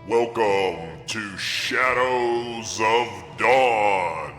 Welcome to Shadows of Dawn.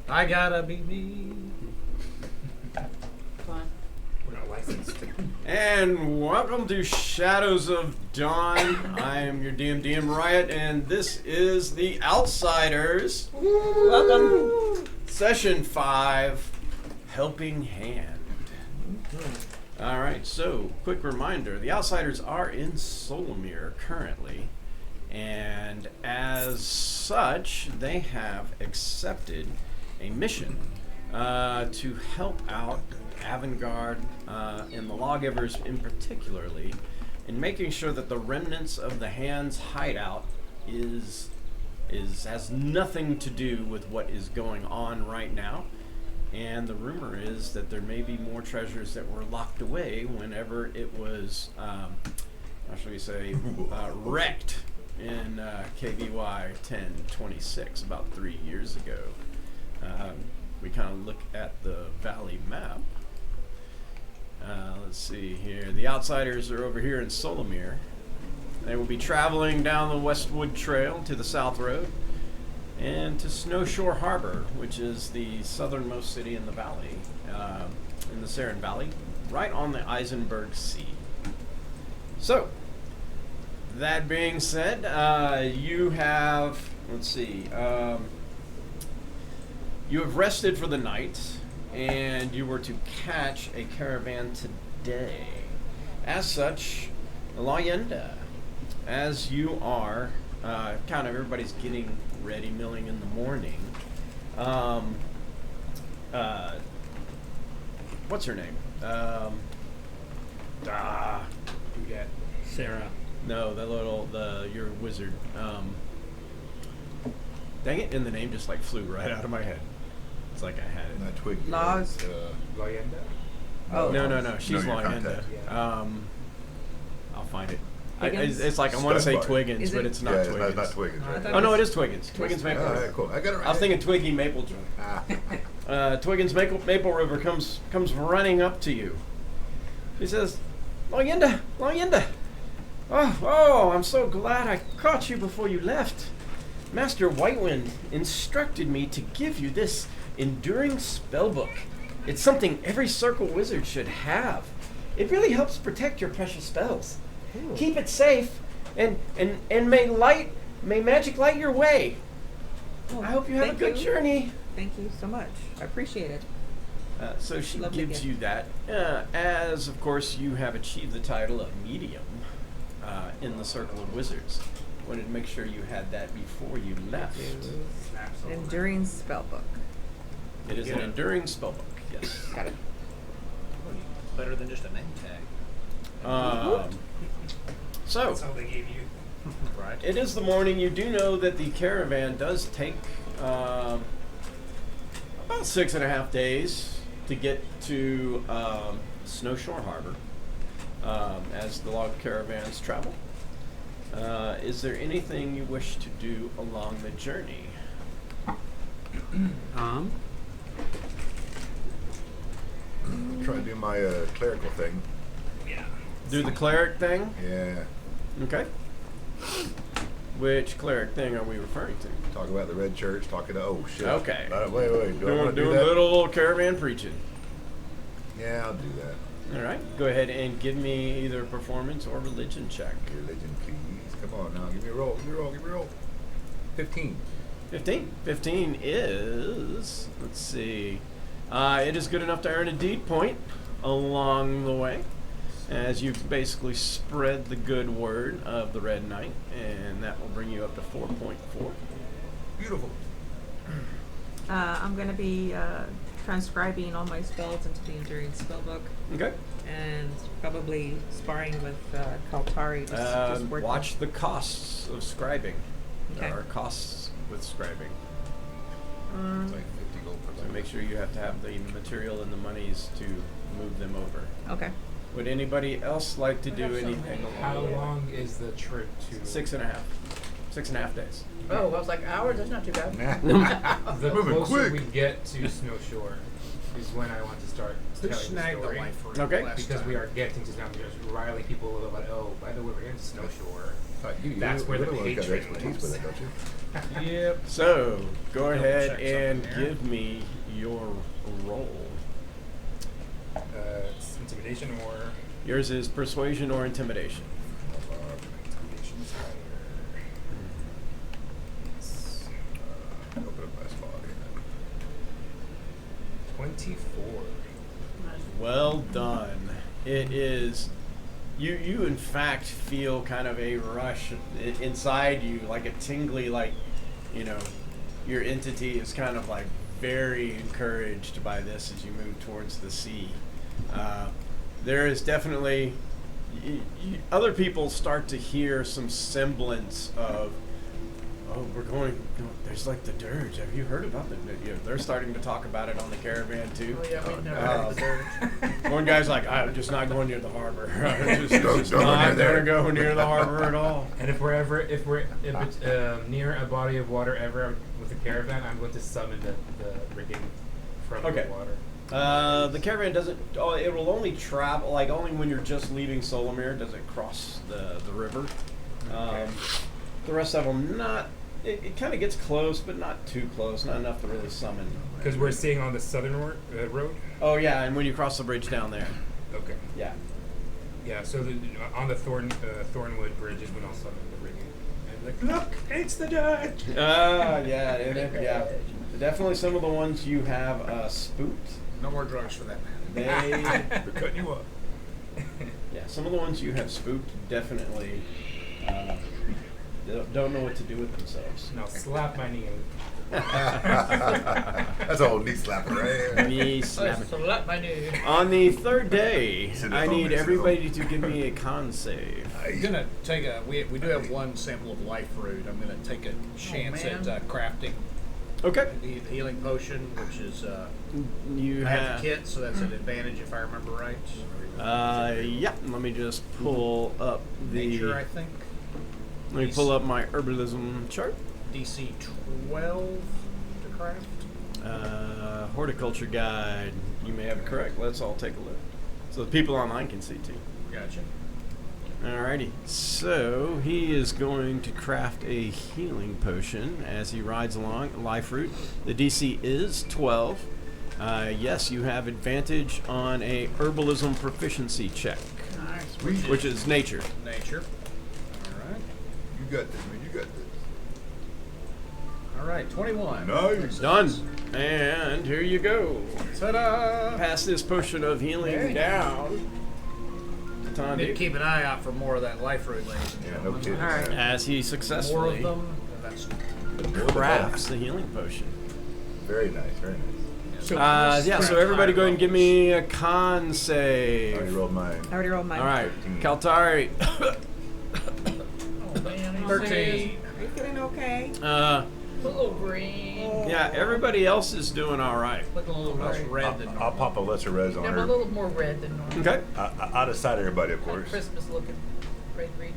I gotta be me. We're not licensed. And welcome to Shadows of Dawn. I am your DM Riot, and this is The Outsiders. Welcome. Session 5, Helping Hand. Alright, so, quick reminder. The Outsiders are in Solomir currently, and as such, they have accepted a mission to help out Avangard and the Lawgivers in particularly in making sure that the remnants of the Hand's hideout has nothing to do with what is going on right now. And the rumor is that there may be more treasures that were locked away whenever it was, how shall we say, wrecked in KVY 1026 about 3 years ago. We kind of look at the valley map. Let's see here. The Outsiders are over here in Solomir. They will be traveling down the Westwood Trail to the South Road and to Snowshore Harbor, which is the southernmost city in the valley, in the Saren Valley, right on the Eisenberg Sea. So, that being said, you have, let's see, you have rested for the night, and you were to catch a caravan today. As such, Layenda, as you are, kind of everybody's getting ready, milling in the morning. What's her name? Sarah. No, your wizard. Dang it, and the name just like flew right out of my head. It's like I had it. Not Twiggy. Laws. Leyenda? Oh. No, she's your Layenda. contact. Yeah. I'll find it. Higgins? It's like I want to say Stud bar. Twiggins, Is but it? it's not Yeah, Twiggins. not Twiggins, I right? thought Oh no, it is Twiggins. Twiggins Maple All River. right, cool. I got it right. I was thinking Twiggy Maple Joint. Ah. Twiggins Maple River comes running up to you. He says, Layenda. Oh, I'm so glad I caught you before you left. Master Whitewind instructed me to give you this enduring spellbook. It's something every circle wizard should have. It really helps protect your precious spells. Keep it safe, and may magic light your way. Oh, I hope you have a thank good you. journey. Thank you so much. I appreciate it. So she Lovely gives gift. you that, as of course you have achieved the title of medium in the Circle of Wizards. Wanted to make sure you had that before you left. Enduring spellbook. It is an Yeah. enduring spellbook. Yes. Got it. Better than just a name tag. So That's how they gave you. Right. it is the morning. You do know that the caravan does take about 6.5 days to get to Snowshore Harbor as the log caravans travel. Is there anything you wish to do along the journey? Try to do my clerical thing. Yeah. Do the cleric thing? Yeah. Okay. Which cleric thing are we referring to? Talk about the Red Church. Talking to shit. Okay. Wait. Do I Doing want to do that? little caravan preaching. Yeah, I'll do that. All right. Go ahead and give me either a performance or religion check. Religion, please. Come on now. Give me a roll. 15. 15. 15 is, let's see, it is good enough to earn a deed point along the way. as you basically spread the good word of the Red Knight, and that will bring you up to 4.4. Beautiful. I'm going to be transcribing all my spells into the Enduring Spellbook Okay. and probably sparring with Kaltari. Just work Watch the costs of scribing. Okay. There are costs with scribing. It's like 50 gold per So level. make sure you have to have the material and the monies to move them over. Okay. Would anybody else like to do anything How along the way? long is the trip to? 6.5. 6.5 days. Oh, I was like, hours? That's not too bad. The Moving closer quick. we get to Snow Shore is when I want to start Who telling the snagged the story. life fruit Okay. last Because time? we are getting to Snow Shore, riling people a little bit. Oh, by the way, we're going to Snow Shore. That's where the got hatred expertise with it, don't you? Yep. So, go Double ahead check and something there. give me your roll. It's intimidation or Yours is persuasion or intimidation. intimidation's higher. Open up my spot here. 24. Well done. It is. You in fact feel kind of a rush inside you, like a tingly, like, you know, your entity is kind of like very encouraged by this as you move towards the sea. There is definitely other people start to hear some semblance of, oh, we're going. There's like the dirge. Have you heard about the? You know, they're starting to talk about it on the caravan too. Oh, yeah, we've never Oh. had the dirge. One guy's like, I'm just not going near the harbor. I'm just Don't go not near there. gonna go near the harbor at all. And if it's near a body of water ever with a caravan, I'm going to summon the rigging from Okay. the water. The caravan doesn't. Oh, it will only travel like only when you're just leaving Solomir does it cross the river. Okay. The rest of them not. It kind of gets close, but not too close. Not enough to really summon. Because we're seeing on the southern road. Oh yeah, and when you cross the bridge down there. Okay. Yeah. Yeah. So on the Thornwood Bridge is when I'll summon the rigging. And like, look, it's the Dutch. Yeah, yeah. Definitely some of the ones you have spooked. No more drugs for that man. They. We're cutting you up. Yeah, some of the ones you have spooked definitely don't know what to do with themselves. Now slap my knee. That's a whole knee slapper, right? Knee snapping. So let my new. On the third day, Sit I at need home, sit at everybody to give me a con save. I'm gonna take a. We do have one sample of life fruit. I'm gonna take a chance man. at crafting Okay. the healing potion, which is You I have have. the kit, so that's an advantage if I remember right. Yeah. Let me just pull up the. Nature, I think. Let me pull up my herbalism chart. DC 12 to craft. Horticulture guide. You may have it correct. Let's all take a look. So the people online can see too. Gotcha. Alrighty, so he is going to craft a healing potion as he rides along. Life root. The DC is 12. Yes, you have advantage on a herbalism proficiency check, Nice. which is nature. Nature. All right. You got this, man. You got this. All right. 21. Nice. Done. And here you go. Ta-da! Pass this potion of healing Very down. to Need to Tandy keep an eye out for more of that life fruit, ladies and Yeah, no gentlemen. kidding. All right. as he More successfully of them. That's crafts the healing potion. Very nice, very nice. Yeah, so everybody go ahead and give me a con I save. already rolled mine. I already rolled mine. All right, 13. Kaltari. Oh man, 13. 13. Are you feeling okay? Little green. Yeah, everybody else is doing all right. Looking a little less red than I'll normal. pop a lesser res on Yeah, but a her. little more red than normal. Okay. Out of sight, everybody, of Like course. Christmas looking. Red green.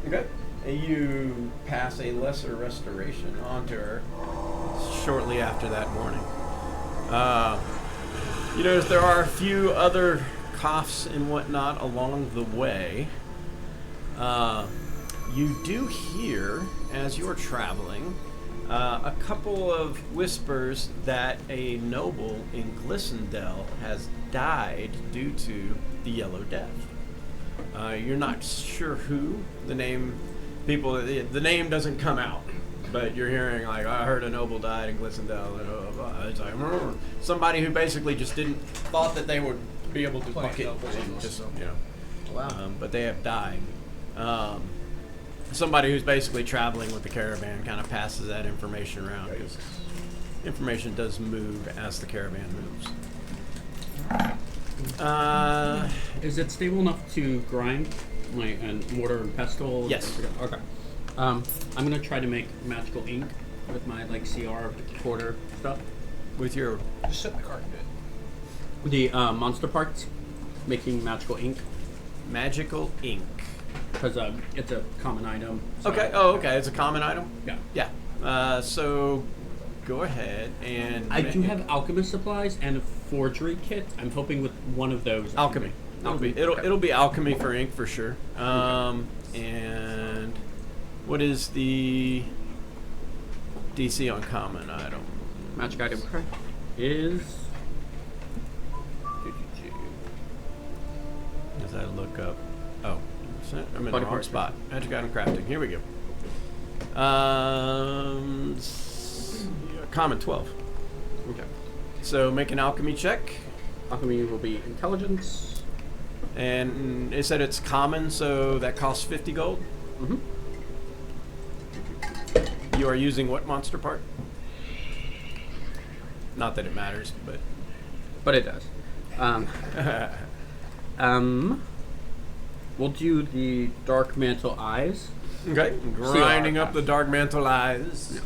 Okay. And you pass a lesser restoration onto her shortly after that morning. You notice there are a few other coughs and whatnot along the way. You do hear, as you're traveling, a couple of whispers that a noble in Glissendale has died due to the Yellow Death. You're not sure who the name. The name doesn't come out, but you're hearing like, I heard a noble died in Glissendale. It's like somebody who basically just thought that they would be able to Plenty buck it of nobles in and just Glissendale. Wow. But they have died. Somebody who's basically traveling with the caravan kind of passes that information around because information does move as the caravan moves. Is it stable enough to grind, like and mortar and pestle? Yes. Okay. I'm gonna try to make magical ink with my like CR quarter stuff. With your Just sit in the car and do it. The monster parts, making magical ink magical ink. because it's a common item. so- Okay. Oh, okay. It's a common item. Yeah. Yeah. So go ahead and. I do have alchemist supplies and a forgery kit. I'm hoping with one of those. I can alchemy. make- It'll okay. be alchemy for ink for sure. And what is the DC on common item? Magic item is. As I look up. Oh, I'm in the Body wrong part. spot. Magic item crafting. Here we go. Common 12. Okay. So make an alchemy check. Alchemy will be intelligence. And it said it's common, so that costs 50 gold. Mm-hmm. You are using what monster part? Not that it matters, but. But it does. We'll do the dark mantle eyes. Okay. Grinding up pass. the dark mantle eyes.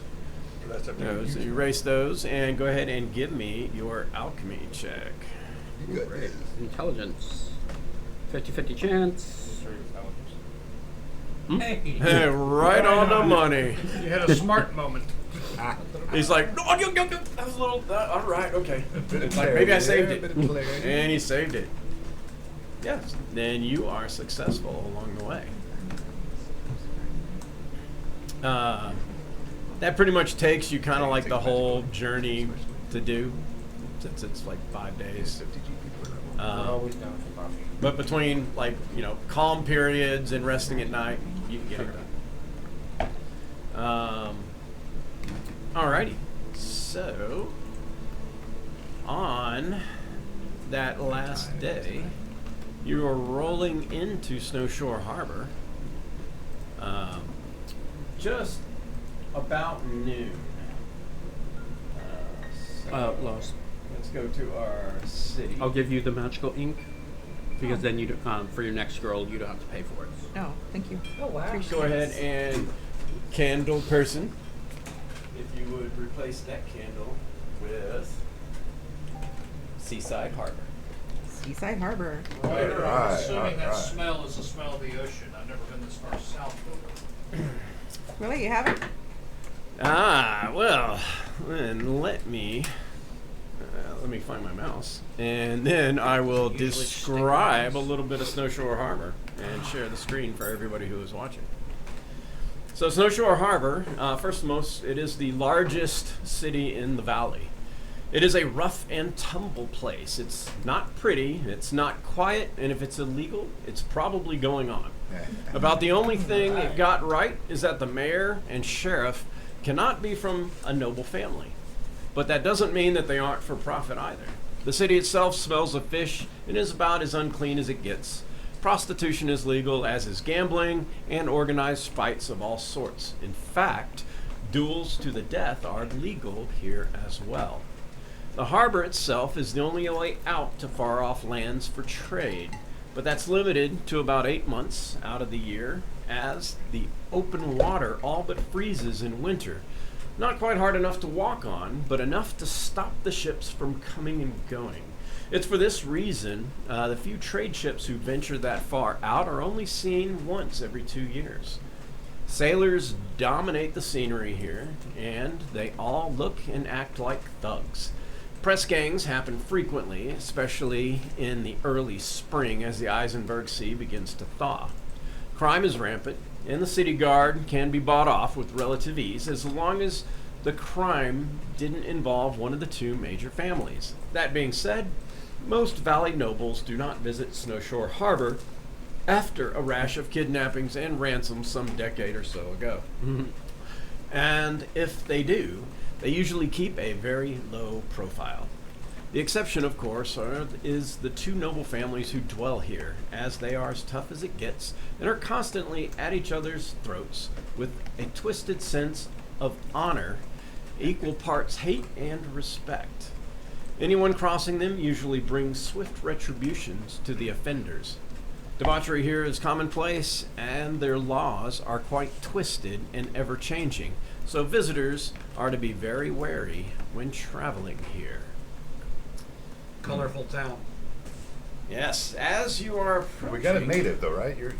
That's up to Those, you. erase those, and go ahead and give me your alchemy check. Good. Intelligence. 50-50 chance. Hey, right on the money. You had a smart moment. He's like, no, that was a little. All right, okay. It's like maybe I saved it, and he saved it. Yes. Then you are successful along the way. That pretty much takes you kind of like the whole journey to do, since it's like 5 days. We're always down for coffee. But between like calm periods and resting at night, you can get it done. Alrighty. So on that last day, you are rolling into Snowshore Harbor. Just about noon. So Lois, let's go to our city. I'll give you the magical ink because then you for your next scroll you don't have to pay for it. Oh, thank you. Oh, wow. Appreciate Go ahead it. and candle person. If you would replace that candle with Seaside Harbor. Seaside Harbor. I'm Right, assuming that right. smell is the smell of the ocean. I've never been this far south. Really, you haven't? Well, then let me find my mouse, and then I will Usually stick describe a mouse. little bit of Snowshore Harbor and share the screen for everybody who is watching. So Snowshore Harbor, first and most, it is the largest city in the valley. It is a rough and tumble place. It's not pretty, it's not quiet, and if it's illegal, it's probably going on. About the only thing it got right is that the mayor and sheriff cannot be from a noble family. But that doesn't mean that they aren't for profit either. The city itself smells of fish and is about as unclean as it gets. Prostitution is legal, as is gambling and organized fights of all sorts. In fact, duels to the death are legal here as well. The harbor itself is the only way out to far-off lands for trade, but that's limited to about 8 months out of the year, as the open water all but freezes in winter. Not quite hard enough to walk on, but enough to stop the ships from coming and going. It's for this reason the few trade ships who venture that far out are only seen once every 2 years. Sailors dominate the scenery here, and they all look and act like thugs. Press gangs happen frequently, especially in the early spring as the Eisenberg Sea begins to thaw. Crime is rampant, and the city guard can be bought off with relative ease as long as the crime didn't involve one of the two major families. That being said, most valley nobles do not visit Snowshore Harbor after a rash of kidnappings and ransoms some decade or so ago. And if they do, they usually keep a very low profile. The exception, of course, is the two noble families who dwell here, as they are as tough as it gets and are constantly at each other's throats with a twisted sense of honor, equal parts hate and respect. Anyone crossing them usually brings swift retributions to the offenders. Debauchery here is commonplace, and their laws are quite twisted and ever-changing, so visitors are to be very wary when traveling here. Colorful town. Yes, as you are approaching... We got it native though, right? You've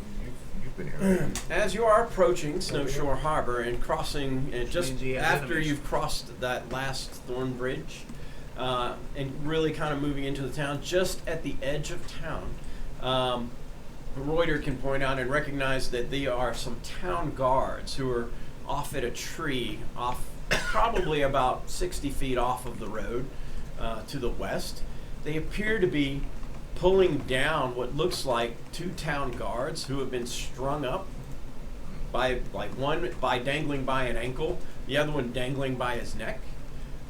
been here. As you are approaching Snowshore Harbor and crossing, just means he has after enemies. you've crossed that last thorn bridge, and really kind of moving into the town, just at the edge of town, Reuter can point out and recognize that there are some town guards who are off at a tree, off probably about 60 feet off of the road to the west. They appear to be pulling down what looks like two town guards who have been strung up by one by dangling by an ankle, the other one dangling by his neck,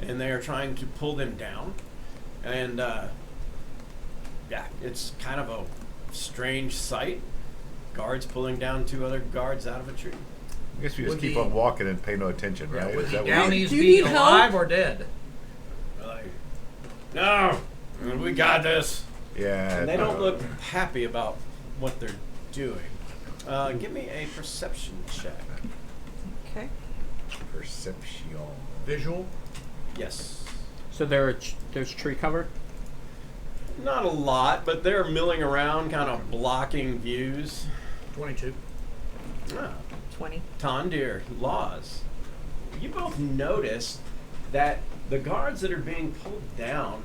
and they are trying to pull them down. And yeah, it's kind of a strange sight. Guards pulling down two other guards out of a tree. I guess we just Would keep the- on walking and pay no attention, right? Would Is the that what Downies Do you be need alive help? or dead? Like, no, we got this. Yeah. And they don't look happy about what they're doing. Give me a perception check. Okay. Perception. Visual? Yes. So there's tree cover. Not a lot, but they're milling around, kind of blocking views. 22. Ah, 20. Tondir, Laws. You both notice that the guards that are being pulled down,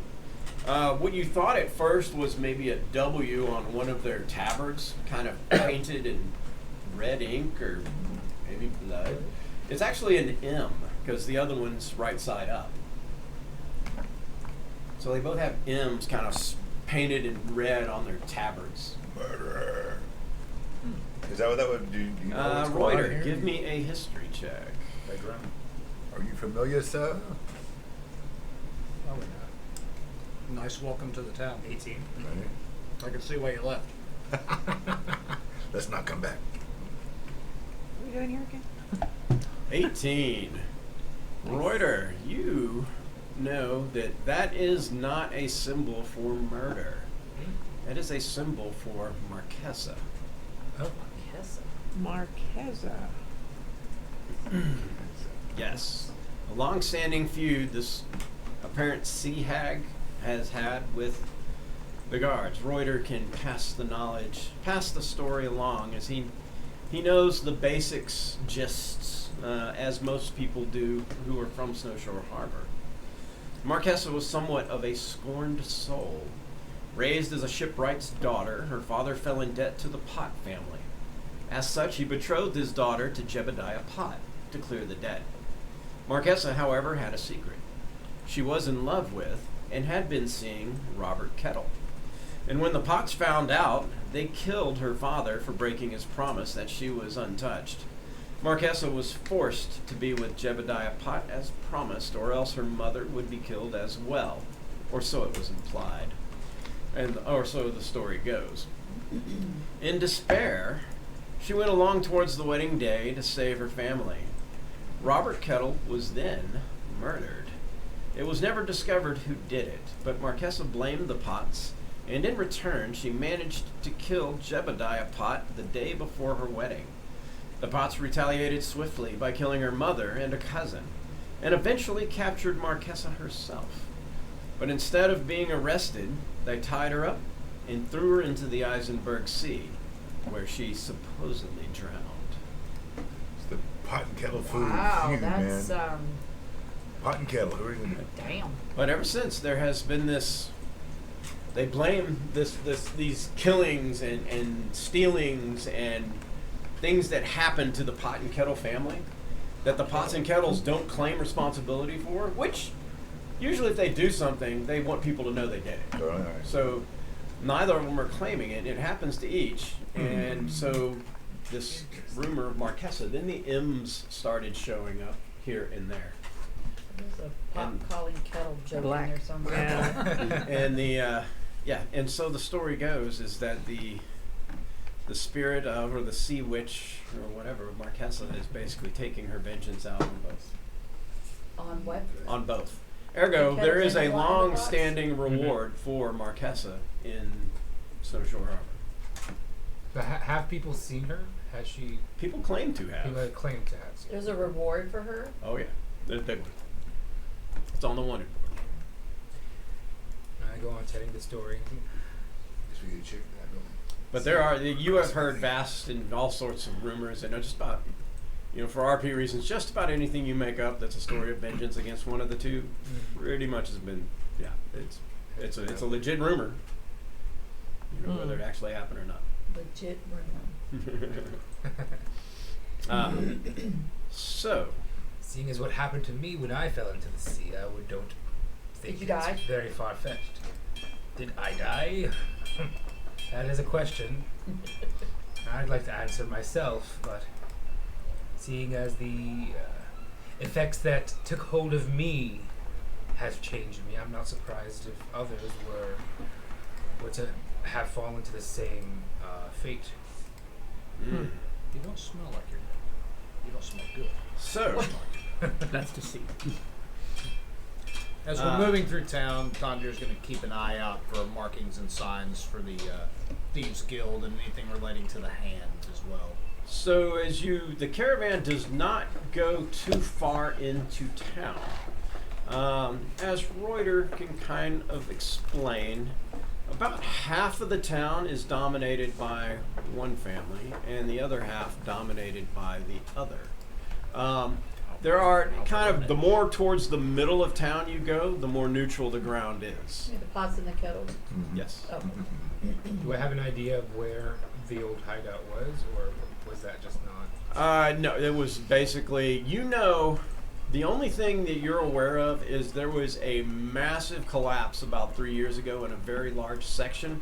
what you thought at first was maybe a W on one of their tabards, kind of painted in red ink or maybe blood. It's actually an M, because the other one's right side up. So they both have M's kind of painted in red on their tabards. Murderer. Is that what that would do? Do you know what's going on Reuter, here? give me a history check. Background. Are you familiar, sir? Probably not. Nice welcome to the town. 18. I can see why you left. Let's not come back. What are we doing here again? 18. Reuter, you know that that is not a symbol for murder. That is a symbol for Marquesa. Oh. Yes. Marquesa. Yes. A long-standing feud this apparent sea hag has had with the guards. Reuter can pass the story along, as he knows the basics, gists, as most people do who are from Snowshore Harbor. Marquesa was somewhat of a scorned soul. Raised as a shipwright's daughter, her father fell in debt to the Pot family. As such, he betrothed his daughter to Jebediah Pot to clear the debt. Marquesa, however, had a secret. She was in love with and had been seeing Robert Kettle. And when the Potts found out, they killed her father for breaking his promise that she was untouched. Marquesa was forced to be with Jebediah Pot as promised, or else her mother would be killed as well, or so it was implied, or so the story goes. In despair, she went along towards the wedding day to save her family. Robert Kettle was then murdered. It was never discovered who did it, but Marquesa blamed the Potts, and in return she managed to kill Jebediah Pot the day before her wedding. The Potts retaliated swiftly by killing her mother and a cousin, and eventually captured Marquesa herself. But instead of being arrested, they tied her up and threw her into the Eisenberg Sea, where she supposedly drowned. It's the pot and kettle food Wow, feud, that's man. Pot and kettle. Who are you gonna do? damn. But ever since, there has been this. They blame these killings and stealings and things that happen to the Pot and Kettle family that the Pots and Kettles don't claim responsibility for. Which usually, if they do something, they want people to know they did it. All right. So neither of them are claiming it. It happens to each, and so this rumor of Marquesa. Then the M's started showing up here and there. There's a pot And- calling kettle joke Black. in there somewhere. Yeah. And and so the story goes is that the spirit of, or the sea witch, or whatever, Marquesa, is basically taking her vengeance out on both. On what? On both. Ergo, The there is a Kettle in the Box? long-standing reward for Marquesa in Snowshore Harbor. But have people seen her? Has she? People claim to People have. had claimed to have seen. There's a reward for her? Oh yeah, there's a big one. It's on the wanted board. I go on telling the story. Guess we could check that, don't we? But there are, you have heard vast and all sorts of rumors, and just about, for RP reasons, just about anything you make up that's a story of vengeance against one of the two, pretty much has been, it's a legit rumor. Whether it actually happened or not. Legit rumor. So, Seeing as what happened to me when I fell into the sea, I don't think Did you it's die? very far fetched. Did I die? That is a question I'd like to answer myself, but seeing as the effects that took hold of me have changed me, I'm not surprised if others were to have fallen to the same fate. mm. You don't smell like you don't smell good. So, That's to see. As we're moving through town, Tandir's going to keep an eye out for markings and signs for the Thieves Guild and anything relating to the hand as well. So the caravan does not go too far into town. As Reuter can kind of explain, about half of the town is dominated by one family, and the other half dominated by the other. There are kind of, the more towards the middle of town you go, the more neutral the ground is. The pots and the kettles. Yes. Oh. Do I have an idea of where the old hideout was, or was that just not? No, it was basically, the only thing that you're aware of is there was a massive collapse about 3 years ago in a very large section.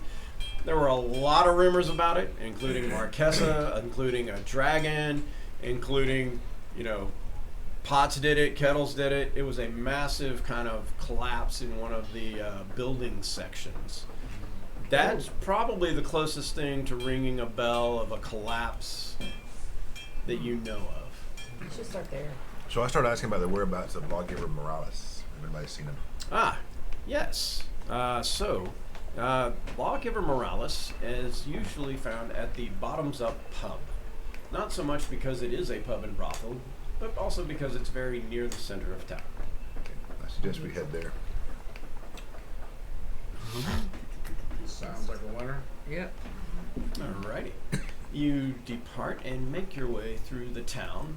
There were a lot of rumors about it, including Marquesa, including a dragon, including, Pots did it, Kettles did it. It was a massive kind of collapse in one of the building sections. That's probably the closest thing to ringing a bell of a collapse that you know of. You should start there. So I started asking about the whereabouts of Lawgiver Morales. Have anybody seen him? Ah, yes. Lawgiver Morales is usually found at the Bottoms Up pub. Not so much because it is a pub and brothel, but also because it's very near the center of town. Okay. I suggest we head there. Sounds like a winner. Yep. Alrighty. You depart and make your way through the town.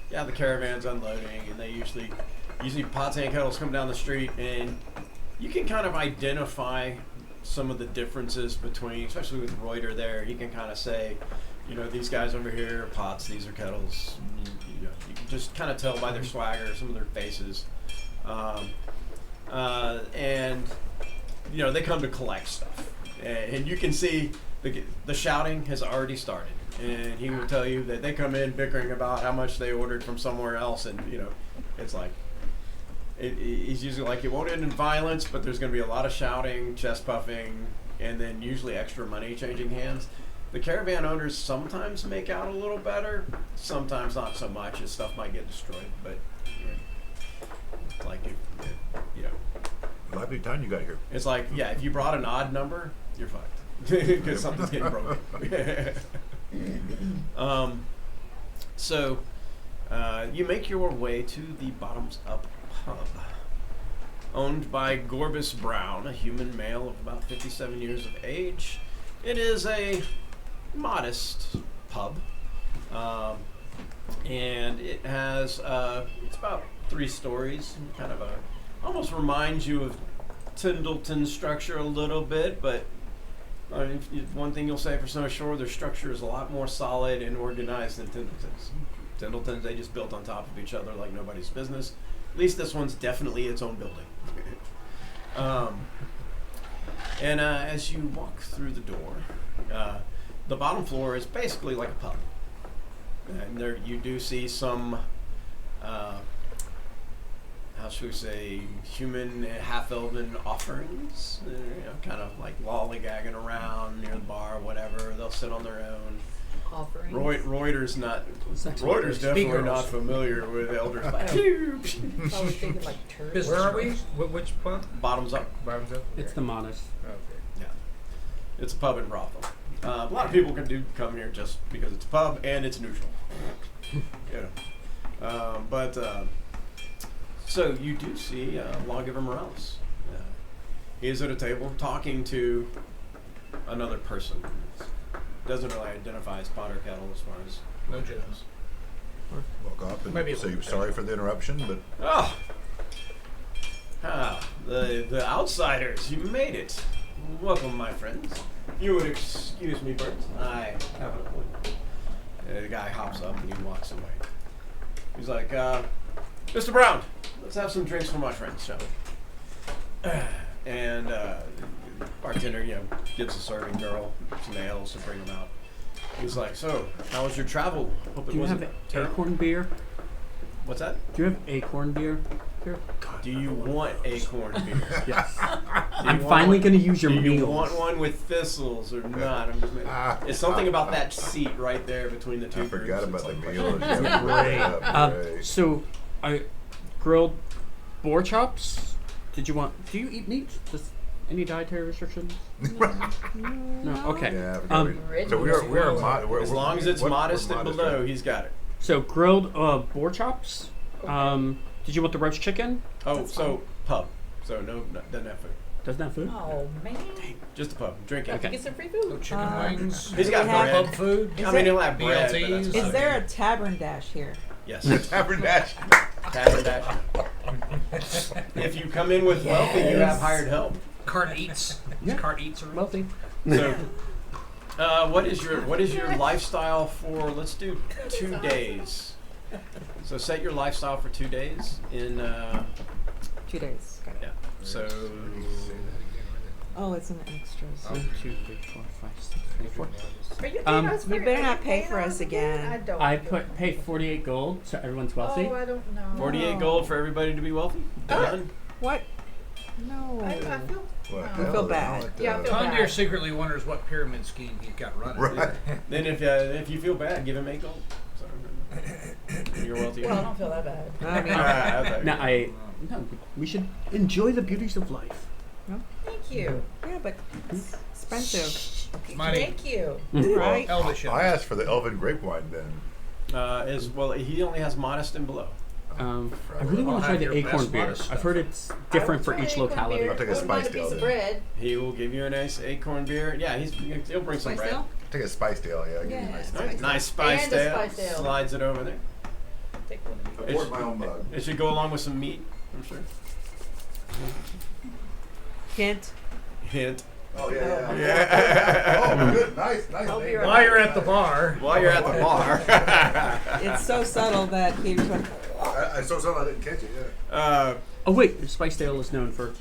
The caravan's unloading, and they usually pots and kettles come down the street, and you can kind of identify some of the differences between, especially with Reuter there. He can kind of say, these guys over here are pots, these are kettles. You can just kind of tell by their swagger, some of their faces, and they come to collect stuff, and you can see the shouting has already started. And he will tell you that they come in bickering about how much they ordered from somewhere else, and it's like he's usually like, it won't end in violence, but there's going to be a lot of shouting, chest puffing, and then usually extra money changing hands. The caravan owners sometimes make out a little better, sometimes not so much, as stuff might get destroyed. But Lively time you got here. it's like, if you brought an odd number, you're fucked because something's getting broken. You make your way to the Bottoms Up pub, owned by Gorbis Brown, a human male of about 57 years of age. It is a modest pub, and it has it's about 3 stories, kind of almost reminds you of Tindleton's structure a little bit, but one thing you'll say for Snowshore, their structure is a lot more solid and organized than Tindleton's. Tindleton's, they just built on top of each other like nobody's business. At least this one's definitely its own building. As you walk through the door, the bottom floor is basically like a pub. And there you do see some, how should we say, human half-elven offerings. Kind of like lollygagging around near the bar, whatever. They'll sit on their own. Offerings. Reuters not. Sex Reuters workers. definitely Speakers. not familiar with elders. I was thinking like turtles. Business Where are we? girls. Which pub? Bottoms up. Bottoms up. It's Okay. the Modest. Okay. Yeah, it's a pub and brothel. A lot of people come here just because it's a pub and it's neutral. So you do see Lawgiver Morales. He is at a table talking to another person. Doesn't really identify as pot or kettle as far as No jizz. Walk up and Maybe a say little sorry for the interruption, but the outsiders, you made it. Welcome, my friends. If you would excuse me, Bert, I have an appointment. The guy hops up and he walks away. He's like, Mr. Brown, let's have some drinks for my friends, shall we? And bartender, gives the serving girl some ales to bring them out. He's like, so, how was your travel? Hope it Do you have wasn't terrible. acorn beer? What's that? Do you have acorn beer here? Do you want acorn beer? Yes. Do you I'm want finally one- going to use your Do you meals. want one with thistles or not? I'm just making, it's something about that seat right there between the two I forgot groups. about the It's meal. like- Yeah, Great. great. So, I grilled boar chops. Did you want? Do you eat meat? Just any dietary restrictions? No. Okay. Yeah, Rich. so we're As long as it's modest and below, right? he's got it. So grilled boar chops. Did you want the roast chicken? Oh, That's so pub. So doesn't have food. Doesn't have food. Oh man. Just a pub. Drinking. Got to Okay. get some free No food. chicken wings. He's got Do we have- bread. Pub food. I mean, he'll have bread. But BLTs. that's Is about there it. a tavern dash here? Yes. Tabernacle. Tavern dash. If you come in with wealthy, you have hired help. Cart eats. Yeah. Cart eats are Wealthy. So, what is your lifestyle for? Let's do 2 days. So set your lifestyle for 2 days in. 2 days. Got it. Yeah. So Oh, it's an extras. 1, 2, 3, 4, 5, 6, 24. Are you Um, us You for- better are not you pay paying for us again. I don't. I pay 48 gold, so everyone's wealthy. Oh, I don't know. 48 gold for everybody to be wealthy. Done. What? No. I feel. What, I feel bad. Yeah, I feel Tandir bad. secretly wonders what pyramid scheme he's got running. Right. Then if you feel bad, give him 8 gold. So, you're wealthy. Well, I don't feel that bad. I mean, Okay. No, we should enjoy the beauties of life. Thank you. yeah, but it's expensive, Money. Thank you. right? Elvish. I asked for the elven grape wine then. As well, he only has modest and below. I really I'll want to try have the your acorn best beer. modest I've stuff. heard it's different for each locality. I'll take a spice piece ale of then. bread. He will give you a nice acorn beer. Yeah, he'll bring some Spice bread. ale? Take a spiced ale, yeah. Give me a Yeah, nice spice spiced ale. Nice spiced And a ale. spiced ale. Slides it over there. Take one of I these. poured my own mug. It should go along with some meat, I'm sure. Hint. Hint. Oh yeah, yeah. Yeah. Oh, good, nice I'll be name. right While you're at the bar. While you're at the bar. It's so subtle that he just went, I saw something I didn't catch it. Yeah. Oh wait, Spiced Ale is known for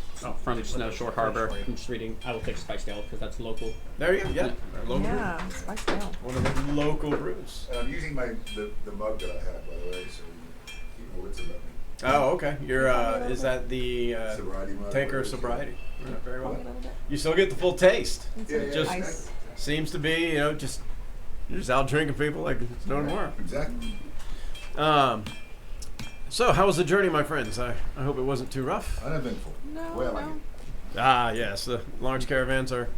from Snow Shore Harbor. I'm just reading. I will take Spiced Ale because that's local. There you go. Yeah. Our local yeah, spice ale. brew. One of the local brews. And I'm using the mug that I have, by the way, so you keep my wits about me. Oh, okay. You're is that the Sobriety mug. taker of whatever, sobriety? Yeah, very A well. little bit. You still get the full taste. Yeah, yeah, Just Ice. seems to be, just you're just out drinking people like it's no tomorrow. Exactly. So how was the journey, my friends? I hope it wasn't too rough. Uneventful. No, Well, I no. like it. Ah, yes, the large caravans are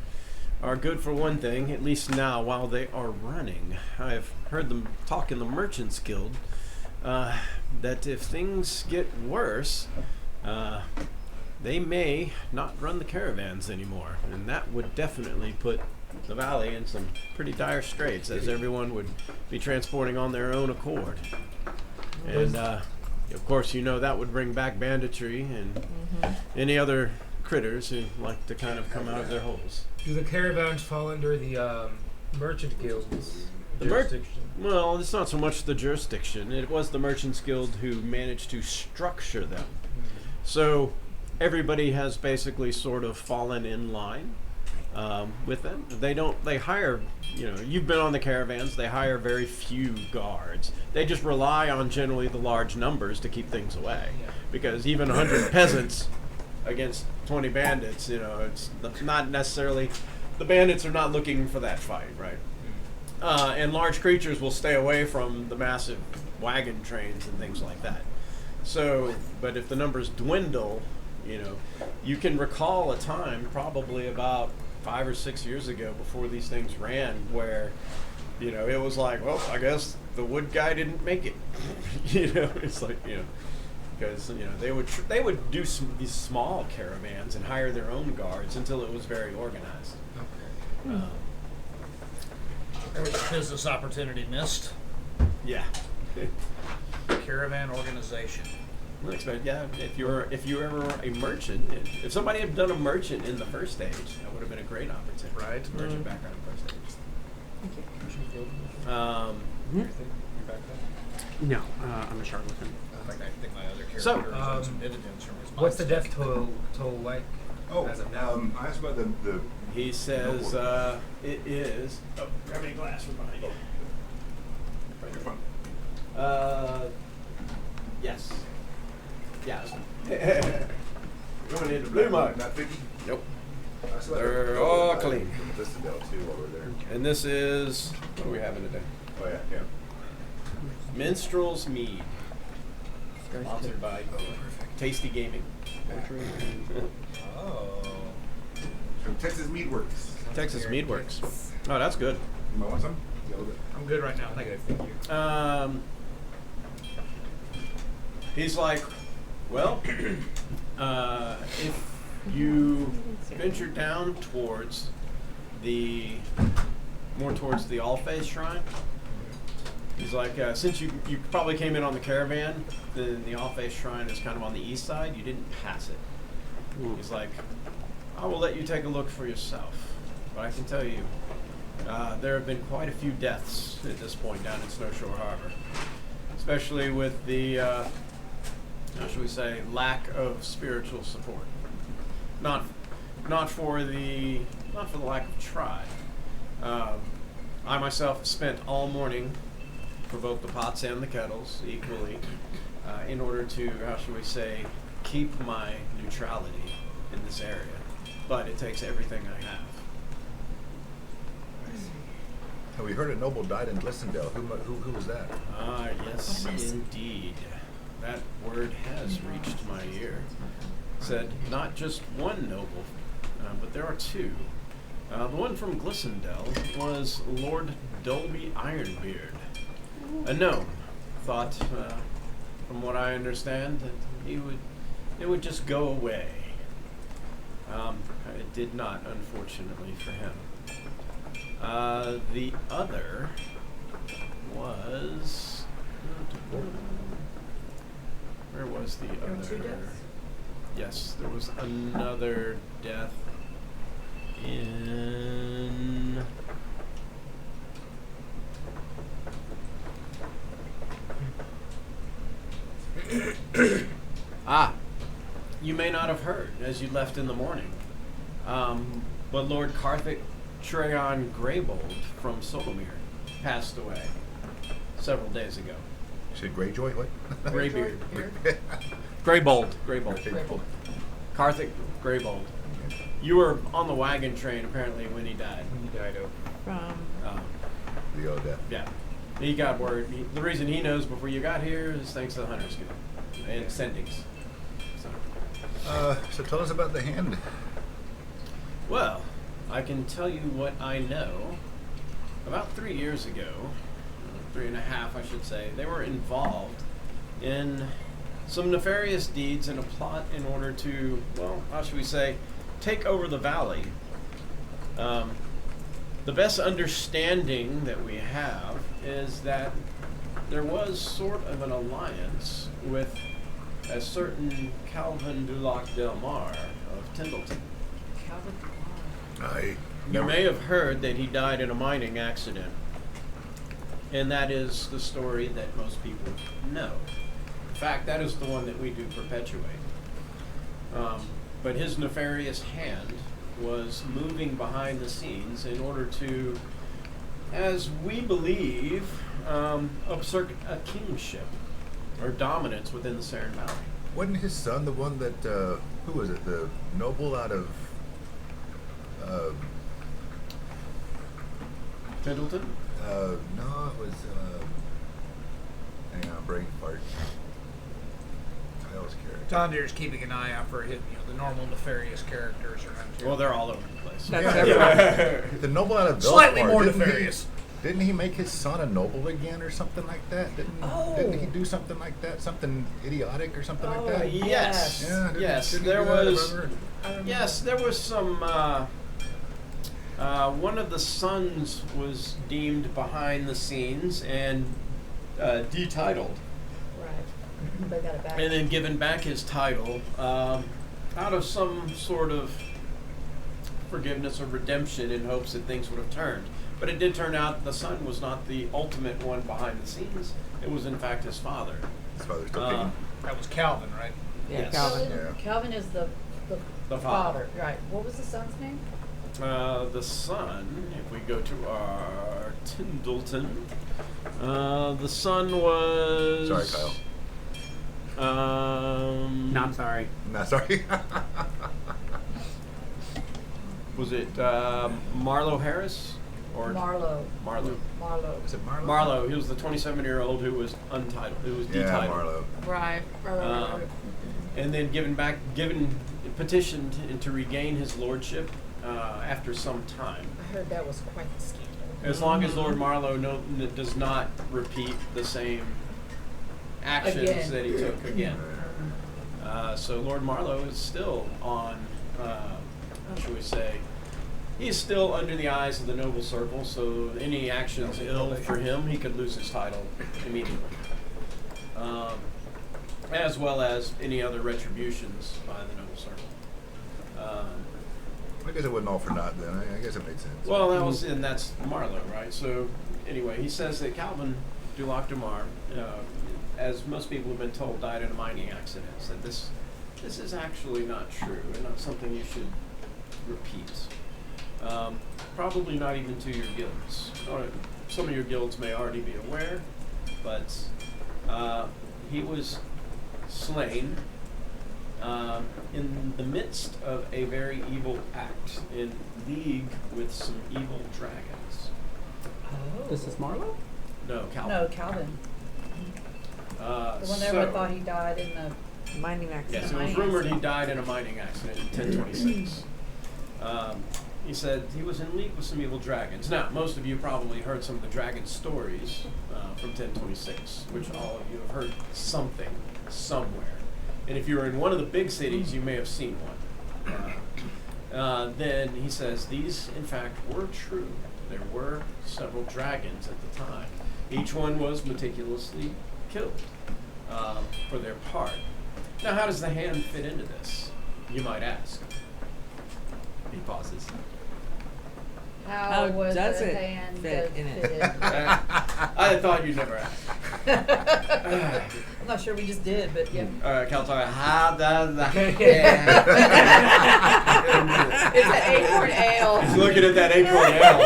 good for one thing, at least now while they are running. I've heard them talk in the Merchants Guild that if things get worse, they may not run the caravans anymore, and that would definitely put the valley in some pretty dire straits, as everyone would be transporting on their own accord. And of course, that would bring back banditry and any other critters who like to kind of come out of their holes. Do the caravans fall under the merchant guild's The mer- jurisdiction? Well, it's not so much the jurisdiction. It was the Merchants Guild who managed to structure them. So everybody has basically sort of fallen in line. with them. They hire, you've been on the caravans, they hire very few guards. They just rely on generally the large numbers to keep things away. Because even 100 peasants against 20 bandits, it's not necessarily, the bandits are not looking for that fight, right? And large creatures will stay away from the massive wagon trains and things like that. So, but if the numbers dwindle, you can recall a time probably about 5 or 6 years ago before these things ran where, it was like, well, I guess the wood guy didn't make it. It's like, because, they would do these small caravans and hire their own guards until it was very organized. There was a business opportunity missed. Yeah. Caravan organization. Yeah, if you were ever a merchant, if somebody had done a merchant in the first stage, that would have been a great opportunity. Right. Merchant background in the first stage. No, I'm a charlatan. I think my other character So, is on some dividends from his What's the monster. death toll like? Oh, As of now. I asked about the He says it is. Oh, grab me a glass from behind you. You're fine. Yes. Yes. Going into blue mug. Not picky. Nope. I asked about They're the- all the- clean. the Citadel too while we're there. And this is what are we having today? Oh yeah. Minstrel's Mead, sponsored by Tasty Gaming. Oh. From Texas Mead Works. Texas Meadworks. Oh, that's good. You might want some? Yeah, a little bit. I'm good right now. Thank you. He's like, well, if you venture down towards more towards the Alphase Shrine, he's like, since you probably came in on the caravan, then the Alphase Shrine is kind of on the east side. You didn't pass it. He's like, I will let you take a look for yourself, but I can tell you, there have been quite a few deaths at this point down in Snowshore Harbor, especially with the, how should we say, lack of spiritual support. Not for the lack of try. I myself have spent all morning, for both the pots and the kettles equally, in order to, how should we say, keep my neutrality in this area. But it takes everything I have. We heard a noble died in Glistendale. Who was that? Ah, yes, indeed. That word has reached my ear. Said not just one noble, but there are two. The one from Glistendale was Lord Dolby Ironbeard. A gnome. Thought, from what I understand, that it would just go away. It did not, unfortunately for him. The other was... Where was the There were other? two deaths? Yes, there was another death in... You may not have heard as you left in the morning. But Lord Karthik Treon Greybold from Solomir passed away several days ago. You said Greyjoy? What? Greybeard. Greybold. Greybold. Karthik Greybold. You were on the wagon train apparently when he died. When you died, From The old death. Yeah. He got word. The reason he knows before you got here is thanks to the Hunters Guild and sendings. So tell us about the hand. Well, I can tell you what I know. About 3 years ago, 3.5 I should say, they were involved in some nefarious deeds in a plot in order to, well, how should we say, take over the valley. The best understanding that we have is that there was sort of an alliance with a certain Calvin Dulac Del Mar of Tindleton. You may have heard that he died in a mining accident, and that is the story that most people know. In fact, that is the one that we do perpetuate. But his nefarious hand was moving behind the scenes in order to, as we believe, usurp a kingship or dominance within the Saren Valley. Wasn't his son the one that, who was it? The noble out of, Pendleton? no, it was, hang on, brain fart. Kyle's character. Tondir's keeping an eye out for his, the normal nefarious characters around here. Well, they're all over the place. That's Yeah. everyone. The noble out of Slightly Belfort, more didn't nefarious. Didn't he make his son a noble again or something like that? Didn't he do something like that? Something idiotic or something like that? Yes. Yeah, Yes, didn't he there do that, was. remember? Yes, there was some. One of the sons was deemed behind the scenes and detitled, Right. They got it back. and then given back his title out of some sort of forgiveness or redemption in hopes that things would have turned. But it did turn out the son was not the ultimate one behind the scenes. It was in fact his father. His father's still Uh, kicking. That was Calvin, right? Yeah, Yes. Calvin. Yeah. Calvin is the The father. father. Right. What was the son's name? The son, if we go to our Tindleton, the son was. Sorry, Kyle. Not sorry. No, sorry. Was it Marlo Harris or Marlowe. Marlo? Marlowe. Was it Marlo? Marlo. He was the 27-year-old who was untitled. Who was Yeah, detitled. Marlo. Right. And then petitioned to regain his lordship after some time. I heard that was quite the scandal. As long as Lord Marlowe does not repeat the same actions Again. that he took again. So Lord Marlowe is still on, how should we say, he's still under the eyes of the noble circle, so any actions ill for him, he could lose his title immediately. As well as any other retributions by the noble circle. I guess it wasn't all for naught then. I guess it made sense. Well, that's Marlowe, right? So anyway, he says that Calvin Duloc Dumar, as most people have been told, died in a mining accident. Said this is actually not true and not something you should repeat. Probably not even to your guilds. Some of your guilds may already be aware, but he was slain in the midst of a very evil act in league with some evil dragons. Oh. This is Marlo? No, Calvin. No, Calvin. The one that everyone thought he died in the. Mining accident. Yes, it was Mining rumored he accident. died in a mining accident in 1026. He said he was in league with some evil dragons. Now, most of you probably heard some of the dragon stories from 1026, which all of you have heard something somewhere. And if you were in one of the big cities, you may have seen one. Then he says these, in fact, were true. There were several dragons at the time. Each one was meticulously killed for their part. Now, how does the hand fit into this? You might ask. He pauses. How was does the it hand fit that in it? fit in? I thought you'd never ask. I'm not sure we just did, but yeah. All right, Kaltar, how does the hand? It's an acorn ale. He's looking at that acorn ale.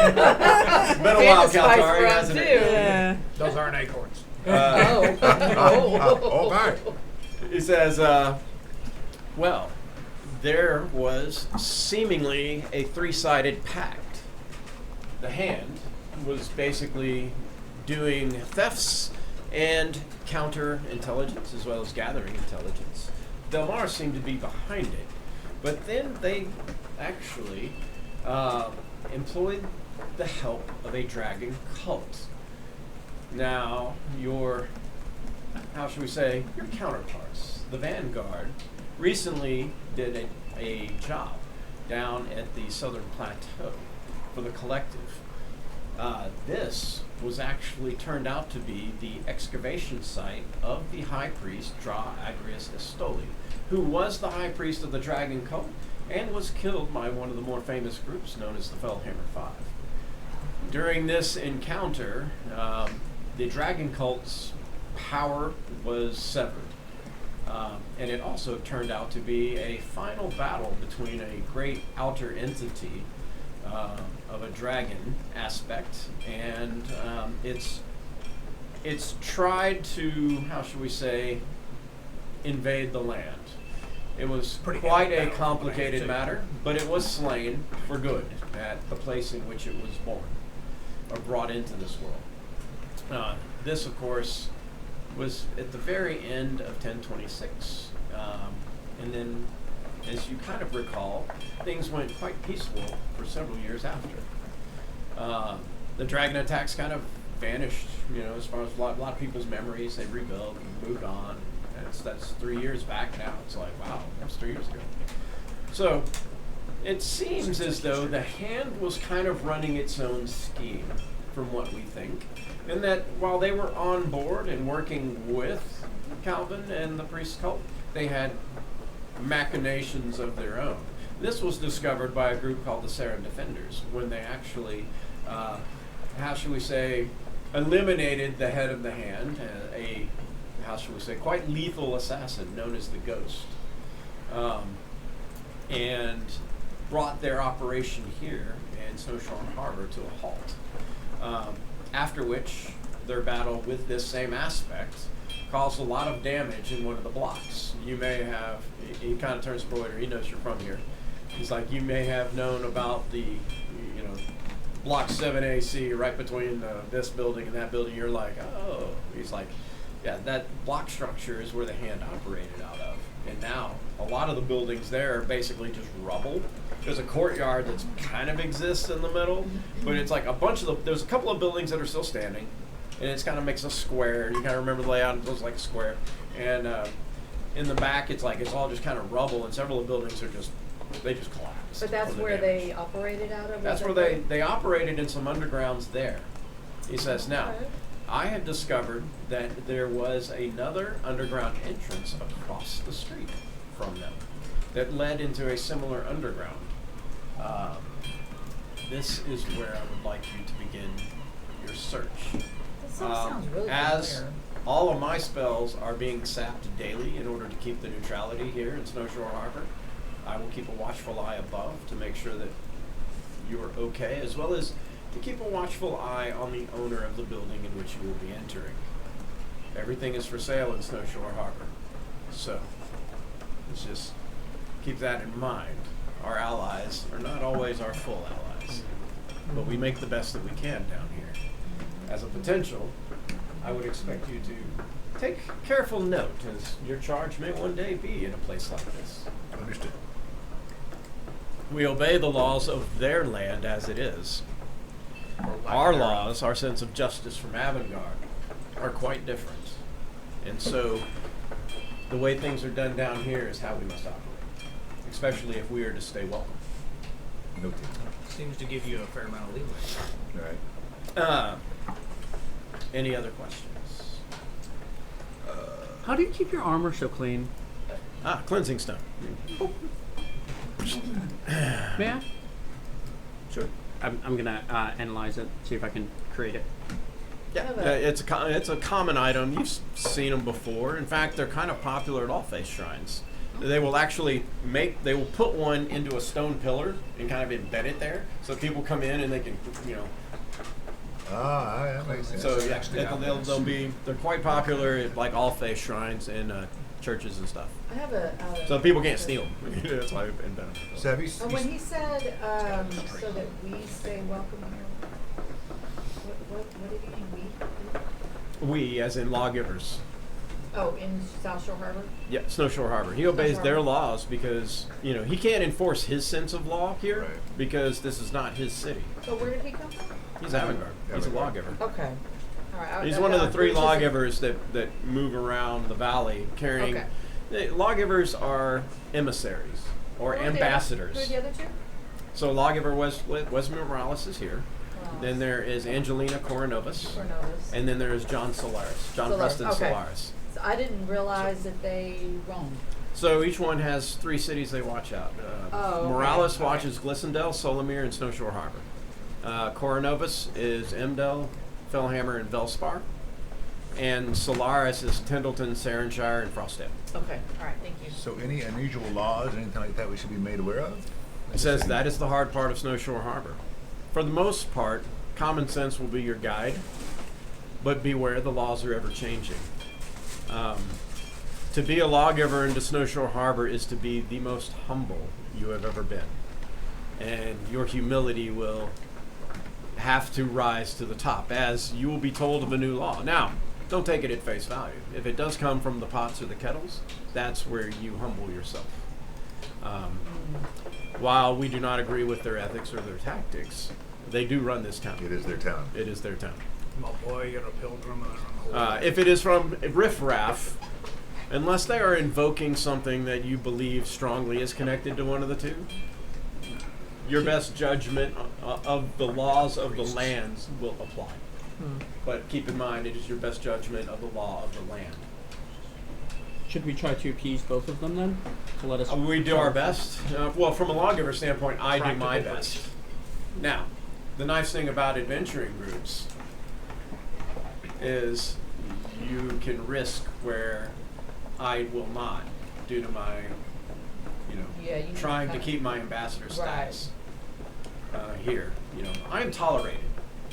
It's been a while, And the spice Kaltar, rum, hasn't too. it? Yeah. Those aren't acorns. Oh, my. He says, well, there was seemingly a three-sided pact. The hand was basically doing thefts and counter-intelligence as well as gathering intelligence. Delmar seemed to be behind it. But then they actually employed the help of a dragon cult. Now, your counterparts, the Vanguard, recently did a job down at the Southern Plateau for the Collective. This was actually turned out to be the excavation site of the High Priest Dra Agrius Estoli, who was the High Priest of the Dragon Cult and was killed by one of the more famous groups known as the Fellhammer Five. During this encounter, the Dragon Cult's power was severed. And it also turned out to be a final battle between a great outer entity of a dragon aspect, and it's tried to, how should we say, invade the land. It was Pretty quite epic a battle, complicated right? matter, but it was slain for good at the place in which it was born, or brought into this world. This, of course, was at the very end of 1026. And then, as you kind of recall, things went quite peaceful for several years after. The dragon attacks kind of vanished, as far as a lot of people's memories. They rebuilt and moved on. And that's 3 years back now. It's like, wow, that's 3 years ago. So, it seems as though the hand was kind of running its own scheme, from what we think. And that while they were on board and working with Calvin and the priest cult, they had machinations of their own. This was discovered by a group called the Saren Defenders when they actually, how should we say, eliminated the head of the hand, how should we say, quite lethal assassin known as the Ghost, and brought their operation here in Snowshore Harbor to a halt. After which, their battle with this same aspect caused a lot of damage in one of the blocks. You may have, he kind of turns Broider, he knows you're from here. He's like, you may have known about the, block 7AC right between this building and that building. You're like, oh. He's like, yeah, that block structure is where the hand operated out of. And now, a lot of the buildings there are basically just rubble. There's a courtyard that's kind of exists in the middle, but it's like there's a couple of buildings that are still standing, and it kind of makes a square. You kind of remember the layout, it looks like a square. And in the back, it's all just kind of rubble, and several of the buildings they just collapsed. But that's from the where damage. they operated out of? That's Was where it they operated in some undergrounds there. He says, now, Okay. I have discovered that there was another underground entrance across the street from them that led into a similar underground. This is where I would like you to begin your search. That sounds really As familiar. all of my spells are being sapped daily in order to keep the neutrality here in Snowshore Harbor, I will keep a watchful eye above to make sure that you are okay, as well as to keep a watchful eye on the owner of the building in which you will be entering. Everything is for sale in Snowshore Harbor, so let's just keep that in mind. Our allies are not always our full allies, but we make the best that we can down here. As a potential, I would expect you to take careful note, as your charge may one day be in a place like this. Understood. We obey the laws of their land as it is. Our laws, our sense of justice from Avangard, are quite different. And so, the way things are done down here is how we must operate, especially if we are to stay welcome. Noted. Seems to give you a fair amount of leeway. All right. Any other questions? How do you keep your armor so clean? Cleansing stone. May I? Sure. I'm gonna analyze it, see if I can create it. Yeah, Have a- it's a common item. You've seen them before. In fact, they're kind of popular at all face shrines. They will actually they will put one into a stone pillar and kind of embed it there, so people come in and they can, That makes sense. So yeah, Actually, they're quite popular at like all face shrines and churches and stuff. I have a. So people can't steal them. That's why we invent them. So have you, Oh, when he said, so that we stay welcome here, what did he mean, we? We, as in lawgivers. Oh, in South Shore Harbor? Yeah, Snowshore Harbor. He obeys Snowshore their Harbor. laws because he can't enforce his sense of law here Right. because this is not his city. So where did he come from? He's Avangard. He's a Avangard. lawgiver. Okay. All right. He's one of the three which is- lawgivers that move around the valley carrying. Okay. Lawgivers are emissaries or Who are the other- ambassadors. Who are the other two? So lawgiver Wes Morales is here. Wow. Then there is Angelina Coronovas. Cornovus. And then there is John Solaris. John Solaris, Preston okay. Solaris. So I didn't realize that they roamed. So each one has 3 cities they watch out. Oh, okay, Morales okay. watches Glissondale, Solomir, and Snowshore Harbor. Coronovus is Emdel, Fellhammer, and Velspar. and Solaris is Tendleton, Sarenshire, and Frostdale. Okay, all right, thank you. So any unusual laws or anything like that we should be made aware of? It says that is the hard part of Snowshore Harbor. For the most part, common sense will be your guide, but beware the laws are ever changing. To be a lawgiver into Snowshore Harbor is to be the most humble you have ever been. And your humility will have to rise to the top as you will be told of a new law. Now, don't take it at face value. If it does come from the pots or the kettles, that's where you humble yourself. While we do not agree with their ethics or their tactics, they do run this town. It is their town. It is their town. My boy, you're a pilgrim. And If it is from riffraff, unless they are invoking something that you believe strongly is connected to one of the two, your best judgment of the laws of the lands will apply. But keep in mind, it is your best judgment of the law of the land. Should we try to appease both of them then? To let us. We do our best. Well, from a lawgiver standpoint, I do my Practical best. Now, the nice thing about adventuring groups is you can risk where I will not, due to my, Yeah, you need to trying to kinda- keep my ambassador Right. status here. I am tolerated,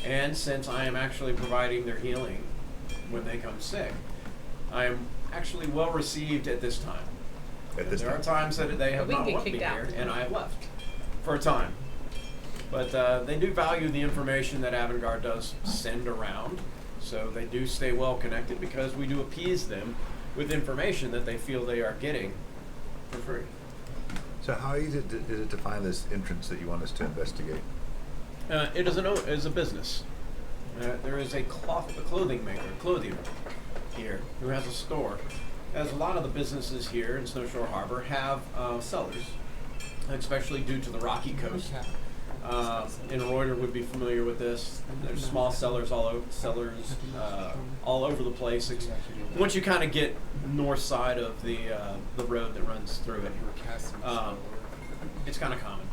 and since I am actually providing their healing when they come sick, I am actually well received at this time. At this There are time. times that they have We can not get wanted me kicked out. here, and I have left for a time. But they do value the information that Avangard does send around, so they do stay well connected because we do appease them with information that they feel they are getting for free. So how easy is it to find this entrance that you want us to investigate? It is a business. There is a clothing maker, clothier here, who has a store. As a lot of the businesses here in Snowshore Harbor have cellars, especially due to the rocky coast. And Reuter would be familiar with this. There's small cellars all over the place. Once you kind of get north side of the road that runs through it, it's kind of common.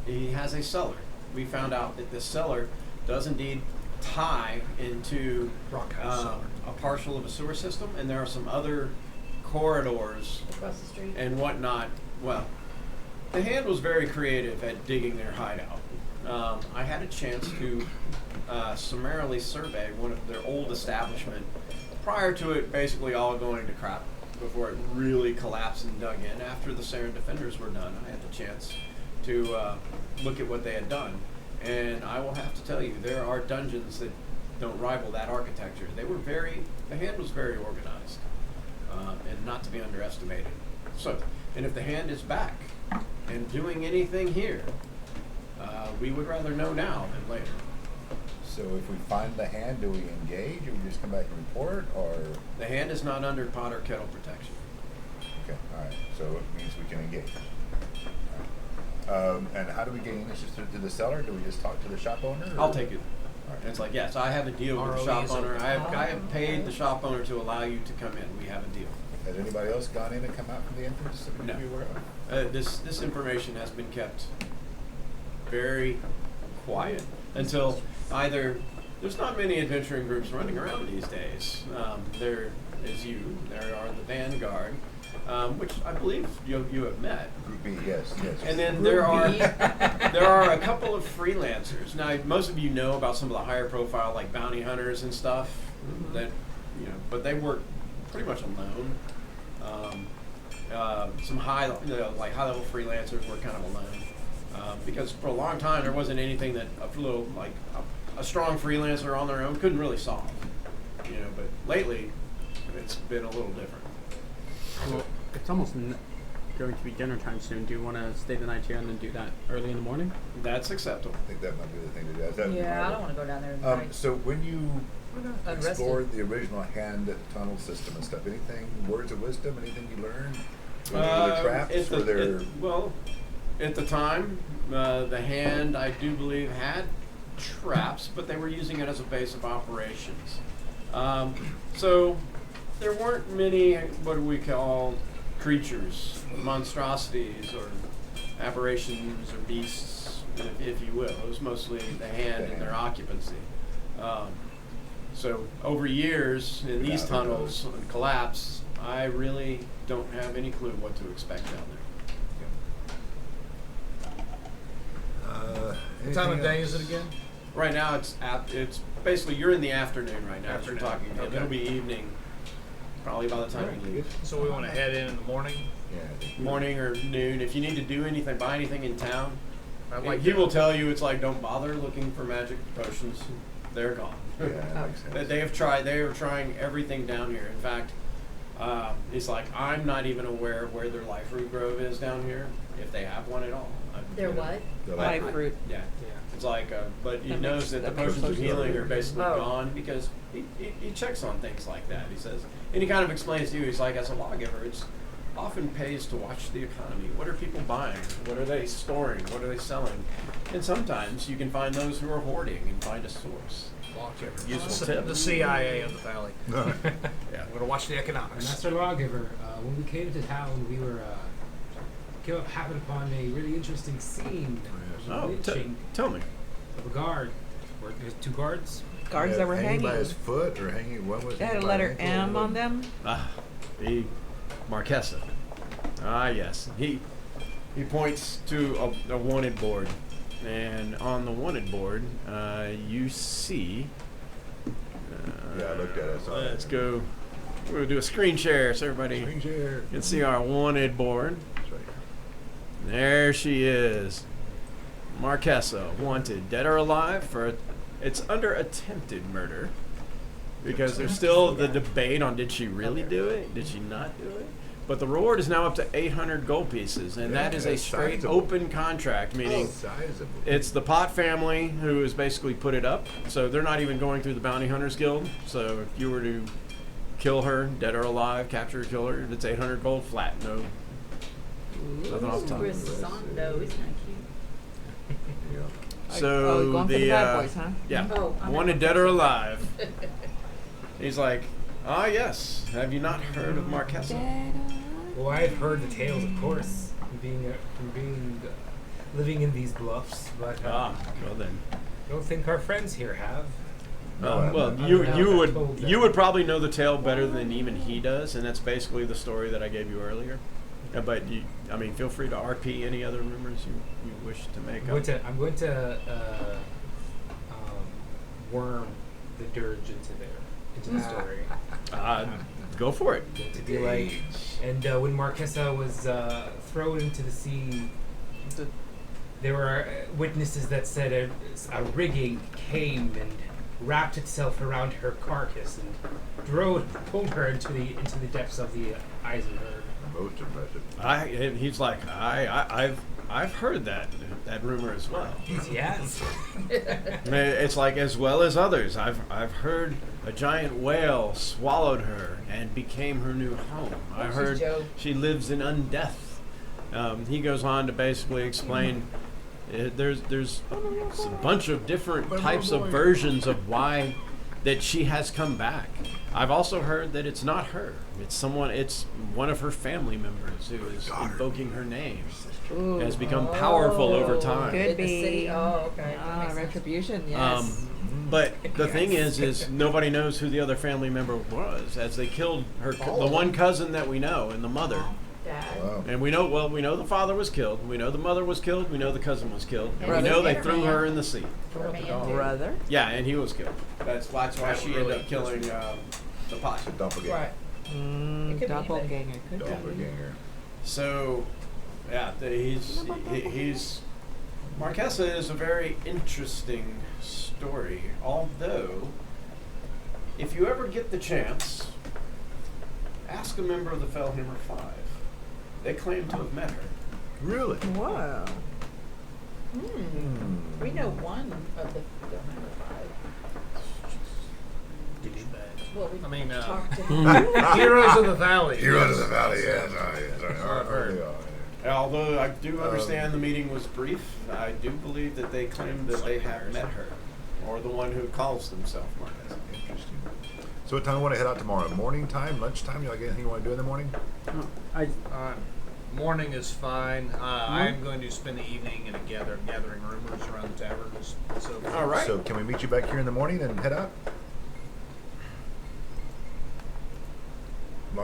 He has a cellar. We found out that this cellar does indeed tie into a partial of a sewer system, and there are some other corridors Across the street. and whatnot. Well, the Hand was very creative at digging their hideout. I had a chance to summarily survey one of their old establishment prior to it basically all going to crap before it really collapsed and dug in. After the Saren Defenders were done, I had the chance to look at what they had done. And I will have to tell you, there are dungeons that don't rival that architecture. The Hand was very organized, and not to be underestimated. So, and if the Hand is back and doing anything here, we would rather know now than later. So if we find the hand, do we engage, or we just come back and report, or? The Hand is not under pot or kettle protection. Okay, all right, so it means we can engage. All right. And how do we gain this? Just through the cellar? Do we just talk to the shop owner? or- I'll take it. All right. And it's like, yes, I have a deal with the ROE shop is owner. open. I have paid the shop owner to allow you to come in. We have a deal. Has anybody else gone in and come out from the entrance that we No. should be aware of? This information has been kept very quiet until either there's not many adventuring groups running around these days. There is you. There are the Vanguard, which I believe you have met. Group B, yes. And then there are a couple of freelancers. Now, most of you know about some of the higher profile, like bounty hunters and stuff, that but they work pretty much alone. Some high level freelancers were kind of alone because for a long time there wasn't anything that a strong freelancer on their own couldn't really solve. But lately it's been a little different. Well, it's almost going to be dinner time soon. Do you want to stay the night here and then do that early in the morning? That's acceptable. I think that might be the thing to do. Is that Yeah, I don't wanna go down there tonight. So when you Unrested. explored the original hand tunnel system and stuff, anything, words of wisdom, anything you learned? Were there traps? Were there? At the time, the Hand, I do believe, had traps, but they were using it as a base of operations. So there weren't many, what do we call, creatures, monstrosities, or aberrations, or beasts, if you will. It was mostly the Hand and their occupancy. So over years in these Yeah, tunnels and collapse, I really don't have any clue what to expect down there. What time of day is it again? Right now it's basically you're in the afternoon right now. As we're Afternoon, talking. okay. It'll be evening, probably by the time you leave. So we want to head in the morning. Yeah, I think Morning or noon. If you need to do anything, buy anything in town, I'd like he to- will tell you it's like don't bother looking for magic potions. They're gone. yeah, that makes sense. They have tried. They are trying everything down here. In fact, it's like I'm not even aware of where their life root grove is down here, if they have one at all. They're what? The Life light- fruit. Yeah. It's like, but he That knows makes- that the that makes potions of sense. healing are basically Oh. gone because he checks on things like that. He says, and he kind of explains to you. He's like, as a lawgiver, it's often pays to watch the economy. What are people buying? What are they storing? What are they selling? And sometimes you can find those who are hoarding and find a source. Useful tip. The CIA of the valley. No. Yeah. We're going to watch the economics. Master Lawgiver, when we came to town, we were happened upon a really interesting scene. Oh, Lynching tell me. of a guard. There's 2 guards. Guards that were hanging by hanging. his foot or hanging. What was? They had a hanging by letter his ankle? M on them. The Marquesa. Ah, yes. He points to a wanted board, and on the wanted board, you see. Yeah, I looked at it. I saw Let's it. go. We're gonna do a screen share so everybody Screen share. can see our wanted board. That's right. There she is, Marquesa, wanted, dead or alive for. It's under attempted murder because there's still the debate on did she really do it, did she not do it. But the reward is now up to 800 gold pieces, and that Yeah, is a that's straight sizable. open contract, meaning Sizable. it's the Pot family who has basically put it up. So they're not even going through the Bounty Hunters Guild. So if you were to kill her, dead or alive, capture or kill her, it's 800 gold flat. No, nothing off the top. Grisondo, isn't that cute? Yeah. So Oh, going for the bad uh, boys, huh? yeah, Oh, I'm wanted not- dead or alive. He's like, ah, yes. Have you not heard of Marquesa? Well, I've heard the tales, of course, from living in these bluffs, but Ah, well then. don't think our friends here have. Well, I you don't know you if I would told them. you would probably know the tale better than even he does, and that's basically the story that I gave you earlier. But I mean, feel free to RP any other rumors you wish to make up. I'm going to worm the dirge into the story. Go for it. To be like, and when Marquesa was thrown into the sea, there were witnesses that said a rigging came and wrapped itself around her carcass and pulled her into the depths of the Eisenberg. Most impressive. And he's like, I've heard that rumor as well. Yes. I mean, it's like as well as others. I've heard a giant whale swallowed her and became her new home. I she's heard Joe. she lives in undeath. He goes on to basically explain there's a bunch of different types of versions of why that she has come back. I've also heard that it's not her. It's one of her family members who is invoking her name. Ooh. Has become powerful over time. Could In the be. city. Oh, okay. That Ah, makes sense. retribution. Yes. But the thing is nobody knows who the other family member was, as they killed her, the one cousin that we know, and the mother. Dad. Wow. And we know the father was killed. We know the mother was killed. We know the cousin was killed. And we Brother. know they threw her in the sea. Poor man, too. Brother. Yeah, and he was killed. That's why she ended up killing the pot. It's a doppelganger. Right. It could be Doppelganger. Could be. Doppelganger. So, yeah, he's Marquesa is a very interesting story. Although, if you ever get the chance, ask a member of the Fellhammer Five. They claim to have met her. Really? Whoa. We know one of the Well, we I mean, talked to him. Heroes of the Valley. Heroes of the Valley, yes. I've heard. Although I do understand the meeting was brief, I do believe that they claim that they have met her, or the one who calls themselves Marquesa. Interesting. So what time do you want to head out tomorrow? Morning time? Lunchtime? You like anything you want to do in the morning? Morning is fine. I'm going to spend the evening in a gathering rumors around the taverns. So All right. So can we meet you back here in the morning and head out?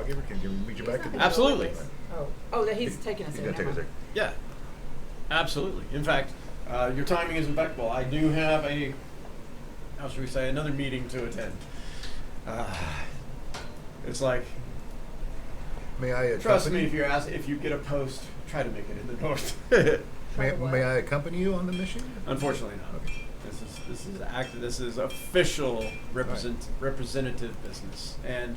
lawgiver? Can we meet you back at the Absolutely. Oh, that he's taking us He's in. gonna take never us mind. there. Yeah, absolutely. In fact, your timing is impeccable. I do have how should we say, another meeting to attend. It's like, May I trust me, accompany? if you get a post, try to make it in the north. May I accompany you on the mission? Unfortunately not. Okay. This is official representative business. And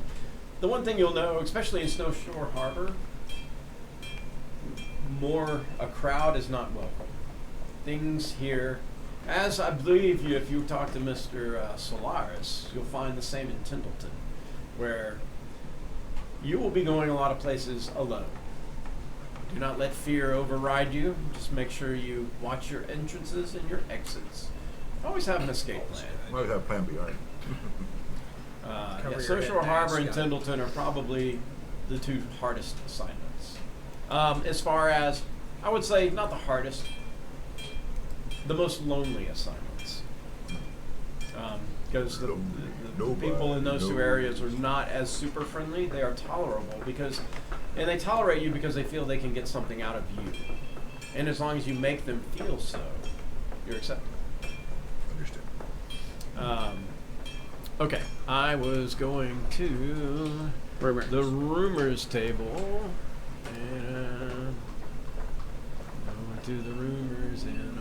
the one thing you'll know, especially in Snowshore Harbor, a crowd is not welcome. Things here, as I believe if you talk to Mr. Solaris, you'll find the same in Tindleton, where you will be going a lot of places alone. Do not let fear override you. Just make sure you watch your entrances and your exits. Always have an escape plan. We always have plan B, all right. Cover your Snowshore head Harbor and mask, yeah. Tindleton are probably the two hardest assignments. As far as, I would say, not the hardest, the most lonely assignments. Because the people in those two areas are not as super friendly. They are tolerable and they tolerate you because they feel they can get something out of you. And as long as you make them feel so, you're accepted. Understood. Okay, I was going to Rumors. the rumors table, and going to the rumors, and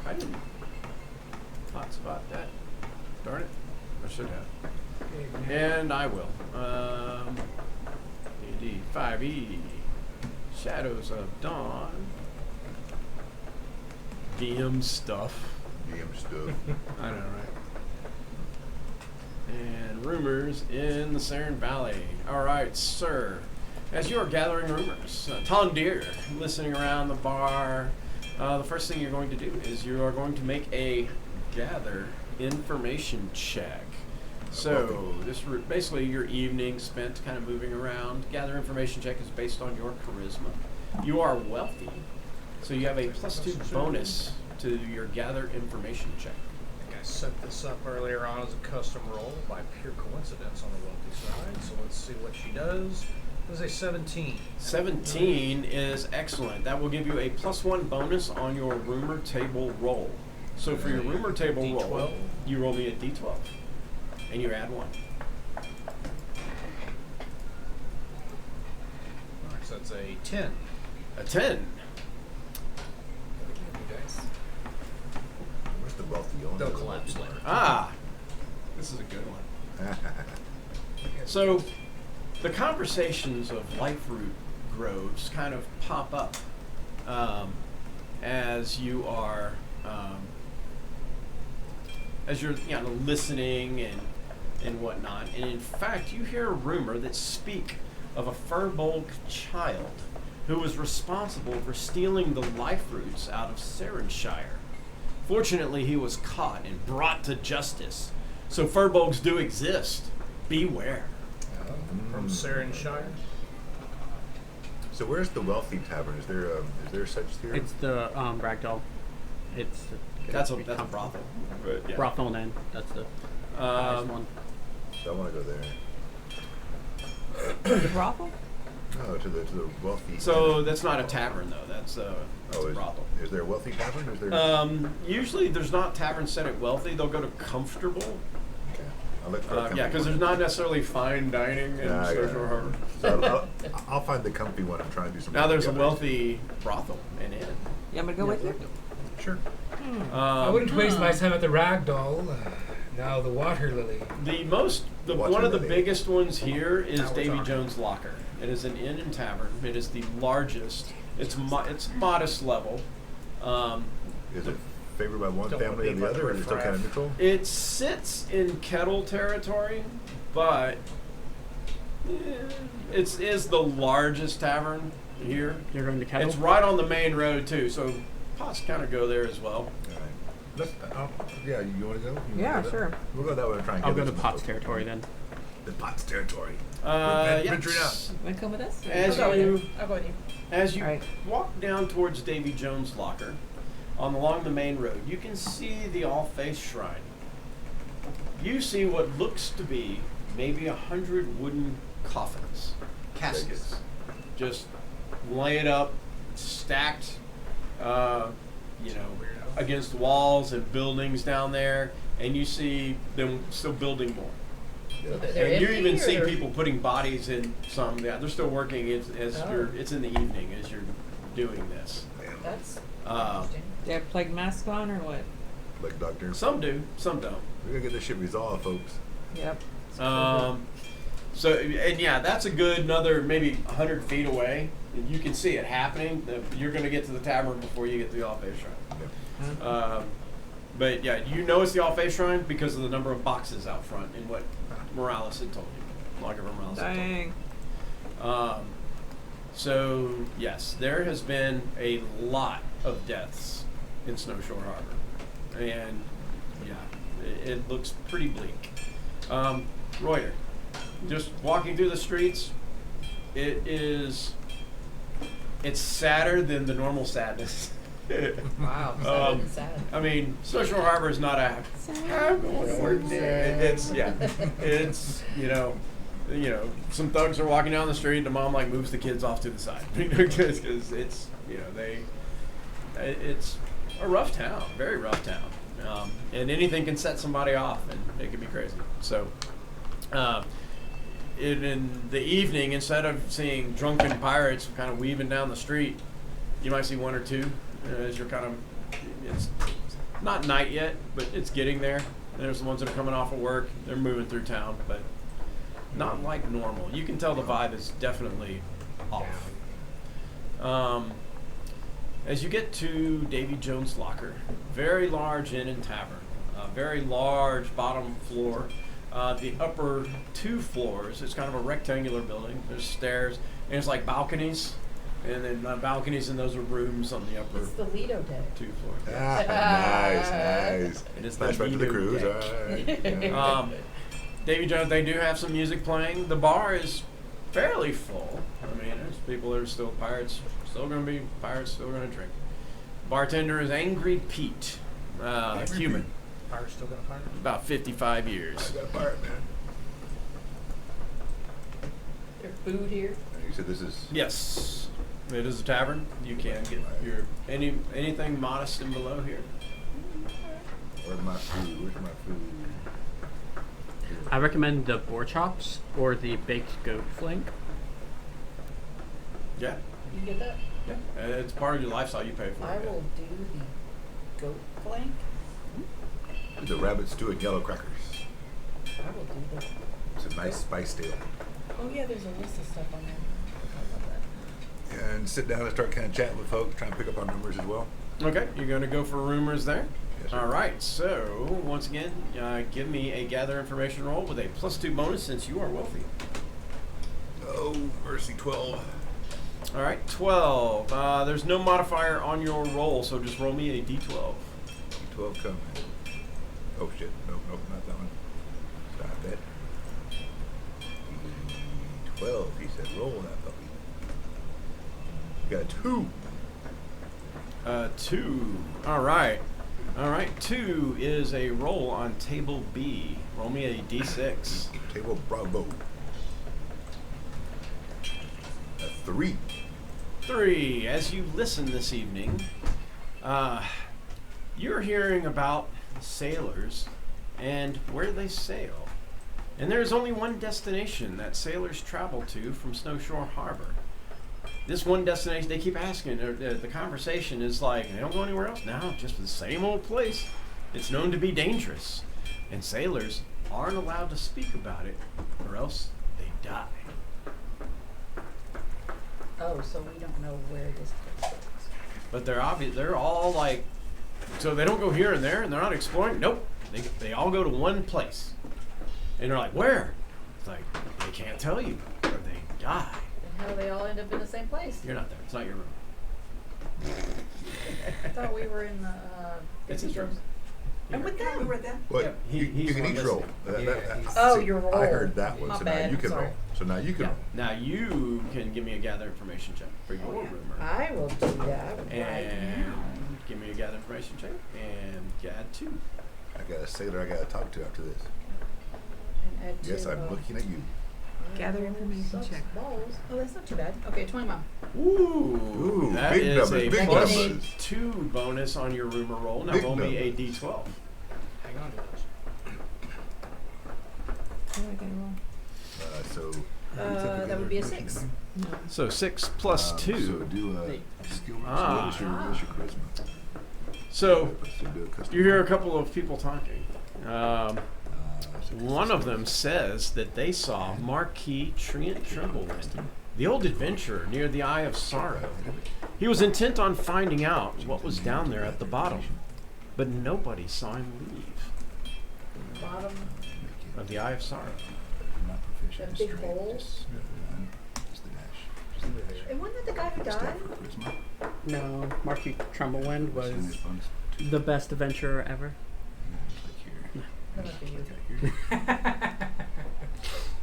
I didn't hotspot that. Darn it, I should have. And I will. D&D 5e, Shadows of Dawn, DM stuff. DM stuff. I know, right? And rumors in the Saren Valley. All right, sir. As you are gathering rumors, Tondir, listening around the bar, the first thing you're going to do is you are going to make a gather information check. So this basically your evening spent kind of moving around. Gather information check is based on your charisma. You are wealthy, so you have a +2 bonus to your gather information check. I think I set this up earlier on as a custom roll by pure coincidence on the wealthy side. So let's see what she does. It was a 17. 17 is excellent. That will give you a +1 bonus on your rumor table roll. So for your rumor table roll, D12. you roll me a d12, and you add 1. Alright, so that's a 10. A 10. Where's the wealthy owner? They'll collapse later. Ah, this is a good one. So, the conversations of Liferoot groves kind of pop up as you are, as you're listening and whatnot. And in fact, you hear a rumor that speak of a Furbolg child who was responsible for stealing the Liferoots out of Sarenshire. Fortunately, he was caught and brought to justice. So Furbolgs do exist. Beware. From Sarenshire. So where's the wealthy tavern? Is there such here? It's the Ragdoll. It's That's a brothel. But, yeah. Brothel Inn. That's the highest one. So I want to go there. The brothel? No, to the wealthy. So that's not a tavern though. That's a brothel. Is there a wealthy tavern? Is there? Usually there's not taverns set at wealthy. They'll go to comfortable. Okay. I'll look for a Yeah, comfy because one. there's not necessarily fine dining in Yeah, I got it. Snowshore Harbor. So I'll find the comfy one and try and do some. Now there's a together. wealthy brothel and inn. You want me to go with you? Sure. I wouldn't waste my time at the Ragdoll. Now the Water Lily. One of the Lily. biggest ones here is Now we're Davy talking. Jones Locker. It is an inn and tavern. It is the largest. It's modest level. Is it favored by one Don't family or wanna be the other, or like is it still kind of riffraff. neutral? It sits in Kettle territory, but it is the largest tavern here. You're going to Kettle? It's right on the main road too, so pots kind of go there as well. All right. Yeah, you want to go? You Yeah, wanna go sure. We'll go that way and try and I'll get go to this Potts one. territory then. The Potts territory. Venturing out. Want to come with us? As I'll go with you- you. I'll go with you. As you Alright. walk down towards Davy Jones Locker, along the main road, you can see the All Faith Shrine. you see what looks to be maybe 100 wooden coffins, caskets, just laid up, stacked, against walls and buildings down there, and you see them still building more. They're And you empty, even or see they're- people putting bodies in some. Yeah, they're still working. It's in the evening as you're doing this. That's Uh, interesting. Do you have plague mask on or what? Like doctor. Some do, some don't. We're gonna get this shit resolved, folks. Yep. So, and yeah, that's a good another maybe 100 feet away. And you can see it happening. You're going to get to the tavern before you get to the All-Faith Shrine. Yep. But yeah, you know it's the All-Faith Shrine because of the number of boxes out front and what Morales had told you. Lawgiver Morales had told you. Dang. So yes, there has been a lot of deaths in Snowshore Harbor. And yeah, it looks pretty bleak. Reuter, just walking through the streets, it's sadder than the normal sadness. Wow. Sad. I mean, Snowshore Harbor is not a I'm going to work day. It's some thugs are walking down the street and the mom like moves the kids off to the side because it's it's a rough town, very rough town, and anything can set somebody off and it can be crazy. So. In the evening, instead of seeing drunken pirates kind of weaving down the street, you might see one or two as you're it's not night yet, but it's getting there. There's the ones that are coming off of work. They're moving through town, but not like normal. You can tell the vibe is definitely off. As you get to Davy Jones' Locker, very large inn and tavern, very large bottom floor. The upper 2 floors, it's kind of a rectangular building. There's stairs, and it's like balconies, and then balconies, and those are rooms on the upper It's the Lido deck. 2 floors. Nice. It is Flashback to the Lido cruise. deck. All right. Davy Jones, they do have some music playing. The bar is fairly full. I mean, there's people that are still pirates, still going to be pirates, still going to drink. Bartender is Angry Pete, human, Fire's still gonna fire? about 55 years. I got a pirate, man. There's food here. You said this is. Yes, it is a tavern. You can get your anything modest and below here. Where's my food? Where's my food? I recommend the boar chops or the baked goat flank. Yeah, You get that? yeah. It's part of your lifestyle. You pay for it. I yeah. will do the goat flank. The rabbit stew and yellow crackers. I will do the. It's a nice spice deal. Oh yeah, there's a list of stuff on there. I love that. And sit down and start kind of chatting with folks, trying to pick up on numbers as well. Okay, you're going to go for rumors there? Yes, sir. All right, so once again, give me a gather information roll with a +2 bonus since you are wealthy. Oh, mercy, 12. All right, 12. There's no modifier on your roll, so just roll me a d12. 12 coming. Oh shit, nope, not that one. Stop that. 12, he said, roll that puppy. Got 2. 2. All right. 2 is a roll on table B. Roll me a d6. Table Bravo. 3. 3. As you listen this evening, you're hearing about sailors and where they sail. And there's only one destination that sailors travel to from Snowshore Harbor. This one destination, they keep asking, the conversation is like, they don't go anywhere else. No, just the same old place. It's known to be dangerous. And sailors aren't allowed to speak about it, or else they die. Oh, so we don't know where this place is. But they're all like, so they don't go here and there, and they're not exploring. Nope, they all go to one place, and they're like, where? It's like they can't tell you, or they die. And how do they all end up in the same place? You're not there. It's not your room. I thought we were in the. It's his room. I'm with them. We're with them. What? Yeah, you he's can on each this roll. now. Oh, your roll. I heard that one, My so bad, now you can sorry. roll. So now you can Yeah. roll. Now you can give me a gather information check for your rumor, I will do that right and now. give me a gather information check and add 2. I got a sailor I got to talk to after this. Add Yes, two, I'm looking at you. Gather information sucks check. balls. Oh, that's not too bad. Okay, 21. Ooh, that big is numbers, a big plus numbers. 2 bonus on your rumor roll. Now Big roll me a numbers. d12. Hang on to those. What do I gotta roll? So. That would be a 6. No. So 6 plus 2. So do a skill roll. Ah. So what's your charisma? So So do a custom you hear a roll. couple of people talking. So One of them says that they saw Marquis Treant Tremblewind, the old adventurer near the Eye of Sorrow. He was intent on finding out what was down there at the bottom, but nobody saw him leave Bottom. of the Eye of Sorrow. Not proficient, That big straight, hole? just the dash. Just the dash. And wasn't that the guy who Step died? for charisma. No, Marky Tremblewind was Send this bonus to the best adventurer ever. click here. That must be you. Okay, here.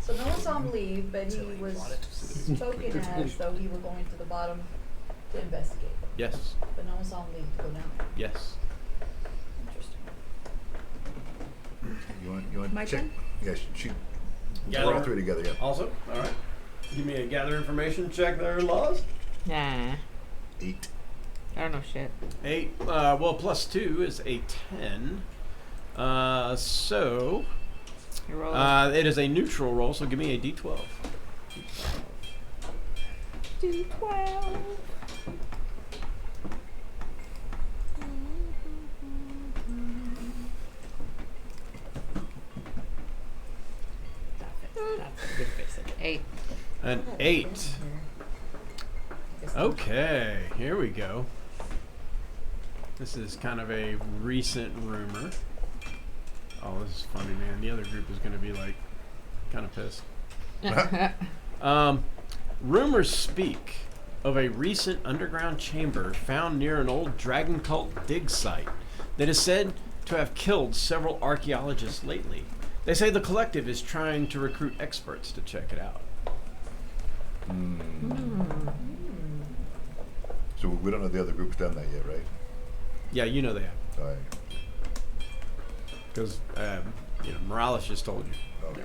So no one saw him leave, but he was bought it. spoken as though he were going to the bottom to investigate. Yes, But no one saw him leave to go down there. yes. Interesting. You want My check? turn? Yeah, she. Gather- We're all three together. Yeah. Also, all right. Give me a gather information check there, Laws. Nah. 8. I don't know shit. 8. Well, plus 2 is a 10. So You roll. it is a neutral roll. So give me a d12. Do 12. Good face. 8. An 8. Okay, here we go. This is kind of a recent rumor. Oh, this is funny, man. The other group is going to be like kind of pissed. Rumors speak of a recent underground chamber found near an old dragon cult dig site that is said to have killed several archaeologists lately. They say the collective is trying to recruit experts to check it out. So we don't know the other group's done that yet, right? Yeah, you know they have. So Because, Morales just told you. okay.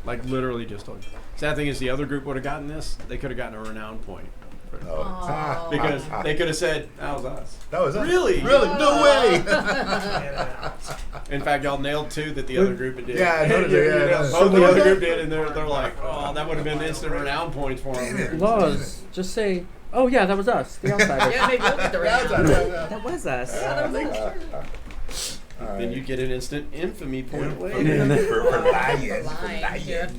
Like, literally just told you. Sad thing is, the other group would have gotten this. They could have gotten a renown point. Oh. Aw. Because they could have said, that was us. That was us. Really? Really? No way. In fact, y'all nailed 2 that the other group did. Yeah, I noticed it, yeah, I noticed. Both the So other what? group did, and they're like, oh, that would have been instant renown points for them. Laws, just say, oh yeah, that was us, the outsiders. Yeah, maybe we'll get the renown. That was us. Then you get an instant infamy point. For lying. Lying. Yeah.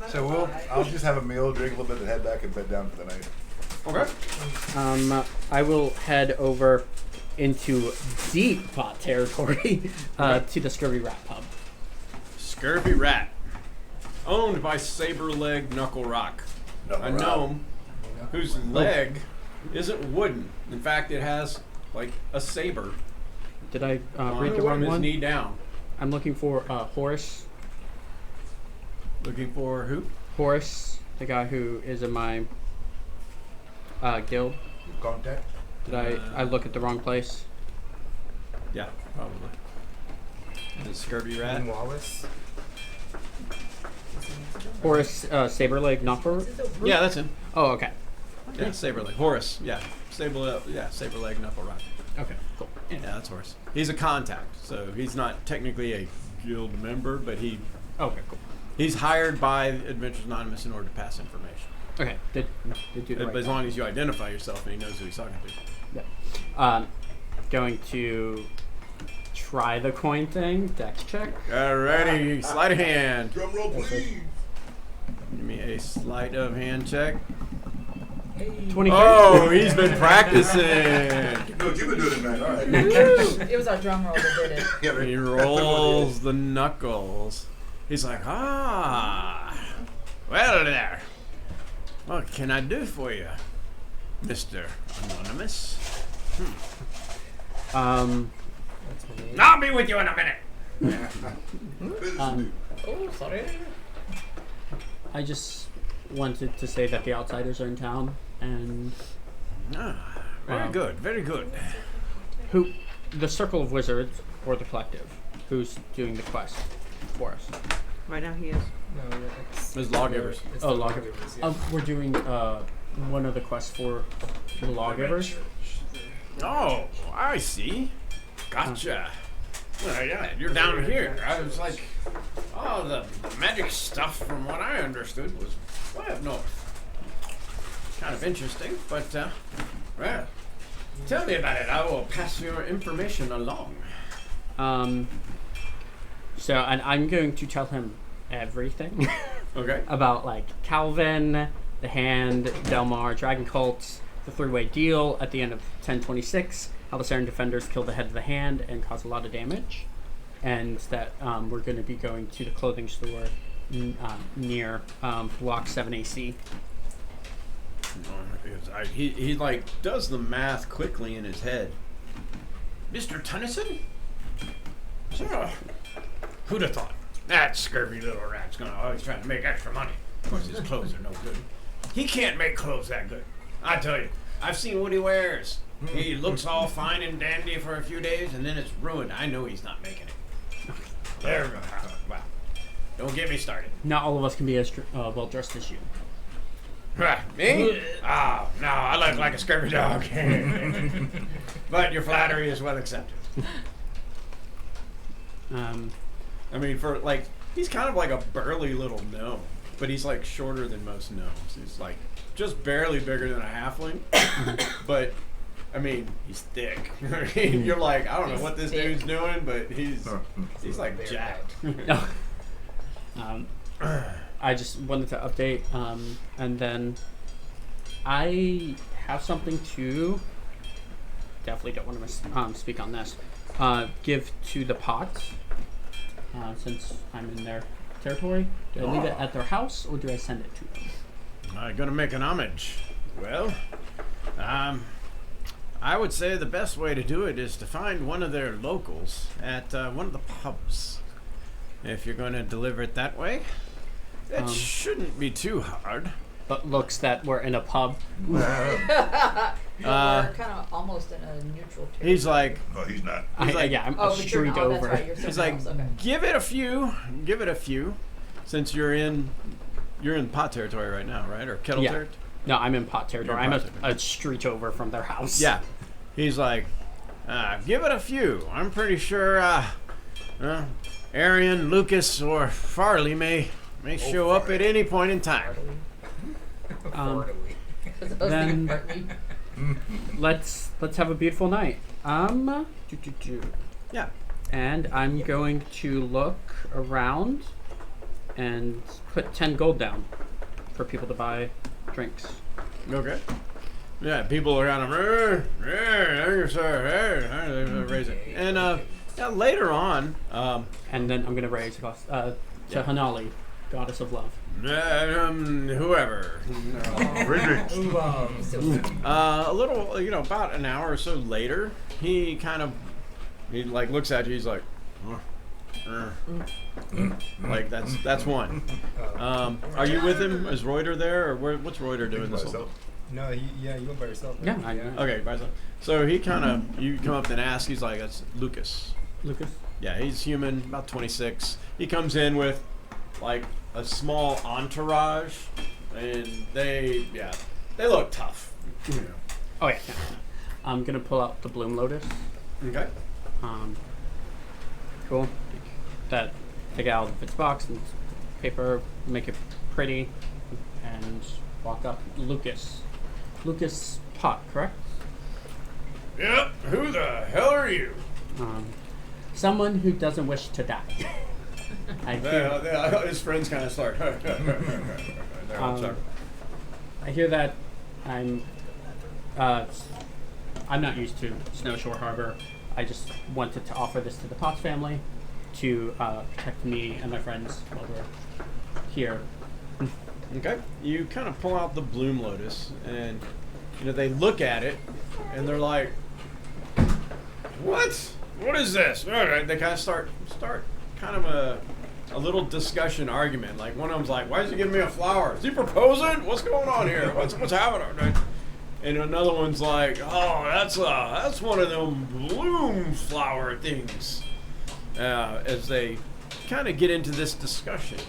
So I'll just have a meal, drink a little bit, and head back and bed down for the night. Okay. I will head over into deep pot territory to the Scurvy Rat Pub. Scurvy Rat. Owned by Saber-Leg Knuckle Rock. A gnome whose leg isn't wooden. In fact, it has, like, a saber Did I read the on wrong his one? knee down. I'm looking for Horace. Looking for who? Horace, the guy who is in my guild. Contact. Did I look at the wrong place? Yeah, probably. The Scurvy Rat. Wallace. Horace Saberleg Knuckle. Yeah, that's him. Oh, okay. Yeah, Saberleg. Horace. Yeah, Saberleg Knuckle Rock. Okay, cool. Yeah, that's Horace. He's a contact, so he's not technically a guild member, but Okay, cool. he's hired by Adventures Anonymous in order to pass information. Okay, did do the But right as thing. long as you identify yourself and he knows who he's talking to. Yeah. Going to try the coin thing. Dex check. Alrighty, sleight of hand. Drum roll, please. Give me a sleight of hand check. 23. Oh, he's been practicing. No, you've been doing it, man. All right. It was our drum roll that did it. Yeah, He rolls the knuckles. He's like, well there. What can I do for you, Mr. Anonymous? That's my name. I'll be with you in a minute. Oh, sorry. I just wanted to say that the outsiders are in town and Very Wow. good, very good. who the Circle of Wizards or the Collective, who's doing the quest. for us? Right now he is. No, yeah, it's There's lawgivers. It's Oh, the lawgivers. yeah. We're doing one of the quests for the lawgivers. Oh, I see. Gotcha. Well, yeah, you're down here. I was like, oh, the magic stuff, from what I understood, was way up north. Kind of interesting, but, well, tell me about it. I will pass your information along. So, and I'm going to tell him everything Okay. about like Calvin, the Hand, Delmar, Dragon Cult, the three-way deal at the end of 1026, how the Saren defenders killed the head of the Hand and caused a lot of damage, and that we're going to be going to the clothing store near Block 7AC. He like does the math quickly in his head. Mr. Tennyson? Sure. Who'd have thought? That scurvy little rat's gonna always try to make extra money. Of course, his clothes are no good. He can't make clothes that good. I tell you, I've seen what he wears. He looks all fine and dandy for a few days, and then it's ruined. I know he's not making it. There we go. Well, don't get me started. Not all of us can be as well dressed as you. Me? Oh, no, I look like a scurvy dog. But your flattery is well accepted. I mean, for like, he's kind of like a burly little gnome, but he's like shorter than most gnomes. He's like just barely bigger than a halfling, but I mean, he's thick. I mean, you're like, I don't know what this dude's doing, but he's like jacked. I just wanted to update, and then I have something to. Definitely don't want to speak on this. Give to the pot, since I'm in their territory. Do I leave it at their house or do I send it to them? I'm gonna make an homage. Well, I would say the best way to do it is to find one of their locals at one of the pubs. If you're going to deliver it that way, it shouldn't be too hard. But looks that we're in a pub. We're kind of almost in a neutral territory. He's like, No, he's not. He's like, yeah, I'm oh, a but street you're, oh, over. that's right. You're he's somewhere like, else. Okay. give it a few, since you're in pot territory right now, right? Or kettle Yeah. territory? No, I'm in pot territory. You're I'm pot territory. a street over from their house. Yeah. He's like, give it a few. I'm pretty sure Arian, Lucas, or Farley may show up at any point in time. Then let's have a beautiful night. Yeah. And I'm going to look around and put 10 gold down for people to buy drinks. Okay. Yeah, people are kind of raise it. And yeah, later on, And then I'm going to raise a glass to Hanali, goddess of love. whoever. Free drinks. A little, about an hour or so later, he like looks at you. He's like, like that's one. Are you with him? Is Reuter there, or what's Reuter doing this whole? No, you went by yourself. Yeah, Right? Okay, by himself. So he you come up and ask. He's like, that's Lucas. Lucas? Yeah, he's human, about 26. He comes in with like a small entourage, and they look tough. Oh, yeah. I'm going to pull out the Bloom Lotus. Okay. Cool. Take out its box and paper, make it pretty, and walk up. Lucas Pot, correct? Yep. Who the hell are you? Someone who doesn't wish to die. I hear, His friends kind of start. I hear that I'm not used to Snowshore Harbor. I just wanted to offer this to the Potts family to protect me and my friends while we're here. Okay. You kind of pull out the Bloom Lotus, and they look at it, and they're like, "What? What is this?" All right. They kind of start kind of a little discussion argument. Like one of them's like, "Why is he giving me a flower? Is he proposing? What's going on here? What's happening?" And another one's like, "Oh, that's one of them bloom flower things." As they kind of get into this discussion.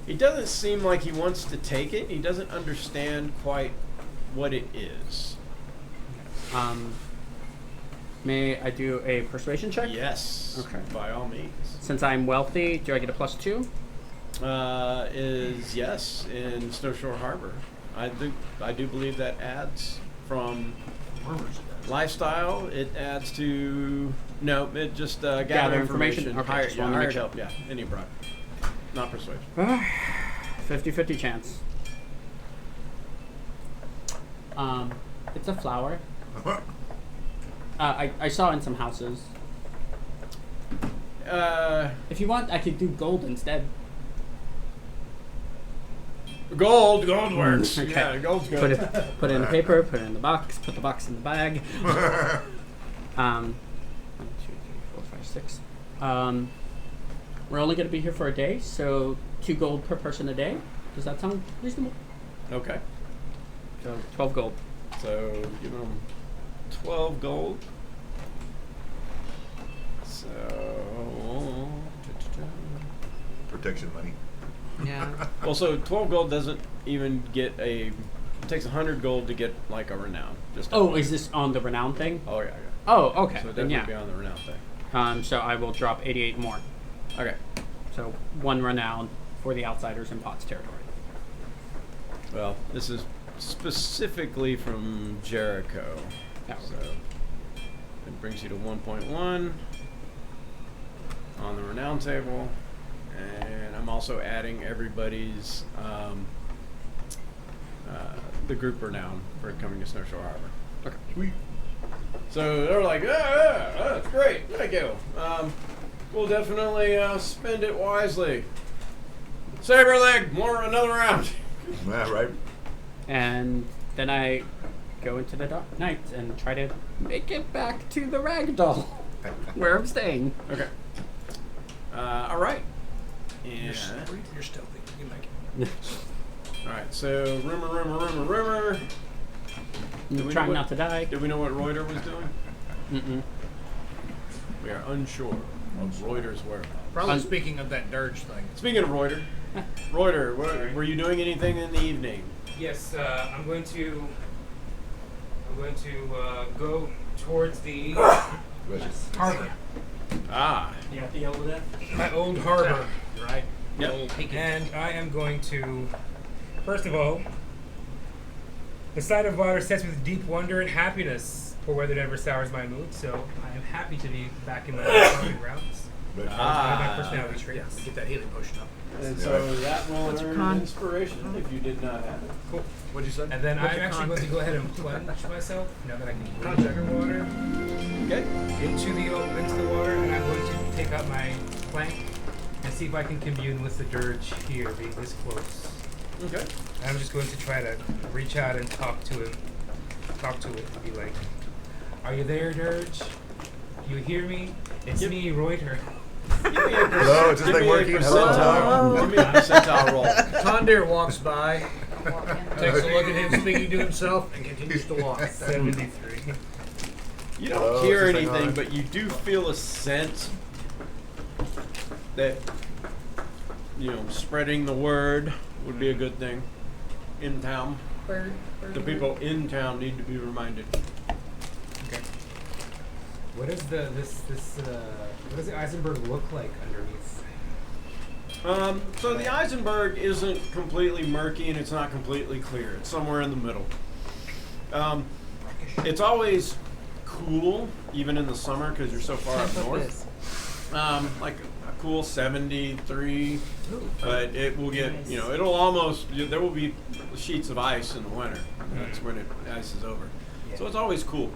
It doesn't seem like he wants to take it. He doesn't understand quite what it is. May I do a persuasion check? Yes. Okay. By all means. Since I'm wealthy, do I get a +2? Is yes in Snowshore Harbor. I do believe that adds from lifestyle. It adds to it just gather information. Okay, Hire, just wanted to make hired sure. help. Yeah, any bribe. Not persuasion. 50-50 chance. It's a flower. I saw in some houses. If you want, I could do gold instead. Gold works. Okay. Yeah, gold's good. Put it in the paper. Put it in the box. Put the box in the bag. 1, 2, 3, 4, 5, 6. We're only going to be here for a day, so 2 gold per person a day. Does that sound reasonable? Okay. So 12 gold. So give him 12 gold. So Protection money. Yeah. well, so 12 gold doesn't even get a. It takes 100 gold to get like a renown. Just Oh, is this on the renown thing? Oh yeah. Oh, okay. So it Then definitely be yeah. on the renown thing. So I will drop 88 more. Okay. So 1 renown for the outsiders in Potts territory. Well, this is specifically from Jericho. Yeah. So it brings you to 1.1 on the renown table. And I'm also adding everybody's the group renown for coming to Snowshore Harbor. Okay. Sweet. So they're like, that's great, thank you. We'll definitely spend it wisely. Saberleg, another round. Yeah, right. And then I go into the dark night and try to make it back to the ragdoll where I'm staying. Okay. All right. And You're stealthy. You make it. all right. So rumor. Do we Trying know not to die. Do we know what Reuter was doing? Mm-mm. We are unsure of Reuter's whereabouts. Probably speaking of that dirge thing. Speaking of Reuter, were you doing anything in the evening? Yes, I'm going to go towards the harbor. Ah. You got the over there? My old harbor. Right? Yep. Old Hickey. And I am going to, first of all, the sight of water sets me with deep wonder and happiness, poor weather never sours my mood, so I am happy to be back in my farming grounds. But My personality Yeah, traits. get that healing potion up. And so that will What's your earn con? inspiration if you did not have it. Cool. What'd you say? And then What's I'm your actually con? going to go ahead and plunge myself, now that I can breathe underwater, Okay. into the water, and I'm going to take out my plank and see if I can commune with the dirge here, being this close. Okay. And I'm just going to try to reach out and talk to it, and be like, "Are you there, dirge? You hear me? It's Yep. me, Reuter." hello, is this thing working? Hello, Give me a percentile roll. Tondir walks by, Walk in. takes a look at him speaking to himself, and continues to walk. 73. You don't Hello, hear is this thing anything, on? but you do feel a sense that spreading the word would be a good thing in town. Bird. The people in town need to be reminded. Okay. What is what does the Eisenberg look like underneath? So the Eisenberg isn't completely murky and it's not completely clear. It's somewhere in the middle. It's always cool, even in the summer, because you're so far up north. Like a cool 73, but it will get, it'll almost, there will be sheets of ice in the winter. That's when the ice is over. So it's always cool.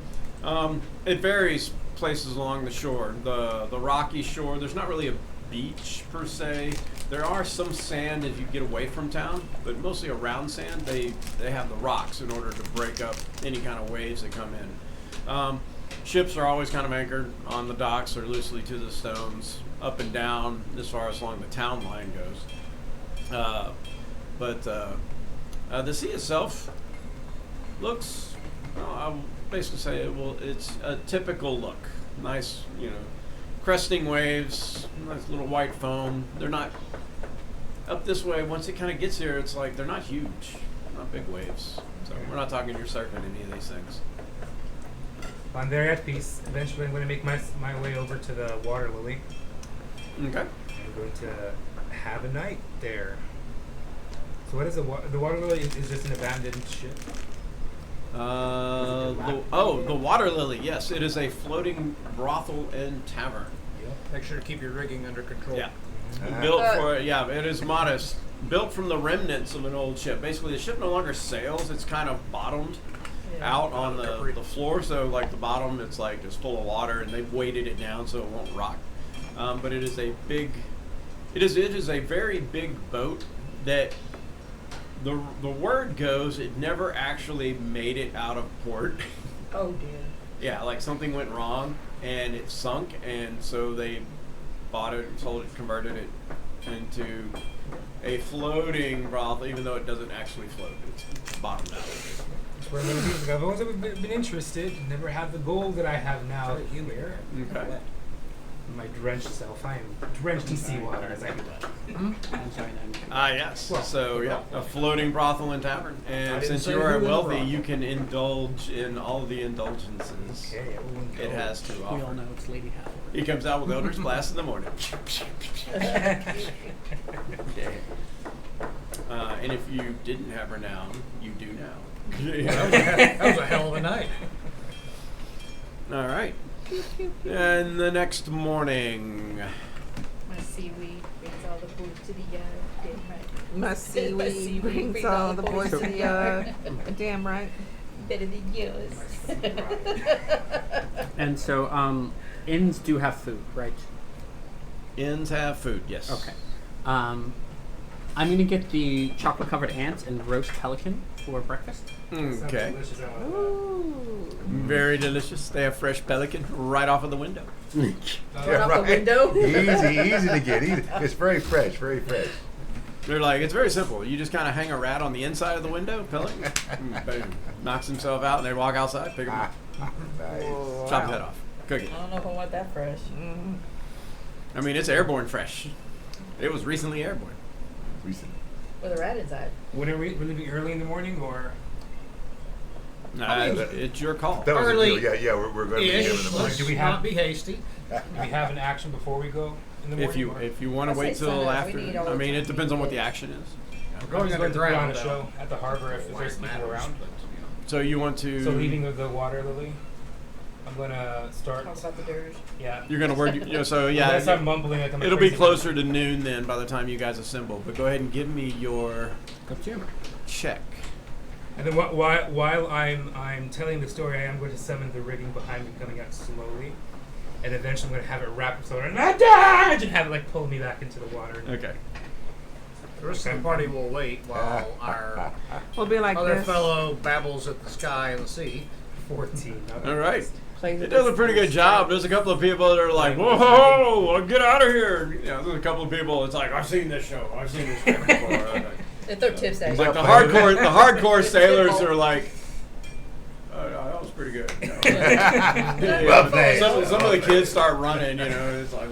It varies places along the shore. The rocky shore, there's not really a beach per se. There are some sand as you get away from town, but mostly around sand. They have the rocks in order to break up any kind of waves that come in. Ships are always kind of anchored on the docks or loosely to the stones, up and down as far as along the town line goes. But the sea itself looks, I'll basically say it's a typical look. Nice, cresting waves, nice little white foam. They're not up this way. Once it kind of gets here, it's like they're not huge, not big waves. So we're not talking you're surfing any of these things. I'm very at peace. Eventually, I'm going to make my way over to the Water Lily. Okay. I'm going to have a night there. So what is the Water Lily? Is just an abandoned ship. The Water Lily. Yes, it is a floating brothel and tavern. Make sure to keep your rigging under control. Yeah. Built for it is modest. Built from the remnants of an old ship. Basically, the ship no longer sails. It's kind of bottomed out on the floor. So like the bottom, it's like just full of water, and they've weighted it down so it won't rock. But it is a big. It is a very big boat that. The word goes, it never actually made it out of port. Oh dear. Yeah, like something went wrong and it sunk, and so they bought it, sold it, converted it into a floating brothel, even though it doesn't actually float. It's bottomed out. That's where I'm going to be. I've always been interested. Never had the goal that I have now here. Okay. My drenched self. I am drenched in seawater as I do that. I'm sorry, then. Yes. So, yeah, a floating brothel and tavern. And didn't since say you are who was wealthy, brothel. you can indulge in all the indulgences Okay, I will indulge. it has to We all offer. know it's Lady Hathaway. He comes out with Elder's Blast in the morning. And if you didn't have renown, you do now. That was a hell of a night. All right. And the next morning. My seaweed brings all the food to the yard. Damn right. My seaweed brings all the boys to the yard. Damn right. Better than yours. And so, inns do have food, right? Inns have food, yes. Okay. I'm gonna get the chocolate-covered ants and roast pelican for breakfast. Sounds Okay. delicious. Ooh. Very delicious. They have fresh pelican right off of the window. Run out the window. Easy to get. It's very fresh, very fresh. They're like, it's very simple. You just kind of hang a rat on the inside of the window, pelican, boom, knocks himself out, and they walk outside, pick him up, Nice. chop his head off, cook it. I don't know if I want that fresh. I mean, it's airborne fresh. It was recently airborne. Recent. With a rat inside. When are we leaving early in the morning or? It's your call. That was Early a deal. Yeah, we're going to be here in the Ish. morning. Let's Do we have- not be hasty. Do we have an action before we go in the morning? If you want to I'll wait say till sunrise. after, We need all I the mean, time it depends on what the we need. action is. We're I'm going just going to put on a underground. show at the harbor if there's people around. So you want to? So leaving with the Water Lily, I'm going to start. Talk about the dirge. Yeah. You're gonna work. So yeah, Unless I'm mumbling like I'm a it'll be crazy closer to noon then by the time you guys assemble. But go ahead and give me your Up to you. check. And then while I'm telling the story, I am going to summon the rigging behind me coming out slowly, and eventually I'm going to have it wrap itself around and dodge and have it like pull me back into the water. Okay. The rest of the party will wait while our We'll be like other this. fellow babbles at the sky and the sea. 14. All right. Plays It with does a this pretty good job. There's a couple of people that are like, whoa, get out of here. You know, there's a couple of people that's like, I've seen this show. I've seen this show before. They throw tips at It's you. like the hardcore sailors are like, oh, no, that was pretty good. You know? Well played. Some of the kids start running, you know, it's like,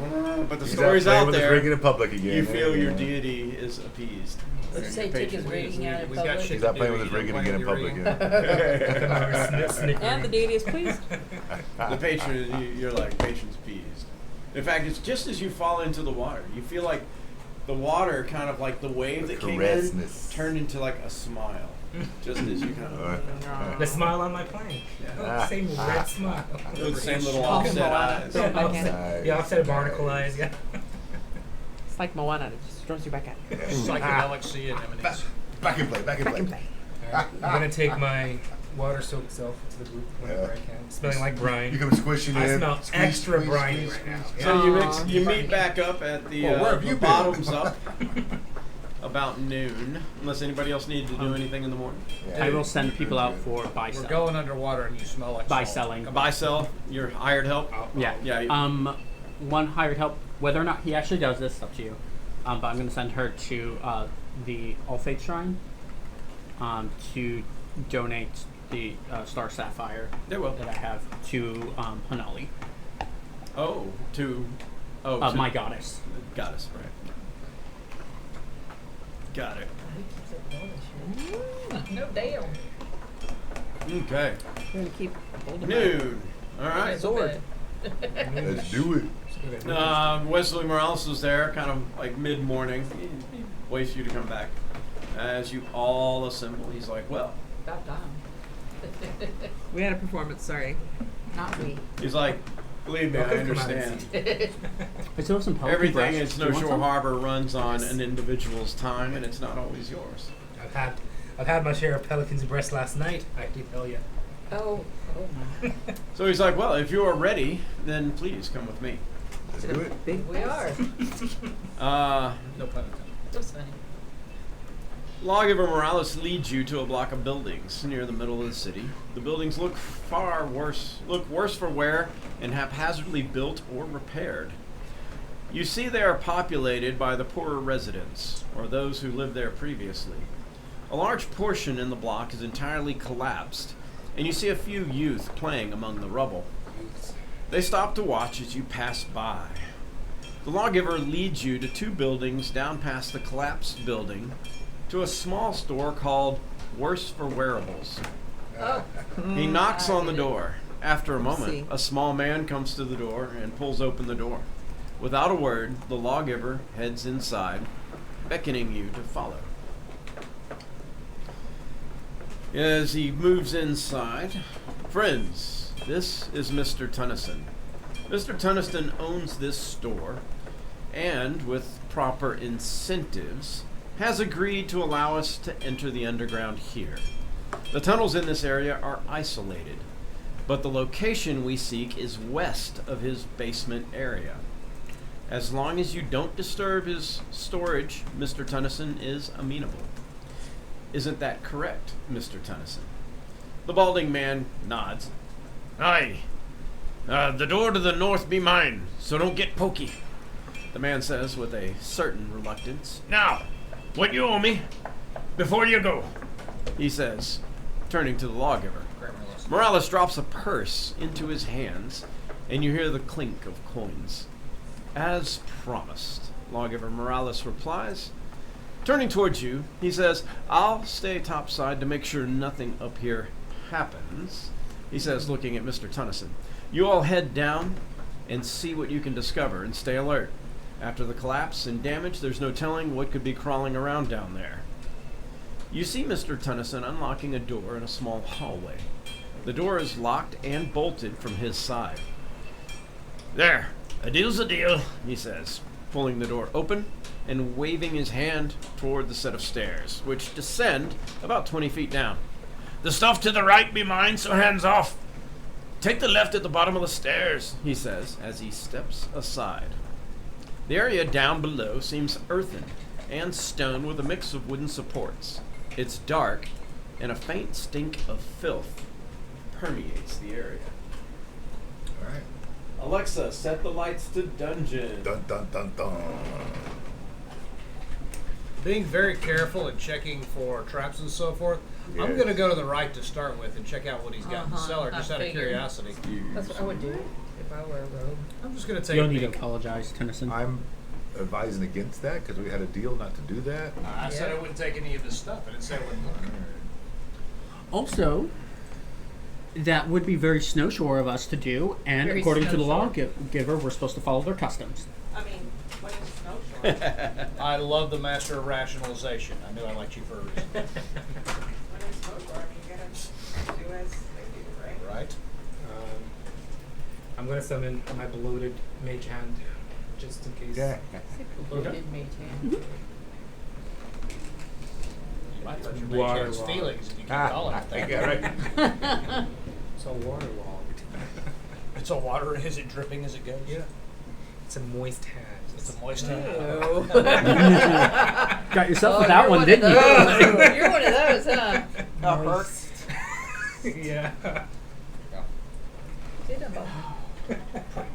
but the He's story's playing out with his rigging there. in public again. You feel your Yeah. deity is appeased. Would you say Your take his patron. rigging out in We got public? shit He's to not do. playing with his You rigging don't again in play public. with your Yeah. And the deity is pleased. The patron, you're like, patron's peased. In fact, it's just as you fall into the water, you feel like the water, kind of like the wave The that came in, caressness. turned into like a smile. Just as you kind of. The smile on my plane. Yeah. Oh, same red smile. With the same little Talking offset Moana. eyes. Throw it back in. Nice. Yeah, offset barnacle eyes. Yeah. It's like Moana. It just throws you back out. Psychedelic sea anemones. Back in play. Back in play. Alright, I'm gonna take my water-soaked self to the group whenever Yeah. I can. Smelling like brine. You come squishing I in. smell Squeeze, extra squeeze, briny squeeze, right now. squeeze. So you meet back up at the, Well, where have you the been? bottoms up about noon, unless anybody else needed to do anything in the morning. Yeah. I will send people out for buy We're sell. going underwater and you smell like Buy salt. selling. Buy, sell, your hired help. Yeah. Yeah, you- One hired help. Whether or not he actually does this, up to you. But I'm going to send her to the All Faith Shrine to donate the Star Sapphire They will. that I have to Hanali. Oh, to. Oh, to my goddess. Goddess, right. Got it. No damn. Okay. We're gonna keep holding Noon. All right. sword. Let's do it. Wesley Morales is there, kind of like mid-morning. He waits for you to come back. As you all assemble, he's like, well, About time. We had a performance. Sorry. Not me. he's like, believe me, I Welcome, come out and understand. I still have some pelican Everything breasts. in Do you want Snowshore some? Harbor runs on an individual's time, and it's not always yours. I've had my share of pelican's breast last night. I can tell you. Oh my. So he's like, well, if you are ready, then please come with me. Let's do it. Big. We are. No pun intended. That's funny. Lawgiver Morales leads you to a block of buildings near the middle of the city. The buildings look worse for wear and haphazardly built or repaired. You see they are populated by the poorer residents, or those who lived there previously. A large portion in the block is entirely collapsed, and you see a few youth playing among the rubble. They stop to watch as you pass by. The lawgiver leads you to 2 buildings down past the collapsed building to a small store called Worse for Wearables. Oh. He knocks on the I get it. door. After a Let's moment, see. a small man comes to the door and pulls open the door. Without a word, the lawgiver heads inside, beckoning you to follow. As he moves inside, friends, this is Mr. Tennyson. Mr. Tennyson owns this store and, with proper incentives, has agreed to allow us to enter the underground here. The tunnels in this area are isolated, but the location we seek is west of his basement area. As long as you don't disturb his storage, Mr. Tennyson is amenable. Isn't that correct, Mr. Tennyson? The balding man nods. Aye. The door to the north be mine, so don't get pokey, the man says with a certain reluctance. Now, what you owe me, before you go, he says, turning to the lawgiver. Morales drops a purse into his hands, and you hear the clink of coins. As promised, lawgiver Morales replies. Turning towards you, he says, I'll stay topside to make sure nothing up here happens, he says, looking at Mr. Tennyson. You all head down and see what you can discover and stay alert. After the collapse and damage, there's no telling what could be crawling around down there. You see Mr. Tennyson unlocking a door in a small hallway. The door is locked and bolted from his side. There, a deal's a deal, he says, pulling the door open and waving his hand toward the set of stairs, which descend about 20 feet down. The stuff to the right be mine, so hands off. Take the left at the bottom of the stairs, he says, as he steps aside. The area down below seems earthen and stone with a mix of wooden supports. It's dark, and a faint stink of filth permeates the area. All right. Alexa, set the lights to dungeon. Dun dun dun dun. Being very careful and checking for traps and so forth, I'm Yes. going to go to the right to start with and check out what he's got in the Uh-huh, cellar, I just out of figured. curiosity. That's what I would do if I were a rogue. I'm just going to take You a don't need to peek. apologize, Tennyson. I'm advising against that because we had a deal not to do that. I said I wouldn't take any of his stuff. I didn't say I wouldn't look. Also, that would be very snowshore of us to do, and Very according to the snowshore. lawgiver, we're supposed to follow their customs. I mean, when it's snowstorm. I love the master of rationalization. I knew I liked you for a reason. When it's snowstorm, you gotta do as they do, right? Right? I'm gonna summon my bloated mage hand, just in case. Yeah. Loaded mage hand. You might let your Water mage have log. feelings if you keep calling it that. right. It's all waterlogged. It's a water. Is it dripping as it goes? Yeah. It's a moist hand. It's a moist hand. Ew. Got yourself Oh, with that you're one, of didn't you? those. You're one of those, huh? Moist. yeah. See that bubble?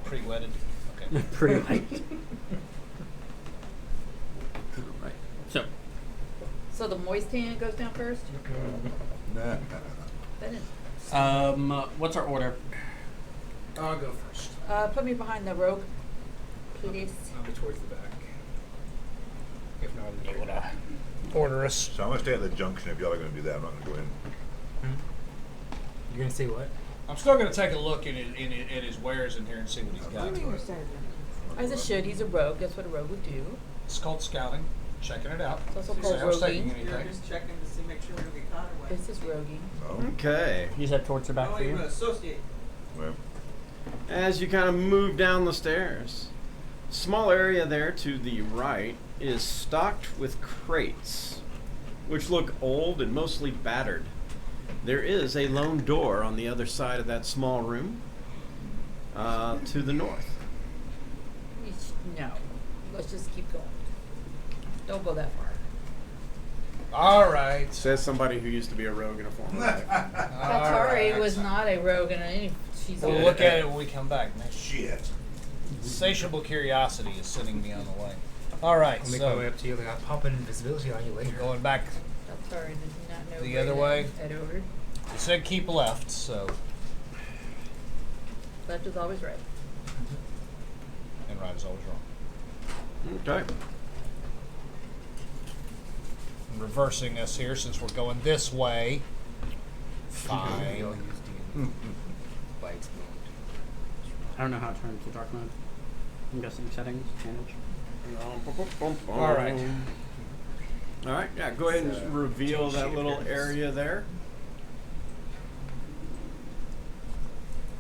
Pre-wetted. Okay. Pretty light. Right. So, So the moist hand goes down first? Nah. That is, what's our order? I'll go first. Put me behind the rogue, please. I'll be towards the back. If not, You wanna order us? So I'm gonna stay at the junction if y'all are gonna do that. I'm not gonna go in. you're gonna say what? I'm still gonna take a look at his wares in here and see what he's got. As it should. He's a rogue. That's what a rogue would do. It's called scouting, checking it out. It's also See called if I was taking roguing. anything. just checking to see, make sure we don't get caught or This is roguing. No. Okay. You said towards the back for you. associate. Well, As you kind of move down the stairs, small area there to the right is stocked with crates, which look old and mostly battered. There is a lone door on the other side of that small room, to the north. No. Let's just keep going. Don't go that far. All right. Says somebody who used to be a rogue in a former life. Katari was not a rogue in any. She's We'll a look at it when we come back. Next. shit. Insatiable curiosity is sending me on the way. All right, I'll make my way so up to you. Like, I'll pop an invisibility on you later. going back, Katari did not know. The other way? Head over. you said keep left, so Left is always right. and right is always wrong. Okay. I'm reversing us here since we're going this way. You'll Fine. use the lights mode. I don't know how to turn to dark mode. I'm guessing settings, manage. All right. All right. Yeah. Go ahead and reveal that little area there.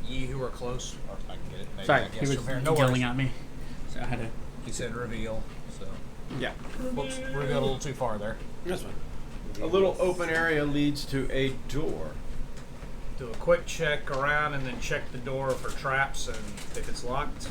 Ye who are close. Or I can get it. Maybe Sorry, I guess he was from here. No yelling worries. at me, so I had to. He said reveal. So Yeah. whoops, revealed a little too far there. This one. A little open area leads to a door. Do a quick check around and then check the door for traps and if it's locked.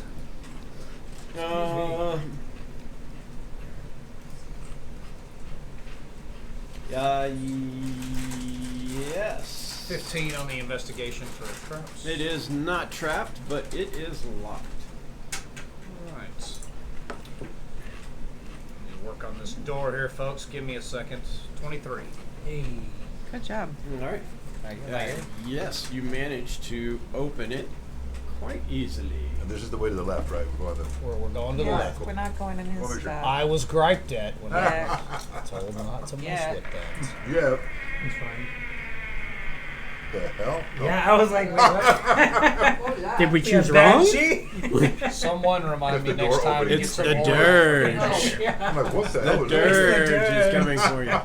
Yes. 15 on the investigation for traps. It is not trapped, but it is locked. Alright. Work on this door here, folks. Give me a second. 23. Hey. Good job. All right. Yes, you managed to open it quite easily. And this is the way to the left, right? We're going We're going to the Yeah, left. we're not going in his Well, stuff. I was griped at when Yeah. I told not to mess Yeah. with that. Yeah. It's fine. The hell? No. Yeah, I was like, wait, what? Did we choose Yeah, wrong? Banshee? Someone remind If me the next door time. opens- to get It's some the more- dirge. I'm like, what the The hell is dirge this? is coming for you.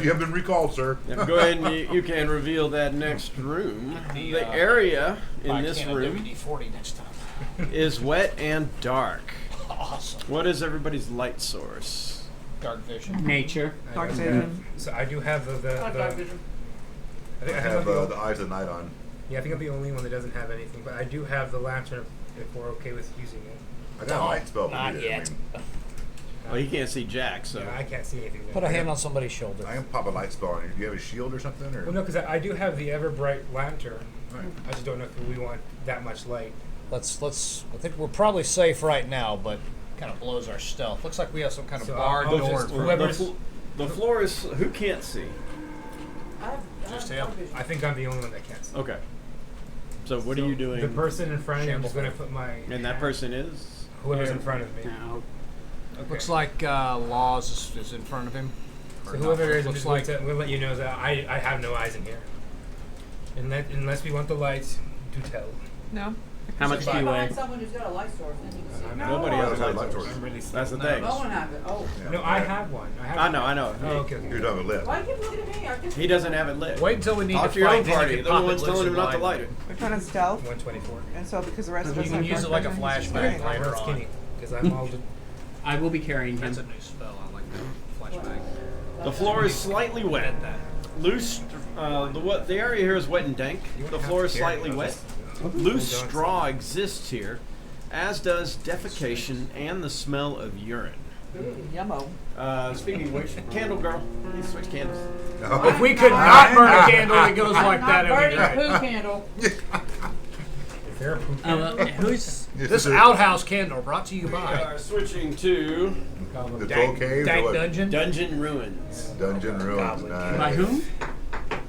You have been recalled, sir. Now, go ahead and you can reveal that next room. The area Buy in a this can of room WD-40 next time. is wet and dark. Awesome. What is everybody's light source? Dark vision. Nature. Dark vision. So I do have the I I think have I'm the eyes of night on. yeah, I think I'm the only one that doesn't have anything, but I do have the lantern if we're okay with using it. I got a light spell. Not for you. yet. Well, he can't see Jack, so. Yeah, I can't see anything. Put a hand on somebody's shoulder. I can pop a light spell on you. Do you have a shield or something? Or? Well, no, because I do have the ever bright lantern. Right. I just don't know if we want that much light. Let's. I think we're probably safe right now, but kind of blows our stealth. Looks like we have some kind of So barred I'll door. just- for- whoever's- The floor is. Who can't see? Just him. I think I'm the only one that can't see. Okay. So what are So you doing? The person in front of me, I'm just Shamble. going to put my. And that person is? Whoever's in front of me. Now, Okay. Looks like Laws is in front of him. So Or whoever not. it is, looks I'm like just going to let you know that I have no eyes in here. Unless we want the lights, do tell. No? how much do you weigh? someone who's got a light source, then you can see. Nobody No, has I light light source. source. I'm really That's the slow. thing. No one has it. Oh. Yeah. No, I have one. I know. Oh, okay, okay. You're talking about lit. Why do you keep looking at me? I just. He doesn't have it lit. Wait until we need Talk to to your fight, own then you party. can They're the pop it ones loose telling him and not to blind light it. Which one is stealth? 124. And so because the rest of You us can have use dark it like a vision, he's just flashbang great. later I'm on. skinny because I'm all. I will be carrying him. That's a new spell. I like that. Flashbang. The floor is slightly wet. Get that. Loose. The area here is wet and dank. The floor is slightly wet. Loose straw exists here, as does defecation and the smell of urine. Yummo. Speaking of which, candle girl, please switch candles. If we could not burn a candle that goes like that, it'd be Burning great. poo candle. Is there a poop? Who's This outhouse candle brought to you We by are switching to The Troll Cave or Dank what? Dungeon. Dungeon Ruins. Dungeon Ruins. Goblin Nice. by whom?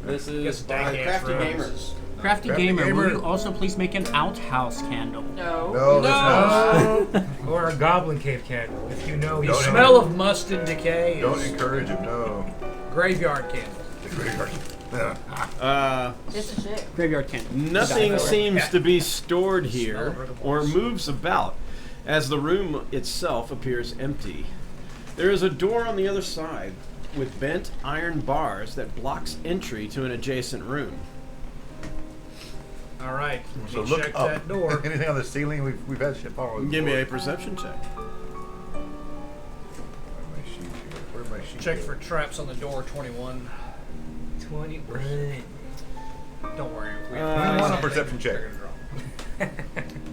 This is Yes, by Dank Crafty Ruins. Gamers. Crafty Crafty Gamer, will Gamer. you also please make an outhouse candle? No. No, that's not. Or a goblin cave candle. If you know, you Don't Smell of must and decay. Don't is encourage him. No. graveyard candle. The graveyard. Yeah. This is it. Graveyard candle. Nothing seems Yeah. to be stored here Smell of or remorse. moves about, as the room itself appears empty. There is a door on the other side with bent iron bars that blocks entry to an adjacent room. All right. So we look check up. that door. Anything on the ceiling? We've had shit fall. Give me a perception check. Where are my sheet Check here? for traps on the door. 21. 20. Don't worry. We Uh, have One on perception check.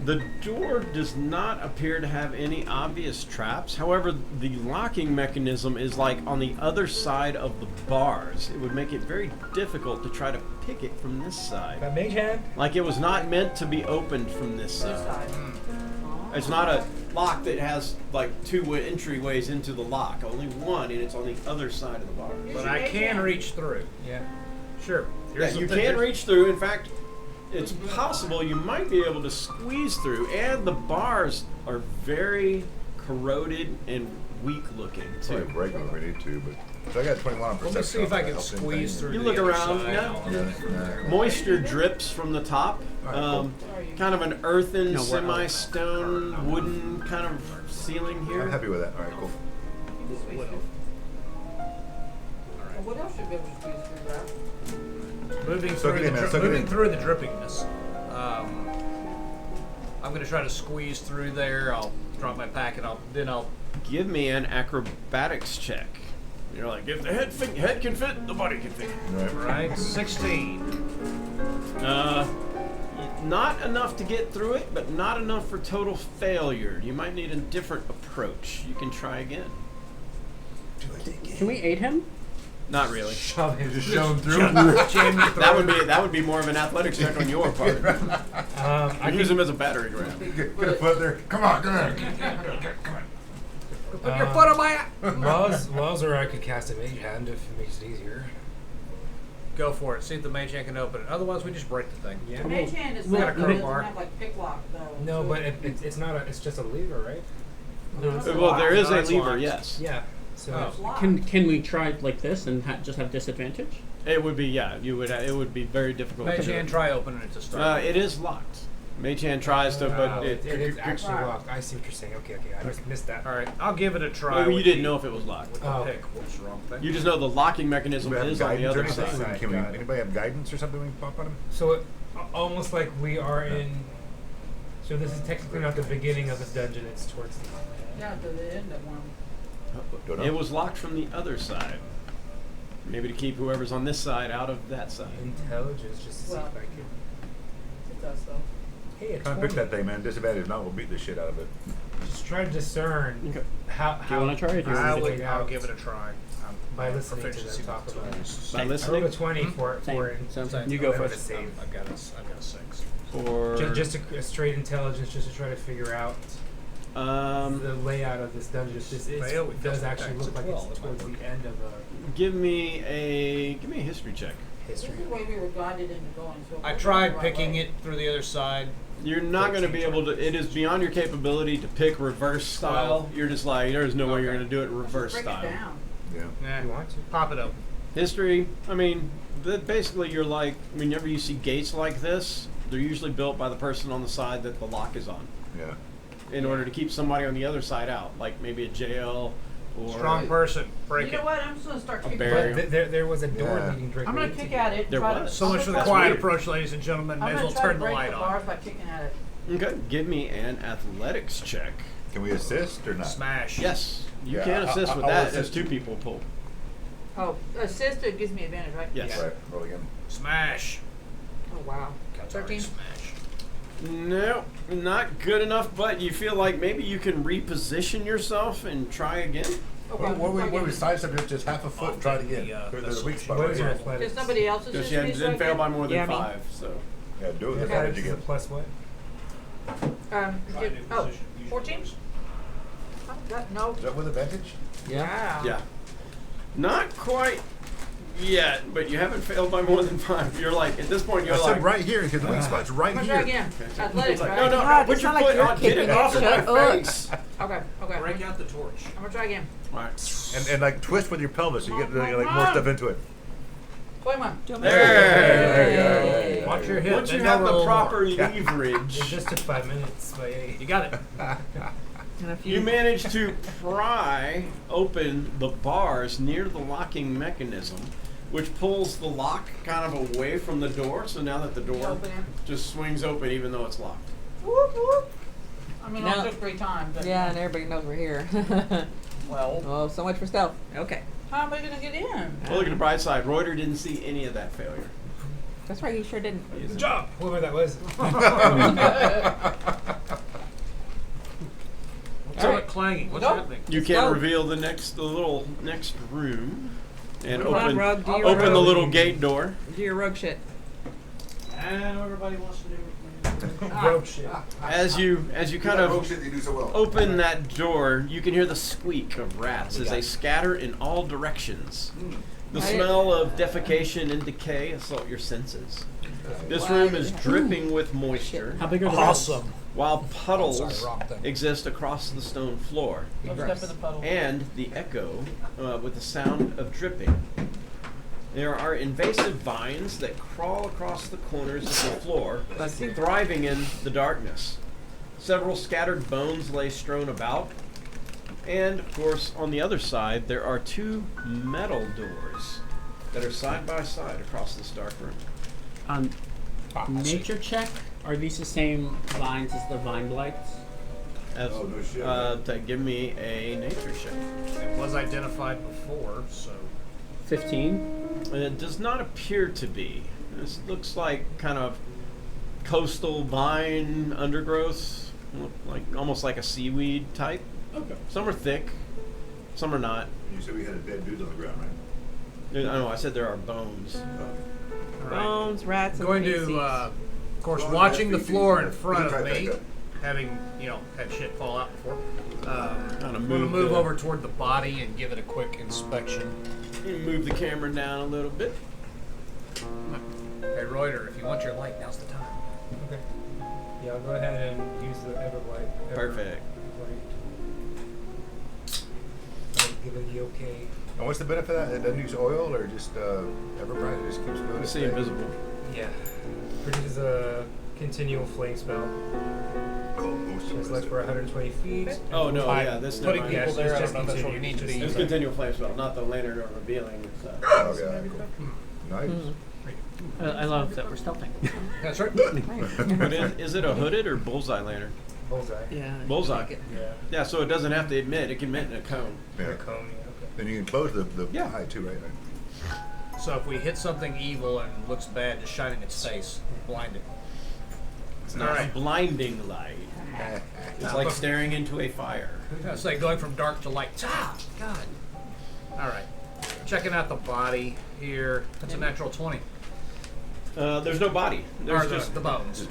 The door does not appear to have any obvious traps. However, the locking mechanism is like on the other side of the bars. It would make it very difficult to try to pick it from this side. That mage hand? Like it was not meant to be opened from this side. It's not a lock that has like two entryways into the lock. Only one, and it's on the other side of the bar. But I can reach through. Yeah. Sure. Yeah, Here's you the thing. can reach through. In fact, it's possible you might be able to squeeze through, and the bars are very corroded and weak looking Probably too. break them if we need to, but so I got 21 on perception. Let me see if I can Help anything? squeeze through. You the look other around, side. yeah. Nah. Moisture drips from the top. Kind of an earthen, No, we're- semi-stone, wooden kind of ceiling I'm here. happy with that. All right, cool. What else should be able to squeeze through that? Moving Suck through it the in, man, suck it moving in. through the drippingness. I'm going to try to squeeze through there. I'll drop my pack and I'll Give me an acrobatics check. You're like, if the head can fit, the body can fit. Right. right 16. Not enough to get through it, but not enough for total failure. You might need a different approach. You can try again. Can we aid him? Not really. Shove him. Just shove him through. Jam me through. That would be more of an athletics check on your part. I I use him as a battering ram. Get a foot there. Come on, come on. Come on. Put your foot on my. Laws or I could cast a mage hand if it makes it easier. Go for it. See if the mage hand can open it. Otherwise, we just break the thing. Yeah. Mage hand is We got not, a it doesn't crowbar. have like pick lock though. No, so but it's not a. It's just a lever, right? Well, there is No, a it's lever, locked. yes. Yeah. So Oh. it's locked. Can we try like this and just have disadvantage? It would be, yeah. You would. It would be very difficult. Mage to do hand, it. try opening it to start. It is locked. Mage hand tries to, but it it. is actually Right. locked. I see what you're saying. Okay, I just missed that. All right, I'll give it a try. Well, you with didn't the- know if it was locked. with the Oh. pick. What's the wrong thing? You just know the locking Do mechanism we have is on the guidance or other anything? side. Can we? Got it. Anybody have guidance or something we can pop on him? So almost like we are in. So this is technically not the beginning of this dungeon. It's towards the. Yeah, to the end of one. Don't know. It was locked from the other side. Maybe to keep whoever's on this side out of that side. Intelligence, just to see Well. if I can. It does though. Hey, Try and pick that thing, man. Disadvantage. If not, we'll beat the shit out of it. Just try to discern Okay. how. Do you want to try it? I'll give it a try. By listening to Proficiency the top of it. tools. By I rolled listening a 20 for Same. it. Same. You go I'm gonna first. save. I've got a 6. or Just a straight intelligence, just to try to figure out the layout of this dungeon. If this is, Fail, we does fail. actually It's look a like 12, it's it might towards work. the end of a give me a history check. history. This is the way we were guided into going. So I we're tried going the right picking way. it through the other side. You're not going to be able to. It is beyond your capability to pick reverse style. You're just like there's no way you're Okay. going to do it reverse Break style. it down. Yeah. Nah, You want to? pop it open. History. I mean, basically you're like whenever you see gates like this, they're usually built by the person on the side that the lock is on, Yeah. in order to keep somebody on the other side out, like maybe a jail or Strong person, break You know it. what? I'm just gonna start kicking barrier. at it. But there was a door Yeah. leading directly I'm gonna into kick it. at it. There try to- was. So I'm much for the gonna That's quiet weird. approach, ladies and gentlemen. I'm May as gonna well try to turn the break light the on. bars by kicking at it. Okay, give me an athletics check. Can we assist or not? Smash. Yes, you Yeah, can assist with I'll that as assist. two people pull. Oh, assist it gives me advantage, right? Yes. Right. Roll again. Smash. Oh wow. Katari 13. Smash. No, not good enough, but you feel like maybe you can reposition yourself and try again. Okay. What we sidestep it just half a foot and try it again. The, There's a weak spot What right is your here. athletics? Does somebody else Because assist you me? so I didn't fail can- by more than Yeah, me. 5, so. Yeah, do it with Athletics advantage is a again. plus what? Try a new oh, position. Use 14? yours. No. Is that with advantage? Yeah. Yeah. Not quite Yeah, but you haven't failed by more than 5. You're like, at this point, I you're said like, right here, because the weak spot's right I'm gonna try here. again. Athletics, it's like, right? no, no, God, put it's your not like foot you're on, get it kicking off of it. my Shut up. face. Okay, okay. Break out the torch. I'm gonna try again. All right. And like twist with your pelvis, so you get like more stuff into it. 21. Do me- There you go. Watch your hip. Once you bend have over a the little proper more. It leverage, just took 5 minutes. But hey, You got it. And if you manage to pry open the bars near the locking mechanism, which pulls the lock kind of away from the door. So now that the door Open it. just swings open, even though it's locked. Whoop, whoop. I mean, Now- I took 3 times. But Yeah, and everybody knows we're here. Well, Oh, so much for stealth. Okay. how am I gonna get in? Well, look at the bright side. Reuter didn't see any of that failure. That's right, you sure didn't. good job, whoever that was. What's All that right. clanging? What's Nope. happening? You Let's can go. reveal the little next room, and Come on, open Rug, do your open the rogue. little gate door. Do your rogue shit. I know everybody wants to do it. Rogue shit. As you kind of shit you do so well. open that door, you can hear the squeak of rats as they scatter in all directions. The I- smell of defecation and decay assault your senses. This Why room do is they have- dripping with moisture, How big are the Awesome. while puddles sorry, wrong thing. exist across the stone floor, Don't step in the puddle. and the echo with the sound of dripping. There are invasive vines that crawl across the corners of the floor, thriving in the darkness. Several scattered bones lay strewn about. And, of course, on the other side, there are 2 metal doors that are side by side across this dark room. Nature check? Are these the same vines as the vine blights? As, Oh, no shit. to give me a nature check. It was identified before, so 15. It does not appear to be. This looks like kind of coastal vine undergrowth, like almost like a seaweed type. Okay. Some are thick, some are not. You said we had a dead dude on the ground, right? I know. I said there are bones. all right. Bones, rats, and Going feces. to, of course, Bones, watching the feces, floor in yeah. front Try of that me, up. having had shit fall out before. Kinda I'm going to move move the- over toward the body and give it a quick inspection. You move the camera down a little bit. Hey, Reuter, if you want your light, now's the time. Okay. Yeah, I'll go ahead and use the Everlight. Perfect. I'll give it the okay. And what's the benefit of that? It doesn't use oil or just Everbright? It just keeps going. You see invisible. Yeah. Produces a continual flame spell. Oh, most of It's it. like for 120 feet. Oh no, By yeah, this putting never mind. people there, I just don't know if that's what we need to continue. do. It's continual flame spell, not the lantern or revealing. It's, Oh, yeah, cool. Nice. I love that we're stealthing. That's right. But is it a hooded or bullseye lantern? Bullseye. Yeah. Bullseye. Take it. Yeah. Yeah, so it doesn't have to emit. It can emit in a cone. Yeah. A cone, yeah, okay. Then you can close the Yeah. eye too, right? So if we hit something evil and looks bad, just shine in its face, blind it. It's not a blinding light. It's like staring into a fire. It's like going from dark to light. Ah, God. All right. Checking out the body here. That's a natural 20. There's no body. Or There's the bones.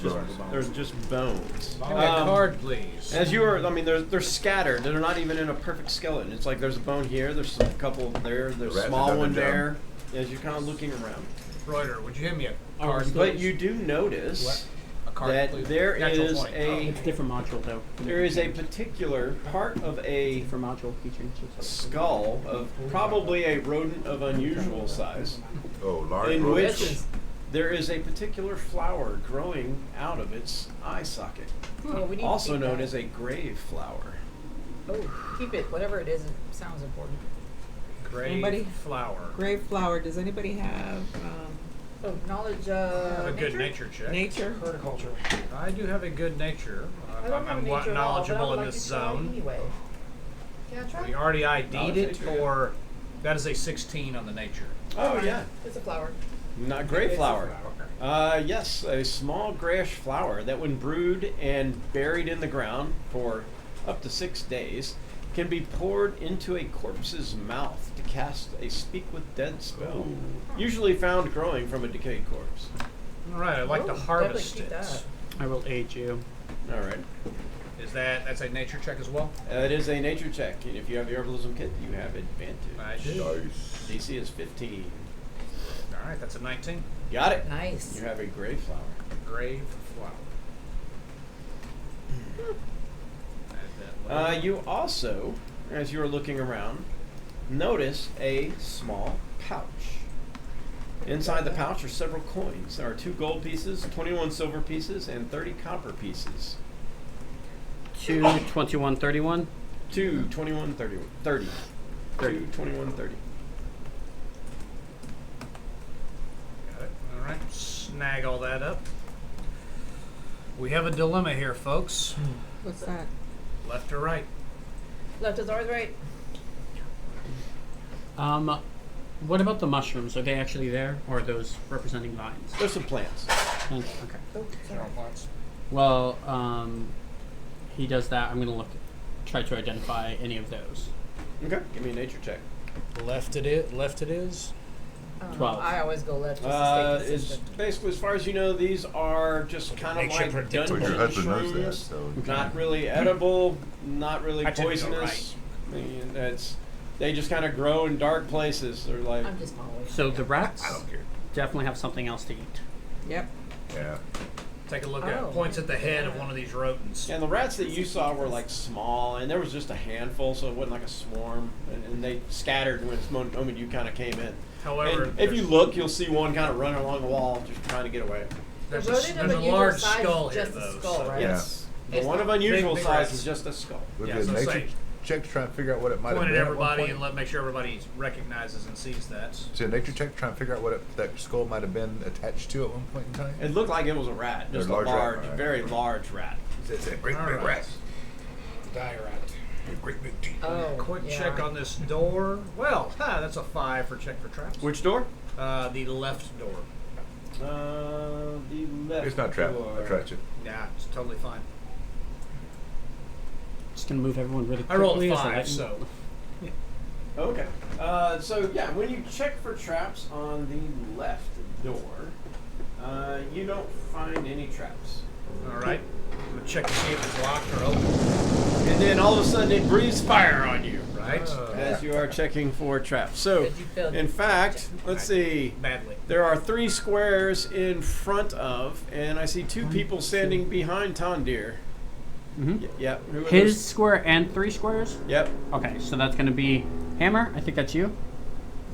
There's just bones. Give me a card, please. As you are, I mean, they're scattered. They're not even in a perfect skeleton. It's like there's a bone here. There's a couple there. There's a rats small have done one the job. there. As you're kind of looking around, Reuter, would you hand me a Oh, card, it's but please? you do notice What? A card, that please. there Natural is 20. a It's a different module though. there is a particular part of a different module featuring. skull of probably a rodent of unusual size, Oh, large in rodents. which there is a particular flower growing out of its eye socket, Oh, we need also to keep known that. as a grave flower. Oh, keep it. Whatever it is, it sounds important. Grave Anybody? flower. Grave flower. Does anybody have Oh, knowledge. I have a good nature check. nature? Horticulture. I do have a good nature. I don't have I'm nature at all, but I knowledgeable would in like this to try zone. Anyway. Can I try? We already ID'd Knowledge it, nature, yeah. or that is a 16 on the nature. Oh yeah, It's a flower. not grave flower. Okay. Yes, a small grayish flower that, when brewed and buried in the ground for up to 6 days, can be poured into a corpse's mouth to cast a speak with dead spell. Usually found growing from a decayed corpse. All right, I'd like to Oh, harvest definitely it. keep that. I will aid you. All right. That's a nature check as well? It is a nature check, and if you have the herbalism kit, you have advantage. I should. Nice. DC is 15. All right, that's a 19. Got it. Nice. You have a grave flower. Grave flower. Add that later. You also, as you are looking around, notice a small pouch. Inside the pouch are several coins. There are 2 gold pieces, 21 silver pieces, and 30 copper pieces. 2, 21, 31. 2, 21, 30. 30. 2, 21, 30. Got it. All right, snag all that up. We have a dilemma here, folks. What's that? Left or right? Left is always right. What about the mushrooms? Are they actually there, or are those representing vines? There's some plants. Okay. Oh, sorry. Well, he does that. I'm gonna try to identify any of those. Okay. Give me a nature check. Left it is. Left it is. 12. I always go left just to stay It's consistent. basically, as far as you know, these are just kind of Makes you like predictable. Well, dungeon your husband knows that, shrooms. so. Not really edible, not really I tend to go poisonous. I mean, they just kind of grow in dark places. They're like, I'm just following. So the rats I don't care. definitely have something else to eat. Yep. Yeah. Take a look Oh. at. Points at the head of one of these rodents. and the rats that you saw were like small, and there was just a handful, so it wasn't like a swarm. And they scattered when the moment you kind of came in. However, And if you look, you'll see one kind of running along the wall, just trying to get away. there's The rodent of a unusual large size is skull here, just a though. skull, so- right? Yes, the It's one not of unusual big size rats. is just a skull. Would Yeah, be a so nature say- check to try and figure out what it might have Point been. at at one everybody point? and make sure everybody recognizes and sees that. So a nature check to try and figure out what that skull might have been attached to at one point in time? It looked like it was a rat, just a large large, rat, right. very large rat. It's a great All big right. rat. Die rat. A great big teeth. Oh, Quick yeah. check on this door. Well, that's a 5 for check for traps. Which door? The left door. The left. It's not trapped. door. I tried you. Yeah, it's totally fine. Just gonna move everyone really I quickly. rolled a so 5, that- so Okay. So yeah, when you check for traps on the left door, you don't find any traps. all right. I'm gonna check to see if it's locked or open. And then all of a sudden it breathes fire on you Right? as you are checking for traps. So, Did you feel in fact, let's see. Badly. There are 3 squares in front of, and I see 2 people standing behind Tondir. Mhm. Yep. Who are His those? square and 3 squares. Yep. Okay, so that's gonna be Hammer. I think that's you.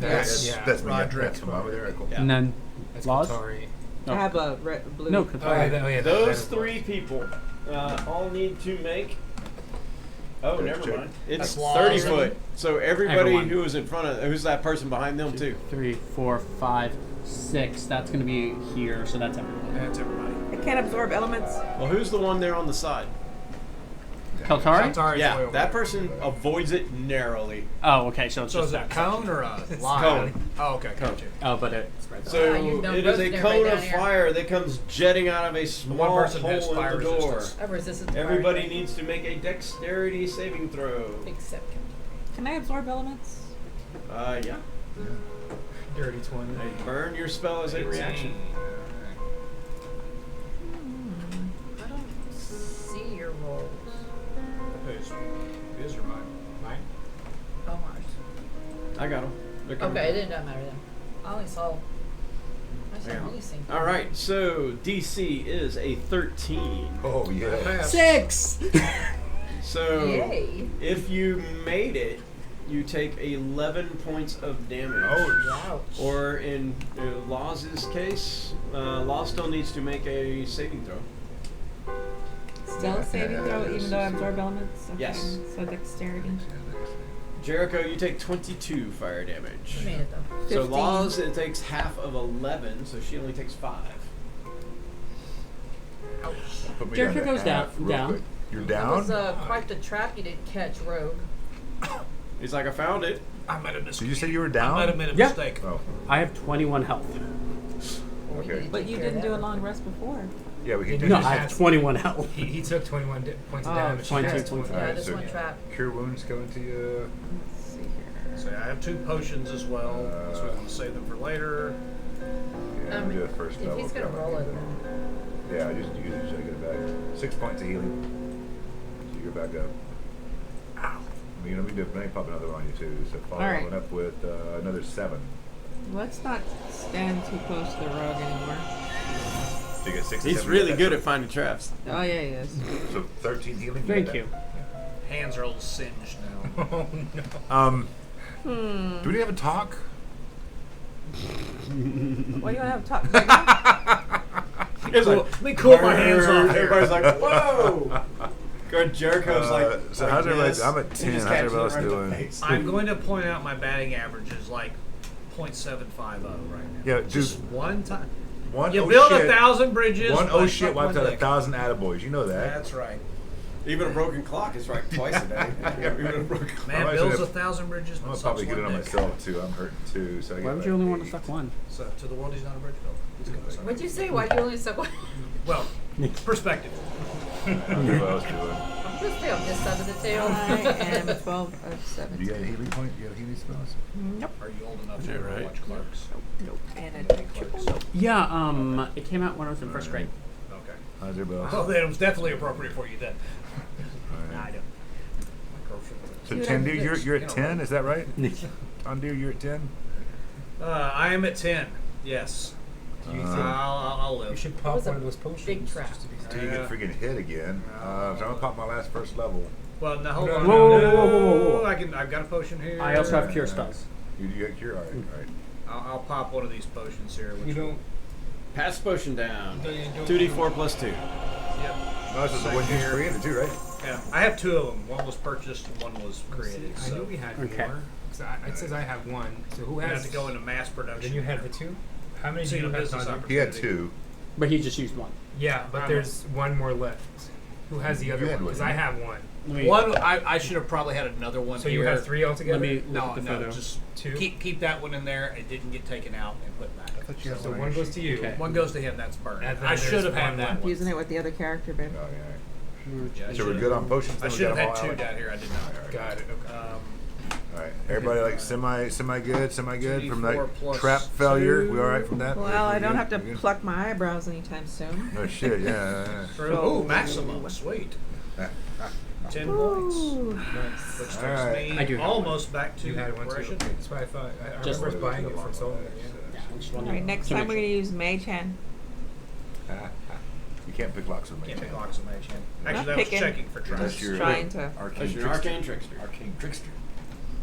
That's That's me. Roderick. That's from over there. Yeah. And then That's Laws. Katari. Oh. I have a red, blue. No, Oh, Katari. yeah, Those 3 people all need to make. Oh, Let's never check. mind. It's That's laws. 30 foot. So everybody Everyone. who is in front of, who's that person behind them too? 3, 4, 5, 6. That's gonna be here. So that's everyone. That's everybody. I can't absorb elements. Well, who's the one there on the side? Kaltari. Kaltari's way Yeah, over that there. person avoids it narrowly. Oh, okay. So it's So just is it a that cone or a line? cone. Oh, okay. Gotcha. Oh, but it spreads out. So you've done it is both a there, cone right of down here. fire that comes jetting out of a The small one person has hole fire in the door. resistance. I resisted the Everybody fire. needs to make a dexterity saving throw. Except Can I absorb elements? Yeah. Dirty 20. Burn your spell as a reaction. I don't see your rolls. His or mine? Mine? Omar's. I got them. Okay, it didn't matter then. I only saw. I saw Yeah. only seen. All right, so DC is a 13. Oh yeah. 6. So Yay. if you made it, you take 11 points of damage. Oh. Ouch. Or in Law's case, Law still needs to make a saving throw. Still saving throw, even though I absorb elements? Okay. Yes. So dexterity. Jericho, you take 22 fire damage. You made it though. So 15. Laws, it takes half of 11, so she only takes 5. Put me Jericho to goes half down- real down. quick. You're It down? was quite the trap you didn't catch, Rogue. He's like, I found it. I might have missed. Did you say you were I down? might have made a Yeah. mistake. Oh. I have 21 health. Okay. But you didn't do a long rest before. Yeah, we can You do No, just I have has- 21 health. He took 21 points of Oh, damage. 22 She has points. 25. Yeah, this so- one trap. Cure wounds going to you. Let's see here. So I have 2 potions as well. So we want to save them for later. Yeah, we'll do it first. If he's gonna roll it, Yeah, just use it so you get it back. 6 points of healing. So you're back up. Ow. I mean, we may pop another one on you too. So follow All right. one up with another 7. Let's not stand too close to the rug anymore. So you get 6 to He's 7 really extra. good at finding traps. Oh yeah, he is. So 13 healing. Thank got you. Hands are a little singed now. Oh no. that. Do we have a talk? What do you want to have talk? It's like, Let me cool my hands off here. everybody's like, whoa! Good Jericho's like, so like how's everybody? this. I'm at He 10. just How's catches everybody else it right in the doing? face. I'm going to point out my batting average is like .750 right now. Yeah, Just dude. one time. One You oh build shit. 1,000 bridges. One but shit fuck wipes one out dick. 1,000 attaboys. You know that. That's right. Even a broken clock is right twice a day. Even a broken clock. Man might builds have- 1,000 bridges, I'm but gonna sucks probably get it one on dick. myself too. I'm hurting too. So I Why get would like you only want to 8. suck one? So to the world, he's not a bridge builder. He's gonna suck. What'd you say? Why'd you only suck one? Well, perspective. I don't know what I was doing. Just stay on this side of the tail. I am 12 of Do you 17. got a healing point? Do you have healing spells? Nope. Are you old enough Yeah, to right. watch Clerks? Nope. And a triple Clerks. nope. Yeah, it came out when I was in first grade. Okay. How's everybody else? Well, then it was definitely appropriate for you then. Alright. Nah, I don't. My girlfriend. So Dude, 10, I'm dude, you're You at know 10, what? is that right? Undo, you're at 10? I am at 10. Yes. Do you Uh, think I'll you live. should That pop was a one of those potions? big trap. Just to be Until you get freaking hit again. So I'm gonna pop my last first level. Well, now hold No, on. no, whoa, No, whoa, whoa, whoa, whoa. I've got a potion here. I also have cure spells. You get cure? Alright, alright. I'll pop one of these potions here. Which You don't. Pass potion down. You don't 2d4 plus 2. Yep. No, this is the Second one you here. created too, right? Yeah, I have two of them. One was purchased and one was created. I So knew we had Okay. more. 'Cause it says I have one. So who we has have to go into mass production. Then you have the two. How many So do you you have? business Tandu? He had 2. But he just used one. Yeah, but I'm- there's one more left. Who has the You other had one? one, Because I didn't have one. Let me, One, I should have probably had another one. So here. you have 3 altogether. let me look No, at the no, photo. just Two? keep that one in there. It didn't get taken out and put back. I thought you had So one. one goes to you. Okay. One goes to him. That's burned. And then I there's should have had one that left. one. Using it with the other character, babe. Oh, yeah. Yeah, I So we're should've- good on potions? I then? We should got have them had all two out? down here. I did not. Got it. Okay. Alright. Everybody like semi good from that 2d4 plus trap failure? We alright from that? Well, I don't have to We're good? pluck my eyebrows anytime soon. No shit, yeah. Ooh, maximum. Sweet. 10 points. Ooh. Which takes Alright. I do me have almost back to You had one where I too. should Okay. be. That's why I thought. I Just- remember buying it from Solomon. Yeah, I just All wanted right, next to time make we're sure. gonna use Mage Hand. You can't pick locks with me. Can't pick locks of mage hand. Actually, Not that was picking. checking for That's traps, your Trying to. arcane That's your trickster. arcane trickster. Arcane trickster.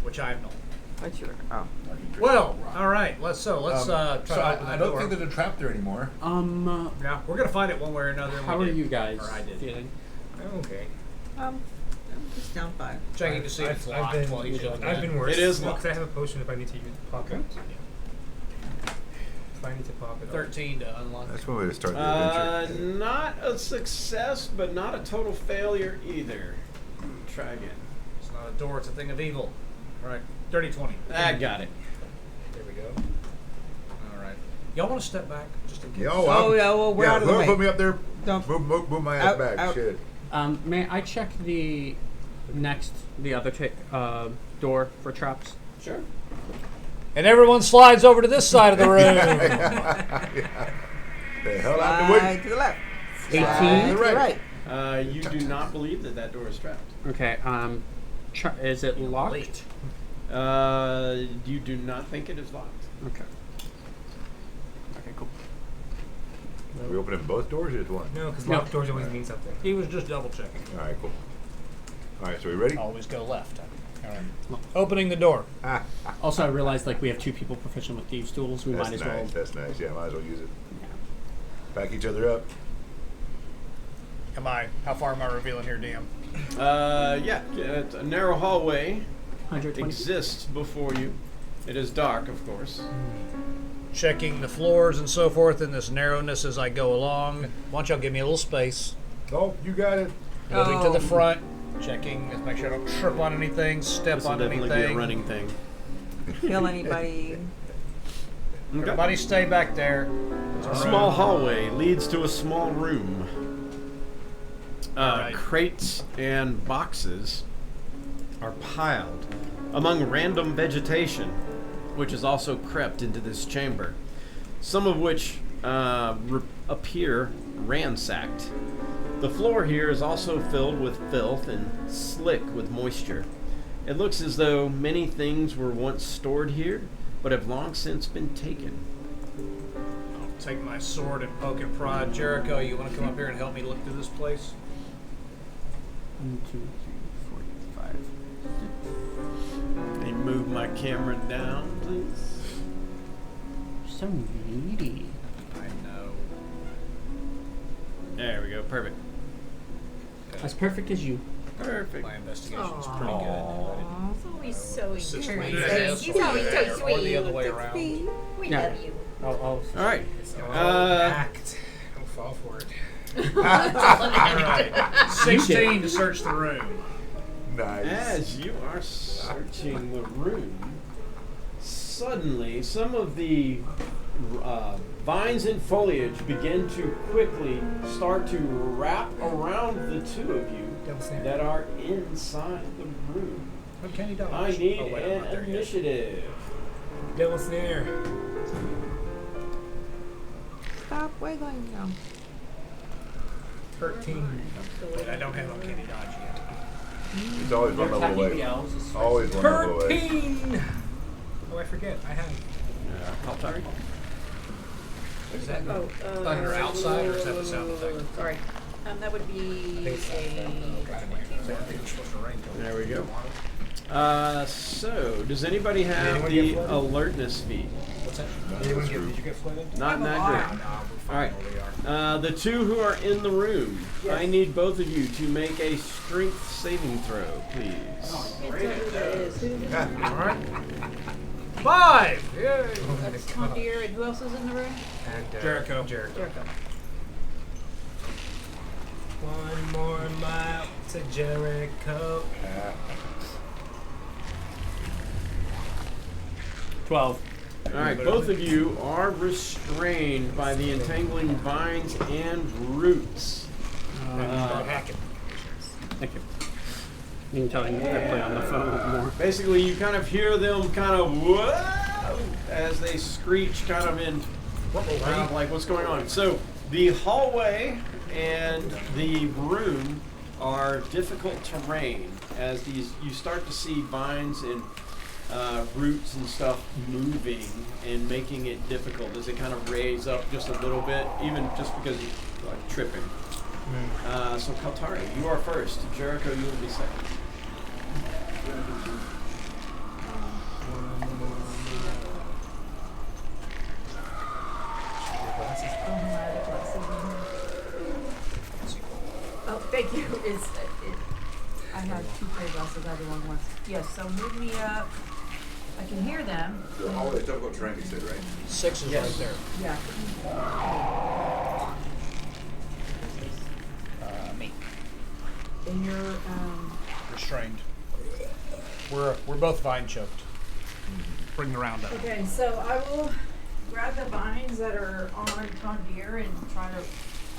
which I have not. What you? Oh. Arcane trickster. Well, all right. Let's try So to open the I don't door. think there's a trap there anymore. Yeah, we're gonna find it one way or another. and How we are did. you guys Or I did. feeling? Okay. I'm just down 5. Checking to see if it's locked while he's doing I've that. been worse. It is Well, locked. 'cause I have a potion if I need to use pop it. If I need to pop it. 13 to unlock. That's one way to start the adventure. Not a success, but not a total failure either. Try again. It's not a door. It's a thing of evil. All right. Dirty 20. I got it. There we go. All right. Y'all want to step back just in case? Oh, yeah, well, we're out of the whoever way. put me up there. Don't- Move my ass Out, back. out. Shit. May I check the other door for traps? Sure. And everyone slides over to this side of the room. Yeah. The hell out the way. Slide to the left. 18? Slide to the Right. right. You do not believe that that door is trapped. Okay. Is it locked? Late. You do not think it is locked. Okay. Okay. Cool. Are we opening both doors or just one? No, because No. locked doors always mean something. He was just double checking. All right, cool. All right, so we ready? Always go left. All right. Opening the door. Also, I realized we have two people proficient with thieves' tools. We That's might as nice. well. That's nice. Yeah, might as well use it. Yeah. Back each other up. How far am I revealing here, DM? It's a narrow hallway 120. exists before you. It is dark, of course. Checking the floors and so forth in this narrowness as I go along. Why don't y'all give me a little space? Oh, you got it. Moving to the Oh. front. Checking. Let's make sure I don't trip on anything, step This will on definitely anything. be a running thing. Kill anybody. Everybody stay back there. A small hallway leads to a small room. Alright. Crates and boxes are piled among random vegetation, which has also crept into this chamber, some of which appear ransacked. The floor here is also filled with filth and slick with moisture. It looks as though many things were once stored here, but have long since been taken. I'll take my sword and poke and prod. Jericho, you want to come up here and help me look through this place? 1, 2, 3, 4, 5. Can you move my camera down, please? So needy. I know. There we go. Perfect. As perfect as you. Perfect. My investigation's pretty good. Aw. He's always so Assist me. encouraging. He's always so Or the sweet. other way around. We Yeah. love you. I'll All right. Act. Don't fall for it. All right. 16 to search the room. Nice. As you are searching the room, suddenly some of the vines and foliage begin to quickly start to wrap around the two of you Double snare. that are inside the room. Kenny Dodge. I need Oh, wait, I'm not an there yet. initiative. Devil snare. Stop wiggling them. 13. Wait, I don't have on Kenny Dodge yet. He's always one level away. Always one level away. 13! Oh, I forget. I have. Kaltari? Is that Oh, thunder outside, or is that the sound effect? Sorry. That would be I think it's supposed to rain. There we go. So, does anybody have Anyone the get flooded? alertness feat? What's that? Did you get flooded? Not in that No, group. no, we're fine All right. where we are. The two who are in the room, Yes. I need both of you to make a strength saving throw, please. Alright. 5! Yay! That's Tom Deere, and who else is in the room? And, Jericho. Jericho. 1 more mile to Jericho. 12. All right, both of you are restrained by the entangling vines and roots. Hacking. Thank you. You can tell I play on the phone more. Basically, you kind of hear them kind of whoa as they screech, kind of in like what's going on. So the hallway and the room are difficult terrain as you start to see vines and roots and stuff moving and making it difficult as it kind of raise up just a little bit, even just because you're like tripping. So Kaltari, you are first. Jericho, you will be second. Oh, thank you. I have 2 pair glasses. I have the wrong ones. Yes, so move me up. I can hear them. The hallway is difficult terrain, you said, right? 6 is right there. Yeah. Me. And you're, Restrained. We're both vine choked. Bring the round up. okay, so I will grab the vines that are on Tom Deere and try to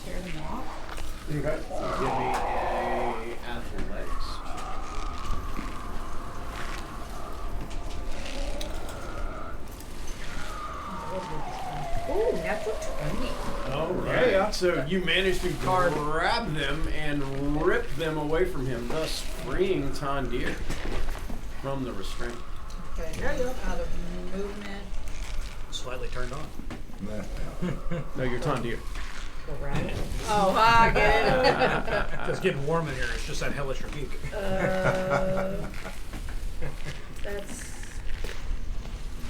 tear them off. Okay. Give me a athletics. Ooh, natural 20. All right. So you managed to grab them and rip them away from him, thus freeing Tondir from the restraint. Okay, out of movement. Slightly turned on. No, you're Tondir. Around. Oh, hi, good. It's getting warm in here. It's just that hellish rebuke. That's.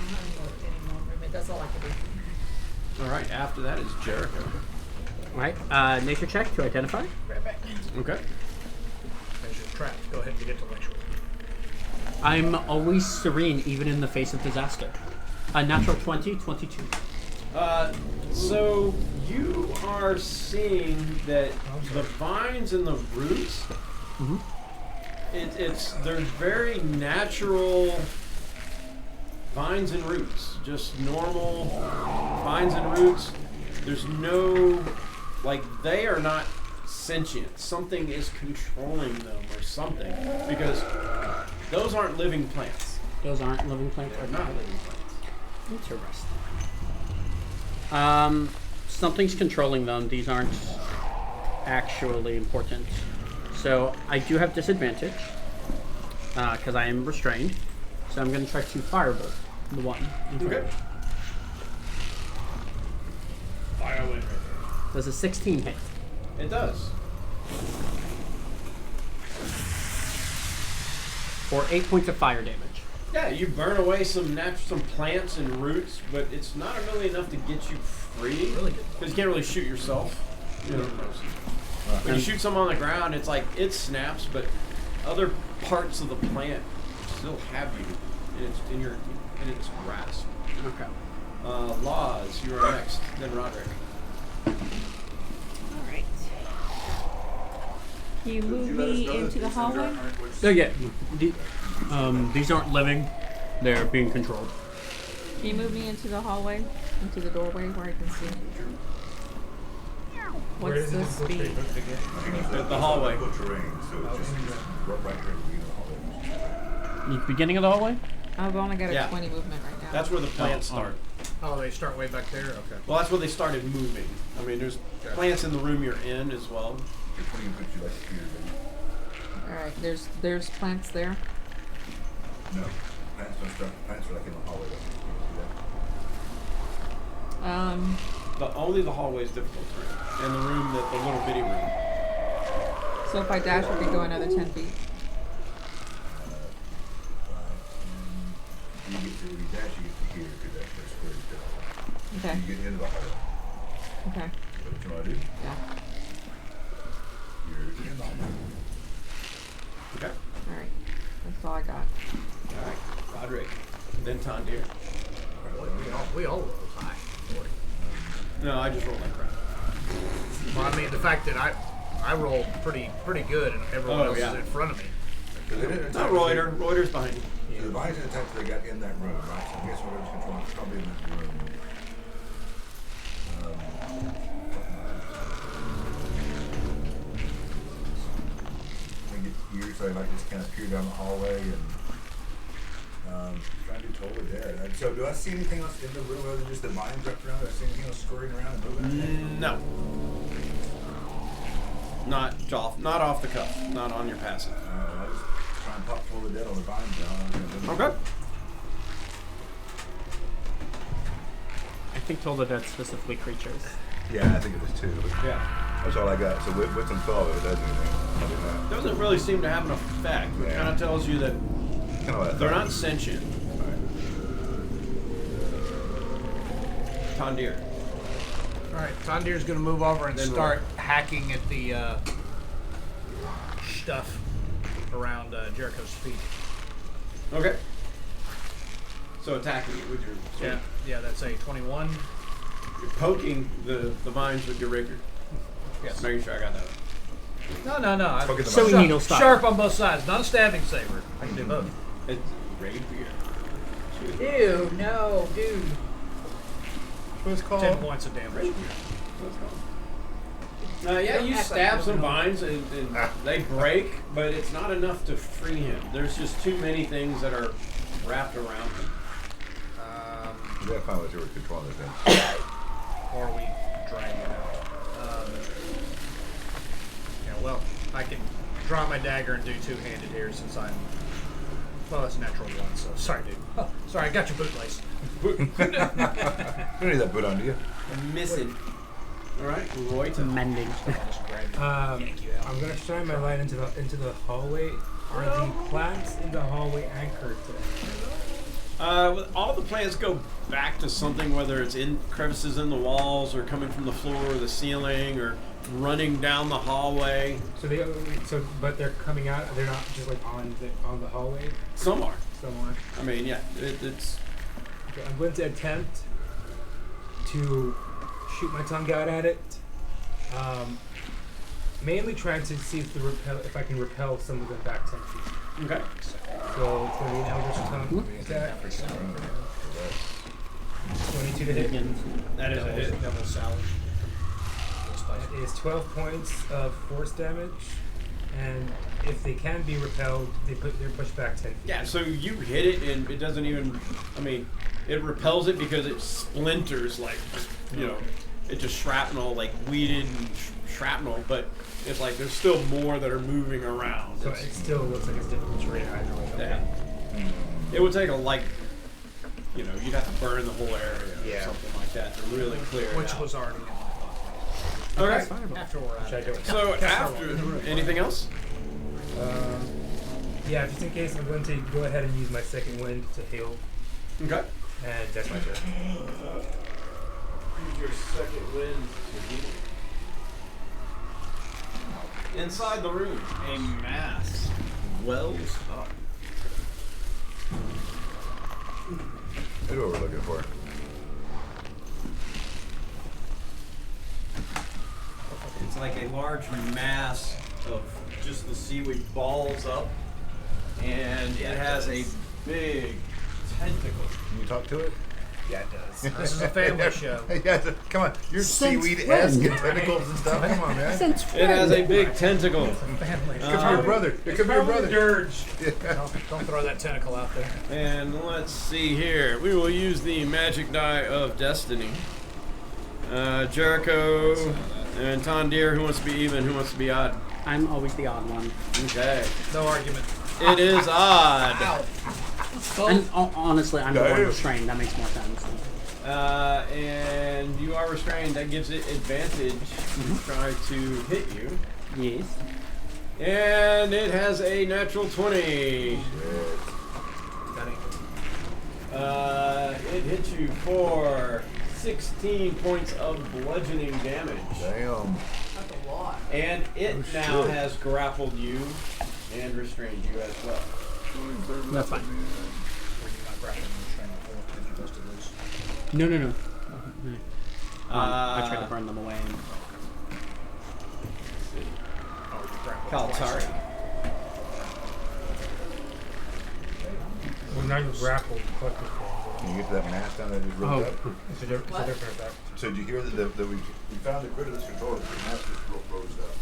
I don't have any more movement. That's all I can do. All right. After that is Jericho. Alright, nature check to identify. Right back. Okay. There's your trap. Go ahead and get intellectual. I'm always serene, even in the face of disaster. A natural 20, 22. So you are seeing that the vines and the roots, they're very natural vines and roots, just normal vines and roots. There's no, like, they are not sentient. Something is controlling them or something, because those aren't living plants. Those aren't living plants. They're not living plants. Interesting. Something's controlling them. These aren't actually important. So I do have disadvantage because I am restrained. So I'm going to try to firebolt. The one. Okay. Fire away. Does a 16 hit? It does. For 8 points of fire damage. Yeah, you burn away some plants and roots, but it's not really enough to get you free. Really good. Because you can't really shoot yourself. You know, when you shoot something on the ground, it's like it snaps, but other parts of the plant still have you, and it's in its grasp. Okay. Laws, you are next. Then Roderick. Alright. Can you move me into the hallway? Oh yeah. These aren't living. They're being controlled. Can you move me into the hallway? Into the doorway where I can see? Where What's does it the infiltrate speed? with again? The hallway. Terrain, so it's just right here at the beginning of the hallway. The beginning of the hallway? I've only got a Yeah. 20 movement right now. That's where the plants start. Oh, they start way back there? Okay. Well, that's where they started moving. I mean, there's plants in the room you're in as well. You're putting what you like here, Alright, there's plants there. but no. Plants don't start. Plants are like in the hallway. Only the hallway is difficult terrain, and the room, the little bitty room. So if I dash, I could go another 10 feet. You get to when you dash, you get to here because that's where squares go. Okay. You get into the hallway. Okay. Is that what you want to do? Yeah. You're in the hallway. Okay. Alright. That's all I got. All right. Roderick. Then Tondir. We all roll high. No, I just rolled like crap. Well, I mean, the fact that I rolled pretty good and everyone Oh, else yeah. is in front of me. Because they didn't Not attack. Reuter. Reuter's behind you. So the Bison attack they got in that room, right? So I guess whatever's controlling it's probably in that room. I get here, so I like just kind of peer down the hallway and trying to do totally dead. So do I see anything else in the room other than just the vines wrapped around? Do I see anything else scurrying around and moving? No. Not off the cuff. Not on your passive. I'll just try and pop full of dead on the vines now. Okay. I think told that that's specifically creatures. Yeah, I think it was too. But Yeah. that's all I got. So with some thought, if it does anything, I'll do that. Doesn't really seem to have an effect. It Yeah. kind of tells you that Kind of what I they're thought. not sentient. Tondir. All right, Tondir's going to move over and Then start hacking at the stuff around Jericho's feet. Okay. So attacking it with your sword. Yeah, that's a 21. You're poking the vines with your rapier. Yes. Making sure I got that. No. Poking the So vines. needle style. Sharp on both sides, not a stabbing saber. I can do both. It's rapier. Ew, no, dude. What's called? 10 points of damage. Yeah, you Act like stab you some don't know. vines and they break, but it's not enough to free him. There's just too many things that are wrapped around him. You gotta find what you were controlling it then. Or we drag it out. Yeah, well, I can draw my dagger and do two-handed here since I'm... Well, that's a natural one, so sorry, dude. Oh, sorry, I got your bootlace. You don't need that boot on, do you? I'm missing. All right, Roy to Mending. Just grab it. I'm gonna shine my light into the hallway. Are the plants in the hallway anchored to that? all the plants go back to something, whether it's in crevices in the walls or coming from the floor or the ceiling or running down the hallway. But they're coming out. They're not just like on the hallway Some are. somewhere. I mean, yeah, it's Okay, I'm going to attempt to shoot my tongue out at it. Mainly trying to see if I can repel some of them back 10 feet. okay. So it's going to be an Eldritch Tongue attack. 22 to hit. That is a hit. Double salad. That is 12 points of force damage. And if they can be repelled, they're pushed back 10 feet. Yeah, so you hit it and it doesn't even, I mean, it repels it because it splinters like, you know, it just shrapnel, like weeded and shrapnel, but it's like there's still more that are moving around. So it still looks like it's difficult to rate either way. Okay. Yeah. It would take a you'd have to burn the whole area Yeah. or something like that to really clear it Which out. was already in my thought. Okay. After we're out. Should I do it? So after anything else? Yeah, just in case, I'm going to go ahead and use my second wind to heal, Okay. and that's my turn. Use your second wind to heal. Inside the room, a mass wells up. That's what we're looking for. It's like a large mass of just the seaweed balls up, and it has a big tentacle. Can you talk to it? Yeah, it does. This is a family show. Yeah, come on. You're Since seaweed-esque when? and tentacles and stuff. Come on, man. Since It has a big tentacle. Family It could be your brother. It could be your brother. Dirge. Don't throw that tentacle out there. And let's see here. We will use the magic die of destiny. Jericho and Tondir, who wants to be even, who wants to be odd? I'm always the odd one. Okay. No argument. It is odd. And honestly, I'm the one Damn. restrained. That makes more sense. And you are restrained. That gives it advantage to try to hit you. Yes. And it has a natural 20. That ain't good. It hits you for 16 points of bludgeoning damage. Damn. That's a lot. And it Oh, now shit. has grappled you and restrained you as well. That's fine. Were you not grappling and restraining before? Did you busted loose? No. I tried to Uh, burn them away. Oh, you grappled twice. Kaltari. Well, now you're grappled. Collective Can you get to that mass down that just Oh. rose up? It's a different effect. So did you hear that we found the critter that's controlled? The mass just rose up.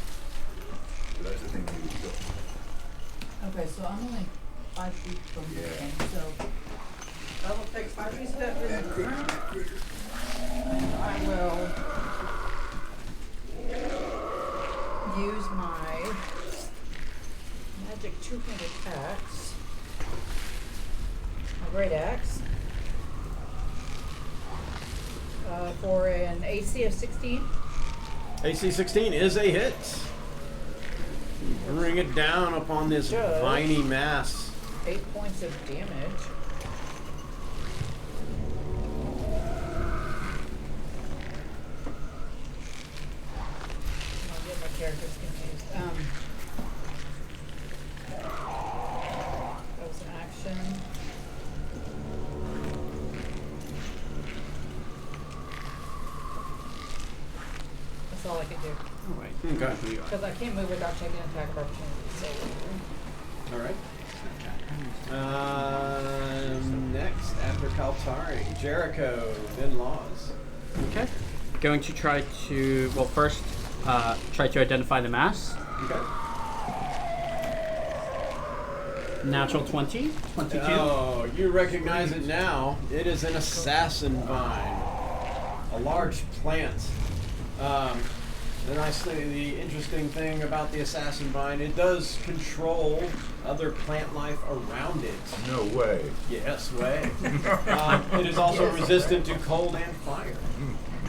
So that's the thing we need to kill. Okay, so I'm only 5 feet from the Yeah. thing, so I will take 5 feet step in the ground. And I will use my magic two-handed axe, my great axe, for an AC of 16. AC 16 is a hit. Bring it down upon this Good. viney mass. 8 points of damage. I'll get my characters confused. That was an action. That's all I could do. Alright. Okay. Because I can't move without taking an attack of opportunity. So, All right. Next, after Kaltari, Jericho, then Laws. Okay. Going to try to, well, first, try to identify the mass. Okay. Natural 20. 22. Oh, you recognize it now. It is an assassin vine, a large plant. The interesting thing about the assassin vine, it does control other plant life around it. No way. Yes, way. It is also resistant to cold and fire.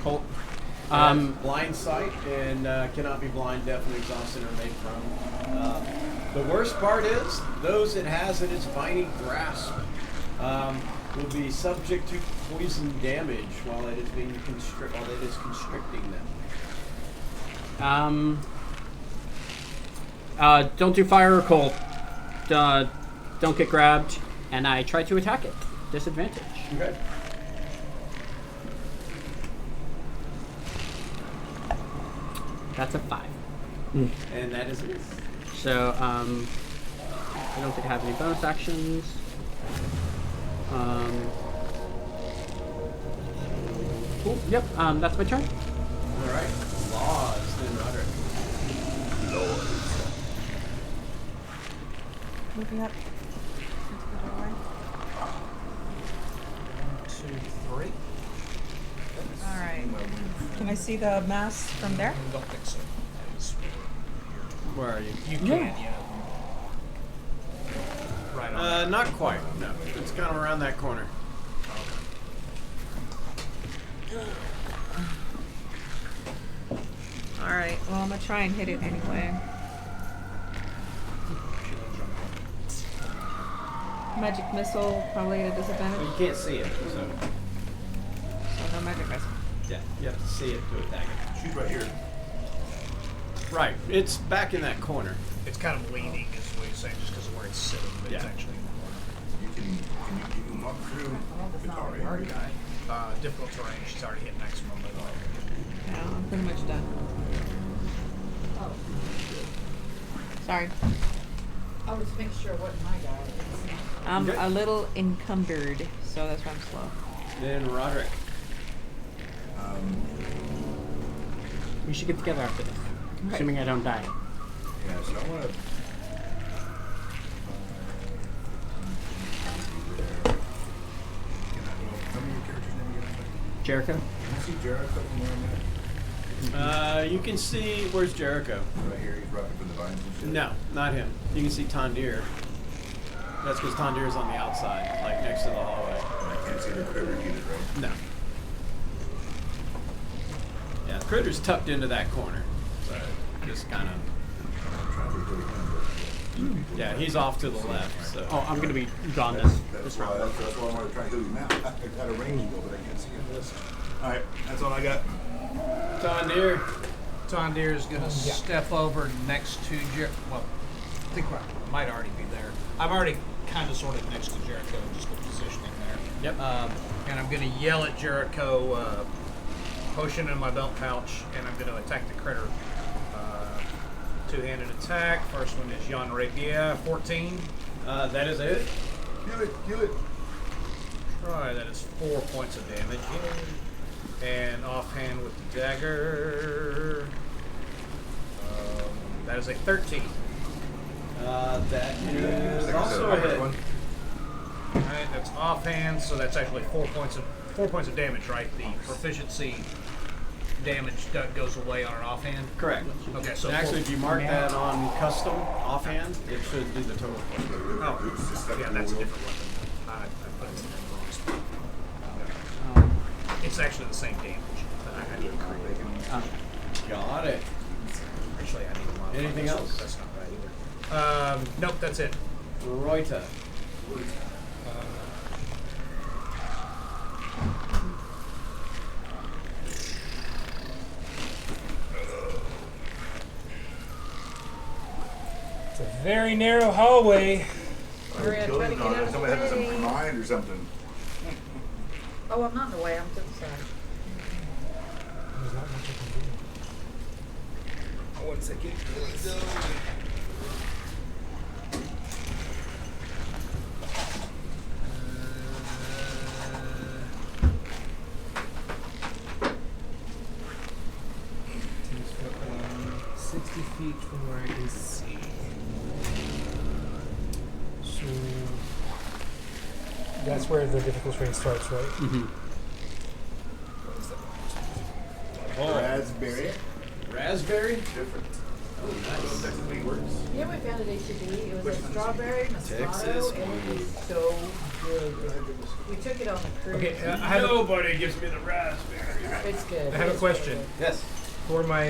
Cool. Has blind sight and cannot be blind, deaf, and exhausted or made prone. The worst part is those it has in its viney grasp will be subject to poison damage while it is being constricting them. Don't do fire or cold. Don't get grabbed. And I try to attack it. Disadvantage. Okay. That's a 5. And that is it. So, I don't think I have any bonus actions. Cool. Yep. That's my turn. All right. Laws, then Roderick. Moving up into the doorway. 1, 2, 3. All right. Can I see the mass from there? I don't think so. It's Where are you? you can, yeah. Right on. Not quite. No, it's kind of around that corner. Okay. Alright, well, I'm gonna try and hit it anyway. Magic missile, probably at a disadvantage. Well, you can't see it, so So no magic missile. yeah, you have to see it to attack it. She's right here. Right, it's back in that corner. It's kind of leaning, is what you're saying, just because of where it's sitting, but it's Yeah. actually in the corner. You can walk through. It's already Okay. Difficult terrain. She's already hit maximum level. No, I'm pretty much done. Oh, Sorry. I was to make sure what my guy is. I'm Okay. a little encumbered, so that's why I'm slow. Then Roderick. We should get together after this. Assuming I don't die. Yeah, so I want to. Tell me your character's name again. Jericho? Can I see Jericho from where I'm at? You can see, where's Jericho? Right here, he's rocking from the vines and shit. No, not him. You can see Tondir. That's because Tondir's on the outside, like next to the hallway. And I can't see the critter either, right? No. Yeah, the critter's tucked into that corner. So just kind of, I'm trying to really him, but yeah, he's off to the left. So. Oh, I'm gonna be gone that's, this that's, this why, round. that's why I wanted to try to heal you now. I got a range go, but I can't see him this. Alright, that's all I got. Tondir. Tondir is going to step over next to well, I think I might already be there. I'm already kind of sort of next to Jericho, just the positioning there. Yep. And I'm going to yell at Jericho, potion in my belt pouch, and I'm going to attack the critter. Two-handed attack. First one is Jan Rapier, 14. That is it. Kill it. Try, that is 4 points of damage. And offhand with the dagger. That is a 13. That is also a hit. Alright, that's offhand, so that's actually 4 points of damage, right? The proficiency damage goes away on an offhand. Correct. Okay, so And actually, if you mark that on custom offhand, it should do the total. Oh, yeah, that's a different weapon. I put it in the wrong spot. It's actually the same damage. I need to correct it. Got it. Actually, I need to modify Anything this one, else? 'cause that's not right either. Nope, that's it. Reuta. It's a very narrow hallway. Hurry up, try to get out of the Somebody had some way. mind or something. Oh, I'm not in the way, I'm to the side. There's not much I can do. One second. Uh, 60 feet from where I can see. So that's where the difficult terrain starts, right? Mm-hmm. Raspberry. Raspberry? Different. Oh, nice. Technically works. You know, we found at HEB, it was a strawberry Moscato, Texas and it was so good. We took it on the cruise. Okay, I have a, Nobody gives me the raspberry. It's good. I have a It's question. good. Yes. for my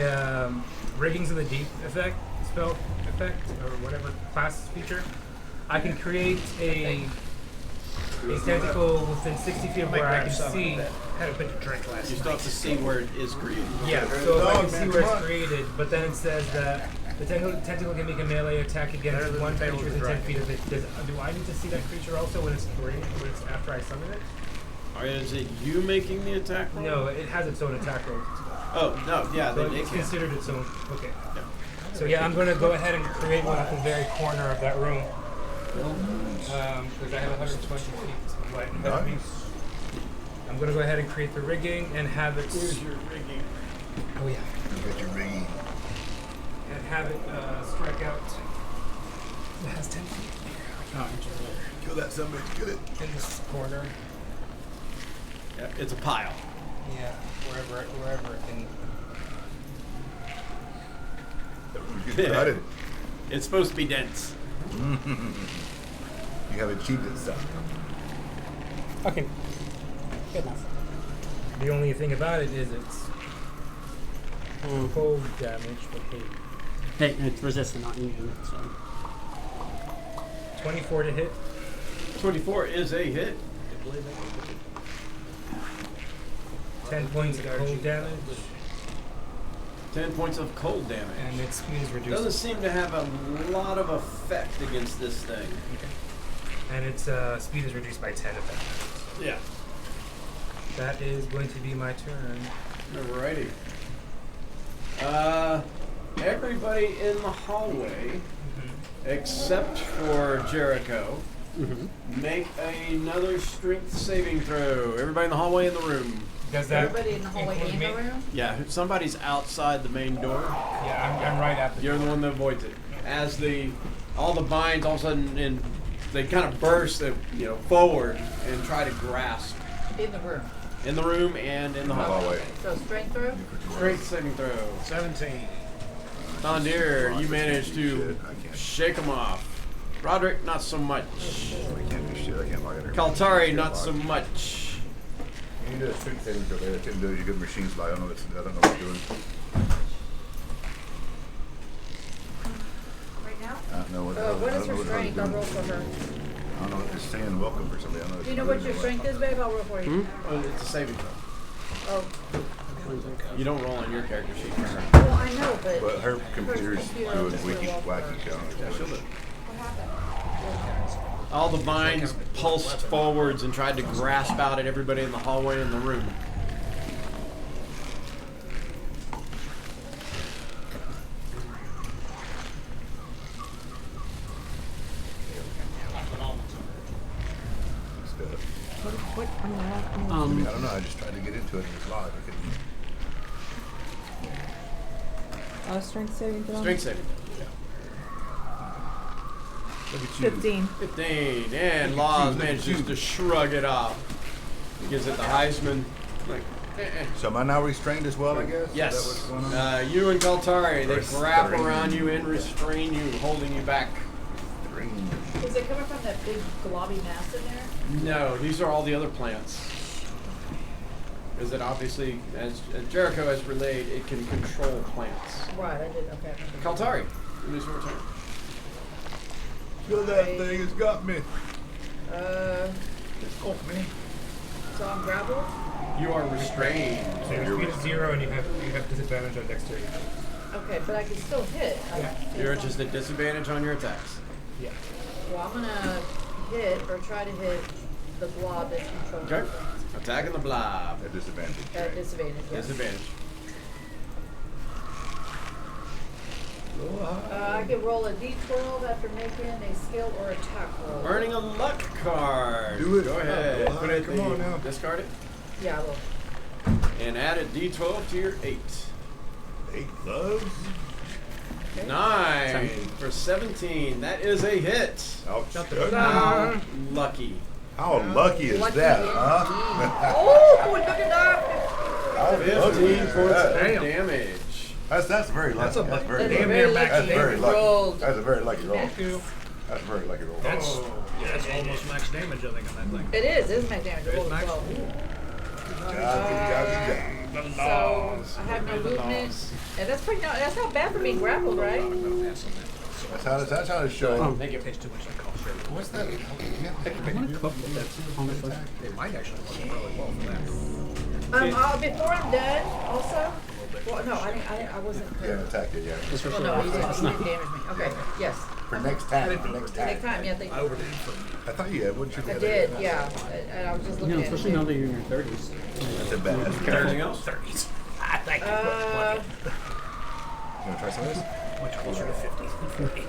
Riggings of the Deep effect, spell effect, or whatever class feature. I can create a tentacle within 60 feet of where I can see. Had a bit to drink last You night. still have to see where it is created. Yeah, so if I can Dog, see man, where come it's on. created, but then it says that the tentacle can make a melee attack Better against than one the tail creature of the within 10 dragon. feet of it. Do I need to see that creature also when it's created, when it's after I summon it? Or is it you making the attack roll? No, it has its own attack roll. Oh, no, yeah, So then it it's can. considered its own. Okay. Yeah. So yeah, I'm going to go ahead and create one at the very corner of that room. Because I have 120 feet of light ahead of me. Nice. I'm going to go ahead and create the rigging and have it. Here's your rigging. Oh yeah. You got your ringing. And have it strike out. It has 10 feet Oh, interesting. Kill that somebody. Kill it. in this corner. Yeah, it's a pile. Yeah, wherever it can. Get started. It's supposed to be dense. You have achieved it, stuff. Okay. Good enough. The only thing about it is it's cold damage, but hey, Hey, it's resistant, not immune. So 24 to hit. 24 is a hit. 10 points of cold damage, 10 points of cold damage. and its speed is reduced. Doesn't seem to have a lot of effect against this thing. And its speed is reduced by 10 if that matters. Yeah. That is going to be my turn. Alrighty. Everybody in the hallway, except for Jericho, make another strength saving throw. Everybody in the hallway in the room. Does that Everybody in the hallway include in the me? room? Yeah, somebody's outside the main door. Yeah, I'm right at the You're the one that avoids it. As all the vines all of a sudden they kind of burst, forward and try to grasp In the room. in the room and in the hallway. So strength throw? Strength saving throw. 17. Thondir, you managed to Shit, I can't. shake them off. Roderick, not so much. I can't do shit. I can't log in. Kaltari, not so much. You do a strength saving throw there. I couldn't do it. You good machines, but I don't know what I'm doing. Right now? I don't know what. What I is don't know her what the hell strength? you're I'll roll doing. for her. I don't know what it's saying. Welcome for somebody. I don't know. Do you know what your strength is, babe? I'll roll for you. Oh, it's a saving throw. Oh, You don't roll on your character sheet. well, I know, but. But her computer's computer doing just wiki will roll for wacky her. shit. Yeah, she'll do it. What happened? All the vines pulsed forwards and tried to grasp out at everybody in the hallway in the room. Stuff. What? I'm not. I don't know. I just tried to get into it and it's locked. I couldn't. Strength saving throw. Strength saving. Look at you. 15. 15. And Laws Look at manages you. to shrug it off. He gives it the Heisman. Like, So am I now restrained as well? I guess. Is yes. that what's going on? You and Kaltari, they wrap Restrained. around you and restrain you, holding you back. Green. Is it coming from that big globby mass in there? No, these are all the other plants. Because it obviously, as Jericho has relayed, it can control plants. Right, I did, okay. Kaltari, it is your turn. Feel that thing has got me. It's got me. So I'm grappled? You are restrained. So your speed is 0 and you have disadvantage on dexterity. Okay, but I can still hit. You're just at disadvantage on your attacks. Yeah. Well, I'm gonna hit or try to hit the blob that's controlling Okay. things. Attacking the blob. At disadvantage. At disadvantage, yes. Disadvantage. I can roll a d12 after making a skill or attack roll. Earning a luck card. Do it. Go ahead. Oh, Put it come on now. Discard it. Yeah, I will. And add a d12 to your 8. 8 gloves. 9 for 17. That is a hit. Oh, How lucky. how lucky is Lucky that, indeed. huh? Oh, look at that! How lucky 15 is points that? of damage. That's very lucky. That's a That's very That's lucky. very lucky. That's very lucky. Rolled. That's a very lucky roll. Thank you. That's a very lucky roll. That's almost max damage, I think, on that thing. It is max damage. I rolled a max. 12. Good job, good job, good job. So I have no movement, and that's not bad for being grappled, right? That's how it's showing. Thank you. Tastes too much like call sugar. What's that? It might actually work really well for that. Before I'm done, also. Well, no, I wasn't. You haven't attacked it yet. Well, no, you didn't damage me. Okay, yes. For next time. For next time. Next time, yeah, thank I you. overdid it for I thought you had. Wouldn't you? I did, yeah. And I was just looking No, at it. especially now that you're in your 30s. That's a bad. That's a Anything else? 30s. I think You want to try some of this? much closer to 50 than 40.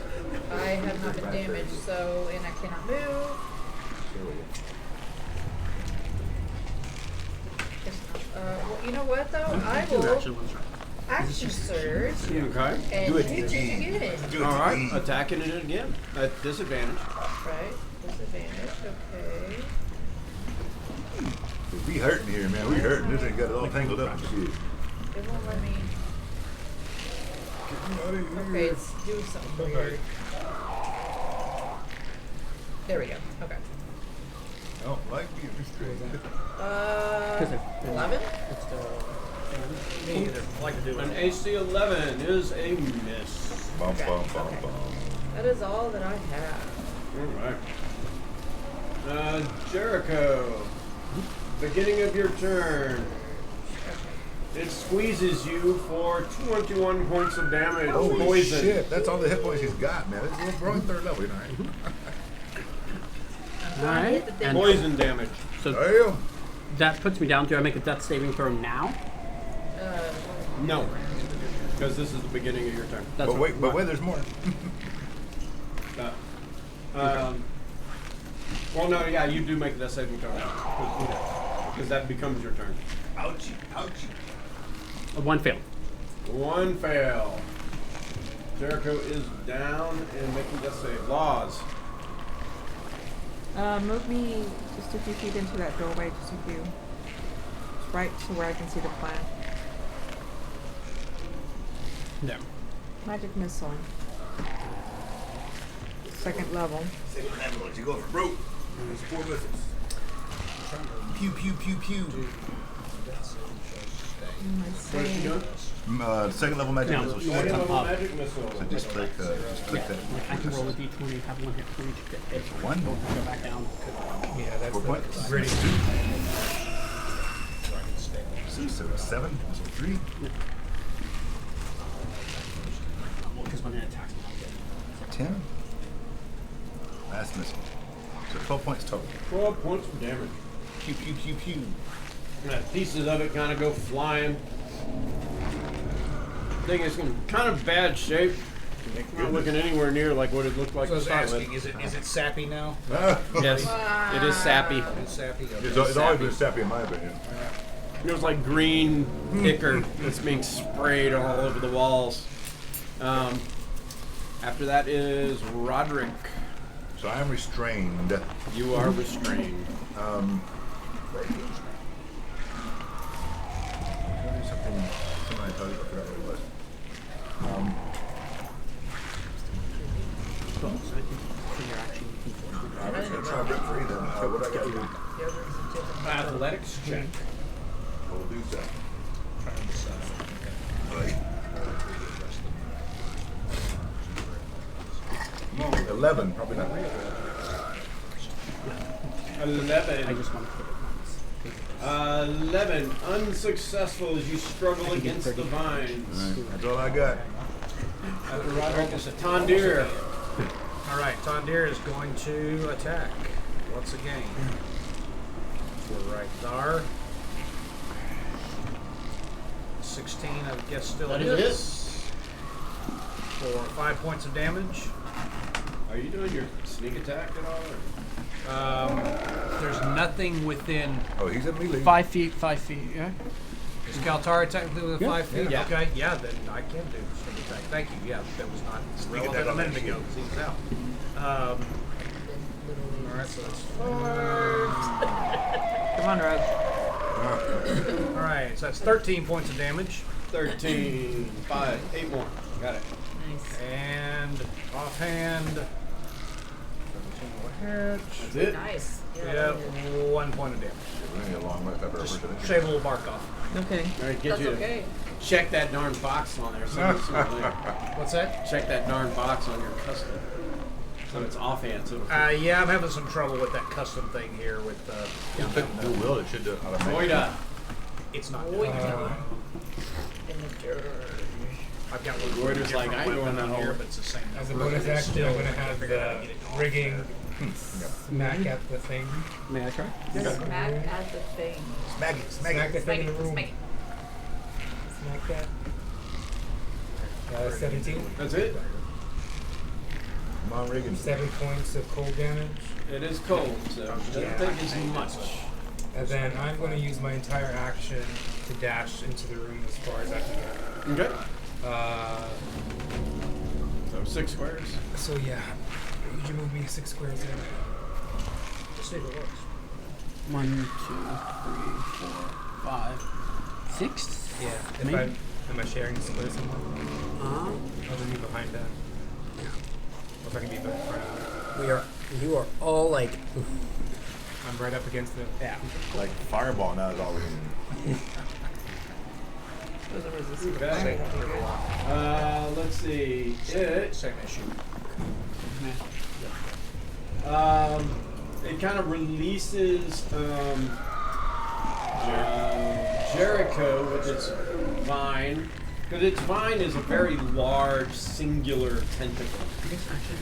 I have not been damaged, so, and I cannot move. Well, you know what though? I will action surge Okay. and Do it hit you again. Do it All right. again. Attacking it again. At disadvantage. Right, disadvantage, okay. We hurting here, man. We hurting. This thing got it all tangled up and shit. It won't let me, okay, it's doing something weird. There we go, okay. don't like being restrained. 11? It's still. Me either. I like to do An it. AC 11 is a miss. Bum, Okay, bum, bum, okay. bum. That is all that I have. Alright. Jericho. Beginning of your turn. It squeezes you for 21 points of damage. Holy Poison. shit, that's all the hit points he's got, man. This is a little growing third level, you know. Alright. And Poison damage. so Damn. that puts me down. Do I make a death saving throw now? No. Because this is the beginning of your turn. That's But wait, there's more. Well, no, yeah, you do make that saving throw now. Because that becomes your turn. Ouchie, ouchie. One fail. One fail. Jericho is down and making death save. Laws. Move me just a few feet into that doorway, just a few. Just right to where I can see the plan. No. Magic missile. Second level. Second level, you go for broke. There's 4 missiles. Pew, pew, pew, pew. Let's What is she see. doing? Second level magic No, missile. you Second come level up. magic missile. So just click that. I can roll a d20, have one hit for each hit. One. Go back down. Yeah, that's 4 the points. ready. 6, so 7, so 3. Because when it attacks me, I get 10. Last missile. So 12 points total. 12 points of damage. Pew, pew, pew, pew. Pieces of it kind of go flying. Thing is in kind of bad shape. Not looking anywhere near like what it looked like So I to was start asking, with. is it sappy now? Yes, it is sappy. It's sappy. Okay. It's always been sappy in my opinion. It was like green ichor that's being sprayed all over the walls. After that is Roderick. So I am restrained. You are restrained. Something I told you, I forgot what it was. So I think for your action, you can force it. I was going to try to break free then. So what I got to do? Athletics check. We'll do so. Right. 11, probably not. 11. I just want to put it once. 11. Unsuccessful as you struggle against the vines. That's all I got. After Roderick is a Tondir. All right, Tondir is going to attack once again. We're right there. 16, I guess, still That hits. is For 5 points of damage. Are you doing your sneak attack at all? There's nothing within. Oh, he's at melee. 5 feet, 5 feet, yeah? Is Kaltara technically within Yeah. 5 feet? Yeah. Okay, yeah, then I can do sneak attack. Thank you. Yeah, that was not relevant attack a on minute that ago because he was out. Alright, so that's 4. Come on, Rogue. Alright, so that's 13 points of damage. 13. 5. 8 more. Got it. Nice. And offhand. 17 will hit. That's it. Nice. Yeah, 1 point of damage. We need a long life ever. Just shave a little bark off. Okay. All right, get That's you okay. to check that darn box on there. So What's that? check that darn box on your custom. So it's offhand. So Yeah, I'm having some trouble with that custom thing here with Do will, it should do automatic. Moida. it's not Boy, doing in the dirt. I've got one Goiter's like, I ain't going on that here, hole. but it's the same As a number. bonus It's action, still- I'm going to have figure out how to the get it off rigging there. smack at the thing. May I try? Smack at the thing. Smack it, smack Smack it. the thing in the Smack it, room. smack it. Smack that. 17. That's it. Come on, Regan. 7 points of cold damage. It is cold, so it doesn't take as much. And then I'm going to use my entire action to dash into the room as far as I can Okay. go. So 6 squares. So yeah, you move me 6 squares in. Let's see if it works. 1, 2, 3, 4, 5, 6. Yeah. If Maybe. am I sharing this with someone? I'll just be behind that. Or if I can be in front of it. You are all like I'm right up against the. Yeah. Like fireball now is all we need. Okay. Let's see. Same issue. It kind of releases Jericho with its vine, because its vine is a very large singular tentacle,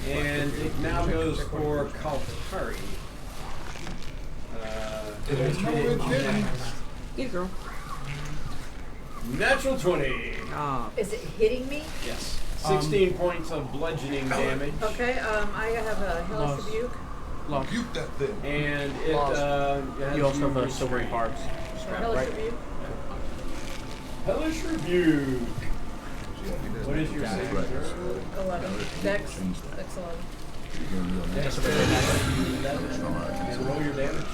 and it now goes for Kaltari. You girl. Natural 20. Oh. Is it hitting me? Yes. 16 points of bludgeoning damage. Okay, I have a hellish Lost. rebuke. Lost. Buke that thing. And it, has You also have a restrained. silvery barbs. A hellish Right. rebuke. Hellish rebuke. Yeah, he does What is that. your Right. saving throw? 11. Dex. Dex 11. And roll your damage.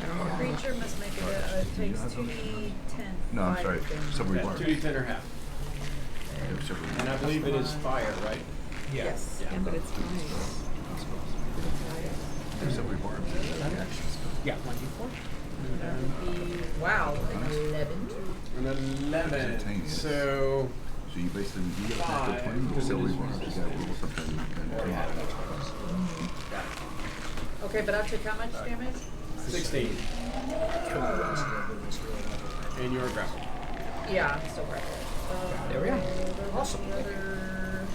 A creature must make it takes 2d10. No, I'm sorry. Silvery Yeah, barb. 2d10 or half. And I believe it is fire, right? Yes. Yeah, but it's nice. Silvery barb. Yeah, 1d4. Wow, an 11. An 11. Instantaneous. So, So you basically you got a natural 20 with silvery barb. You got to roll something. or half. Okay, but I took how much damage? 16. And you're grappled. Yeah, I'm still grappled. There we are. Awesome. Another...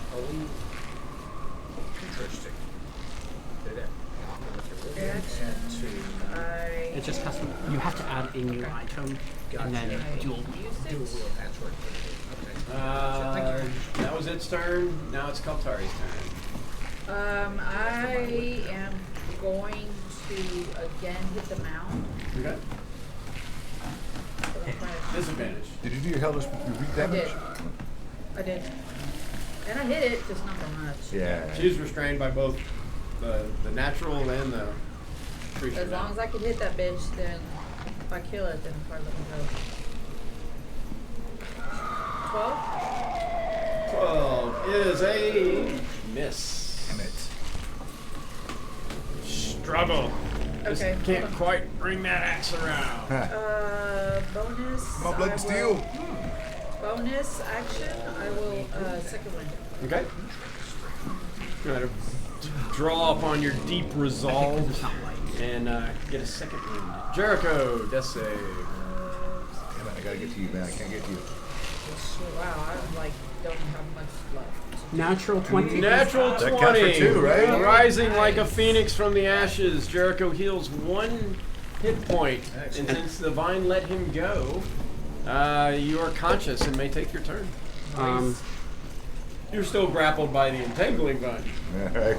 Interesting. Did it? Reaction. I... It just has to. You have to add a new item and then dual. Dual wheel patchwork. Okay. That was its turn. Now it's Kaltari's turn. I am going to again hit the mound. Okay. Disadvantage. Did you do your hellish rebuke I damage? did. I did. And I hit it, just not that much. Yeah. She's restrained by both the natural and the creature. As long as I can hit that bitch, then if I kill it, then if I let me go. 12? 12 is a miss. Damn it. Struggle. Okay. Just can't quite bring that axe around. Bonus. Come on, blood and I steel. will- Bonus action, I will second wind. Okay. Try to draw upon your deep resolve and get a second wind. Jericho, death save. Damn it, I gotta get to you, man. I can't get to you. Wow, I like don't have much left. Natural 20. Natural That 20. counts for two, right? Rising like a phoenix from the ashes, Jericho heals 1 hit point. And since the vine let him go, you are conscious and may take your turn. You're still grappled by the entangling vine. Alright.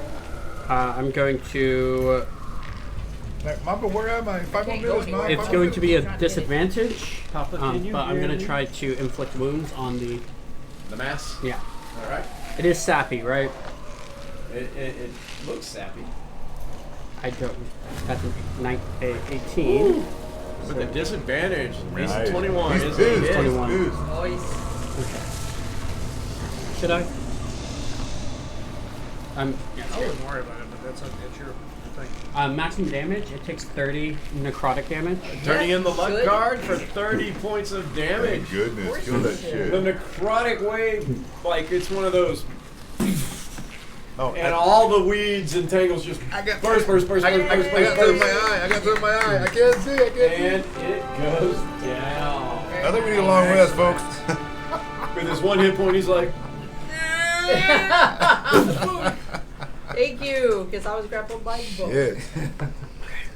I'm going to. Mamba, where am I? 5 more Can't go minutes, anywhere. Mom. It's 5 going more to be a Trying to hit it. disadvantage, Papa, can you but I'm hear going to me? try to inflict wounds on the. The mass? Yeah. Alright. It is sappy, right? It looks sappy. I don't. That's an 18. With a disadvantage. He's Nice. 21. He's Isn't pissed. he? He's 21. pissed. Nice. Should I? I wouldn't worry about it, but that's your thing. Maximum damage. It takes 30 necrotic damage. Turning in the luck Good. card for 30 points of damage. Thank goodness. Kill that The shit. necrotic wave, like it's one of those, Oh, and all the weeds and tangles just burst. I got through my eye. I got through my eye. I can't see. I can't And it goes down. see. I think we need a long rest, folks. With his 1 hit point, he's like, Thank you, because I was grappled by both. Shit.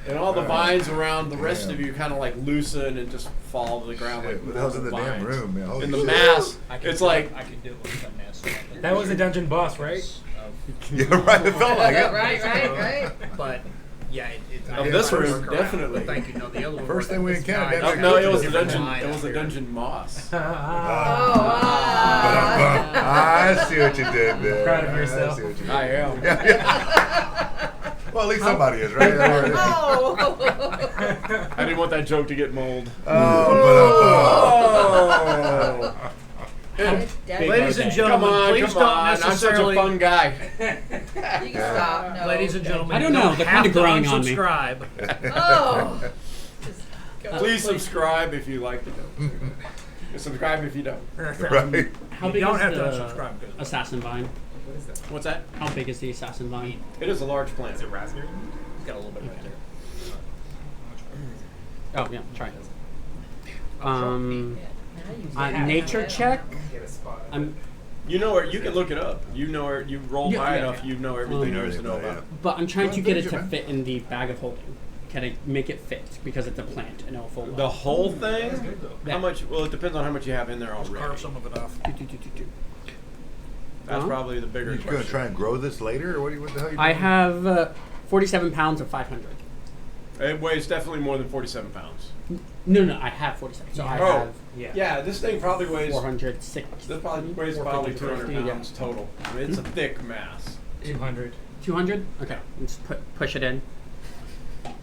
and all the vines around the rest of you kind of like loosen and just fall to the ground like Shit, what the hell's in the damn vines. room, man? Holy In the shit. mass, it's like I could do it with a mass. That was a dungeon boss, right? Yeah, right. It felt like it. right. But yeah, Of I this did room, work around. definitit. Thank you. No, the other one. First worked thing we this encountered, guy- that no, it was the different dungeon. line It was out the there. dungeon moss. Oh, I see what you did there. Proud of I yourself. see what you did. I am. Yeah. Well, at least somebody is, right? Oh. I didn't want that joke to get mold. Oh, Daddy, Ladies and gentlemen, Come on, please come don't on. I'm such a necessarily. fun guy. you can stop. No. Ladies and gentlemen, I don't you know, they're have kinda to growing on me. unsubscribe. Oh. Just go. Please subscribe if you like the show. Subscribe if you don't. Right. How You big don't is have to the unsubscribe because- assassin vine? What is that? What's that? How big is the assassin vine? It is a large plant. Is it raspberry? It's got a little bit right there. Oh yeah, try. Yeah, now you On nature check. Get a spot. I'm, You know where you can look it up. You know where you roll Yeah, high yeah, enough. yeah. You know everything there is to know Yeah. about. but I'm trying Go to on, get finish it it, to man. fit in the bag of holding. Can I make it fit because it's a plant and it'll fold The up? whole thing. Yeah. How much? Well, it depends on how much you have in there Just already. carve some of it off. That's Uh-huh. probably the bigger You're question. gonna try and grow this later, or what the hell? You I doing? have 47 pounds of 500. It weighs definitely more than 47 pounds. No, I have 47. So I Oh. have Yeah, this thing probably weighs. 406. This probably weighs probably 200 yeah. pounds total. I mean, it's a thick mass. 200. 200? Okay, let's push it in.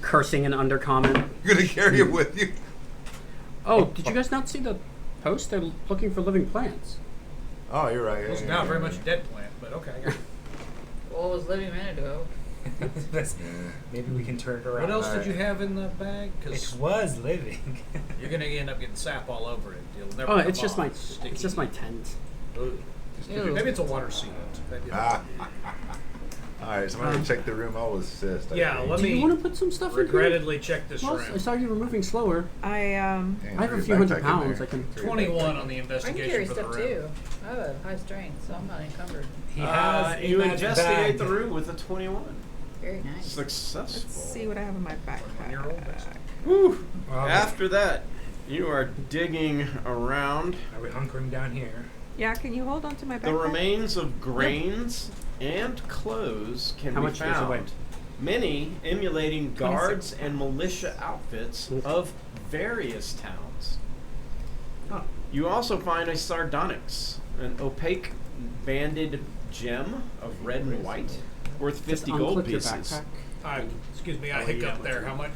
Cursing an undercommon. You're gonna carry it with you. Oh, did you guys not see the post? They're looking for living plants. Oh, you're right. It's not very much a dead plant, but okay. Well, it was living a minute ago. That's- Maybe we can turn it around. What else did you have in the bag? It Because was living. you're gonna end up getting sap all over it. It'll never Oh, come it's just off. my Sticky. it's just my tent. Ugh. Ew. Maybe it's a water sealant. That'd be- Ah. All right, so I'm gonna check the room. I'll assist. I Yeah, think. let Do you me want to put some stuff in here? regrettedly check this Well, I room. saw you were moving slower. I Dang, I have throw a your few hundred backpack in pounds. there. I can. Throw your 21 on the I can investigation carry for the stuff room. too. I have a high strength, so I'm not encumbered. He has a You magic investigate bag. the room with a 21. Very nice. Successful. let's see what I have in my backpack. One-year-old, that's- Whew. Well, After that, you are digging around Are we hunkering down here? Yeah, can you hold on to my backpack? the remains of grains and clothes can How be much does it weigh? found. Many emulating guards and militia outfits of various towns. You also find a sardonyx, an opaque banded gem of red and white, worth 50 Just gold unclip your pieces. backpack. Excuse me, I Oh, hiccuped yeah, there. what's How much?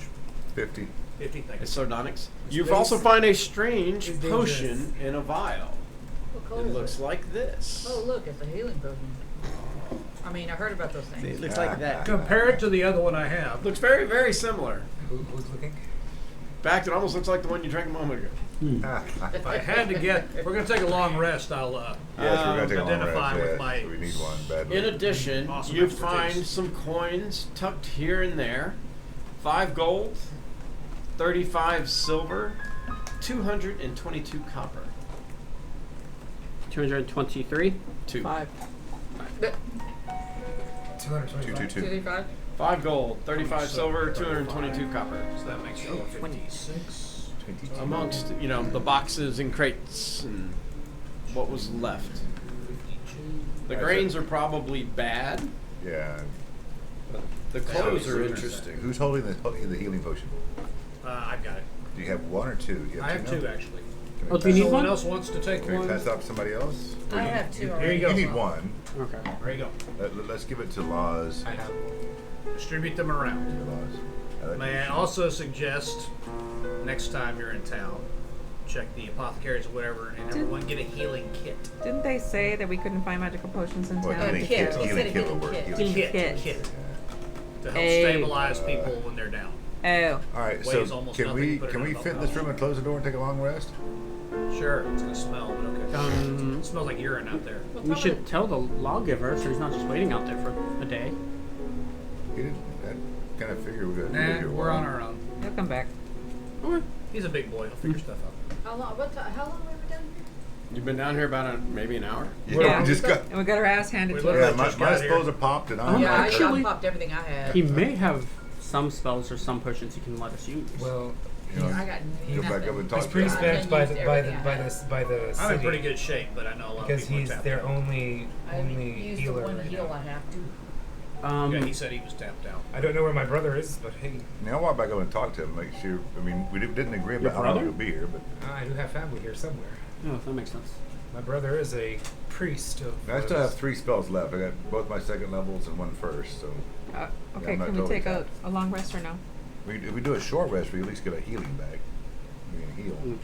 50. 50, thank A you. sardonyx. You've Space also find a strange is dangerous. potion in a vial. What color It is looks it? like this. Oh, look, it's a healing potion. I mean, I heard about those It things. looks like that. Compare it to the other one I have. Looks very, very similar. Who's looking? In fact, it almost looks like the one you drank a moment ago. If I had to get, if we're going to take a long rest, I'll Yes, we're gonna take a long identify rest. with Yes, my- we need one badly. In addition, Awesome you expertise. find some coins tucked here and there. 5 gold, 35 silver, 222 copper. 223. 2. 225. 222. 235? 5 gold, 35 silver, 222 copper. So that makes it 56. Amongst, you know, the boxes and crates and what was left. 52. The That's grains it. are probably bad. Yeah. The clothes are interesting. Who's holding the healing potion? I've got it. Do you have one or two? You I have now? two, actually. Can we Oh, do you pass- need Someone one? else wants to take Can we one? pass it off to somebody else? I have two Here already. you go. You need one. Okay. There you go. Let's give it to Laws. I have Distribute them around. Laws. May I also suggest next time you're in town, check the apothecaries or whatever, and everyone get a healing kit. Didn't they say that we couldn't find magical potions in Well, town? healing kit. kit. He said Healing a kit will healing work. kit. Healing Healing kit. kit. To help Hey. stabilize people when they're down. Oh, All right, Weighs so almost can nothing, we put it can in we a fit in this bottle. room and close the door and take a long rest? Sure, it's gonna smell, but okay. It smells like urine out there. Well, We tell should me- tell the lawgiver so he's not just waiting out there for a day. He didn't. I kind of figured we were gonna be Nah, here a we're while. on our own. he'll come back. Okay. He's a big boy. He'll figure stuff out. How long have we been down here? You've been down here about maybe an hour? Yeah, we just got. And we got our ass handed We to literally us. Yeah, my just got here. spells are popped and I'm Yeah, I actually- popped everything I had. He may have some spells or some potions he can let us use. well. you know, I got go back up nothing. and He's talk to pretty him. spent by the used by the everything by I had. the by the city I'm in pretty good shape, but I know a lot because of people he's are tapped their out. only I only used the healer. one right heal now. I have to. Yeah, he said he was tapped out. I don't know where my brother is, but hey, Now I walk back up and talk to him, make sure. I mean, we didn't agree Your about how long brother? he'll be here, but I do have family here somewhere. Oh, that makes sense. My brother is a priest of. I still have 3 spells left. I got both my second levels and one first. So Okay, I'm not can we totally take tapped. a long rest or no? if we do a short rest, we at least get a healing back. We can heal.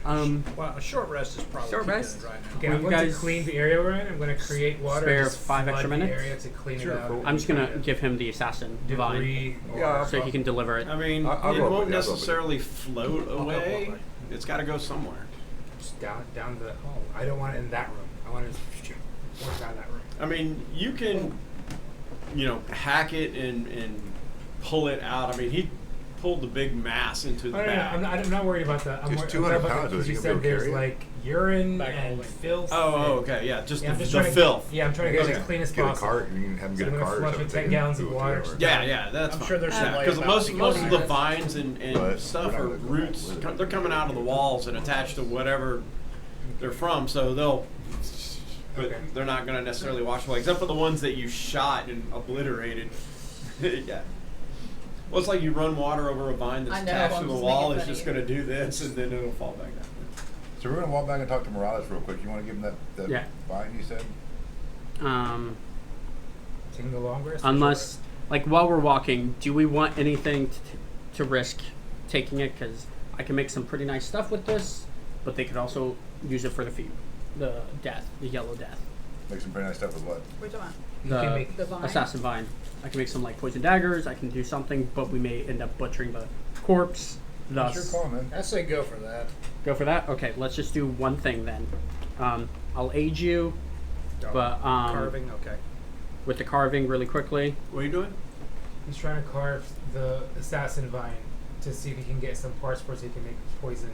Well, a short rest is probably Short good rest? right now. Okay, Will I'm you going guys to clean the area we're in. I'm going to create water. spare and just 5 extra flood minutes? The area to clean Sure, it out. cool. I'm just gonna give him the assassin vine, Debris. Yeah, so he can deliver it. I mean, I'll it go up won't with you, I'll go up with you. necessarily float I'll go away. up. It's got to go somewhere. Just down the hall. I don't want it in that room. I want it to walk out of that room. I mean, you can, hack it and pull it out. I mean, he pulled the big mass into the No, bag. I'm not worried about that. I'm Just worried 200 about pounds, because you you gonna said be able to there's carry it? like urine Back and holding. filth. Oh, and- okay, yeah, just Yeah, I'm the just trying to filth. Yeah, I'm trying to get it Okay. as clean as Get a possible. cart. You can have them So get I'm a gonna cart or flush something. with 10 and gallons do of it water. whatever. Yeah, that's I'm fine. sure there's some way because about most to of the get vines and But stuff we're are not gonna go roots. with it. They're coming out of the walls and attached to whatever they're from, so they'll. But Okay. they're not going to necessarily wash away, except for the ones that you shot and obliterated. Yeah. Well, it's like you run water over a vine that's I know, attached I'm to the just wall. making It's fun just of going to do this, and then it'll fall back down. So we're gonna walk back and talk to Morales real quick. You want to give him that Yeah. vine you said? Taking the long rest. or Unless, like, while we're walking, do we want anything to risk taking it? Because I can make some pretty nice stuff with this, but they could also use it for the the yellow death. Make some pretty nice stuff with what? We're talking You can The make- the vine. assassin vine. I can make some like poison daggers. I can do something, but we may end up butchering the corpse. What's your Thus, call, man? I say go for that. go for that. Okay, let's just do one thing then. I'll aid you, but Carving, okay. with the carving really quickly. What are you doing? He's trying to carve the assassin vine to see if he can get some parts for so he can make poison.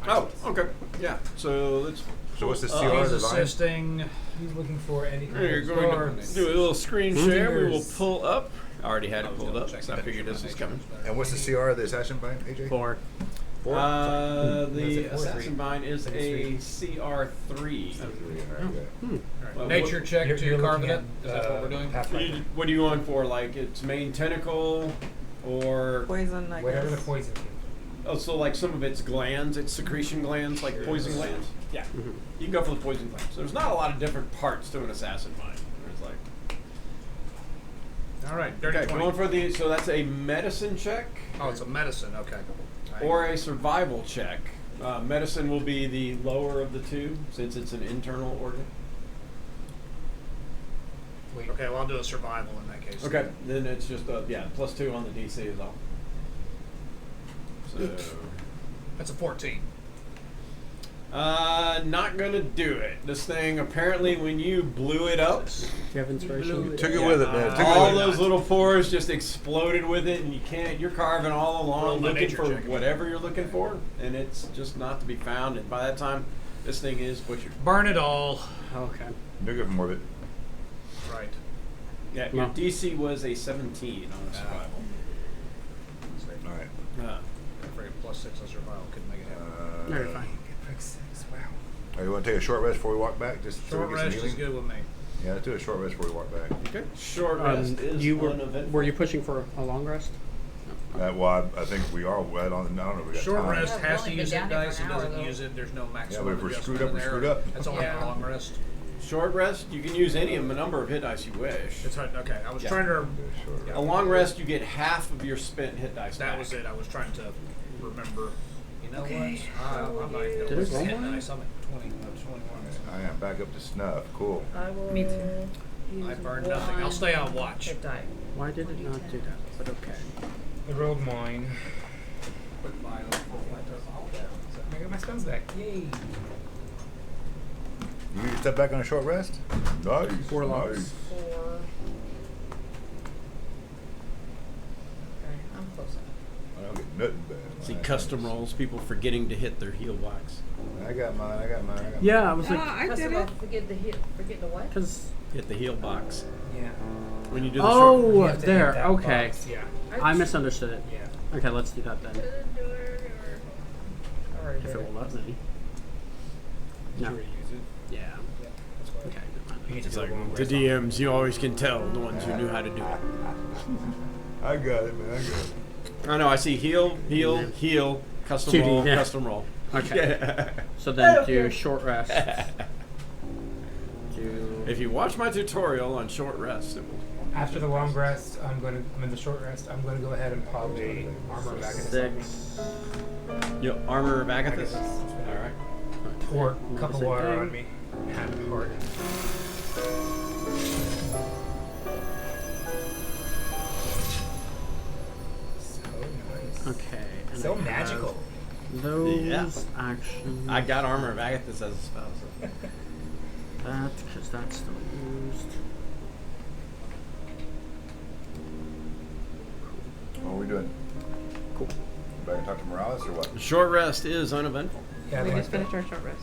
Oh, items. okay. Yeah. So let's. So what's the Uh, CR He's of the vine? assisting. He's looking for any kind You're of going dwarves. to do a little screen share. We will Fingers. pull up. I already had I it was pulled double up, checking so I that figured this was coming. And what's the CR of the assassin vine, AJ? 4. Four? The Four, assassin three. vine is a CR3. All right, good. Well, Nature what- check to carving it. looking Is that what we're doing? You- What are you going for? Like its main tentacle, or Poison, I Whatever guess. the poison came from. so like some of its glands, its secretion glands, like poison glands? Yeah, you can go for the poison glands. There's not a lot of different parts to an assassin vine. There's like All right, dirty okay, 20. going for the so that's a medicine check Oh, it's a medicine. Okay. or a survival check. Medicine will be the lower of the two since it's an internal organ. Wait. Okay, well I'll do a survival in that case. Okay, then it's just +2 on the DC is all. So That's a 14. not gonna do it. This thing apparently when you blew it up, Do you have inspiration? Took it with it, man. Took it all with it. those little pores just exploded with it, and you're carving all Roll along my looking nature for check. whatever you're looking for, and it's just not to be found. And by that time, this thing is butchered. Burn it all. Okay. You're good for morbid. Right. Yeah, your Wow. DC was a 17 on the survival. All right. I forget +6 on survival. Couldn't make it happen. No, you're fine. Wow. Are you want to take a short rest before we walk back? Just so Short we get some rest is healing? good with me. Yeah, let's do a short rest before we walk back. Okay. Short rest is you uneventful. were you pushing for a long rest? Well, I think we are. I don't know if we got Short time. rest Yeah, has we've to only use been hit down here dice. for It an hour, doesn't though. use it. There's no maximum. but if we're adjustment screwed up, in we're there. screwed up. That's only Yeah. a long rest. Short rest, you can use any number of hit dice you wish. It's hard. Okay, I was Yeah. trying to. Short Yeah. A long rest, you get half of your spent hit dice That back. was it. I was trying to remember. You know Okay. what? I might go Did it with roll hit more? dice. I'm at 20. I'm 21. I am back up to snuff. Cool. I will. Me too. use I burned nothing. I'll stay on watch. hit die. Why did it not do that? But okay. I rolled mine. Put mine on full flight. I got my spells back. Yay. You step back on a short rest? Nice. 4 logs. Nice. 4. Okay, I'm close enough. I don't get nothing bad. See custom rolls, people forgetting to hit their heal box. I got mine. I got mine. Yeah, I was like, I First did of all, it. forget the what? because Hit the heal box. Yeah. When you do the short You oh, have to hit there. that Okay, box, Yeah. I misunderstood it. Yeah. Okay, let's do that then. Alright, If it will let me. Did No. you already use it? Yeah. Yeah. That's fine. Okay. never mind. You need to It's do like a long the rest. DMs, you always can tell the ones who knew how to do it. I got it, man. I got it. I know. I see heal, heal, custom 2D, roll, yeah. custom roll. Okay. So then do short rest. Do If you watch my tutorial on short rest, it will After the long rest, I'm in the short rest. I'm gonna go ahead and pop a armor back in the 6. Yo, armor of Agathis. All right. Pour a Another cup of same water thing. on me. Hand of heart. So nice. Okay. And So I have magical. Those Yeah. actions. I got armor of Agathis as a spell. So. that because that's still used. What are we doing? Cool. Back and talk to Morales or what? Short rest is uneventful. Yeah, I We like just that. finished our short rest.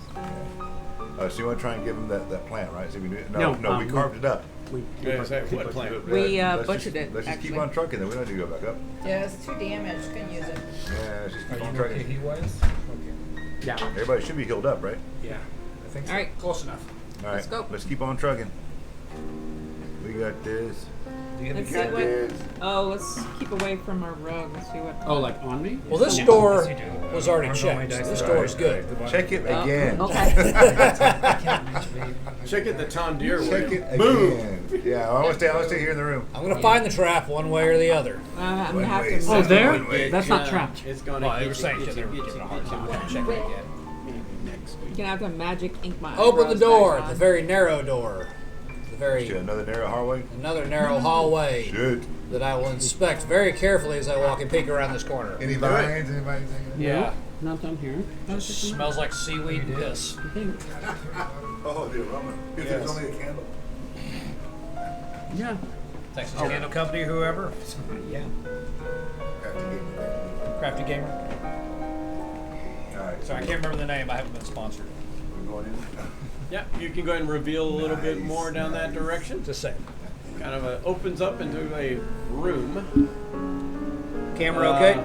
So you want to try and give him that plant, right? See, we do it. No, No, we carved it up. We Yeah, is that what plan? We, Let's butchered just, it, Let's just keep actually. on trucking then. We don't need to go back up. Yeah, it's too damaged, couldn't use it. Yeah, let's just Are keep you on okay trucking. heat-wise? Okay. Yeah. Everybody should be healed up, right? Yeah, I think so. All right. Close enough. All right. Let's go. Let's keep on trucking. We got this. Let's We see got what. this. Oh, let's keep away from our rogue. Let's see what. Oh, like on me? Well, this Yeah. door Yes, you do. was already Arms on my checked. dice. This Right, door is good. Check it Oh, again. okay. Check it, the Tondir Check way. it Boom. again. Yeah, I want to stay here in the room. I'm gonna find the trap one way or the other. I'm One gonna have way, to. so- Oh, there? One way. That's not trapped. It's gonna Well, they get were saying you, that they were get giving you, a hard get you. time. Check it again. Maybe next week. You're gonna have to magic ink my. Open the eyebrows door, back the on. very narrow door. The Shit, very another narrow hallway. another narrow hallway Shit. that I will inspect very carefully as I walk and peek around this corner. Any vines? Anybody thinking? Yeah. Not down here. Smells like seaweed and piss. I think. Oh, the aroma. If Yes. there's only a candle. Yeah. Texas Candle Company, whoever. Yeah. Crafty Gamer. All right. Sorry, I can't remember the name. I haven't been sponsored. We're going in. Yeah, you can go ahead and reveal a little bit more down that direction. Just saying. Kind of opens up into a room. Camera okay?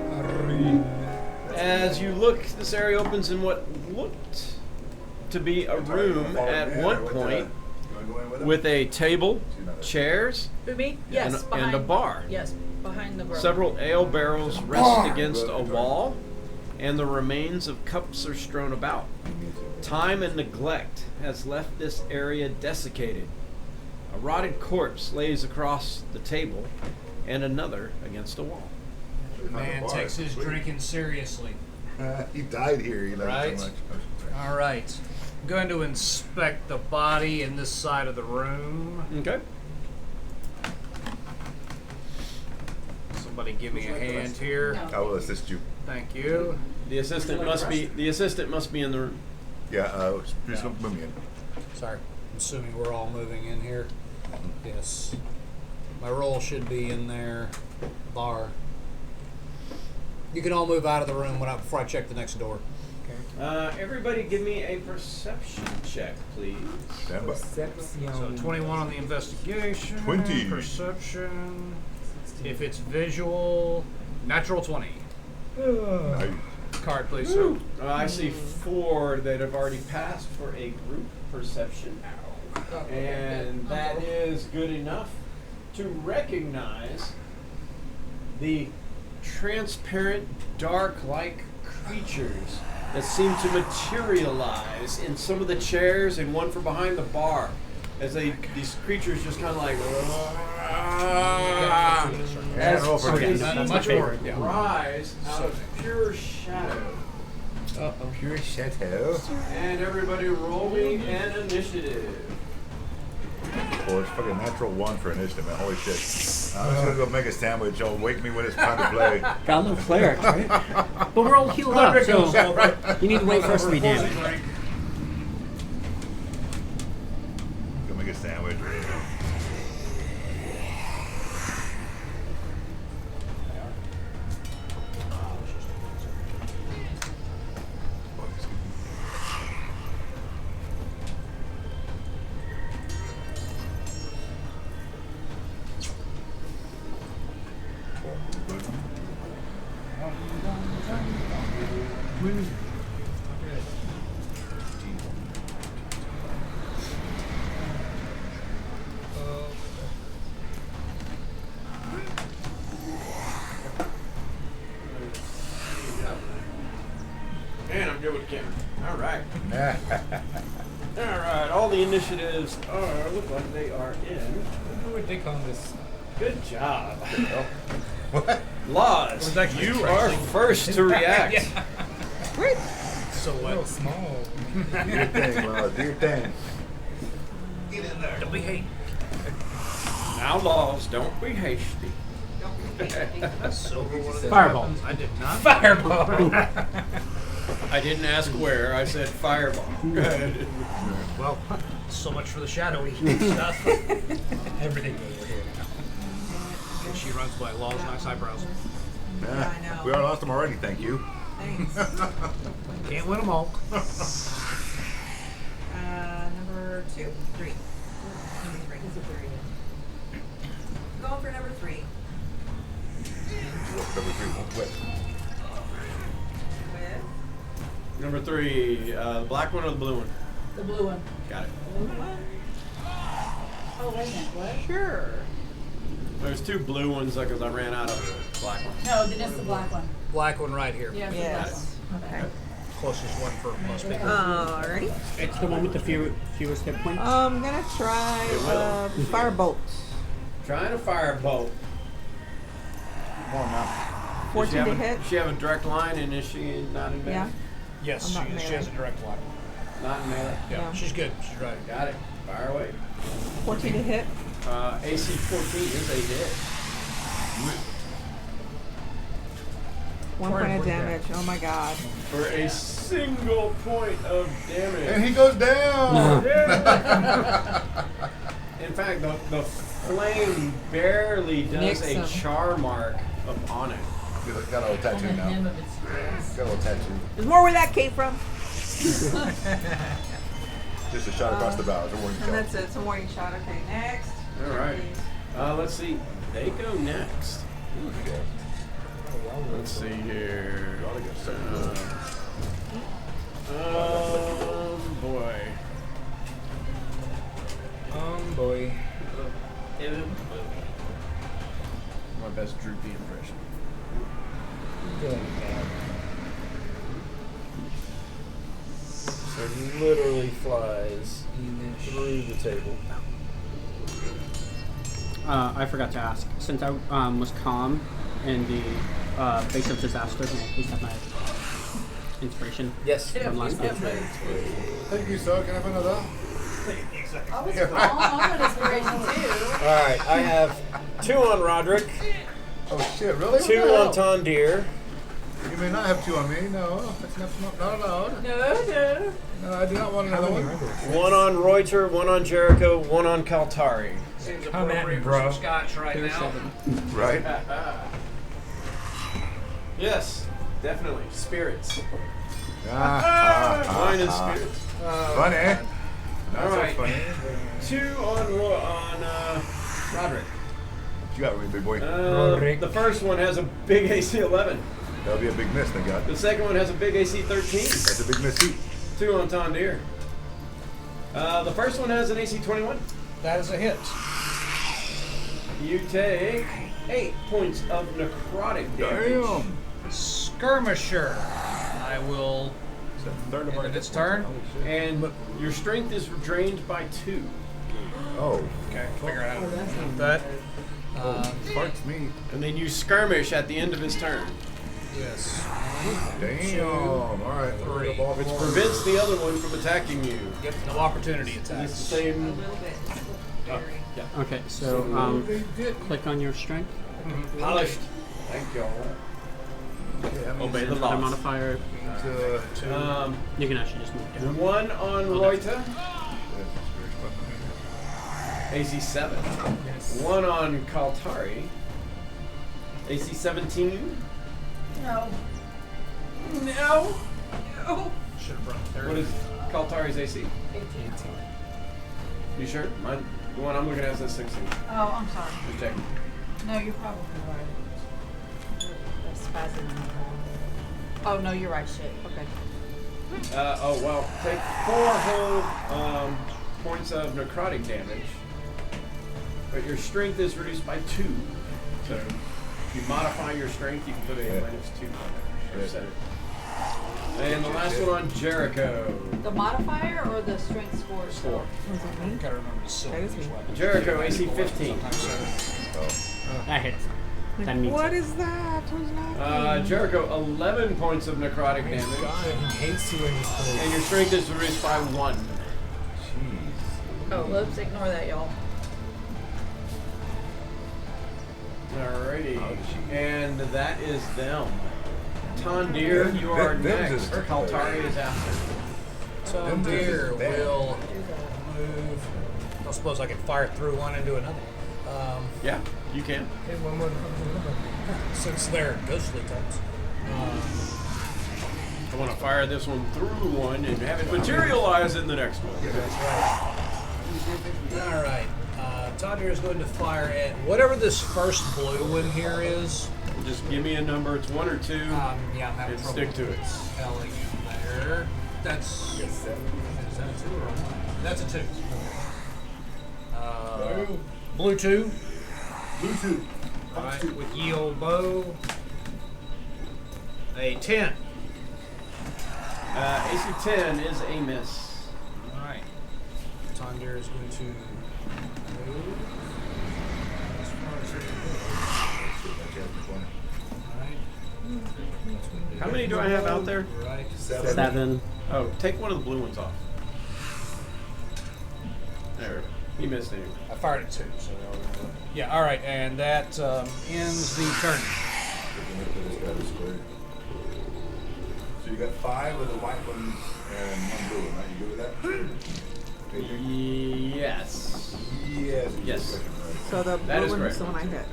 As you look, this area opens in what looked to be a room at one point with a table, chairs, Who, me? and, Yes. and behind, a bar. Yes, behind the grill. Several ale barrels rest against a wall, and the remains of cups are strewn about. Time and neglect has left this area desiccated. A rotted corpse lays across the table, and another against a wall. Man takes his drinking seriously. He died here. He loved Right. it so much. All right. I'm going to inspect the body in this side of the room. Okay. Somebody give me a hand here. I will assist you. Thank you. The assistant must be in the room. Yeah, just gonna move me in. Sorry. I'm assuming we're all moving in here. Yes. My roll should be in there. Bar. You can all move out of the room before I check the next door. Everybody give me a perception check, please. Stand by. So 21 on the investigation. 20. Perception. If it's visual, natural 20. Nice. Card, please, sir. I see 4 that have already passed for a group perception. And that is good enough to recognize the transparent, dark-like creatures that seem to materialize in some of the chairs and one from behind the bar. As these creatures just kind of like And roll for they it. seem Much to more, yeah. rise out of pure shadow. Pure chateau. And everybody roll me an initiative. Well, it's fucking natural 1 for initiative, man. Holy shit. I'm just gonna go make a sandwich. Y'all wake me when it's time to play. Got a little cleric, right? But we're all healed up, so you need to wait for us to be damaged. Go make a sandwich. And I'm good with the camera. All right. Alright, all the initiatives look like they are in. Who would Dick on this? Good job. What? Laws, was actually you crazy. are first to react. Great. So Well, small. Do your thing, Laws. Do your thing. Don't be hating. Now, Laws, don't be hasty. Silver one of the Fireball. weapons. I did not. Fireball. I didn't ask where, I said fireball. Well, so much for the shadowy stuff. Everything over here now. And she runs by Law's nice eyebrows. Yeah, I know. we already lost them already, thank you. Thanks. Can't win them all. Number 2, 3. Number 3. Going for number 3. Number 3 won't quit. With Number 3, the black one or the blue one? The blue one. Got it. blue one. Oh, wait a minute, what? Sure. There's 2 blue ones because I ran out of black ones. No, then it's the black one. Black one right here. Yeah, it's the black one. Okay. Closest one for most people. Alrighty. It's the one with the fewest hit points. I'm gonna try It will. firebolt. Trying a firebolt. Come on now. 14 to hit. Does she have a direct line and is she not in melee? Yeah. Yes, I'm not she melee. has a direct line. Not in melee? Yeah, Yeah. she's good. She's right. Got it. Fire away. 14 to hit. AC 14 is a hit. 1 point of damage. Oh my god. For a single point of damage. And he goes down. In fact, the flame barely does Nicks a him. char mark upon it. Got a little tattoo And the now. name of its grass. Got a little tattoo. There's more where that came from. Just a shot across the bow. It's a warning And shot. that's it. It's a warning shot. Okay, next. All right. Let's see. They go next. Let's see here. Boy. Boy. My best droopy impression. So he literally flies through the table. I forgot to ask. Since I was calm in the face of disaster, may I please have my inspiration Yes. from last month? Thank you, sir. Can I have another? I was wrong. I want inspiration too. Alright, I have 2 on Roderick, Oh shit! Really? 2 What the on hell? Tondir, You may not have 2 on me. No, that's not allowed. No, no. No, I do not want another one. 1 on Reuter, 1 on Jericho, 1 on Kaltari. Seems Come at me, appropriate for bro. some scotch right There's now. 7. Right? Yes, definitely. Spirits. Ah, Wine and spirits. Funny. Not All so right. funny. 2 on Roderick. What you got with me, big boy? Roderick. The first one has a big AC 11. That'll be a big miss, thank God. The second one has a big AC 13. That's a big miss too. 2 on Tondir. The first one has an AC 21. That is a hit. You take 8 points of necrotic damage. Damn. Skirmisher. I will It's a third of our end its turn. And your strength is drained by 2. Oh, Okay, figure out how to do that. parts me. And then you skirmish at the end of his turn. Yes. Damn. All right. Three. Which prevents the other one from attacking you. Yep, no opportunity It's the attacks. A same. little bit. Very. Yeah. Okay, so click on your strength. Polished. Thank you. Obey the Other laws. modifier. You can actually just move down. 1 on Reuter. AC 7. 1 on Kaltari. AC 17. No. No. Should have run third. What is Kaltari's AC? 18. You sure? Mine, the one I'm looking at says 16. Oh, I'm sorry. Just checking. No, you're probably right. That's spazzing. Oh, no, you're right. Shit. Okay. Oh, well, take 4 whole points of necrotic damage. But your strength is reduced by 2. So if you modify your strength, you can put a minus 2 on it. Or set it. And the last one on Jericho. The modifier or the strength score? Score. Was that me? Gotta remember to silver That is each me. weapon. Jericho, AC 15. That hits. Like, That means what it. is that? Who's knocking? Jericho, 11 points of necrotic damage. God, he hates you when he's close. And your strength is reduced by 1. Jeez. Oh, whoops, ignore that, y'all. Alrighty. And that is them. Tondir, you are Them next. just- Kaltari is after. So Them here just bad. will move. I suppose I can fire through one into another. Yeah, you can. Hey, one more. Since they're ghostly types. I want to fire this one through one and have it materialize in the next one. All right. Tadir is going to fire at whatever this first blue one here is. Just give me a number. It's 1 or 2. Yeah, I'm having And trouble stick to it. telling you there. That's. Is that a 2 or a 1? That's a 2. Blue 2. Blue 2. All right, with ye old bow. A 10. AC 10 is a miss. All right. Tadir is going to move. As far as he can go. How many do I have out there? Right. 7. Oh, take one of the blue ones off. There. He missed it. I fired at 2, so yeah. All right, and that ends the turn. So you got 5 of the white ones and 1 blue one, right? You good with that? Adrian? Yes. Yes. Yes. So the That blue is one was correct. the one I hit.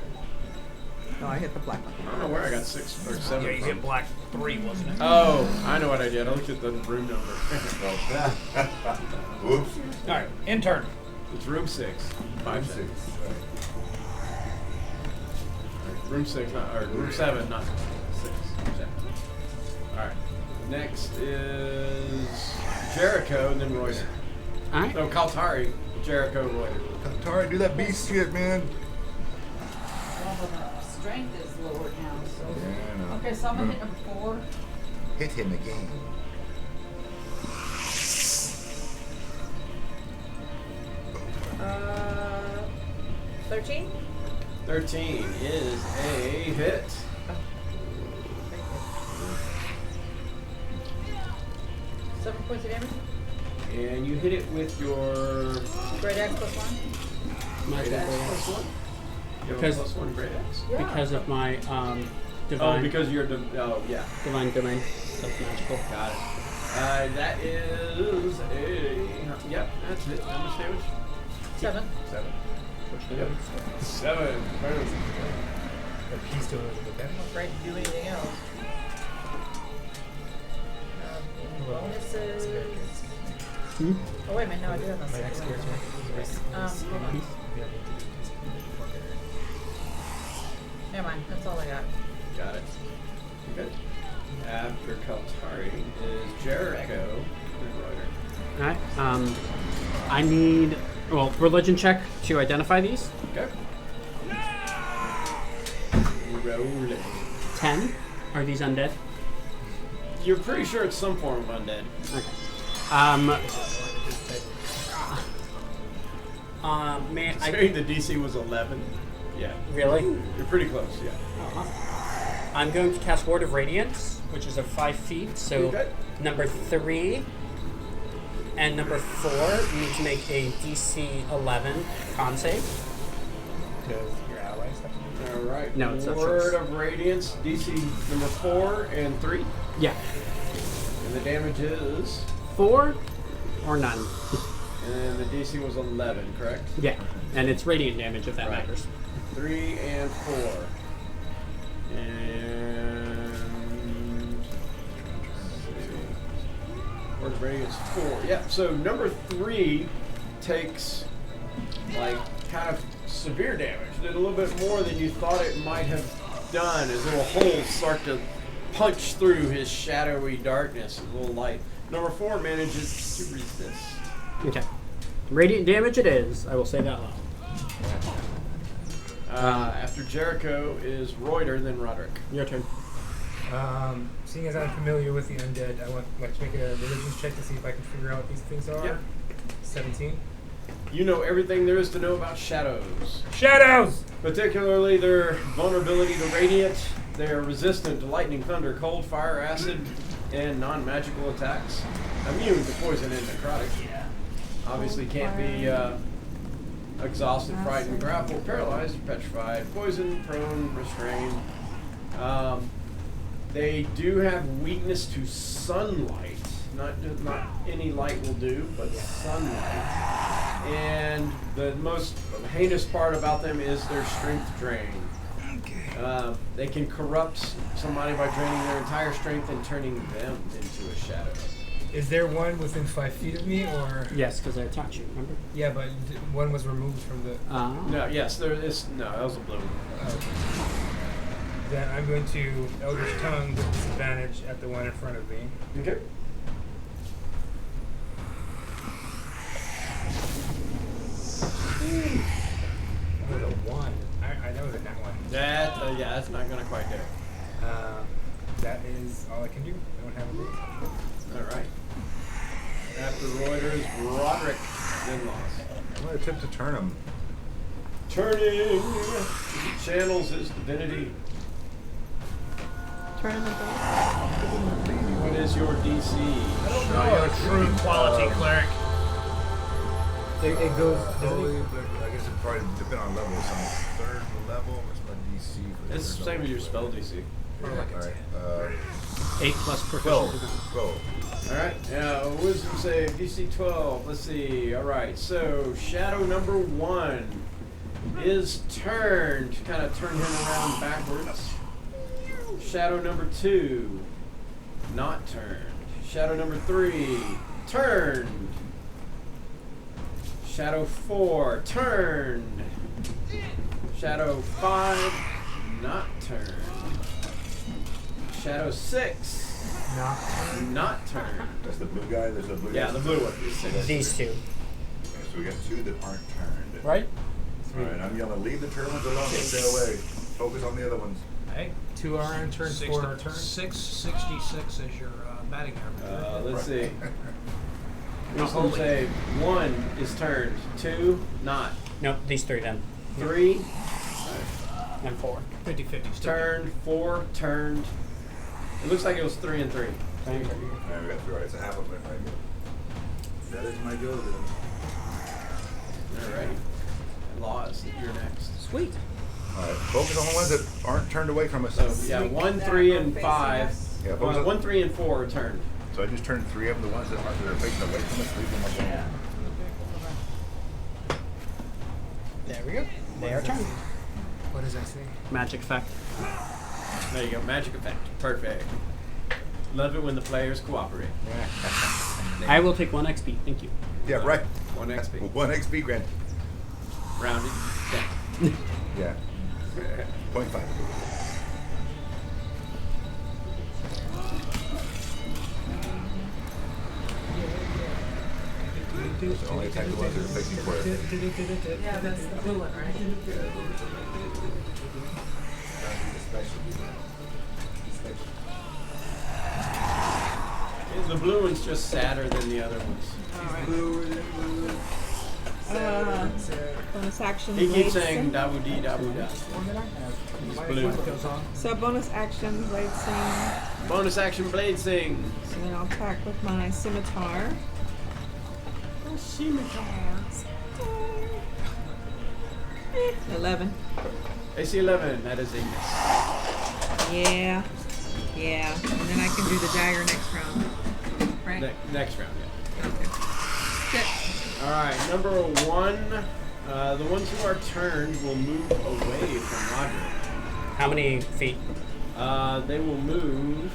No, I hit the black one. I don't know where I got 6 or 7. Yeah, you hit black 3, wasn't it? Oh, I know what I did. I looked at the room number. Whoops. All right, in turn. It's room 6. 5 6. 6. Room 6, not or room 7, not 6. Alright. Next is Jericho and then Royder. Alright. No, Kaltari, Jericho, Royder. Tari, do that beast shit, man. Well, the strength is lower now, so. Yeah, I know. Okay, so I'm gonna hit number 4. Hit him again. Uh, 13? 13 is a hit. Seven points of damage. And you hit it with your Great axe plus 1. great axe plus 1. You have a Because- plus 1 great axe? Yeah. Because of my Oh, divine because you're yeah. divine domain. That's magical. Got it. That is a yep. That's it. How much damage? 7. 7. Yep. 7. Boom. If he's doing it with the I'm not afraid to do anything else. Bonuses. Hmm? Oh, wait a minute. No, I do have My a next character. hold on. Never mind. That's all I got. Got it. Good. After Kaltari is Jericho and Ryder. Alright. I need religion check to identify these. Okay. Rolling. 10. Are these undead? You're pretty sure it's some form of undead. Okay. Man, Considering the DC was 11. Yeah. really? You're pretty close, yeah. I'm going to cast Ward of Radiance, which is of 5 feet. So Okay. number 3 and number 4 need to make a DC 11 con save. Does your allies have to do Alright. No, it's not Word choice. of Radiance, DC number 4 and 3. Yeah. And the damage is. 4 or none. And the DC was 11, correct? Yeah. And it's radiant damage if that Right. matters. 3 and 4. And. Let's see. Word of Radiance 4. Yeah, so number 3 takes, like, kind of severe damage. Did a little bit more than you thought it might have done as little holes start to punch through his shadowy darkness, his little light. Number 4 manages to resist. Okay. Radiant damage it is. I will say that loud. After Jericho is Reuter, then Roderick. Your turn. Seeing as I'm familiar with the undead, I want like to make a religion check to see if I can figure out what these things are. Yep. 17. You know everything there is to know about shadows. Shadows! Particularly their vulnerability to radiant. They are resistant to lightning, thunder, cold, fire, acid, and non-magical attacks. Immune to poison and necrotic. Obviously can't be exhausted, frightened, grappled, paralyzed, petrified, poisoned, prone, restrained. They do have weakness to sunlight. Not any light will do, but sunlight. And the most heinous part about them is their strength drain. They can corrupt somebody by draining their entire strength and turning them into a shadow. Is there one within 5 feet of me, or? Yes, because they attacked you, remember? Yeah, but one was removed from the. No, yes, there is. No, that was a blue one. Okay. Then I'm going to Eldritch Tongue with disadvantage at the one in front of me. Okay. That was a 1. I that was a nat 1. That yeah, that's not gonna quite do it. That is all I can do. I don't have a move. All right. After Reuters, Roderick then lost. I'm going to attempt to turn him. Turning channels his divinity. Turn him again. What is your DC? You're a true quality cleric. It goes. Slowly, but I guess it probably depends on level. So I'm third level. What's my DC? For It's the same as your spell DC. Alright. 8 plus proficiency. 12. Alright, yeah, wisdom save, DC 12. Let's see. Alright, so shadow number 1 is turned. Kind of turn him around backwards. Shadow number 2, not turned. Shadow number 3, turned. Shadow 4, turned. Shadow 5, not turned. Shadow 6, not turned. That's the blue guy. There's a blue guy. Yeah, the blue one. These two. Okay, so we got 2 that aren't turned. Right? Alright, I'm going to leave the turn ones alone and stay away. Focus on the other ones. Hey, 2 are on turn, 4 are turn. 666 is your batting average. Let's see. Wisdom save. 1 is turned. 2, not. Nope, these 3 then. 3, And 4. 50-50. turned. 4, turned. It looks like it was 3 and 3. Alright, we got 3. Alright, it's a half of it. Right? That is my go then. Alright. Lost. You're next. Sweet. Alright, focus on the ones that aren't turned away from us. So, yeah, 1, 3, and 5. Yeah, focus on- 1, 3, and 4 are turned. So I just turned 3 of them, the ones that aren't that are facing away from us, leave them alone. There we go. They are turned. What does that say? Magic effect. There you go. Magic effect. Perfect. Love it when the players cooperate. I will take 1 XP. Thank you. Yeah, right. 1 XP. 1 XP grant. Rounded down. Yeah. 0.5. So only attack the ones that are facing for it. Yeah, that's the blue one, right? The blue one's just sadder than the other ones. Bonus action. He keeps blade saying sing. dabu dee dabu da. He's blue. So bonus action, blade sing. Bonus action blade sing. So then I'll attack with my scimitar. Oh, scimitar. 11. AC 11. That is a miss. Yeah. Yeah. And then I can do the dagger next round. Right? Next round, yeah. Okay. Shit. All right, number 1. The ones who are turned will move away from Roderick. How many feet? They will move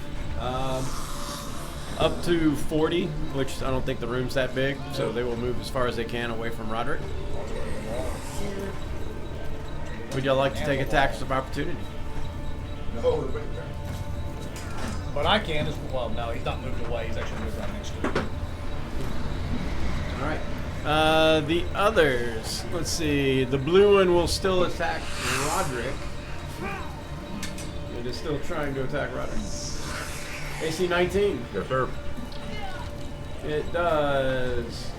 up to 40, which I don't think the room's that big, so they will move as far as they can away from Roderick. Would y'all like to take attacks of opportunity? But I can as well. No, he's not moved away. He's actually moved right next to me. All right. The others, let's see. The blue one will still attack Roderick. It is still trying to attack Roderick. AC 19. Yes, sir. It does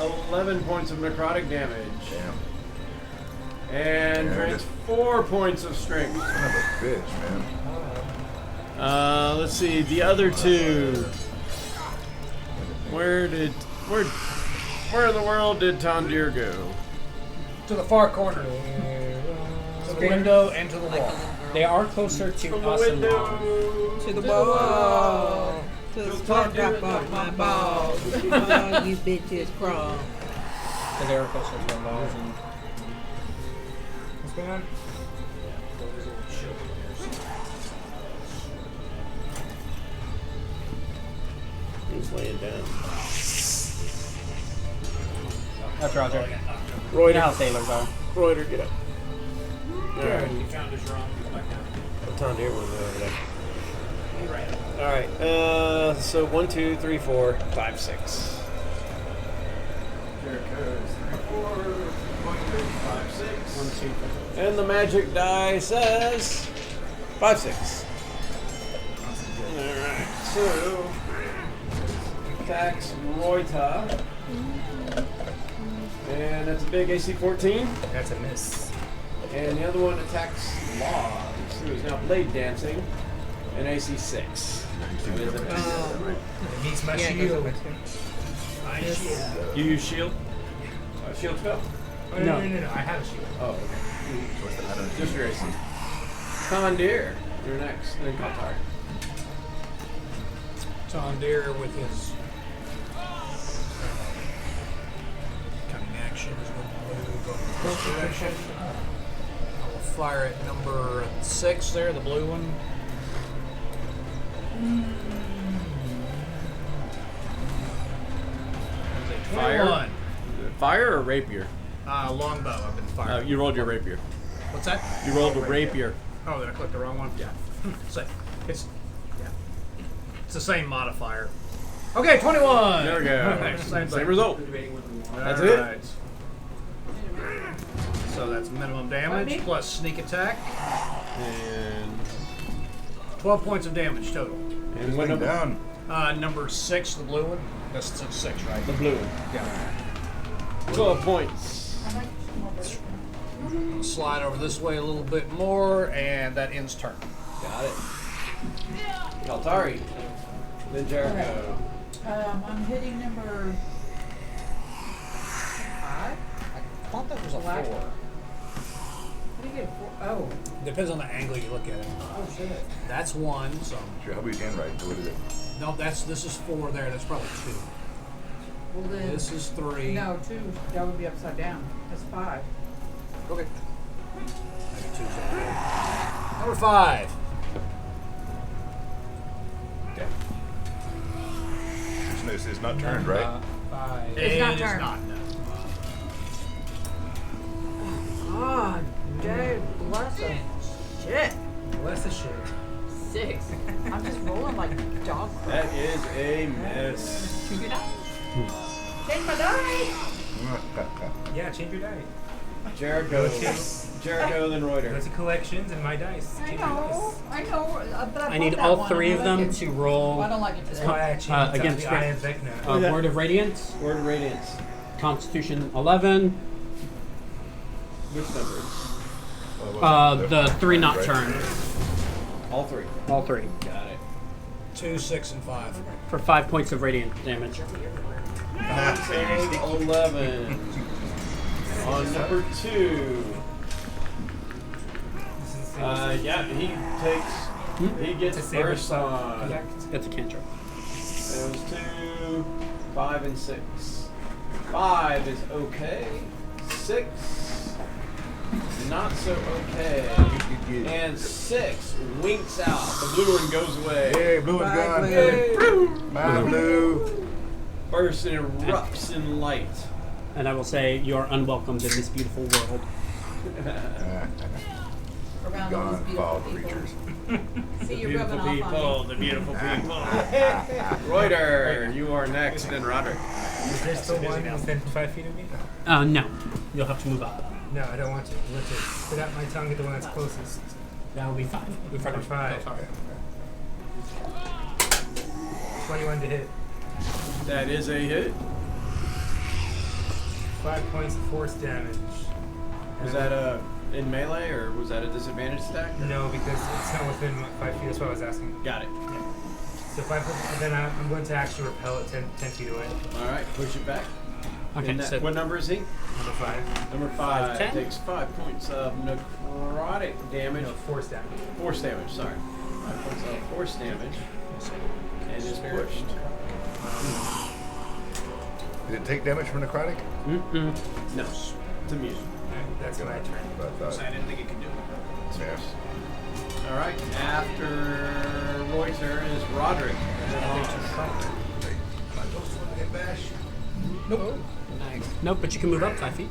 11 points of necrotic damage. Damn. And Yeah, grants 4 points of strength. Son of a bitch, man. Let's see, the other two. Where in the world did Tondir go? To the far corner. To the window and to the wall. They are closer to From the us and window. Ron. To the wall. To the spot drop off my balls. Oh, you bitches crawl. So they are closer to us and What's going on? He's laying down. that's Roger. Royder, You know how sailors are. Royder, get up. Alright. You found us wrong. He's back down. Tondir was over there. Alright, so 1, 2, 3, 4, 5, 6. Jericho's 3, 4, 1, 2, 5, 6. And the magic die says 5, 6. Alright, so attacks Royta. And that's a big AC 14. That's a miss. And the other one attacks Logs, who is now blade dancing, and AC 6. You Is it- It meets my Yeah, it goes shield. up too. My shield. You use shield? Shield spell? Oh, no. I have a shield. Oh, okay. Just your AC. Tondir, you're next. Then Kaltar. Tondir with his cunning action is going to move up this direction. I will fire at number 6 there, the blue one. Fire? 21. Fire or rapier? Longbow. I've been firing. You rolled your rapier. What's that? You rolled a rapier. Oh, did I click the wrong one? Yeah. It's the same modifier. Okay, 21. There we go. Same Same result. That's it. Alright. So that's minimum damage plus sneak attack. And 12 points of damage total. and what number? down. Number 6, the blue one. That's 6, right? The blue one. Yeah. 12 points. Slide over this way a little bit more, And that ends turn. Got it. Kaltari. Then Jericho. I'm hitting number 5. I thought that was a 4. How do you get 4? Oh, Depends on the angle you look at it. oh shit. That's 1, so Sure, I'll be handwriting. So what is it? no, this is 4 there. That's probably 2. Well then, This is 3. no, 2. That would be upside down. That's 5. Okay. Maybe 2's okay. Number 5. Okay. It's not turned, right? 5. It's not It is turned. not, no. God, dude, bless him. Shit. Bless the shit. 6. I'm just rolling like dog crap. That is a miss. Change my die. Yeah, change your die. Jericho. Jericho, then Go Reuter. to collections and my dice. I Change your know, but I I need bought that all one. 3 I of like them it. to roll I don't like it That's today. why I changed against the Eye of strength. Vecna. Word of Radiance, Word of Radiance. Constitution 11, Which numbers? the 3 not Right. turned. All 3. All 3. Got it. 2, 6, and 5. For 5 points of radiant damage. 11. On number 2. Yeah, he takes. He gets To save burst herself. on. It's a cantrip. It was 2, 5, and 6. 5 is okay. 6, not so okay. And 6 winks out. The blue one goes away. Hey, blue one's Bye, gone. blue. Bye, blue. Bursts and erupts in light. And I will say you are unwelcomed in this beautiful world. Around all these Gone, beautiful foul people. creatures. See, you're Beautiful rubbing off people, on the beautiful people. Reuter, you are next, and Roderick. Is there still one within 5 feet of me? No. You'll have to move up. No, I don't want to. Let's just put out my tongue at the one that's closest. That will be 5. We've Number 5. 21 to hit. That is a hit. 5 points of force damage. Was And- that in melee or was that a disadvantage stack? No, because it's not within 5 feet. That's what I was asking. Got it. So 5 foot, then I'm going to actually repel it 10 feet away. All right, push it back. Okay, And that- so what number is he? Number 5. Number 5 10? takes 5 points of necrotic damage. No, force damage. Force damage, sorry. 5 points of force damage. And is pushed. Did it take damage from necrotic? mm-mm. No, it's immune. That's my turn. But I thought, I didn't think it could do it. yes. All right, after Reuter is Roderick. Nope. Nice. Nope, but you can move up 5 feet.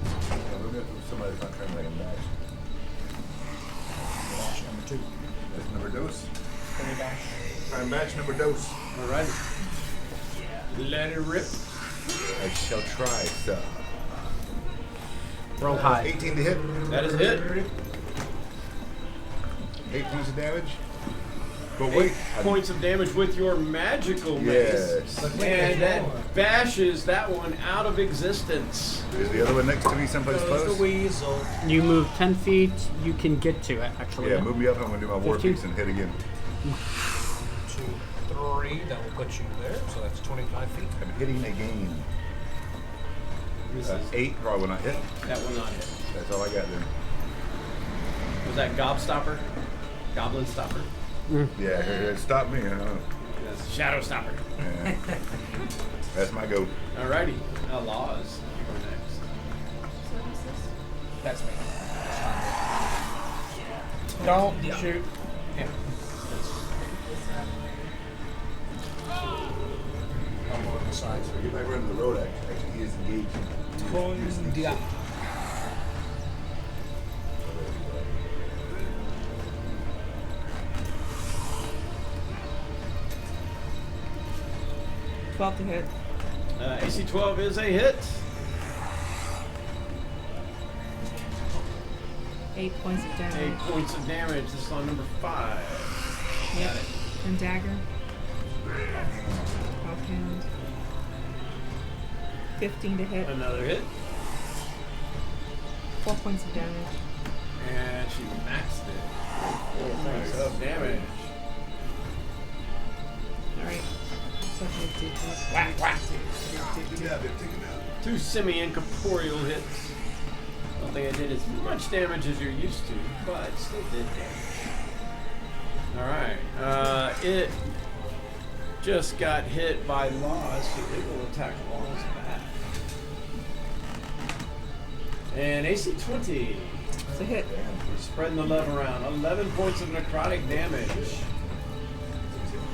Somebody's not trying to make him dash. Dash number 2. That's number dose. Dash. Prime batch number dose. All right. Let it rip. I shall try, sir. Roll high. 18 to hit. That is a hit. 8 points of damage. But 8 wait. points of damage with your magical mace. Yes. And that bashes that one out of existence. Is the other one next to me someplace Goes close? the weasel. You move 10 feet. You can get to it, actually. Yeah, move me up. I'm going to do my war 15. piece and hit again. 2, 3. That will put you there. So that's 25 feet. I'm hitting again. This is, 8 probably will not hit. that will not hit. That's all I got there. Was that Gobstopper? Goblin Stopper? Yeah, it stopped me. That's Shadow Stopper. Yeah. That's my go. Alrighty. Laws. You go next. So what's this? That's me. Don't shoot him. I'm on the side. So get back running the road. Actually, he is engaged. Yeah. Twelve to hit. AC 12 is a hit. 8 points of 8 damage. points of damage. This is on number 5. Yep. And dagger. Offhand. 15 to hit. Another hit. 4 points of damage. And she maxed it. 4 points of damage. Alright. So he did Whack, whack. Take it out. Take it out. 2 semi-incorporeal hits. I don't think I did as much damage as you're used to, but still did damage. Alright. It just got hit by Laws, so it will attack Laws back. And AC 20. It's a hit. We're spreading the love around. 11 points of necrotic damage.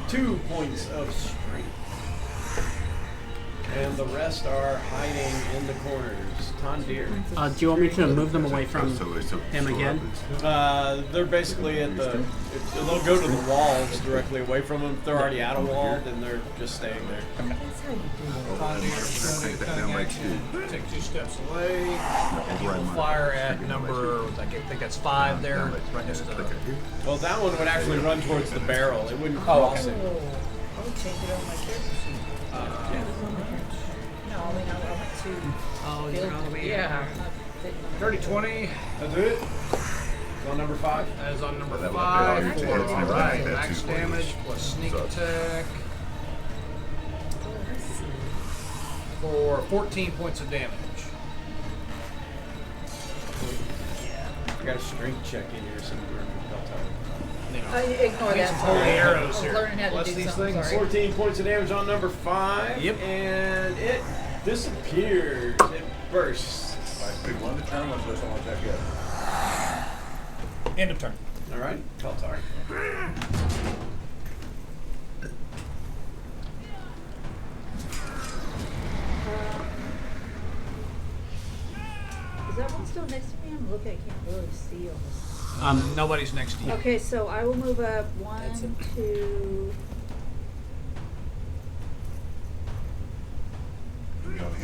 2 points of strength. And the rest are hiding in the corners. Tandir. Do you want me to move them away from him again? They're basically at the. They'll go to the walls directly away from them. If they're already out of wall, then they're just staying there. That's how you do it. Take that down by 2. Take 2 steps away. And you will fire at number, I think that's 5 there. Right next to the. Well, that one would actually run towards the barrel. It wouldn't Oh, cross okay. it. I would change it on my character sheet. No, I mean, I went to Oh, build you're all the way yeah. over. not fitting on the- 30, 20. That's it. On number 5. That is on number That would 5 be all for your hits and everything like that, max too. damage plus sneak So- attack Oh, I see. for 14 points of damage. I got a strength check in here somewhere. Ignore that. Holy Sorry. arrows I was here. learning how to Bless do these something. things. Sorry. 14 points of damage on number 5. Yep. And it disappears. It bursts. I pick one to turn, one so I'll attack you. End of turn. All right, Kaltar. Is that one still next to me? I'm looking, I can't really see on this. Nobody's next to you. Okay, so I will move up 1, That's it. 2.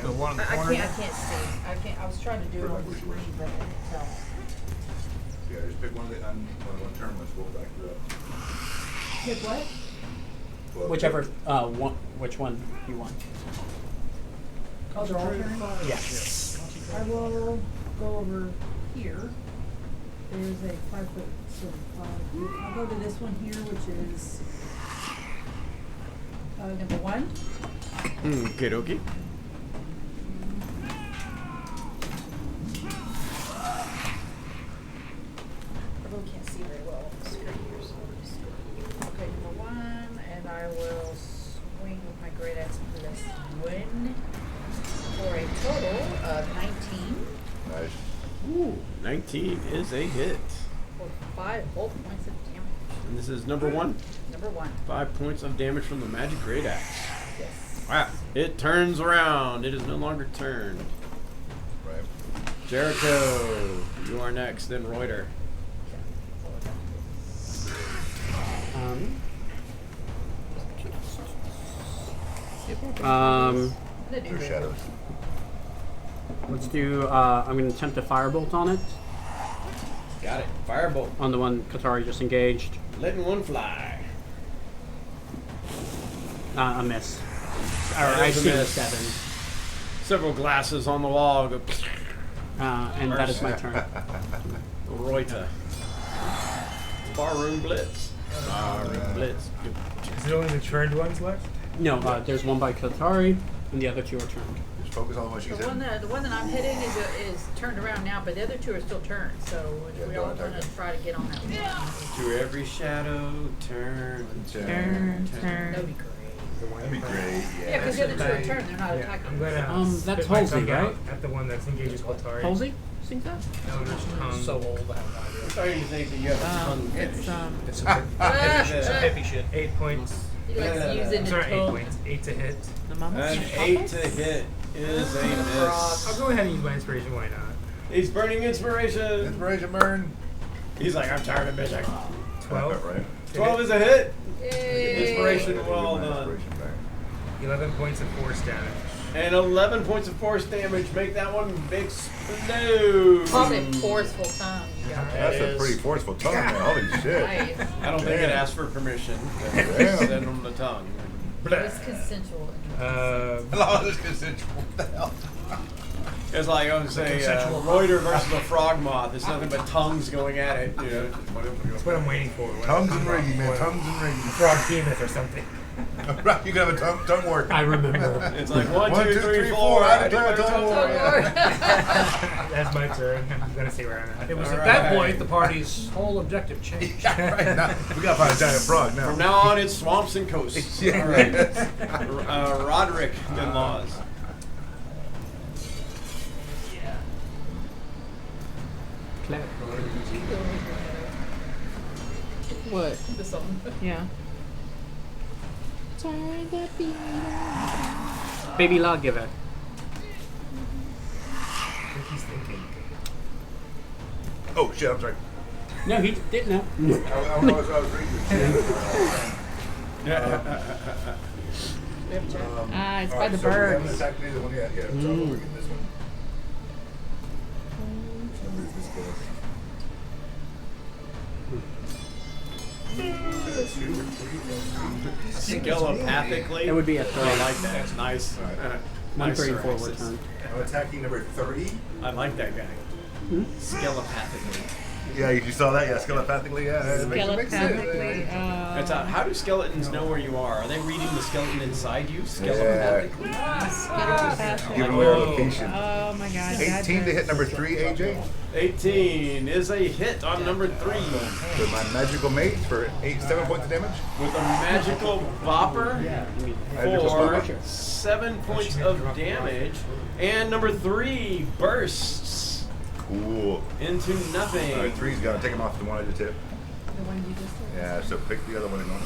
The one in the I corner. can't see. I was trying to do it on the screen, but I couldn't tell. Yeah, just pick one that one turn, let's go back to that. Hit what? Well, Whichever which one you want. Oh, they're all turning? Yes. I will go over here. There's a 5 foot, so I'll go to this one here, which is number 1. Okay, dokie. I really can't see very well on the screen here, so I'll just. Okay, number 1, and I will swing with my great axe into this one for a total of 19 Nice. Ooh, 19 is a hit. for 5 whole points of damage. And this is number 1. Number 1. 5 points of damage from the magic great axe. Yes. Wow. It turns around. It is no longer turned. Right. Jericho, you are next, then Reuter. Through shadows. Let's do. I'm going to attempt a firebolt on it. Got it. Firebolt. On the one Katari just engaged. Letting one fly. A miss. That I is a see miss. 7. Several glasses on the wall go. And that is my turn. Reuter. Barroom Blitz. Barroom Blitz. Is it only the turned ones left? No, there's one by Katari, and the other 2 are turned. Just focus on what she's The one that I'm hitting is turned around now, but the other 2 are still turned. So Yeah, we don't all attack want to them. try to get on that one. To every shadow, turn. Turn. That'd be great. That'd be great. Yeah, because the other 2 are turned. They're not Yeah, attacking. I'm gonna that's spit my Halsey, tongue out right? at the one that's engaged with Altari. Halsey? Think that? Eldritch tongue. So old, I have no idea. I'm starting to think that you have a tongue It's finish. It's some hippie shit. 8 points. He likes using the Sorry, 8 tongue. points. 8 to hit. the mama. An 8 to hit is a miss. I'll go ahead and use my inspiration. Why not? He's burning inspiration. Inspiration burn. He's like, I'm tired of bitching. 12. Right. 12 is a hit. Yay. Inspiration, well My done. inspiration burn. 11 points of force damage. And 11 points of force damage. Make that one explode. Call it forceful tongue. You got That's That a is- pretty forceful tongue, man. Holy shit. Nice. I don't think it Damn. asked for permission. Damn. Send him the tongue. It's consensual. Oh, this is consensual. What the hell? It's like I would say, Reuter versus a frog moth. It's nothing but tongues going at it. You know. That's what I'm waiting for. Tongues and ringing, man. Tongues and ringing. Frog penis or something. Right, you can have a tongue war. I remember. It's like 1, 1, 2, 2, 3, 3, 4. 4. I I declare a declare tongue tongue war. war. That's my turn. I'm gonna see where I'm at. It was All at that right. point the party's whole objective changed. Yeah, right. Now, we gotta find a giant frog now. From now on, it's swamps and coasts. Yeah, All right. right. Roderick in laws. What? The song. Yeah. Baby lawgiver. I think he's thinking. Oh shit! I'm sorry. No, he didn't know. I was reading. We have to check. It's All by right, the so we haven't birds. attacked either one yet. Yeah, so we're getting this one. Move this guy. Telepathically. It would be a Oh, I 3. like that. It's nice. All right. One Nice 3 and 4 were Araxes. turned. I'm attacking number 30. I like that guy. Skelepathically. Yeah, you saw that? Yeah, skelepathically. Yeah, that makes sense. Telepathically. That's how do skeletons know where you are? Are they reading the skeleton inside you? Yeah. Skelepathically. Telepathically. Giving away our location. Oh my god. 18 to hit number 3, AJ. 18 is a hit on number 3 With my magical mate for 7 points of damage. with a magical bopper Magical for spell. 7 points of damage, and number 3 bursts Cool. into nothing. All right, 3's gone. Take him off the one I just hit. The one you just did. Yeah, so pick the other one and don't do.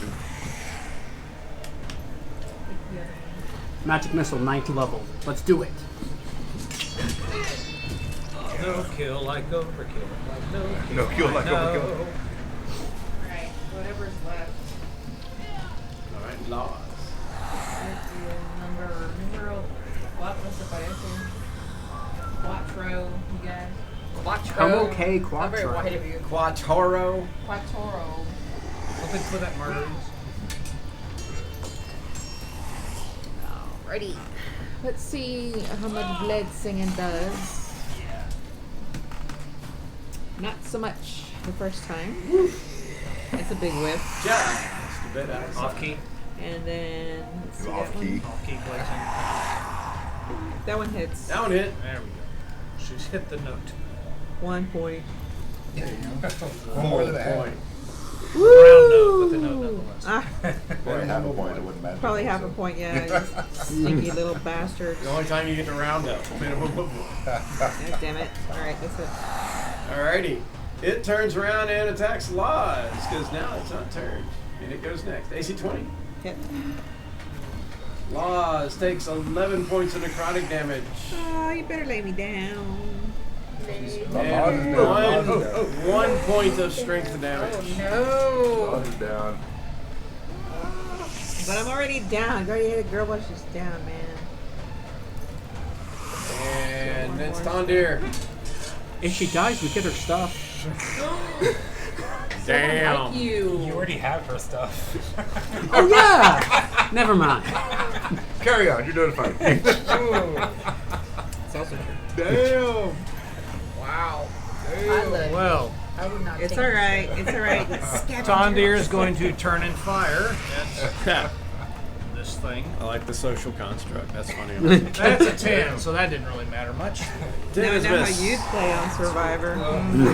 The other one. Magic missile, 9th level. Let's do it. No kill like overkill. Like No kill like overkill. Alright, whatever's left. Alright, laws. Numero. What was the parece? Quattro, you guys. Quattro. I'm okay, Not very Quattro. white of you. Quattoro. Quattro. Something for that murders. Alrighty. Let's see how much blood singing does. Not so much the first time. It's a big whiff. Just a bit outside. Off key. And then let's see Off that key. Off key blazing. That one hits. That one hit. There we go. She's hit the note. 1 point. One more than a half. Round note, but the note nonetheless. Ah, Probably half a point. It wouldn't matter. probably half a point. Yeah. you Sneaky little bastard. The only time you get to round up. Minimum of one. God damn it. All right, that's it. Alrighty. It turns around and attacks Laws, because now it's on turn. And it goes next. AC 20. Hit. Laws takes 11 points of necrotic damage. Oh, you better lay me down. And one point of strength damage. No. Laws is down. But I'm already down. Go ahead, girl, while she's down, man. And it's Tondir. If she dies, we get her stuff. Damn. Like you. You already have her stuff. Oh yeah. Never mind. Carry on. You're doing fine. It's also true. Damn. Wow. I look. Well, I would not. It's take all right. this. It's all right. Tondir is going to turn and fire at this thing. I like the social construct. That's funny. That's a 10, so that didn't really matter much. Now I know how you'd play on Survivor.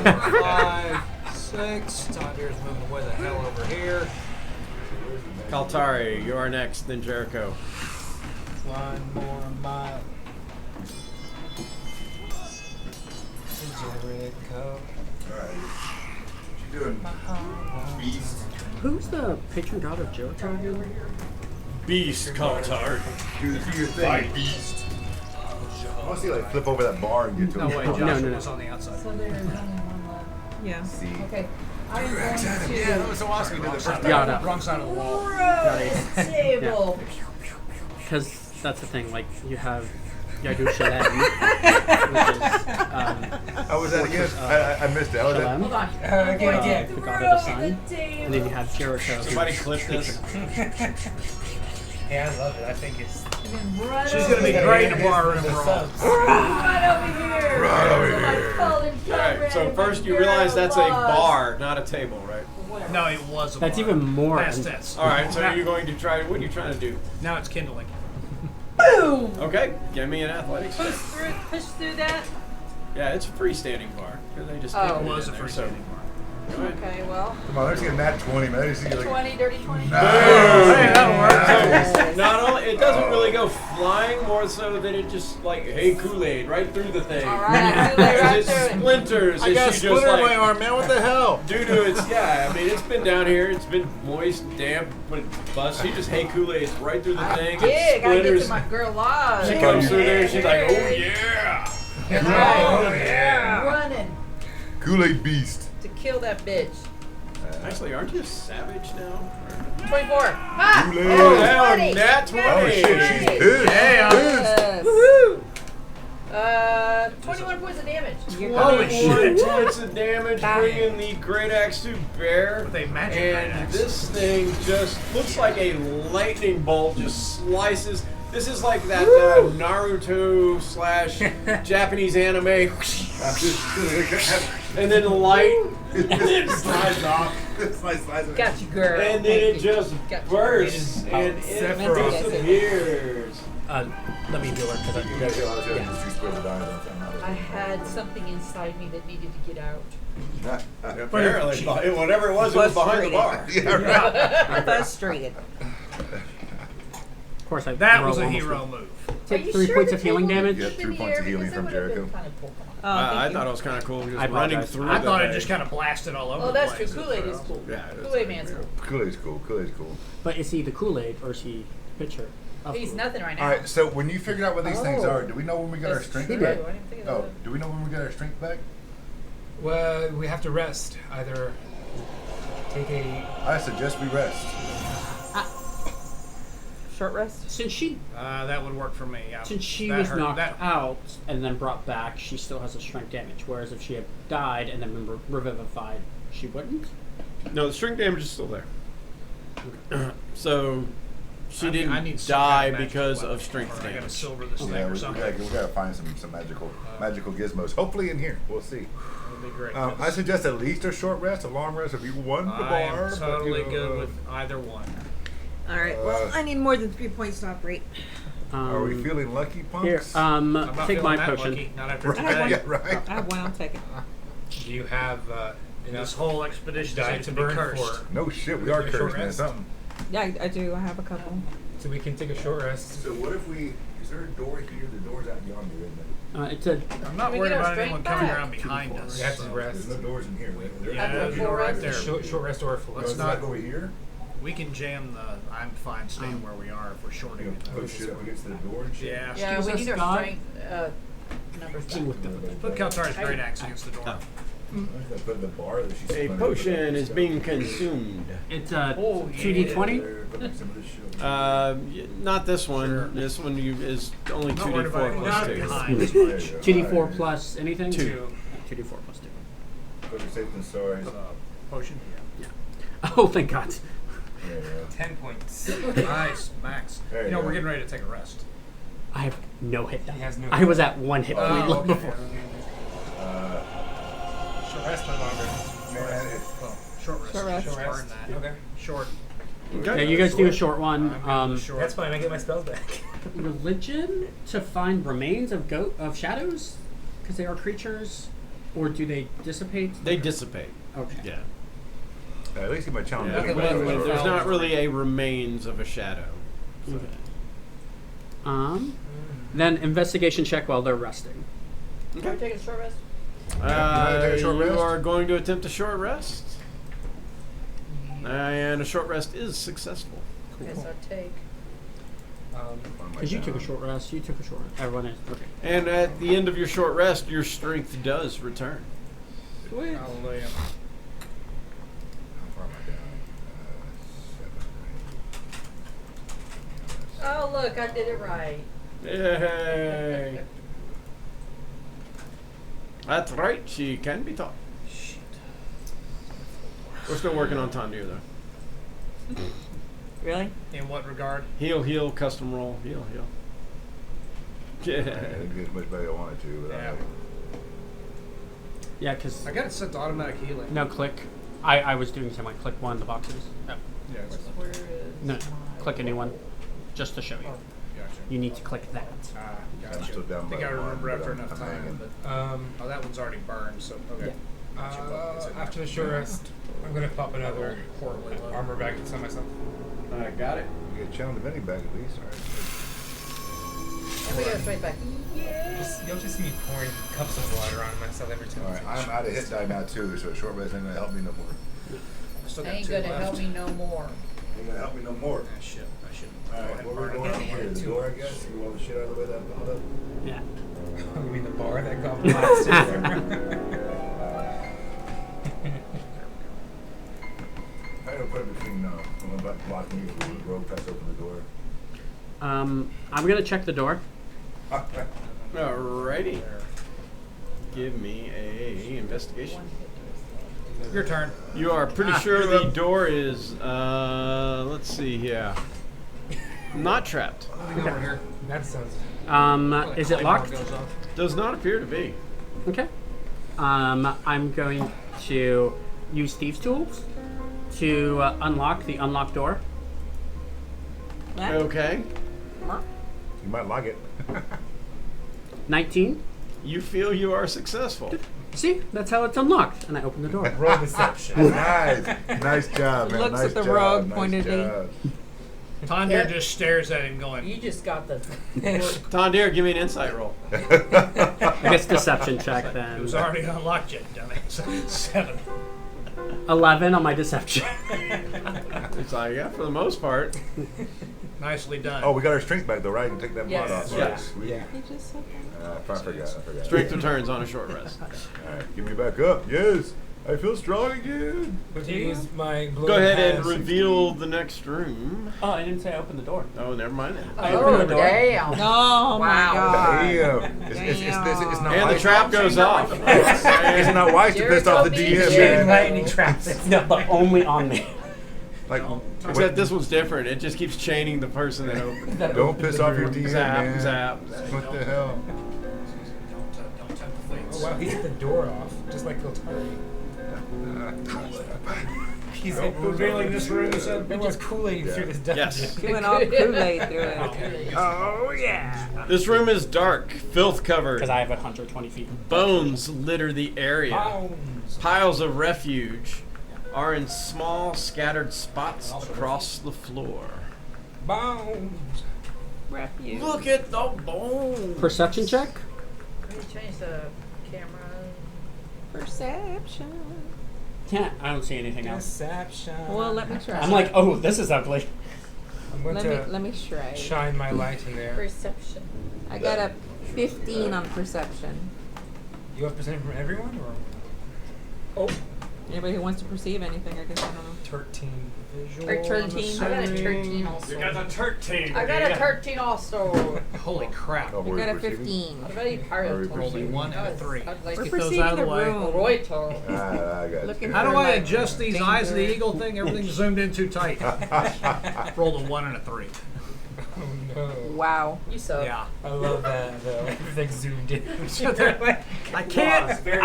5, 6. Tondir's moving away the hell over here. Kaltari, you are next, then Jericho. One more mile. Jericho. Alright. What you doing? Beast. Who's the patron god of Jericho again? Beast Kaltar. Do your thing. Beast. I want to see like flip over that bar and get to No, him. wait, No, Joshua no, no. was on the outside. So there's only one left. Yeah. See. Okay. I am going to. Yeah, that was so awesome. We did the first time. Yada. Wrong side of the wall. Roast table. Because that's the thing. Like you have Yadu Shalem, which is How was that again? I missed it. How was that? Shalem, Hold on. Again. the god of the sun, and then you have Jericho. Somebody who's clip this. Yeah, I love it. I think it's. Right She's going to be great in a bar room brawl. Right over here. Right over So my here. fallen Alright, so comrade, first my you realize girl that's a boss. bar, not a table, right? Whatever. No, it was a That's bar. even more. Past tense. Alright, so you're going to try, what are you trying to do? Now it's kindling. Boom. Okay, give me an athletics check. Push through that. Yeah, it's a freestanding bar. 'Cause they just Oh. stick It it was a in there, freestanding so- bar. Go ahead. Okay, well, Come on, let's get a nat 20, man. Let's see like. 20, dirty 20. Nice. Hey, that'll work. So, not only, it doesn't really go flying, more so that it just like, hey, Kool-Aid, right through the thing. All right, right As through it it. splinters, I as got a she splinter just in my like, arm, man. What the hell? due to its, yeah, I mean, it's been down here, it's been moist, damp, but bust. She just, hey, Kool-Aid's right through the I thing. did. It Gotta get splinters. to my girl live. She comes through there, she's like, oh yeah. Oh, yeah. Running Kool-Aid Beast. to kill that bitch. Actually, aren't you a savage now? 24. Ha! Kool-Aid. Oh, hell, 20. nat 20. Oh, shit. She's pissed. Yes. Woohoo! 21 points of damage. Holy shit. Points of damage, bringing the great axe to bear. With a magic great And axe. this thing just looks like a lightning bolt just slices. This is like that Naruto / Japanese anime. And then light. And then Slides off. Slice it. Got you, girl. And then it Thank you. just Got you. bursts. And it Sephiroth. disappears. Let me heal her because You guys get a lot of just square the die. I had something inside me that needed to get out. Apparently, whatever it was behind the bar. Yeah, right. Frustrated. Of course, I That roll was a almost hero move. Take 3 points of healing damage. Yeah, 3 points of healing from Jericho. Oh, I thank thought you. it was kind of cool just I running apologize. through I the thought it bag. just kind of blasted all over Oh, the that's place. true. Kool-Aid is cool. Yeah, it is. Kool-Aid Man's cool. Kool-Aid's cool. Kool-Aid's cool. But is he the Kool-Aid or is he pitcher? of He's food? nothing right now. All right, so when you figured out what these things are, do we know when we get our That's strength true. back? I didn't think of Oh, that. do we know when we get our strength back? Well, we have to rest. Either take a. I suggest we rest. Short rest. Since she That would work for me. Yeah. Since she That was hurt. knocked That- out and then brought back, she still has a strength damage. Whereas if she had died and then been revivified, she wouldn't. No, the strength damage is still there. So, She I didn't need some die kind of because magical of strength weapon, or I gotta damage. silver this thing Yeah, or we something. gotta find some magical gizmos. Hopefully in here. We'll see. That would be great. I suggest at least a short rest, a long rest if you want the I bar. am but, totally you know, good with either one. All right. Well, I need more than 3 points to operate. Are we feeling lucky, punks? Here, I'm not take feeling my that potion. lucky, not after I have one. today. Yeah, right. I have one. I'll take it. Do you have This enough whole expedition die seems to to be burn cursed. for? No shit, we are Take a short cursed, man. rest? Something. Yeah, I do. I have a couple. So we can take a short rest. So what if we? Is there a door here? The door's out yonder, isn't it? It's a I'm not Can we worried get our about anyone strength coming back? around behind us. We have to so rest. There's no doors in here. Right? Yeah, After the you full know, right rest? there. Short rest or a full Let's rest. not over here. We can jam the. I'm fine staying where we are if we're shorting it. Oh shit! Up against the door and shit. Yeah. Yeah, Excuse we us, need our God. strength numbers back. Put Kaltari's great axe against the door. I put the bar that she's. A potion is being consumed. it's Oh, 2d20. Not this one. Sure. This one is only I'm not worried about 2d4 anyone plus not 2. behind as much. 2d4 plus anything. 2. 2d4 plus 2. Put your safe and sorry. Potion. Oh, thank God. Yeah, 10 points. Nice, Max. There You you know, go. we're getting ready to take a rest. I have no hit die. He has no I was at 1 hit point Oh, okay. before. Short rest or longer? Man, it's Well, short rest. Short rest. Short Short rest. rest. That. Okay. Short. Yeah, you guys do a short one. I'm good with short. That's fine. I get my spells back. Religion to find remains of shadows, because they are creatures, or do they dissipate? They dissipate. Okay. Yeah. at least he might challenge Yeah, anybody. Nothing left. there's not really a remains of a shadow. So. Okay. Then investigation check while they're resting. Are we taking a short rest? wanna take a short You rest? are going to attempt a short rest. And a short rest is successful. Yes, I take. Because you took a short rest, you took a short rest. Everyone is. Okay. And at the end of your short rest, your strength does return. Sweet. Hallelujah. How far am I down? 7. Oh, look, I did it right. Yay! That's right, she can be taught. Shit. We're still working on Tandir though. Really? In what regard? Heal, custom roll, heal. I Yeah. didn't get as much better as I wanted to, but Yeah. Yeah, because I got it set to automatic healing. no click. I was doing something like click one of the boxes. Oh. Yeah, it's Where is No, my- click a new one, just to show you. Gotcha. You need to click that. Ah, I'm gotcha. still down I think by I remember one, after but enough I'm time. hanging. But, oh, that one's already burned, so okay. Yeah. Gotcha, but it's in After there. the short rest, I'm gonna pop another Horribly low. armor back inside myself. I got it. You get challenge divinity back at least. All right. And we go straight back. You'll just see me pouring cups of water on myself every time. All right, I'm out of hit die now too, so a short rest ain't gonna help me no more. I still got Ain't 2 gonna left. help me no more. Ain't gonna help me no more. Ah, shit. I should All go ahead right, and what we're burn going it. on here? The door, I guess. You want the shit out of the way that I built up. Yeah. You mean the bar that got blasted? I don't put it between I'm about blocking you from the road. Tries to open the door. I'm gonna check the door. Alrighty. Give me a investigation. Your turn. You are pretty sure the door is, let's see, yeah. Not trapped. Over here. That sounds. Is it locked? Does not appear to be. Okay. I'm going to use thieves' tools to unlock the unlocked door. That? Okay. You might like it. 19. You feel you are successful. See, that's how it's unlocked. And I open the door. Roll deception. Nice, nice job, man. Looks nice at the job, rogue nice pointedly. job. Tandir Yeah. just stares at him going, You just got the. Tandir, give me an insight roll. I guess deception check it then. was already unlocked yet, dumbass. 7. 11 on my deception. It's like, yeah, for the most part. Nicely done. Oh, we got our strength back though, right? You can take that Yes. blood off. Yeah. Right, sweet. Yeah. He just said I forgot. Strength returns on a short rest. All right, give me back up. Yes, I feel strong again. But to use my Go glowing ahead and pass. reveal the next room. Oh, I didn't say I opened the door. Oh, never mind then. I opened the Oh, door. damn. Oh my Wow. god. Damn. It's not And the wise. trap goes off. It's not wise to Jerry piss off the told me DM, to Chain man. lightning traps. No, but only on me. Like, Except this one's different. It just keeps chaining the person that opens. don't piss off your DM, Zap, man. zap. What the hell? Don't tempt the fates. Oh wow, he hit the door off, just like Piltari. He's revealing this room. So We're just Kool-Aid through this dungeon. Yes. He went all Kool-Aid through it. Oh yeah. This room is dark, filth covered. Because I have 120 feet. Bones litter the area. Bones. Piles of refuge are in small, scattered spots across the floor. Bones. Refuge. Look at the bones. Perception check? Let me change the camera. Perception. Yeah, I don't see anything else. Deception. Well, let me try. I'm like, oh, this is ugly. I'm going to let me try. shine my light in there. Perception. I got a 15 on perception. You have percent from everyone, or Anybody who wants to perceive anything, I guess I don't know. 13 visual? Or 13. I got a 13 also. You got the 13. I got a 13 also. Holy crap. Oh, I we're got a proceeding? 15. What about you, Are we Mario? Only proceeding? one and a 3. I'd like We're to Get those perceiving out of the the way. room. Royto. I got Looking you. How do for I like adjust these eyes of the danger. eagle thing? Everything's zoomed in too tight. Rolled a 1 and a 3. Oh no. Wow. You suck. Yeah. I love that though. Everything's zoomed in. I can't. Very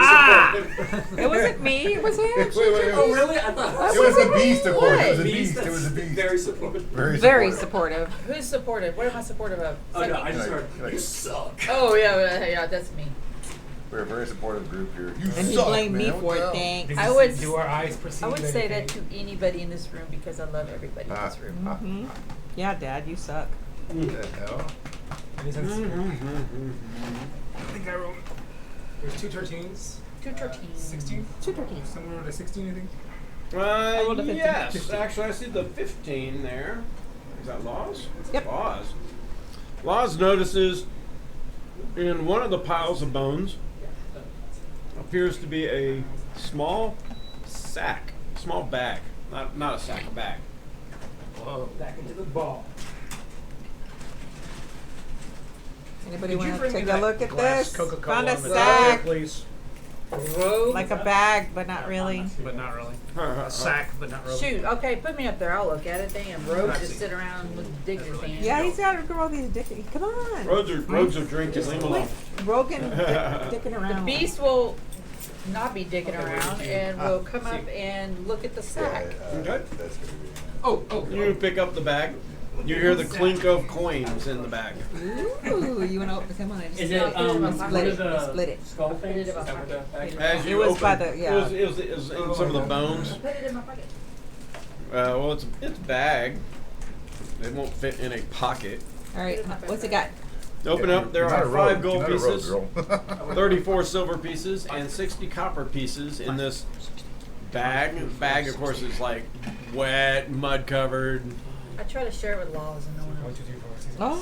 It wasn't me. It was him. Wait. Oh, really? I thought It was the beast, of course. It was a What? beast. It was a beast. very supportive. Very supportive. Who's supportive? What am I supportive of? Oh, no, Psychic? I just Like- heard, like- you suck. Oh yeah, that's me. We're a very supportive group here. You And he suck, blamed man. me What for the it, hell? thanks. Do I we- would- Do our eyes perceive I would say that anything? to anybody in this room because I love everybody in Ah, this room. ah, Hmm. Yeah, Dad, you suck. What the hell? Any sense? I think I rolled. There's 2 13s. 2 13. 16? 2 turkeys. Someone rolled a 16, I think. rolled a 15. Yes. 15. Actually, I see the 15 there. Is that Laws? Yep. Laws. Laws notices in one of the piles of bones appears to be a small sack, small bag. Not a sack, a bag. Whoa. Back into the ball. Anybody Could you want to bring me take a that look at glass this? Coca-Cola Found a on the sack, table, please. Rogue. like a bag, but not really. But not really. A sack, but not really. Shoot, okay, put me up there. I'll look at it. Damn, Rogue I just see. sit around with dick in his hand. Yeah, he's got to grow these dick. Come on. Rogues are drinking. Leave them alone. Rogan dicking The around. beast will not be dicking around and will come up and look at the sack. Yeah, Okay. that's gonna be. Oh. You pick up the bag. You hear the clink of coins in the bag. Ooh, you want to open? Come on, I just Is it, split it. Split it. skull thing? Put it in my pocket. As It you was open, by the- yeah. it was in some of the bones. Put it in my pocket. Well, it's a bag. It won't fit in a pocket. All right, what's it got? Open up. There You're not are a rogue. 5 gold You're not a rogue, pieces, girl. 34 silver pieces, and 60 copper pieces in this bag. Bag, of course, is like wet, mud covered. I try to share it with Laws and no one 1, else. 2, 3, 4, 6. Oh,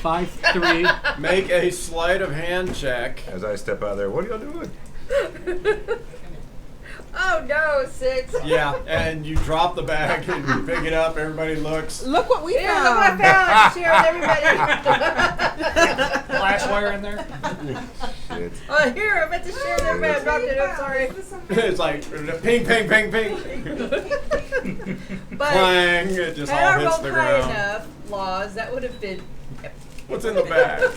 5, 3. Make a sleight of hand check. As I step out there, what are y'all doing? Oh no, 6. Yeah, and you drop the bag and you pick it up. Everybody looks. look what we Here, look what found. I found. Share with everybody. Flash wire in there. Shit. Oh, here, I meant to share with everybody. I dropped it. I'm sorry. It's like ping, ping, ping, ping. But Clang! It just had all I hits rolled the high ground. enough, Laws, that would have been. What's in the bag?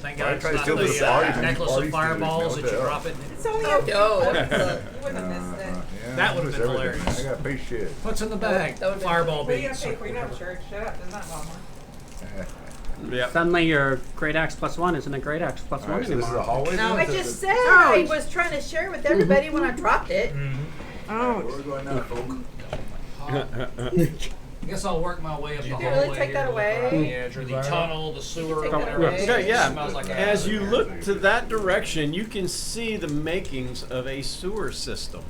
Thank Why God it's try to not steal the this party? necklace Party of fireballs stealers, that you man. drop it. It's only Oh a no, that was You wouldn't have missed it. Yeah, That would've miss been everything. hilarious. I gotta pay shit. What's in the bag? That would've been- Fireball What are you gonna beads. pay for? You're not church. Shut up. There's not Walmart. Yep. Suddenly your great axe plus 1 isn't a great axe plus 1 Alright, so this is anymore. a hallway. No, then? I This just is said I was trying to share with everybody when I dropped it. Oh, Where we going now, folk? I guess I'll work my way up the you hallway. really take here that to look away? around the edge, or the tunnel, the sewer, Take or that whatever. away? Okay, yeah. Smells like As a- you look to that direction, you can see the makings of a sewer system.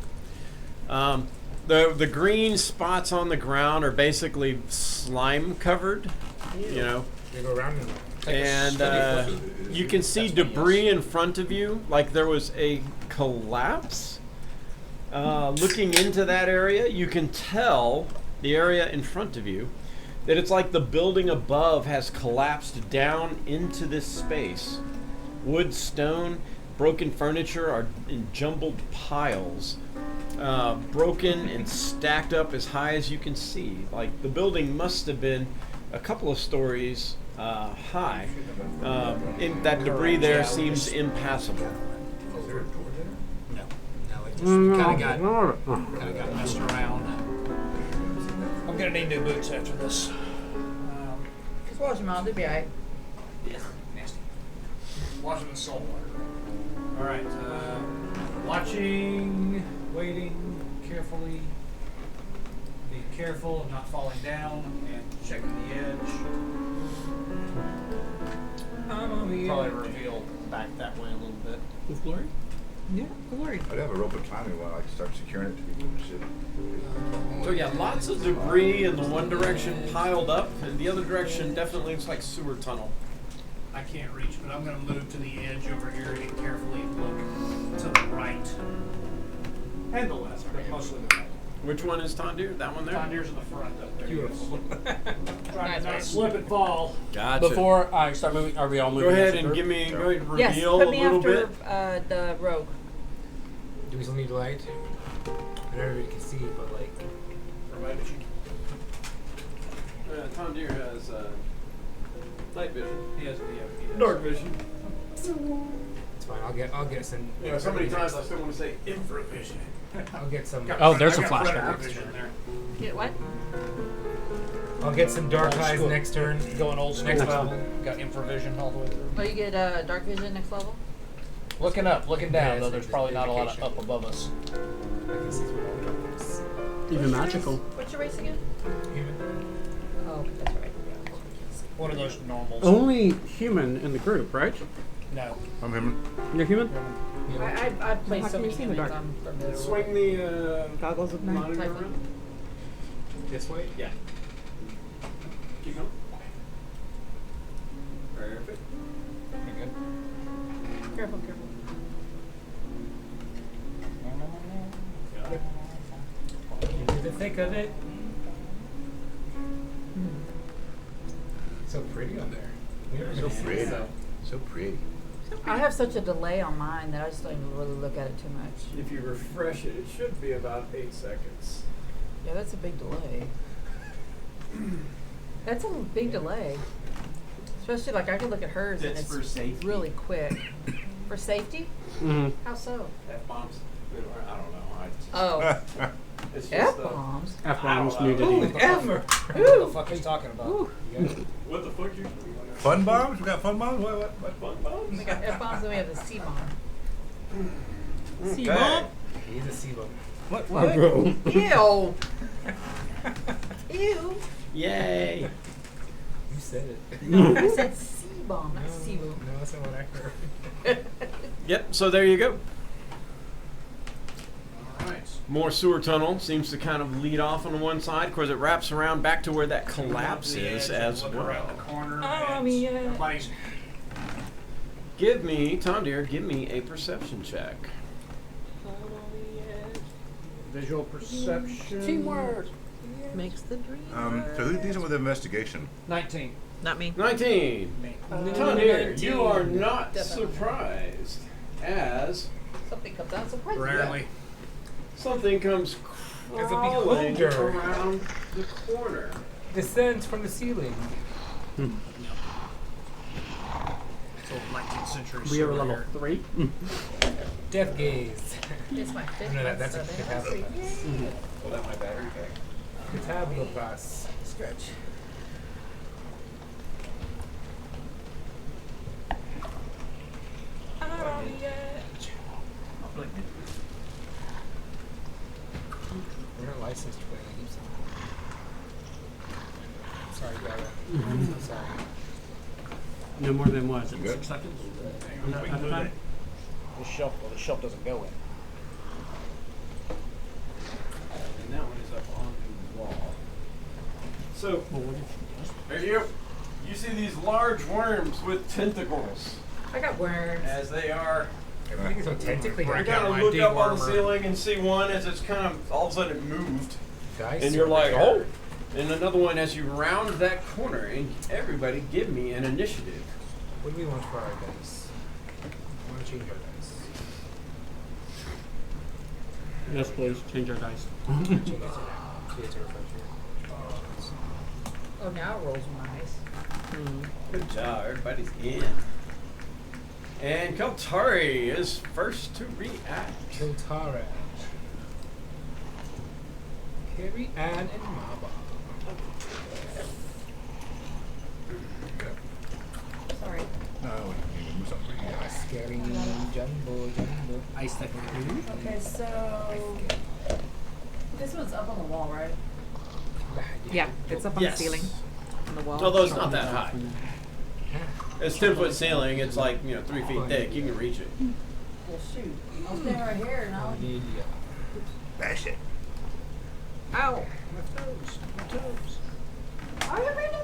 The green spots on the ground are basically slime covered, you know, You go around and and you can see debris in front of you, like there was a collapse. Looking into that area, you can tell the area in front of you that it's like the building above has collapsed down into this space. Wood, stone, broken furniture are in jumbled piles broken and stacked up as high as you can see. Like the building must have been a couple of stories high. And that debris there seems impassable. No, it just kind of got messed around. I'm gonna need new boots after this. Just wash them out, they'll be alright. Nasty. Wash them in salt water. All right. Watching, waiting carefully. Being careful of not falling down and checking the edge. Probably reveal back that way a little bit. With glory? Yeah, glory. I'd have a rope of climbing while I start securing it to be moved shit. So yeah, lots of debris in the one direction piled up, and the other direction definitely looks like sewer tunnel. I can't reach, but I'm going to move to the edge over here and carefully look to the right and the left, but mostly the right. Which one is Tondir? That one there? Tondir's in the front up there. Beautiful. Trying to not slip and fall. Gotcha. Before I start moving, are we all moving? Go ahead as a and group? go ahead and Yes, reveal put a me little after bit. the rogue. Do we still need light? I know everybody can see, but like. Tondir has night vision. He has Dark vision. It's fine. I'll get some. You know, so many times I still want to say infravision. I'll get some. Oh, there's a I got flashback. predator vision there. Get what? I'll get some dark Old eyes school. next turn. Going old school. Next level. Got infravision all the way through. Oh, you get dark vision next level? Looking up, looking Yeah, down, it's though there's just probably not a lot of indication. up above us. I can see through all the darkness. Even magical. What's your race again? Human. Oh, that's right. What are those normals? Only human in the group, right? No. I'm him. You're human? I've played How so can many you see in the humans, dark? I'm familiar with. Swing the Goggles of night. monitor Type around. This way? Yeah. Keep going. Perfect. You're good. Careful, careful. Got it. Into the thick of it. So pretty on there. We never So gonna see pretty. so. So pretty. I have such a delay on mine that I just don't even really look at it too much. If you refresh it, it should be about 8 seconds. Yeah, that's a big delay. That's a big delay. Especially like I could look at hers and That's it's for safety. really quick. For safety? Mm-hmm. How so? F-bombs. I don't know. Oh, It's just F-bombs? F-bombs, I don't know. nudity. Ever. What the fuck are you talking about? Ooh. You got- What the fuck you Fun bombs? We got fun bombs? What? Fun bombs? We got F-bombs and we have the C-bomb. C-bomb? He's a sea bum. What? Bro. Ew. Ew. Yay! You said it. No, I said C-bomb, not C-boom. No, that's not what I heard. Yep, so there you go. Alright. More sewer tunnel seems to kind of lead off on one side. Of course, it wraps around back to where that Come up collapse the is edge and as look well. around the corner. Oh, and yeah. everybody's Give me, Tondir, give me a perception check. visual perception. Teamwork makes the dream So who's dealing with investigation? 19. Not me. 19. Me. Tondir, you are not Definitely. surprised as Something comes out surprising. Rarely. something comes As a crawling beholder. around the corner. Descends from the ceiling. It's old 19th century. We are sewer level here. 3. Death gaze. It's my fifth. No, that's a one, so catabula then- pass. Well, that my battery pack. Catabula pass. Stretch. We're not licensed to play games. Sorry, Gala. Sorry. No more than what? Is it Good. 6 seconds? We can At a move time? it. The shelf doesn't go in. And that one is up on the wall. So, there you go. You see these large worms with tentacles I got worms. as they are. I think it's authentically You got kind of my look up on the dewormer. ceiling and see one as it's kind of all of a sudden it moved, Dice and you're or like, bear? oh. And another one as you round that corner, and everybody give me an initiative. What do we want for our dice? I want to change our dice. Yes, please. Change our dice. Oh, now it rolls nice. Good job. Everybody's in. And Keltari is first to react. Kiltara. Carrie Ann and Maba. Sorry. No, we need to move something pretty nice. Scary jumbo. Ice that Okay, so this one's up on the wall, right? Yeah, it's up on Yes. the ceiling, on the wall. Although it's not that high. It's 10-foot ceiling. It's like 3 feet thick. You can reach it. Well, shoot. I'll stand right here and I'll. Bash it. Ow! My toes. Are you ready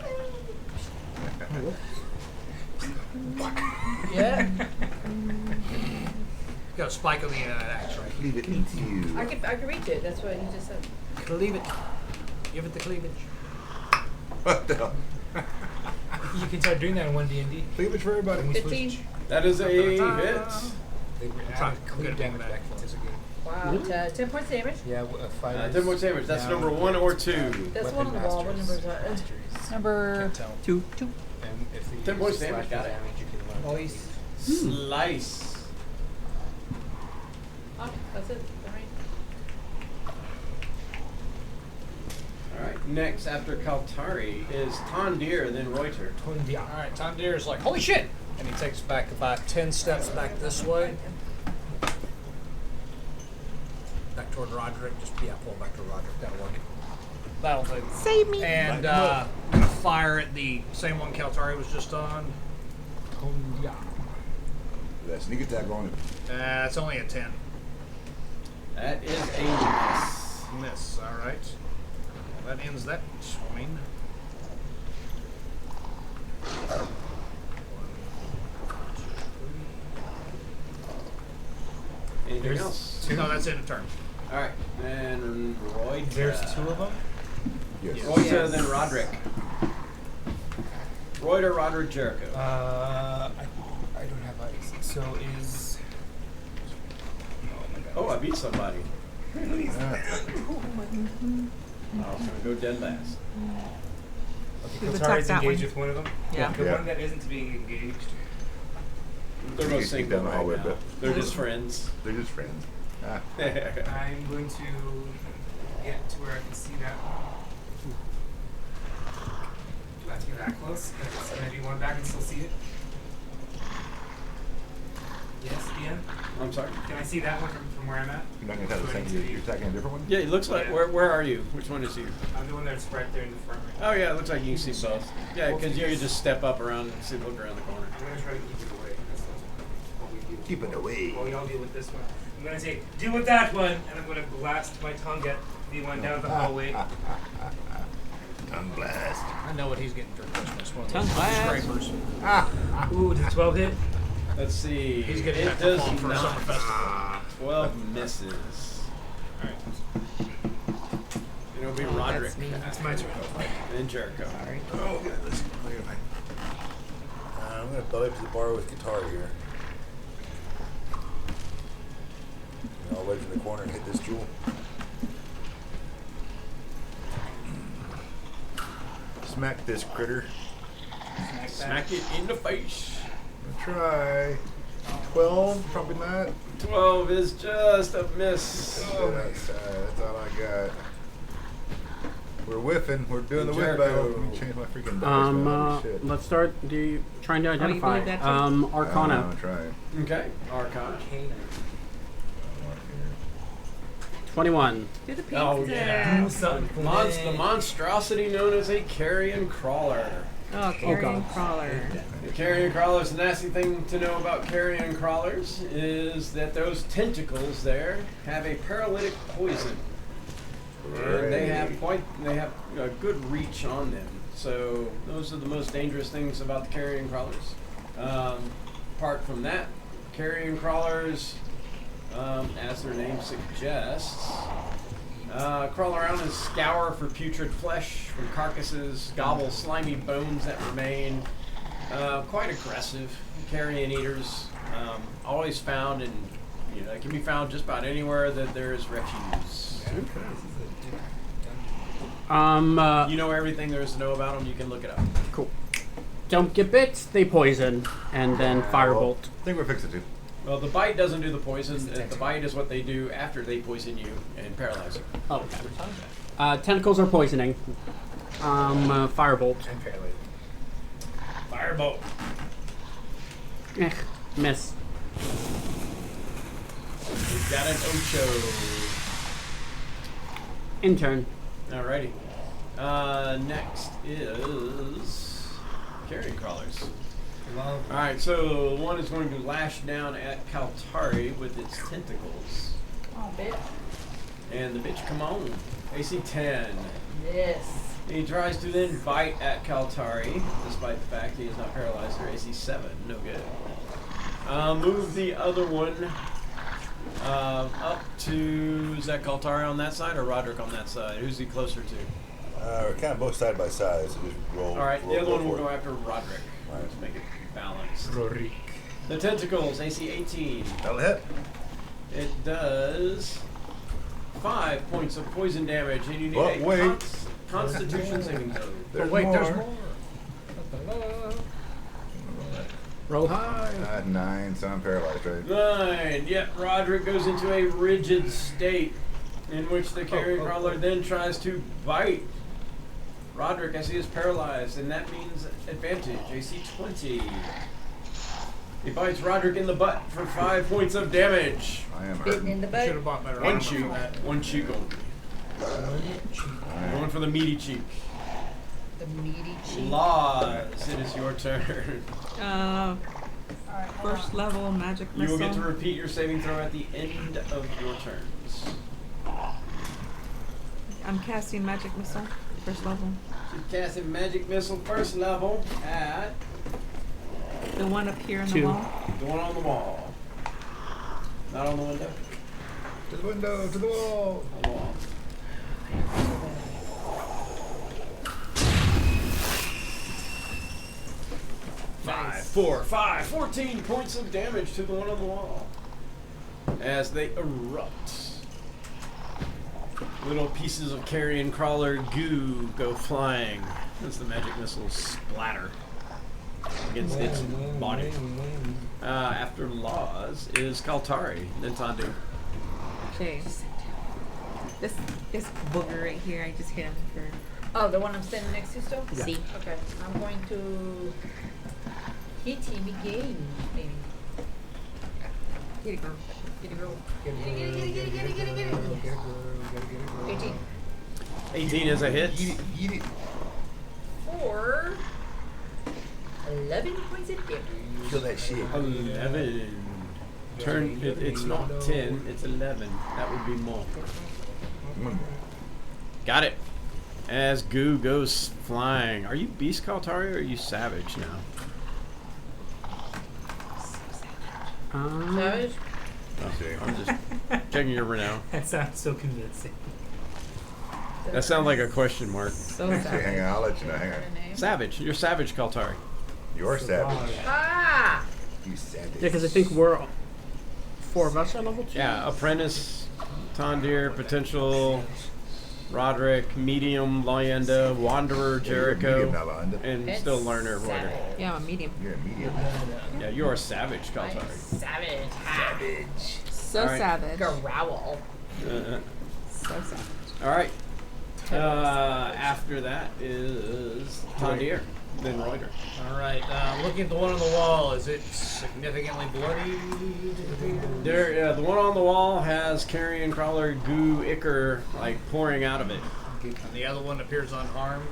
Yeah. Got a spike on the end of that axe, right? Leave it into you. I can reach it. That's what you just said. Cleave it. Give it the cleavage. What the hell? You can start doing that in 1D&D. Cleavage for everybody. 15. That is a hit. They were Trying to clean get damage back back for to us. the game. Wow. 10 points damage. Yeah, 5. 10 more damage. That's number 1 or 2. That's one on the wall. What number is that? Number Can't tell. 2. And if you 10 points use damage, slashing got it. damage, you can learn Nice. Slice. Oh, that's it. Alright. Alright, next after Kaltari is Tondir, then Reuter. Alright, Tondir is like, holy shit! And he takes back about 10 steps back this way. Back toward Roderick. Just, pull back to Roderick. That'll work. That'll do. Save me. And gonna fire at the same one Kaltari was just on. That sneak attack on it. It's only a 10. That is a miss. Miss, alright. Well, that ends that swing. Anything else? No, that's end of turn. Alright, then Reuter. There's 2 of them? Yes. Reuter, then Roderick. Reuter, Roderick, Jericho. I don't have ice. So is. Oh, I beat somebody. Ah. I was gonna go dead last. Okay, We've Katara's attacked that engaged one. with one of them? Yeah. The Yeah. one that isn't being engaged. They're both Sneak single down the right hallway a now. bit. They're just friends. They're just friends. Ah. I'm going to get to where I can see that one. Do I have to get that close? Can I do one back and still see it? Yes, Ian? I'm sorry. Can I see that one from where I'm at? You're not gonna attack the same. You're attacking a different one. Yeah, it looks like. Yeah. Where are you? Which one is you? I'm the one that's right there in the front right now. Oh yeah, it looks like you can see both. Yeah, because you can just step up around and see, look around the corner. I'm going to try to keep it away. That's what we do. Keep it away. Well, we all deal with this one. I'm going to say, deal with that one, and I'm going to blast my tongue at the one down the hallway. Tongue blast. I know what he's getting for Christmas. One of Tongue those blast. scrapers. Ooh, does 12 hit? Let's see. He's getting It that for does fall for a summer not. festival. 12 misses. Alright. It'll be Roderick. That's me. That's my turn. Then Jericho. Oh, yeah, listen. I'm gonna belly up to the bar with guitar here. And I'll wedge in the corner and hit this jewel. Smack this critter. Smack it in the face. Try. 12, probably not. 12 is just a miss. That's all I got. We're whiffing. We're doing the whiff Jericho. battle. Let me change my freaking dice, man. Holy shit. Let's start trying to you identify. believe that too? Arcana. I'm trying. Okay. Arcana. 21. Do the pizza. Oh yeah. Do something. The monstrosity known as a carrion crawler. Oh, carrion God. crawler. The carrion crawlers, the nasty thing to know about carrion crawlers is that those tentacles there have a paralytic poison. And they have a good reach on them. So those are the most dangerous things about the carrion crawlers. Apart from that, carrion crawlers, as their name suggests, crawl around and scour for putrid flesh from carcasses, gobble slimy bones that remain. Quite aggressive carrion eaters, always found in You know, it can be found just about anywhere that there is refuse. You know everything there is to know about them. You can look it up. Cool. Don't get bit, they poison, and then firebolt. I think we're fixing it. Well, the bite doesn't do the poison. The bite is what they do after they poison you and paralyze you. Oh, okay. Tentacles are poisoning. Firebolt. And fairly. Firebolt. Miss. We've got an Ocho. Intern. Alrighty. Next is carrion crawlers. Alright, so one is going to lash down at Kaltari with its tentacles. Oh, bitch. And the bitch, come on. AC 10. Yes. He tries to then bite at Kaltari, despite the fact he is not paralyzed, or AC 7. No good. Move the other one up to, is that Kaltari on that side or Roderick on that side? Who's he closer to? We're kind of both side by side, so just roll. Alright, the other roll one will for go it. after Roderick. Alright. Let's make it balanced. Rorik. The tentacles, AC 18. That'll hit. It does 5 points of poison damage, and you need Oh, a wait. Constitution saving throw. There's Wait, more. there's more. Roll high. 9, so I'm paralyzed, right? 9. Yep, Roderick goes into a rigid state in which the carrion crawler then tries to bite. Roderick, I see, is paralyzed, and that means advantage. AC 20. He bites Roderick in the butt for 5 points of damage. I am Bitten hurting. in the Should butt. have bought better One armor cheek. for that. One cheek only. Going for the meaty cheek. The meaty cheek. Laws, it is your turn. Alright, hold First on. level magic You missile. will get to repeat your saving throw at the end of your turns. I'm casting magic missile. First level. She's casting magic missile first level at The one up here in the 2. wall. the one on the wall. Not on the window. To the window, to the wall. On the wall. Nice. 14 points of damage to the one on the wall as they erupt. Little pieces of carrion crawler goo go flying as the magic missiles splatter against its body. After Laws is Kaltari, then Tandu. Okay. This booger right here, I just hit him for Oh, the one I'm standing next to still? Yeah. See. Okay. I'm going to hit him again, maybe. Get it, girl. Get it, girl. Get it. 18. 18 is a hit. Eat it. For 11 points of damage. Kill that shit. 11. Turn. It's not 10. It's 11. That would be more. Got it. As goo goes flying. Are you Beast Kaltari or are you Savage now? Savage? I'm just checking your renown. That sounds so convincing. That sounds like a question mark. So Hang sad. on, I'll let you know. Hang on. Savage. You're Savage Kaltari. You're savage. Ah! You savage. Yeah, because I think we're 4 of us are level 2. Yeah, Apprentice, Tondir, Potential, Roderick, Medium, Leyenda, Wanderer, Jericho, Medium now, Leyenda. and It's still Learner, Reuter. savage. Yeah, I'm a medium. You're a medium. Yeah, you are Savage I'm Kaltari. savage. So All right. savage. Growl. Uh, So savage. all right. After that is Tondir, then Reuter. Alright, looking at the one on the wall, is it significantly bloody? There, the one on the wall has carrion crawler goo ichor like pouring out of it. And the other one appears unharmed.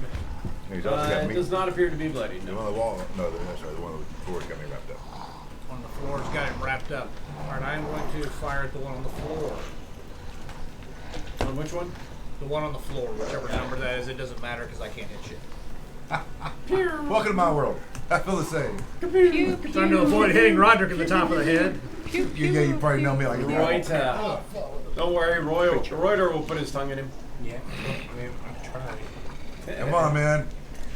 He's also got It me. does not appear to be bloody. The No. one on the wall. No, that's right. The one on the floor's got me wrapped up. On the floor's got it wrapped up. Alright, I'm going to fire at the one on the floor. On which one? The one on the floor, whichever number that is, it doesn't matter because I can't hit shit. Welcome to my world. I feel the same. Trying to avoid hitting Roderick at the top of the head. Yeah, you probably know me like a Reuter. Don't worry, Reuter will put his tongue in him. Yeah, I'm trying. Come on, man.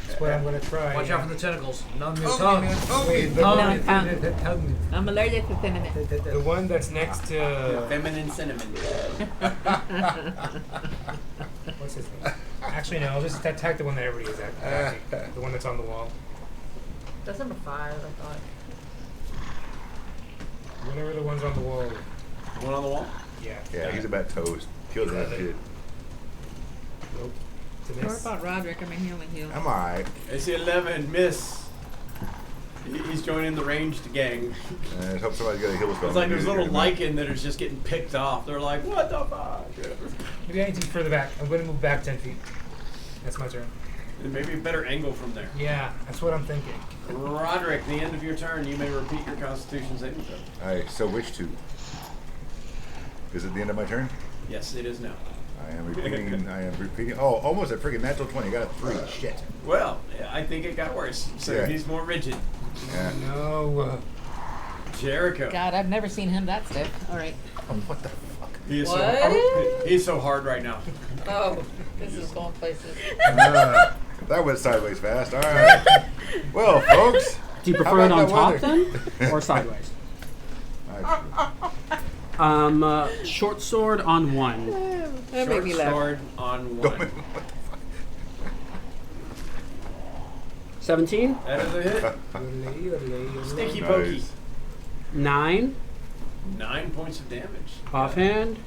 That's what I'm gonna try. Watch out for the tentacles. Numb your Oh, tongue. man. Oh, Wait, man. No, I'm allergic to cinnamon. The one that's next to Feminine cinnamon. what's his name? Actually, no. I'll just attack the one that everybody is attacking. The one that's on the wall. That's number 5, I thought. Whatever the one's on the wall. One on the wall? Yeah. Yeah, he's about toast. Killed that kid. Nope. It's a What miss. about Roderick? I'm a healing heal. I'm alright. AC 11, miss. He's joining the ranged gang. Let's hope somebody's got a heal spell. It's like there's Maybe little they're gonna- lichen that is just getting picked off. They're like, what the fuck? Maybe I need to be further back. I'm gonna move back 10 feet. That's my turn. And maybe a better angle from there. Yeah, that's what I'm thinking. Roderick, the end of your turn, you may repeat your Constitution saving throw. Alright, so which two? Is it the end of my turn? Yes, it is now. I am repeating. Oh, almost a freaking natural 20. Got a 3. Shit. Well, I think it got worse. So Yeah. he's more rigid. Yeah. No. Jericho. God, I've never seen him that stiff. All right. Oh, what the fuck? He is What? he's so hard right now. Oh, this is going places. That went sideways fast. Alright. Well, folks. Do you how prefer it about on that top weather? then, or sideways? Short sword on 1. That made Short me laugh. sword on Don't 1. make- 17, That is a hit. Sticky pokey. Nice. 9, 9 points of damage. offhand,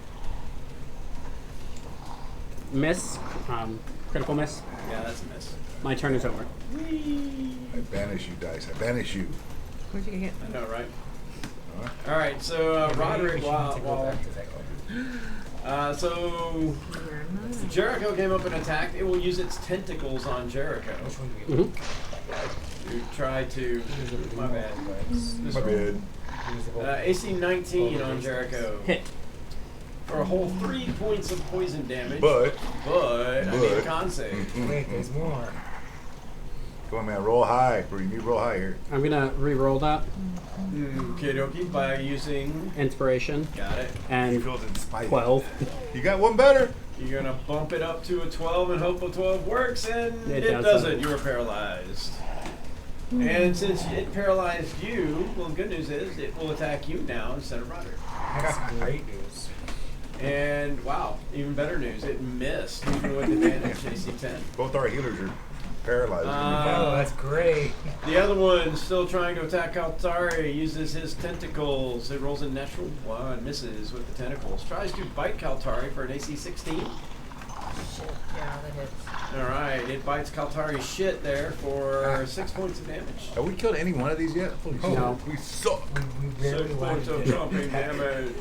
miss, critical miss. Yeah, that's a miss. My turn is over. I banish you, dice. I banish you. Where'd you get? I know, right? Huh? All right, so Roderick, Maybe we while, should go while back to that. so You're not. Jericho came up and attacked. It will use its tentacles on Jericho Which one do we get? Mhm. to try to. My bad. This My one. bad. Use the volt. AC 19 on Jericho Hit. for a whole 3 points of poison damage. But, I need a con save. Wait, there's more. come on, man. Roll high. You need to roll high here. I'm gonna re-roll that. Okay, dokie, by using. Inspiration Got it. He and feels inspired. 12. You got one better. You're gonna bump it up to a 12 and hope a 12 works, and It it doesn't. doesn't. You are paralyzed. And since it paralyzed you, well, the good news is it will attack you now instead of Roderick. That's great news. And wow, even better news, it missed even with advantage, AC 10. Both our healers are paralyzed. Oh, that's great. The other one, still trying to attack Kaltari, uses his tentacles. It rolls a natural 1, misses with the tentacles. Tries to bite Kaltari for an AC 16. Shit. Yeah, that hits. Alright, it bites Kaltari's shit there for 6 points of damage. Have we killed any one of these yet? Holy shit. No. We suck. We 6 barely points of landed it. jumping damage.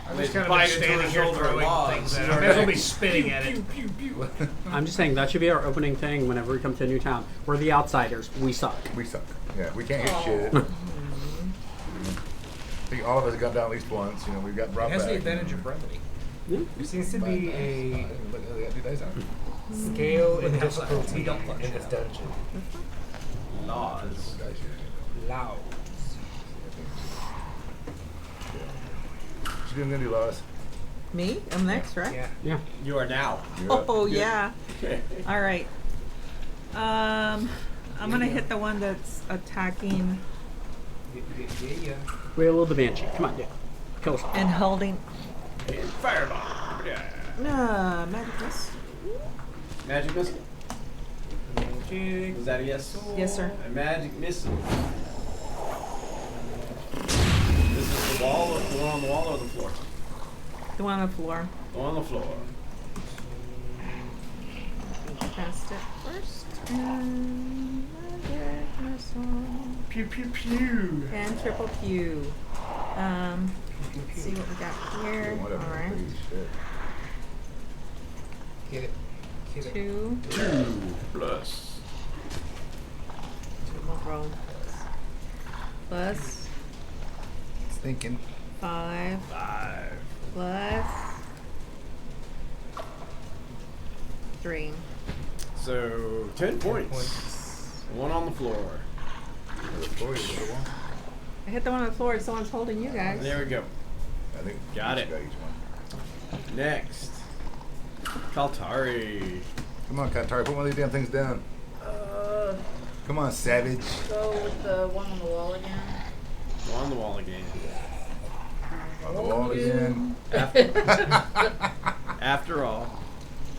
I'm They just kind of bite just into standing the here shoulder throwing logs. things at him. I may as well be spitting at it. I'm just saying that should be our opening thing whenever we come to a new town. We're the outsiders. We suck. We suck. Yeah, we can't hit Oh. shit. I think all of us have gone down at least once. You know, we've got brought It has back. the advantage of brevity. Yeah. There seems to be a Look, they got 2 dice out. scale in Wouldn't have to- difficulty we don't punch in this out. dungeon. Laws. Dice here. Loud. What you doing, gonna do, Lois? Me? I'm next, right? Yeah. Yeah. You are now. You're up. Oh yeah. All right. I'm gonna hit the one that's attacking Yeah. We a little the banshee. Come on, dude. Kill us all. and holding. Fireball. Yeah. Magic miss. Magic missile. Magic. Was that a yes? Yes, sir. A magic missile. This is the wall, or the one on the wall, or the floor? The one on the floor. The one on the floor. Cast it first. And magic missile. Pew pew pew. And triple pew. Let's see what we got here. Whatever. All right. Holy shit. Hit it. Hit it. 2. 2 plus. Roll. Plus Thinking. 5. 5. Plus 3. So 10 points. One on the floor. I hit the one on the floor. Someone's holding you guys. There we go. I think Got each it. got each one. Next. Kaltari. Come on, Katari, put one of these damn things down. Come on, savage. Go with the one on the wall again. On the wall again. On the wall again. After all,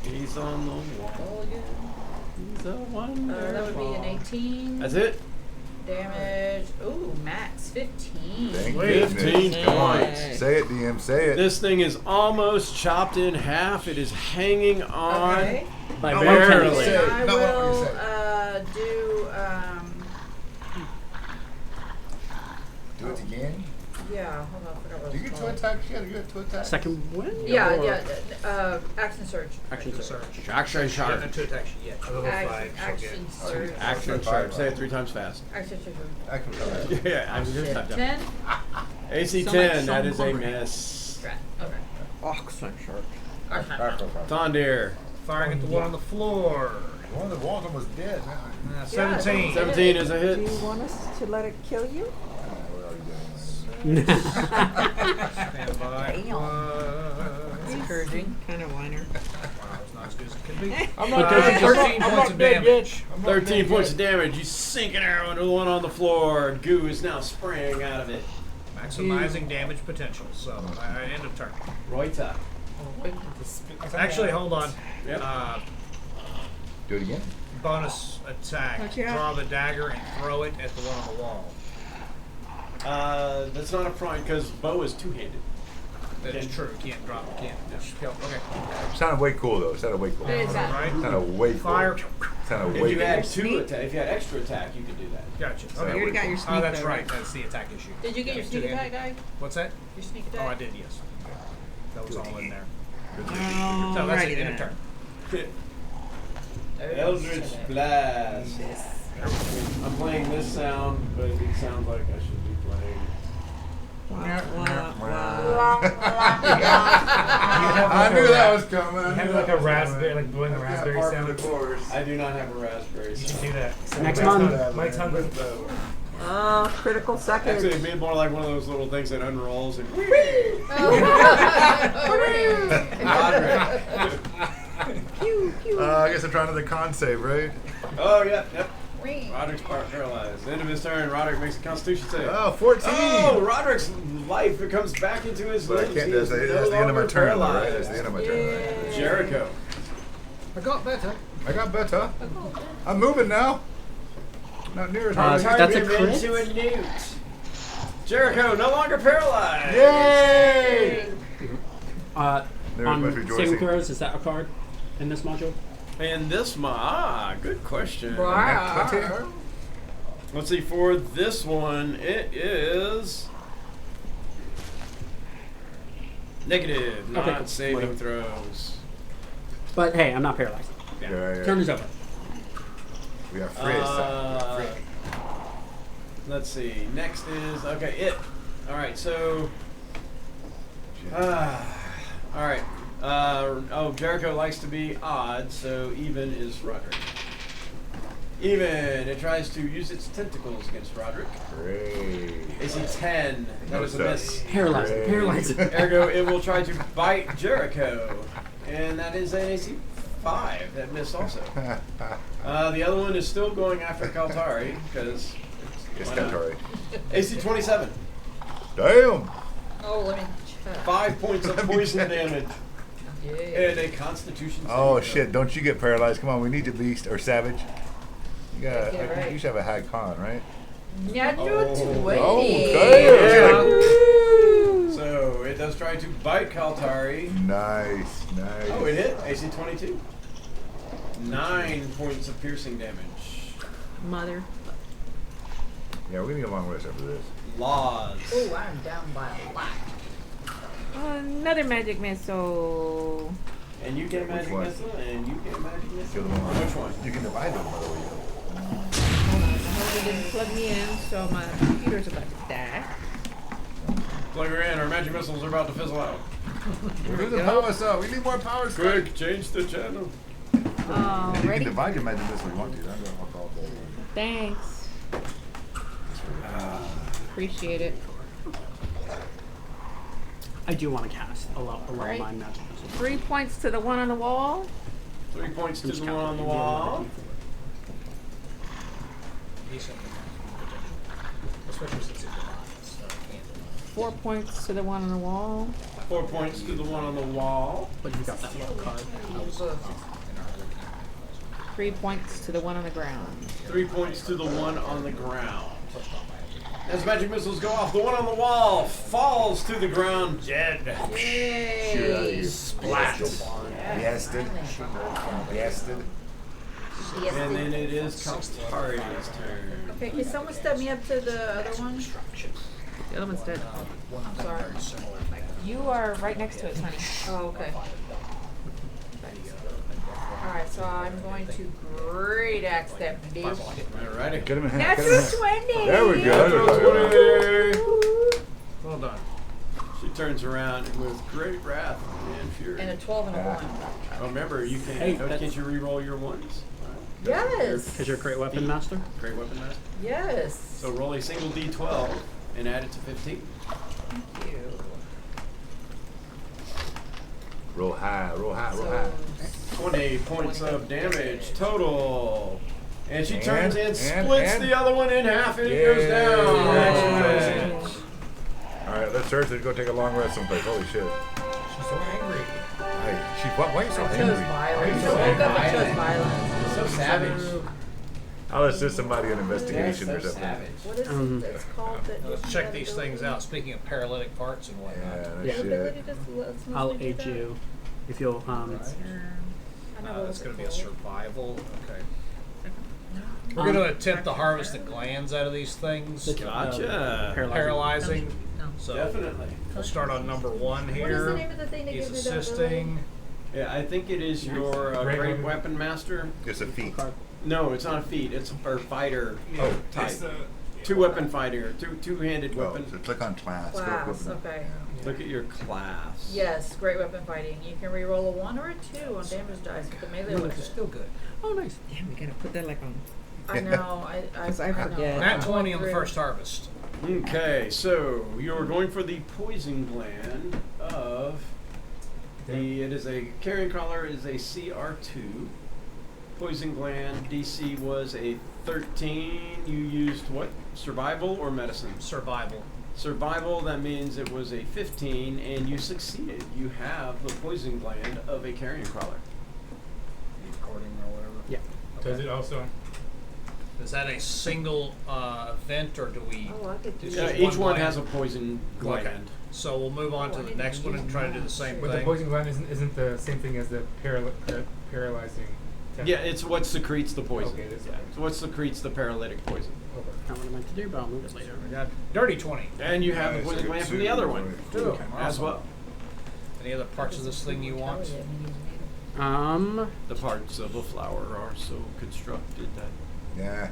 he's on the wall. Wall again. He's a wonderful. That would be an 18. That's it. Damage. Ooh, max 15. Thank 15 goodness. Come on. points. Say it, DM. Say it. This thing is almost chopped in half. It is hanging on Okay. By Not barely. what you Then said. I Not what you will said. do. Do it again. Yeah, hold on. I forgot what Do you it's get two called. attacks? Yeah, you get two attacks. Second win? Yeah, Or- yeah. Action surge. Action surge. Search. Action She doesn't shot. have 2 attacks yet. Level 5, she'll Action get. surge. Action charge. Say it 3 times fast. Action surge. Action surge. Yeah, I'm just type down. 10. AC So 10. much That is a Sean miss. Right. Okay. Action surge. Thondir. Firing at the one on the floor. One of the walls almost dead. 17. 17 is a hit. Do you want us to let it kill you? We're already doing it. Stand by. It's encouraging. Kind of whiner. Wow, that's not as good as it could be. I'm But not, there's a 13 points of damage. 13 points of damage. You sink an arrow into the one on the floor. Goo is now spraying out of it. Maximizing damage potential. So, end of turn. Roita. Actually, hold on. Yep. Do it again. Bonus attack. Watch out. Draw the dagger and throw it at the one on the wall. That's not a prime because bow is two-handed. That is true. Can't drop. Can't. Just kill. Okay. Sounded way cool though. Sounded way cool. It is that. Right. Sounded way cool. Fire. Sounded If way you cool. had Sneak? if you had extra attack, you could do that. Gotcha. So Okay. You already got your sneak Oh, that's though, right. That's the attack issue. Did you get your Yeah, sneak two-handed. attack, guy? What's that? Your sneak attack? Oh, I did. Yes. That was all in there. So that's Alrighty it. End of then. turn. Eldritch Blast. I'm playing this sound, but it sounds like I should be playing. I knew that was coming. I You knew have that like a was raspberry, coming. like blowing the That's raspberry part sound. of the course. I do not have a raspberry You should sound. do that. Next month. My tongue was. Oh, critical Actually, it second. made more like one of those little things that unrolls and. Roderick. Pew, pew. I guess I'm trying to the con save, right? Oh, yep. Roderick's paralyzed. End of his turn, Roderick makes a Constitution save. Oh, 14. Oh, Roderick's life comes back into his But I limbs. can't. He That's is the, no that's the end of my longer turn, though, right? paralyzed. That's the end of my turn. Right? Jericho. I got better. I got better. I'm moving now. Not near as hard as I That's a Turn him crit? into a newt. Jericho no longer paralyzed. Yay! There's On much saving rejoicing. throws, is that a card in this module? And this good question. Wow. Let's see, for this one, it is negative, not Okay, cool. saving Whatever. throws. But hey, I'm not paralyzed. Yeah. Turn is over. We got Frizz. Let's see. Next is it. All right. So. All right. Jericho likes to be odd, so even is Roderick. Even. It tries to use its tentacles against Roderick. Great. AC 10. That is a miss. Paralyzed. Great. Paralyzed. Ergo, it will try to bite Jericho, and that is an AC 5. That missed also. The other one is still going after Kaltari because It's Katari. AC 27. Damn. Oh, let me check. 5 points of poison damage Yeah. and a Constitution. Oh saving shit! Don't you get paralyzed? Come on, we need you, Beast or Savage. You got. Yeah, right. You should have a high con, right? Natural 20. Oh, damn. throw. So it does try to bite Kaltari. Nice, nice. Oh, it hit. AC 22. 9 points of piercing damage. Mother. Yeah, we're gonna get a long rest after this. Laws. Oh, I'm down by a lot. Another magic missile. And you get a Which magic one? missile, and you get a magic Kill missile. them all. Which one? You can divide them, by the way. Hold on. The holder didn't plug me in, so my computer's about to die. Plug her in. Our magic missiles are about to fizzle out. We're losing power, so we need more power. Quick, change the channel. You can Ready? divide your magic missile if you want to. I'm gonna walk all day. Thanks. Appreciate it. I do want to cast a lot Right. of my magic missiles. 3 points to the one on the wall. 3 points to I'm just the one on the calculating wall. Decent potential. Especially since it's alive. So I can't. 4 points to the one on the wall. 4 points to the one on the wall. But you got that little card. 3 points to the one on the ground. 3 points to the one on the ground. As magic missiles go off, the one on the wall falls to the ground dead. Yay! Splat. Blasted. Blasted. And then it is Kaltari's turn. Okay, can someone step me up to the other one? The other one's dead. I'm sorry. You are right next to it, honey. Oh, okay. Alright, so I'm going to great axe that bitch. Alrighty. Get him in hand. Natural 20! There we go. Well done. She turns around with great wrath and fury. And a 12 and a 1. Oh, remember, you Hey, can't. that's- Can't you re-roll your ones? Yes! Because you're a great weapon master. Great weapon master. Yes! So roll a single d12 and add it to 15. Thank you. Roll high, roll high, roll So, high. 20 points of damage total. And she turns and And- splits and- the other one in half and it Yay. goes down. Congratulations. All right, let's search it. Go take a long rest someplace. Holy shit. She's so angry. Why are you so I chose angry? violence. I woke up and chose violence. So savage. I'll assist somebody in investigation So or something. savage. What is it that's called that? Let's check these things out. Speaking of paralytic parts and whatnot. Yeah, no Yeah. shit. Ability just lets me I'll do aid that? you if you'll. I know what That's it's going to be a called. survival. Okay. We're Um, going to attempt to harvest the glands out of these things. Gotcha. Paralyzing. So Definitely. we'll start on number 1 What is the here. name of the thing that He's gives me that assisting. Yeah, I think it is your Great great weapon. weapon master. It's a feat. No, it's not a feat. It's a fighter Oh, type. Two-weapon fighter. Two-handed Oh, weapon. so click on class. Go Class, equipment. okay. Look at your class. Yes, great weapon fighting. You can re-roll a 1 or a 2 on damage dice with the melee It's weapon. still good. Oh, nice. Damn, we gotta put that like on. I know, I 'Cause I forget. know. Nat 20 I'm on the going first harvest. Okay, so you're going for the poison gland of the. It is a carrion crawler. Is a CR2. Poison gland DC was a 13. You used what? Survival or medicine? Survival. Survival. That means it was a 15, and you succeeded. You have the poison gland of a carrion crawler. Recording or whatever. Yeah. Does it also? Is that a single event or do we? Oh, I could do It's that. just Each one gland. has a poison gland. Okay. So we'll move on to the next one and try to do the same But the thing. poison gland isn't the same thing as the paralyzing. Yeah, it's what secretes the poison. Okay, that's Yeah, okay. it's what secretes the paralytic poison. Not what I meant to do, but I'll move it later. We got dirty 20. And you have the Nice, poison I got gland from two. the other one Two. as well. Any other parts of this thing you want? The parts of a flower are so constructed that Yeah.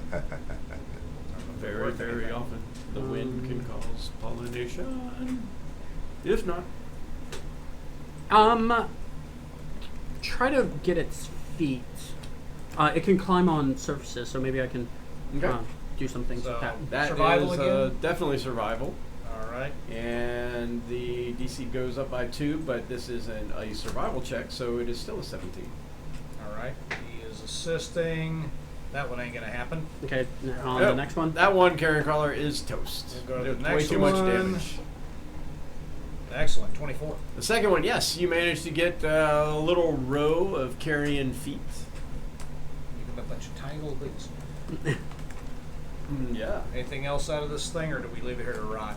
very, very often the wind can cause pollination. If not, Try to get its feet. It can climb on surfaces, so maybe I can Okay. do some things So with that. that survival is again. definitely survival. All right. And the DC goes up by 2, but this is a survival check, so it is still a 17. All right. He is assisting. That one ain't gonna happen. Okay, on Yep. the next one. That one carrion crawler is toast. We'll go to the Way next too much one. damage. Excellent. 24. The second one, yes, you managed to get a little row of carrion feet. You got a bunch of tiny little boots. Yeah. Anything else out of this thing, or do we leave it here to rot?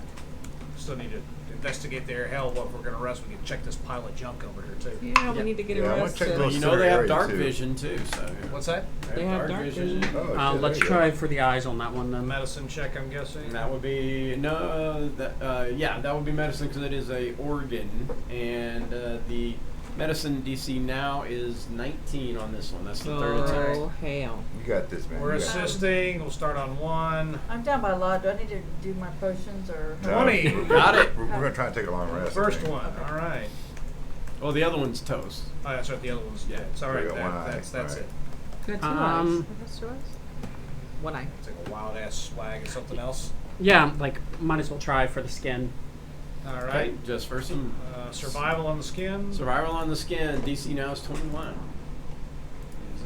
Still need to investigate there. Hell, what if we're gonna rest? We can check this pile of junk over here too. Yeah, we need to get Yeah, I wanna arrested. check Well, those you know they have area dark too. vision too, so. What's that? They have dark vision. Oh, shit, Let's there you try go. for the eyes on that one then. Medicine check, I'm guessing. And that would be that would be medicine because it is a organ, and the medicine DC now is 19 on this one. That's the third attempt. Oh hell! You got this, man. We're You got this. assisting. We'll start on 1. I'm down by a lot. Do I need to do my potions or? No. 20. Got it. We're gonna try and take a long rest. I First think. one. All right. Well, the other one's toast. Oh, that's right. The other one's Yeah. dead. Sorry, We got one eye. that's All right. it. Good two Um, eyes. One eye. It's like a wild ass swag or something else. Yeah, like might as well try for the skin. All Okay, right. just for some Survival on the skin. survival on the skin. DC now is 21.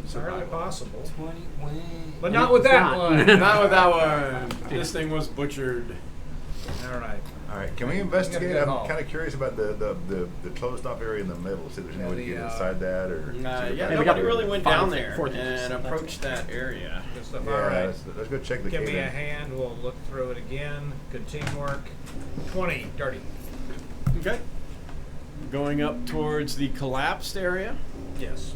It's entirely possible. 20 wins. But not with that Not. one. Not with that one. This thing was butchered. All right. All right, can we investigate? good I'm call. kind of curious about the closed off area in the middle. See if there's any way to get inside that or. see what Yeah, kind of- nobody really went down there fourth, and approached that area. Good stuff. Yeah, All right. let's go check the Give cave me a in. hand. We'll look through it again. Good teamwork. 20. Dirty. Okay. Going up towards the collapsed area. Yes.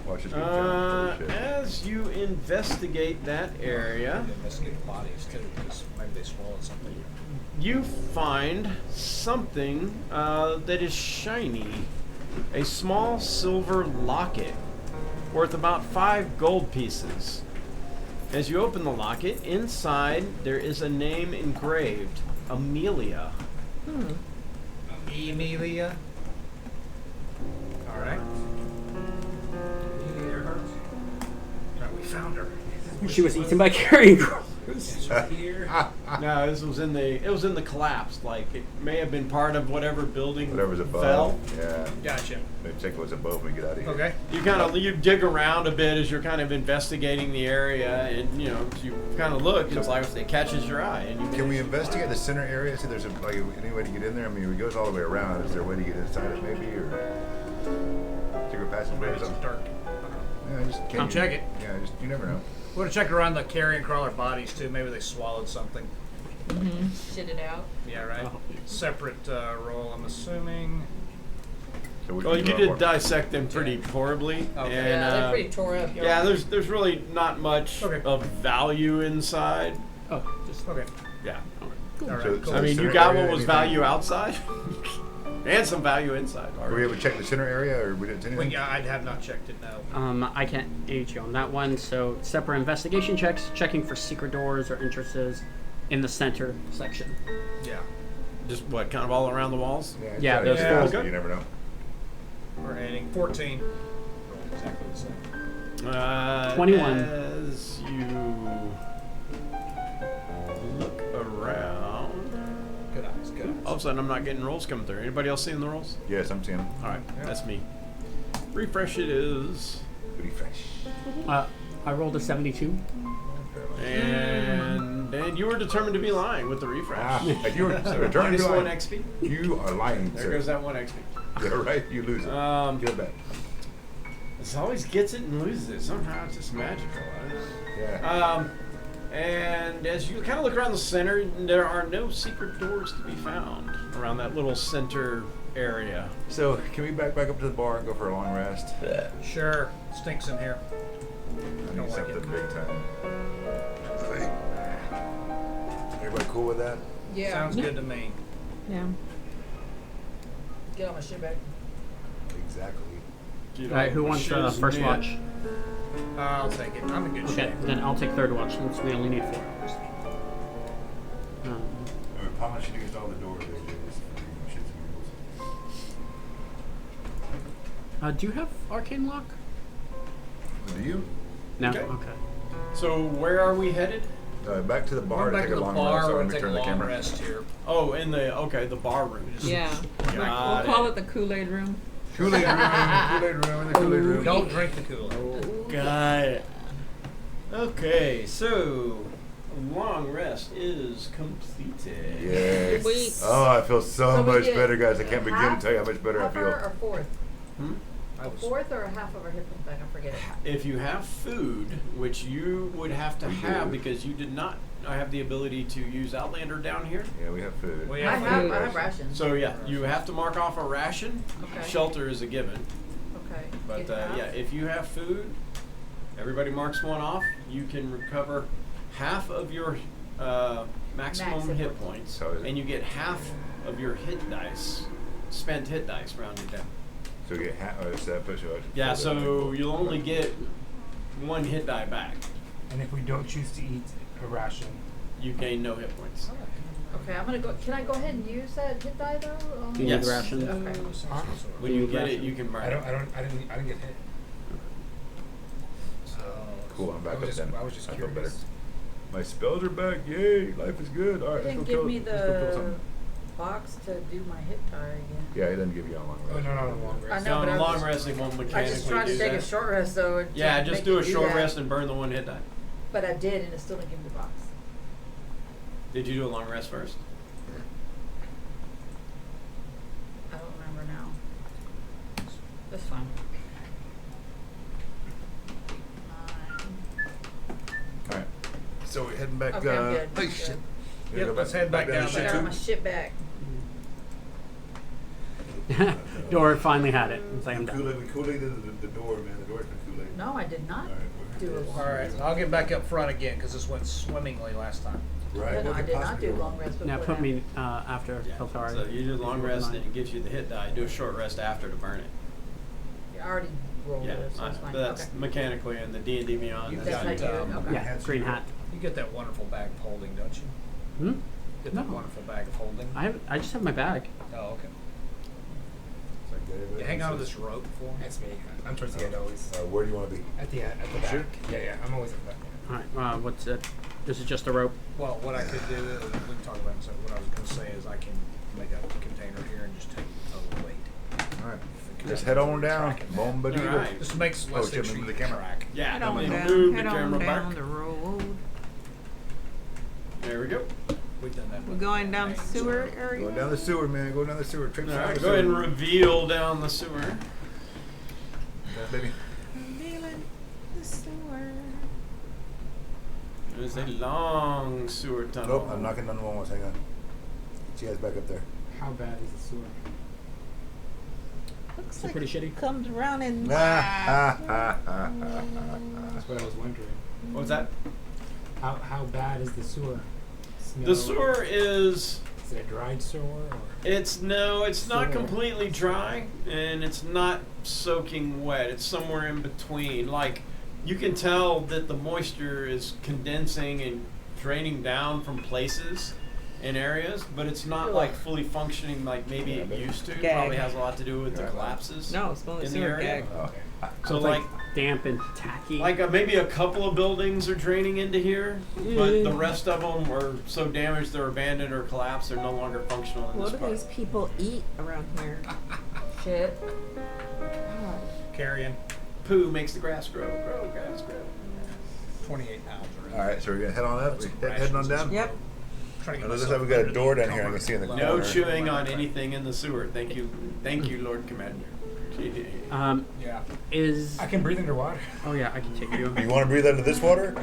Watch this get jumped. Holy shit. As you investigate that area, Investigate the bodies too, because maybe they swallowed something. you find something that is shiny. A small silver locket worth about 5 gold pieces. As you open the locket, inside there is a name engraved, Amelia. Amelia. All right. Amelia Earhart. Right, we found her. She was eaten by carrion crows. Here. No, this was in the collapse. Like it may have been part of whatever building Whatever's above. fell. Yeah. Gotcha. Maybe check what's above when we get out of here. Okay. You dig around a bit as you're kind of investigating the area, and you kind of look. It's like it catches your eye, and you Can we investigate the center area? See, there's any way to get in there? I mean, it goes all the way around. Is there a way to get inside it, maybe, or secret passageway Maybe or it's something? dark. Yeah, just Come check it. Yeah, just you never know. We're gonna check around the carrion crawler bodies too. Maybe they swallowed something. Shit it out. Yeah, right. Separate roll, I'm assuming. So we Well, can you draw did more. dissect them pretty horribly, Okay. and Yeah, they're pretty tore up. yeah, there's really not much Okay. of value inside. Oh, just Okay. Yeah, All right. So- Cool. so I mean, you center got area, what was anything? value outside, and some value inside. Were we able to check the center area, or we didn't see anything? I have not checked it. No. I can't aid you on that one. So separate investigation checks, checking for secret doors or entrances in the center section. Yeah. Just what, kind of all around the walls? Yeah, those Yeah. four. four. You never know. We're adding 14. Roll exactly the same. 21. As you look around, Good eyes. Good eyes. all of a sudden I'm not getting rolls coming through. Anybody else seeing the rolls? Yes, I'm seeing them. All right, that's me. Refresh it is, Pretty fresh. I rolled a 72. and you were determined to be lying with the refresh. You were So return minus to 1 lying. XP. You are lying, There sir. goes that 1 XP. Yeah, right. You lose it. Get it back. This always gets it and loses it. Somehow it's just magical. Yeah. And as you kind of look around the center, there are no secret doors to be found around that little center area. So can we back up to the bar and go for a long rest? Sure. Stinks in here. I Don't need like something it. big time. Everybody cool with that? Yeah. Sounds good to me. Yeah. Get on my shit back. Exactly. All right, who wants first watch? I'll take it. I'm in good Okay, shape. then I'll take third watch since we only need 4 hours. How much you use all the doors? They do this for shits and giggles. Do you have arcane lock? Do you? No. Okay. Okay. So where are we headed? Back to the bar We're to back take to a the long bar. rest. So We're I'm gonna take a turn the long camera. rest here. Oh, in the bar room. Yeah. We'll Got call it. it the Kool-Aid room. Kool-Aid room, Kool-Aid room, in the Kool-Aid room. Don't drink the Kool-Aid. Got it. Okay, so long rest is completed. Yes. Sweet. Oh, I feel so we much get better, guys. I can't begin to half tell you how much better I of her feel. or fourth? Hmm? I A was fourth or a half of her hit point back? I forget it. If you have food, which you would have to We have do. because you did not have the ability to use Outlander down here. Yeah, we have food. We I have have, food. I have rations. So yeah, you have to mark off a ration. Okay. Shelter is a given. Okay. But Get half. yeah, if you have food, everybody marks one off. You can recover half of your maximum hit hit points, So is it- and you get half of your hit dice, spent hit dice, rounded down. So we get so that puts you out. Yeah, so you'll only get 1 hit die back. And if we don't choose to eat a ration, You gain no hit points. Okay, I'm gonna go. Can I go ahead and use that hit die though? Do you Yes. need rations? Okay. When you get it, you can burn I it. didn't get hit. So Cool, I'm back I was up just, then. I was just I feel curious. better. My spells are back. Yay! Life is good. All right, They let's didn't go give me kill. Let's go kill the something. box to do my hit die again. Yeah, he doesn't give you a long Oh, rest. no, not a long I rest. know, No, but in I a long was- rest, it won't I mechanically just tried do to take that. a short rest though. And Yeah, to just make do it a short that. rest and burn the one hit die. But I did, and it still didn't give me the box. Did you do a long rest first? I don't remember now. That's fine. All right. So we're heading back. Okay, I'm good. Oh, I'm shit. good. You Yep, gotta go let's head back down to I there. got my Shit shit back. Dora finally had it. It's like I'm done. We Kool-Aid the door, man. The door's been Kool-Aid. No, I did not All right, we're do good. a long All right, rest. I'll get back up front again because this went swimmingly last time. Right. No, what I could did not possibly do go long wrong? rest before Now put that. me after Piltari. So you do long rest and it gives you the hit die. Do a short rest after to burn it. I already rolled Yeah, it, so it's fine. but that's Okay. mechanically in the D&D Beyond. You That's got, how you do it. Okay. Yeah, green hat. You get that wonderful bag of holding, don't you? Hmm? Get that No. wonderful bag of holding. I just have my bag. Oh, okay. It's like everybody You hang on to says- this rope for me. That's me. I'm towards the end always. Where do you want to be? At the back. Sure. Yeah, I'm always at the back. All right. What's it? This is just a rope. Well, what I could do, we can talk about it. So what I was going to say is I can make a container here and just take the total weight. All right. Just head on down. Boom, All right. Just makes less Jim, things move you the camera. track. Yeah, Head don't on down, move the head on camera down back. the road. There we go. We've done that. We're going down the sewer area. Go down the sewer, man. Go down the sewer. Trips All down right, the go ahead and sewer. reveal down the sewer. Yeah, baby. Revealing the sewer. There's a long sewer tunnel. Nope, I'm knocking on the walls. Hang on. She has back up there. How bad is the sewer? Looks Is it like pretty shitty? it comes around and Ah, That's what I was wondering. What's that? How bad is the sewer? Smell? The sewer is. Is it a dried sewer? Or? It's not Sewer. completely dry, and it's not soaking wet. It's somewhere in between. Like, you can tell that the moisture is condensing and draining down from places in areas, but it's not like fully functioning like maybe it used to. Gag. Probably has a lot to do with the collapses no, it's only in the sewer area. gag. So It's like damp and tacky. maybe a couple of buildings are draining into here, but the rest of them are so damaged they're abandoned or collapsed. They're no longer functional in What this do part. these people eat around here? Shit. Carrying Poo makes the grass grow. Grow, grass grow. 28 pounds. All right, so we're gonna head on up. Heading on down. Yep. Trying to It get looks myself like we got a underneath door down the here. I can see in the cover. No corner. chewing on anything in the sewer. Thank you, Lord Commander. Yeah. Is I can breathe underwater. oh yeah, I can take you. You want to breathe under this water?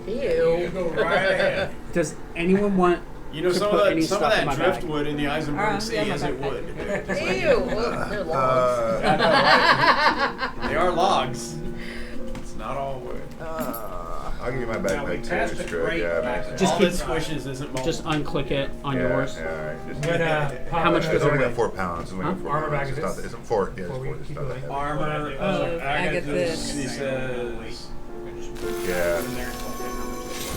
Ew. Go right ahead. Does anyone want? You know, to some put of any that stuff in my bag? driftwood in the Eisenberg Sea yeah, my isn't backpack. wood. Ew. Well, they're logs. They are logs. It's not all wood. I'll give you my Now, we backpack passed too. a Screw it. grate Yeah, back man. Just all keep- that squishes isn't mold. Just unclick it on yeah, yours. Yeah, all right. Just, But How much it's does it only weigh? got 4 pounds. It's only got Huh? 4 Armor pounds. bag It's of not, this? it's 4. Yeah, it's Before 4. we It's keep not that going. heavy. Armor of Agathis. He says. Yeah.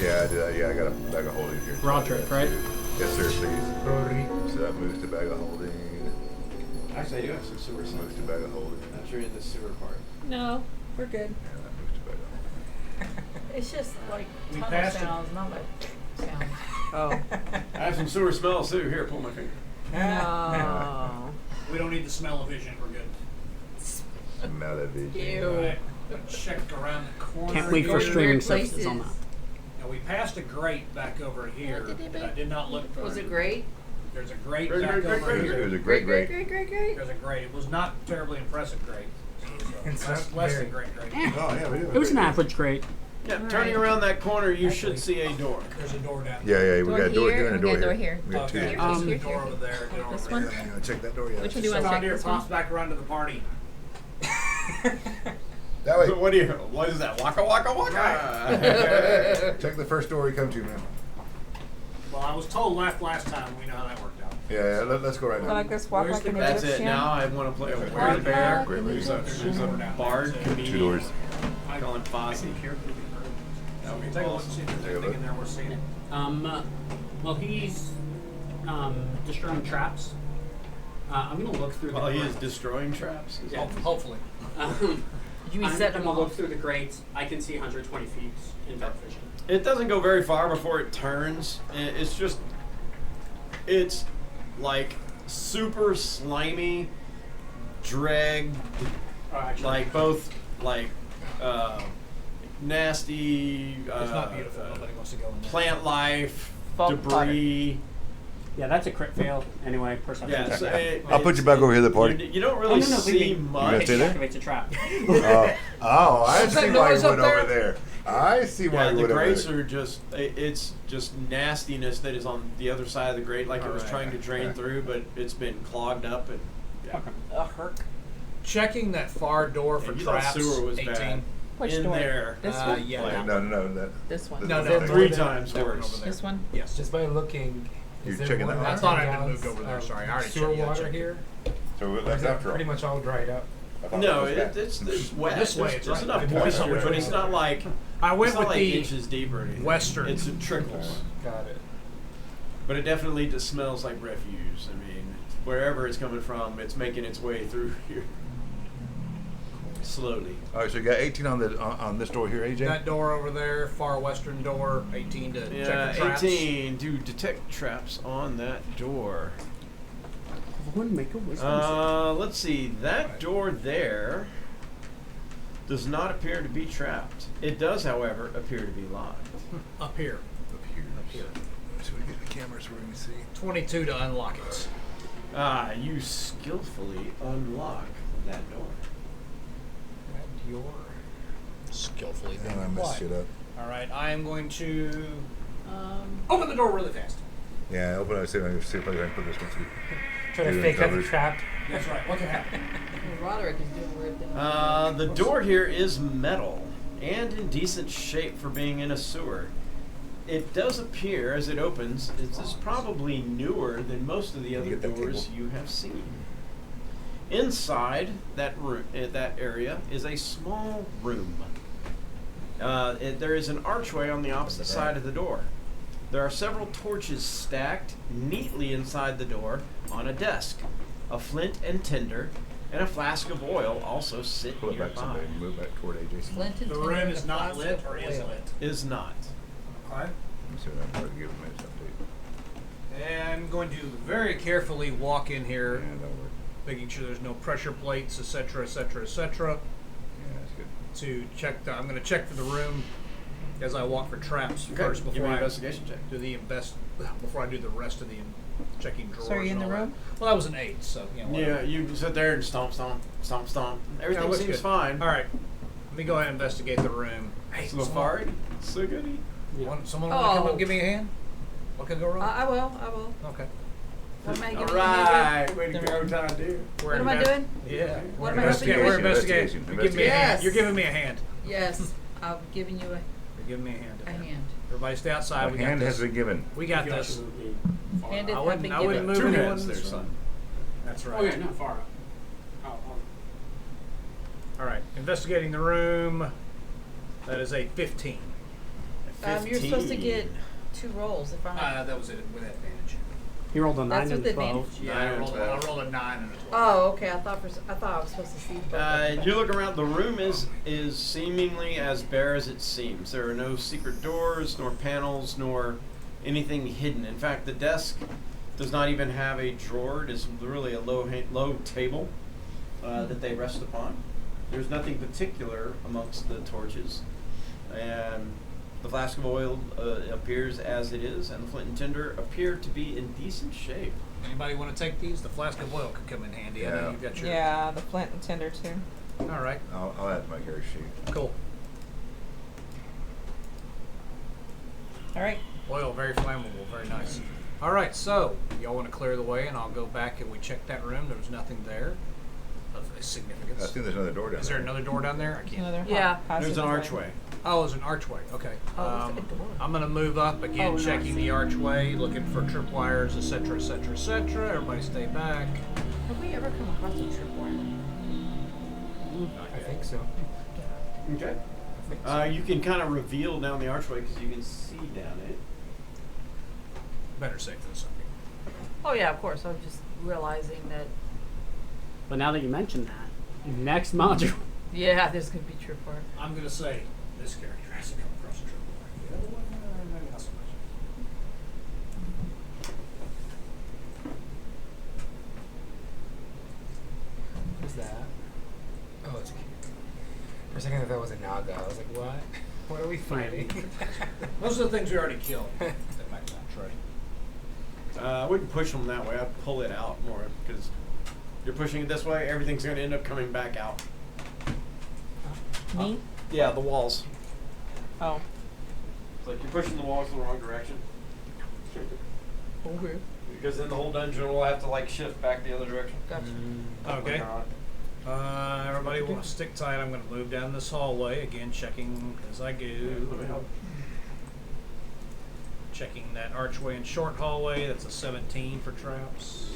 Yeah, I did that. Yeah, I got a bag of holding here. Roderick, right? Yes, sir, please. So that moves to bag of holding. Actually, I do have some sewer Moves stuff. to bag of holding. Not sure in the sewer part. No, we're good. Yeah, that moves to bag of holding. It's just like We tunnel passed it. sounds, not like sounds. Oh. I have some sewer smells too. Here, pull my finger. No. We don't need the smell of vision. We're good. Smell that vision. Ew. Alright, checked around the corner. Can't wait for here. streaming Weird services on that. places. And we passed a grate back over here that I did not look for. Was it great? There's a grate Great, back great, great, over great, It here. was a great. There's a grate. It was not terribly impressive grate. It was less than great grate. Oh, yeah, we do. It was an average grade. Yeah, turning around that corner, you should see a door. There's a door down Yeah, there. yeah, we got a door here and a door door here. here. We got two. Okay. Here. There's a Here, door over there. a door This over one? there. I'm gonna check that door. Yeah. Which one do you want to Around check? here This pops one? back around to the party. That way. So what is that? Waka waka waka. Check the first door we come to, man. Well, I was told left last time. We know how that worked out. Yeah, let's go right So now. like this walk Where's like the- an That's it. Egyptian. Now I want to play a Great word bear. Great There's a bard comedian. 2 doors. I Calling Fosse. Now we take a look and see if there's anything in there we're seeing. Well, he's destroying traps. I'm gonna look through. While the he is destroying traps. Yeah. Hopefully. You I'm set them gonna look off. through the grates. I can see 120 feet in dark vision. It doesn't go very far before it turns. It's just, it's like super slimy, dragged, like both like nasty. It's not beautiful. Nobody wants to go in there. Plant life, Fall debris. Yeah, that's a crit fail. Anyway, perception Yeah, check. so I'll put you back over here at the party. You don't Oh, really no, no, see leave me. You much. gonna stay there? Activates a trap. I Is that see why noise you up went there? over there. I see why Yeah, you the went over grates there. are it's just nastiness that is on the other side of the grate, like it was trying to drain through, but it's been clogged up and yeah. Herc. Checking that far door for Yeah, you thought traps. sewer was 18. bad. Which in door? there. This Uh, one? yeah. Like, no, This one. No, no, no, Three no, times that one worse. over there. This one? Yes. Just by looking. You're is there checking more that than one? I thought I 10 didn't move gallons over there. of Sorry, I already sewer checked. Yeah, water checked. here. So Is that's that after all. pretty much all dried up. I thought No, that was bad. it's wet. This way, There's it's just right. enough It's moisture, right. but it's not like I went it's not with like the inches deep or anything. western. It's trickles, Got it. but it definitely just smells like refuse. I mean, wherever it's coming from, it's making its way through here slowly. All right, so you got 18 on this door here, AJ. That door over there, far western door, 18 to check the traps. 18 to detect traps on that door. Everyone make a wisdom Let's see. That door there does not appear to be trapped. It does, however, appear to be locked. Up here. Up here. So we get the cameras where we can see. 22 to unlock it. You skillfully unlock that door. Your skillfully And I messed shit up. All right, I am going to open the door really fast. Yeah, open it. See if I can put this one through. Try to You're fake that covered. it's trapped. That's right. What can happen? Roderick is doing weird things. The door here is metal and in decent shape for being in a sewer. It does appear, as it opens, it is probably newer than most of the other Get that doors table. you have seen. Inside that room, that area, is a small room. There is an archway on the opposite side of the door. There are several torches stacked neatly inside the door on a desk. A flint and tinder and a flask of oil also sit Pull it back nearby. somebody. Move back toward AJ. Flint and The tinder room and is a not flask lit of or is oil. lit? Is not. Okay. Let me see what I'm going to give him this update. And I'm going to very carefully walk in Yeah, here, that'll work. making sure there's no pressure plates, etc., etc., etc. Yeah, that's good. To check the, I'm going to check for the room as I walk for traps Okay, first give me before an I investigation check. do the before I do the rest of the checking drawers. So are you in and the all that. room? Well, that was an 8, so you know. Yeah, whatever. you sit there and stomp, stomp, stomp, stomp. Everything looks seems good. fine. All right, let me go ahead and investigate the room. Hey, So far, so goody. someone want to come up Oh. and give me a hand? What could go wrong? I will. Okay. What am I All giving right, way to go, Todd, dear. What am I doing? Yeah. What am I Investigate- helping you We're with? investigating. You're giving me a hand. Yes. You're giving me a hand. Yes, I'm giving you You're giving me a hand. a hand. Everybody stay outside. A We got hand has this. been given. We got this. Hand I have wouldn't. been I wouldn't given. move Two anyone. hands in there, this son. room. That's right. Oh yeah, not far up. All right. Investigating the room. That is a 15. You're supposed to get 2 rolls if I'm. That was it with advantage. He rolled a 9 That's and with a 12. advantage? Yeah, Nine I and rolled, 12. I rolled a 9 and a 12. Oh, okay. I thought I was supposed to see both. You look around. The room is seemingly as bare as it seems. There are no secret doors, nor panels, nor anything hidden. In fact, the desk does not even have a drawer. It is really a low table that they rest upon. There's nothing particular amongst the torches, and the flask of oil appears as it is, and the flint and tinder appear to be in decent shape. Anybody want to take these? The flask of oil could come in handy. I know Yeah. you got your. Yeah, the flint and tinder too. All right. I'll add to my carry sheet. Cool. All right. Oil, very flammable, very nice. All right, so y'all want to clear the way, and I'll go back and we check that room. There was nothing there of significance. I think there's another door down Is there another door down there? I can't. Another Yeah. There's an archway. Oh, there's an archway. Okay. Oh, it's a door. I'm gonna move up again, Oh, checking nice. the archway, looking for tripwires, etc., etc., etc. Everybody, stay back. Have we ever come across a tripwire? I think so. Okay. You can kind of reveal down the archway because you can see down it. Better safe than sorry. Oh yeah, of course. I was just realizing that. But now that you mention that, next module. Yeah, there's gonna be tripwire. I'm gonna say this character hasn't come across a tripwire. The other one, maybe not so much. 1 was that? Oh, it's a kid. For a second, I thought that was a Naga. I was like, what? What are we fighting? Most of the things we already killed. That might not trade. I wouldn't push them that way. I'd pull it out more because you're pushing it this way. Everything's going to end up coming back out. Me? Yeah, the walls. Oh. It's like you're pushing the walls the wrong direction. Okay. Because then the whole dungeon will have to like shift back the other direction. Gotcha. Okay. Everybody will stick tight. I'm going to move down this hallway again, checking as I go. Checking that archway and short hallway. That's a 17 for traps.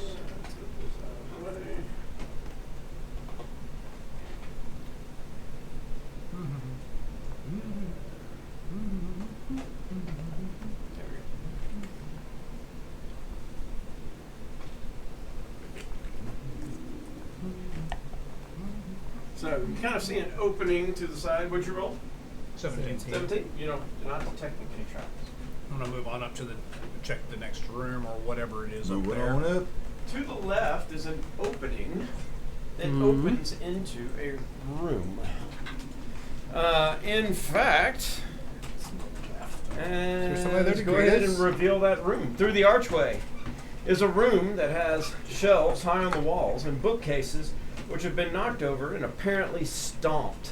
So you kind of see an opening to the side. What'd you roll? 17. 17? You know, you're not detecting any traps. I'm going to move on up to check the next room or whatever it is up Moving there. on up. To the left is an opening that opens into a room. In fact, somebody there let's to go greet ahead us? and reveal that room. Through the archway is a room that has shelves high on the walls and bookcases which have been knocked over and apparently stomped.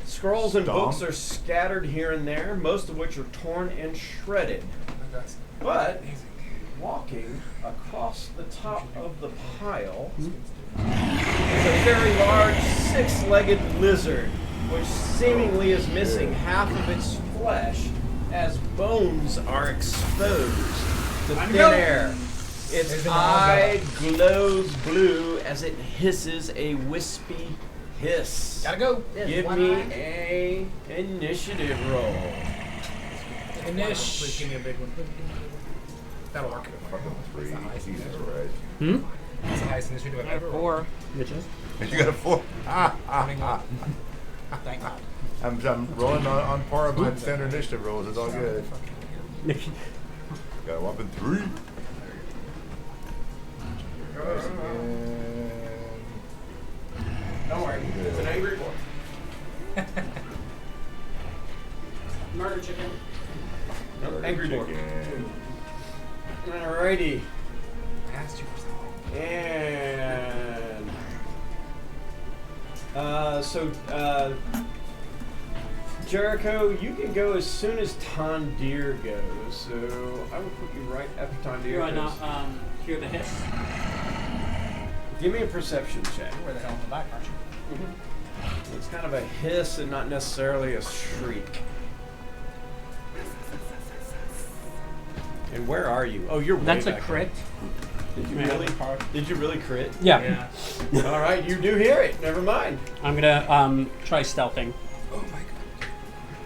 Scrolls and books Stomped? are scattered here and there, most of which are torn and shredded. But walking across the top of the pile is a very large six-legged lizard, which seemingly is missing half of its flesh as bones are exposed to thin air. Its There's an eye glows blue as it hisses a wispy hiss. Gotta go. Give me a initiative roll. Please give me a big one. That'll work. Fucking 3. Jesus Christ. That's the highest initiative I've ever rolled. 4. Bitches. You got a 4. Thank God. I'm rolling on par with my standard initiative rolls. It's all good. Got a whopping 3. Guys, again. Don't worry, it's an angry boy. Murder chicken. Nope, angry boy. Chicken. Alrighty. I asked you for something. And Jericho, you can go as soon as Tondir goes. So I will put you right after Tondir Do I goes. not hear the hiss? Give me a perception check. Where the hell in the back, aren't you? It's kind of a hiss and not necessarily a shriek. And where are you? Oh, you're way That's a back crit. there. Did you Yeah. really? Did you really crit? Yeah. All right, you do hear it. Never mind. I'm gonna try stealthing. Oh my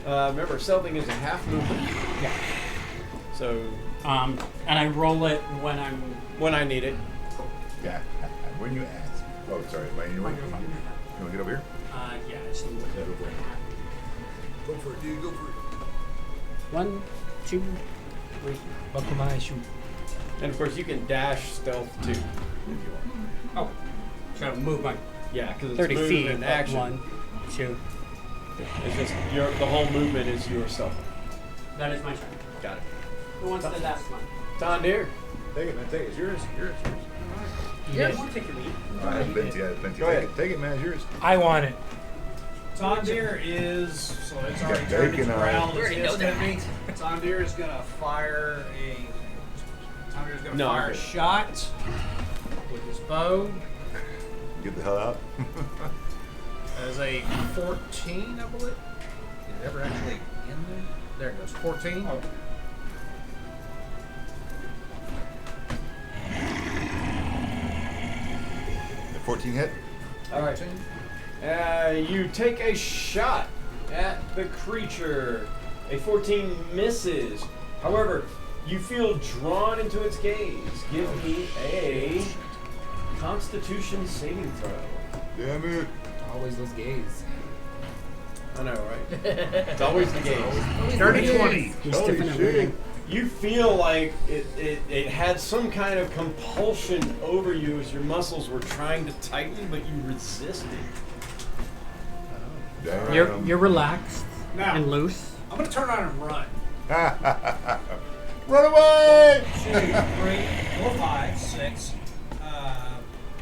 God. Remember, stealthing is a half movement. Yeah. So And I roll it when I'm. when I need it. Yeah. When you ask. Oh, sorry. You want to get over here? Yeah. I just need to Yeah, go for it. Go for it, dude. Go for it. 1, 2, 3. Buckle my shoe. And of course, you can dash stealth too, if you want. Oh. So move my Yeah, because it's 30 move feet. and action. 1, 2. It's just the whole movement is your stealth. That is my turn. Got it. Who wants the last one? Tondir. Take it, man. Take it. It's yours. Yours. Yes. I'll take your lead. All right, plenty. Go ahead. Take it, man. It's yours. I want it. Tondir is so it's got already turned bacon into on it. growl. We already know that, right? Tondir is gonna fire No, fire a okay. shot with his bow. Get the hell out. As a 14, I believe. Is it ever actually in there? There it goes. 14. Oh. The 14 hit. All right. You take a shot at the creature. A 14 misses. However, you feel drawn into its gaze. Give me a Constitution saving throw. Damn it. Always those gays. I know, right? It's always the gaze. Dirty 20. He's Holy different shit. You feel like it had some kind of compulsion over you as your muscles were trying to tighten, but you resisted. You're relaxed Now. and loose. I'm gonna turn around and run. Run away! 2, 3, 4, 5, 6.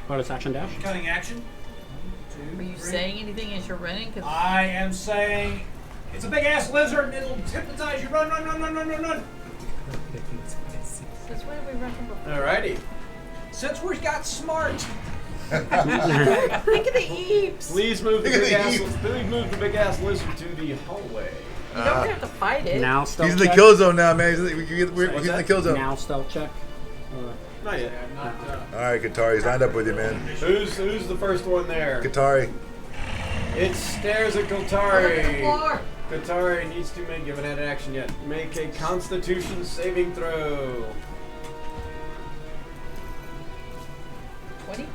Bonus action dash. Cutting action. 1, 2, Are you 3. saying anything as you're running? 'Cause I am saying it's a big ass lizard and it'll hypnotize you. Run, run, run, run, run, run, run. since when have we run from before? Alrighty. Since we got smart. Think of the eeps. Please move the Look at big the ass. heat. Please move the big ass lizard to the hallway. You don't have to fight it. Now stealth He's in the check. kill zone now, man. He's in What's the that? kill zone. Now stealth check. Not yet. All right, Katari, he's lined up with you, man. Who's the first one there? Katari. It stares at Oh, look at the floor. Katari needs to make. You haven't had an action yet. Make a Constitution saving throw. 22.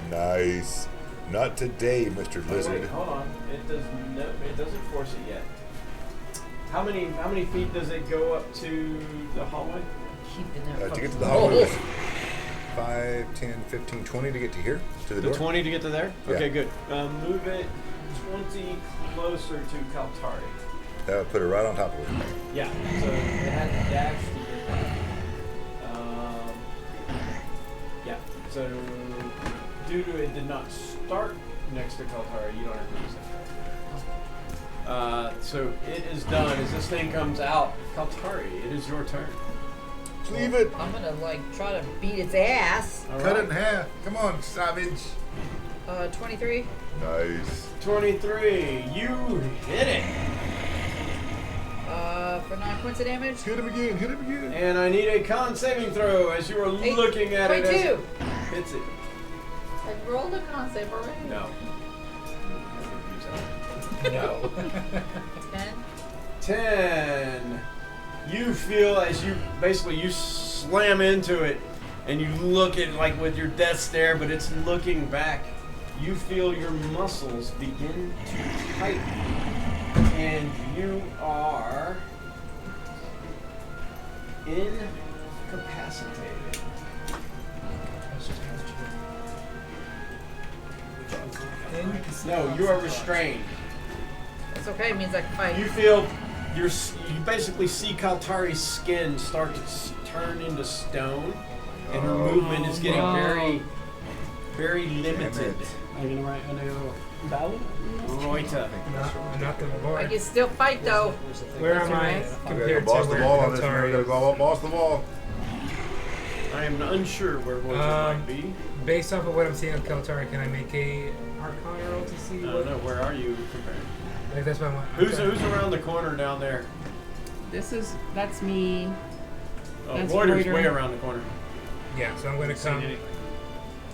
Nice. Not today, Mr. Oh, Lizard. wait, hold on. It doesn't force it yet. How many feet does it go up to the hallway? Keeping that To get to fucking the hallway. roll. 5, 10, 15, 20 to get to here, to the The door. 20 to get to there? Yeah. Okay, good. Move it 20 closer to Kaltari. That would put it right on top of it. Yeah, so it has a dash to get that. Yeah, so due to it did not start next to Kaltari, you don't have to use it. So it is done. As this thing comes out, Kaltari, it is your turn. Leave it. I'm gonna try to beat its ass. All Cut right. it in half. Come on, savage. 23. Nice. 23, you hit it. For 9 points of damage. Hit him again. Hit him again. And I need a con saving throw as you are looking at it. 22. As it hits it. I rolled a con save already. No. No. 10. 10. You feel as you slam into it and you look at it like with your death stare, but it's looking back. You feel your muscles begin to tighten and you are incapacitated. No, you are restrained. It's okay. It means I can fight. You feel you basically see Kaltari's skin start to turn into stone, and her movement is getting very, very limited. Are you gonna write a new ballad? Roita. Not the I board. can still fight though. Where am I Right. We gotta go compared to boss the where ball on this, man. We Kaltari gotta is? go boss the ball. I am unsure where Roita might be. Based off of what I'm seeing on Kaltari, can I make a Arcana roll to see I what? don't know. Where are you compared? Like that's what I'm. Who's around the corner down there? That's me. Oh, That's Loiter's Loiter. way around the corner. Yeah, so I'm going to come.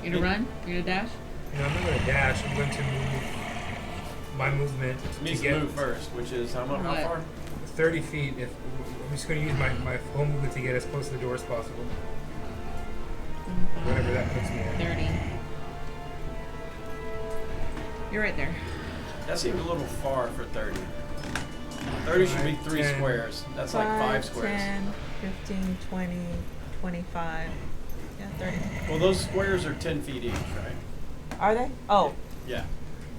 You gonna run? You gonna dash? You know, I'm not going to dash. I'm going to move my movement It to needs to get move first, which is how much? How What? far? 30 feet. If I'm just going to use my whole movement to get as close to the door as possible. Whatever that puts me at. 30. You're right there. That seems a little far for 30. 30 should be 3 10. squares. That's like 5 squares. 10, 15, 20, 25. Yeah, 30. Well, those squares are 10 feet each, right? Are they? Oh. Yeah.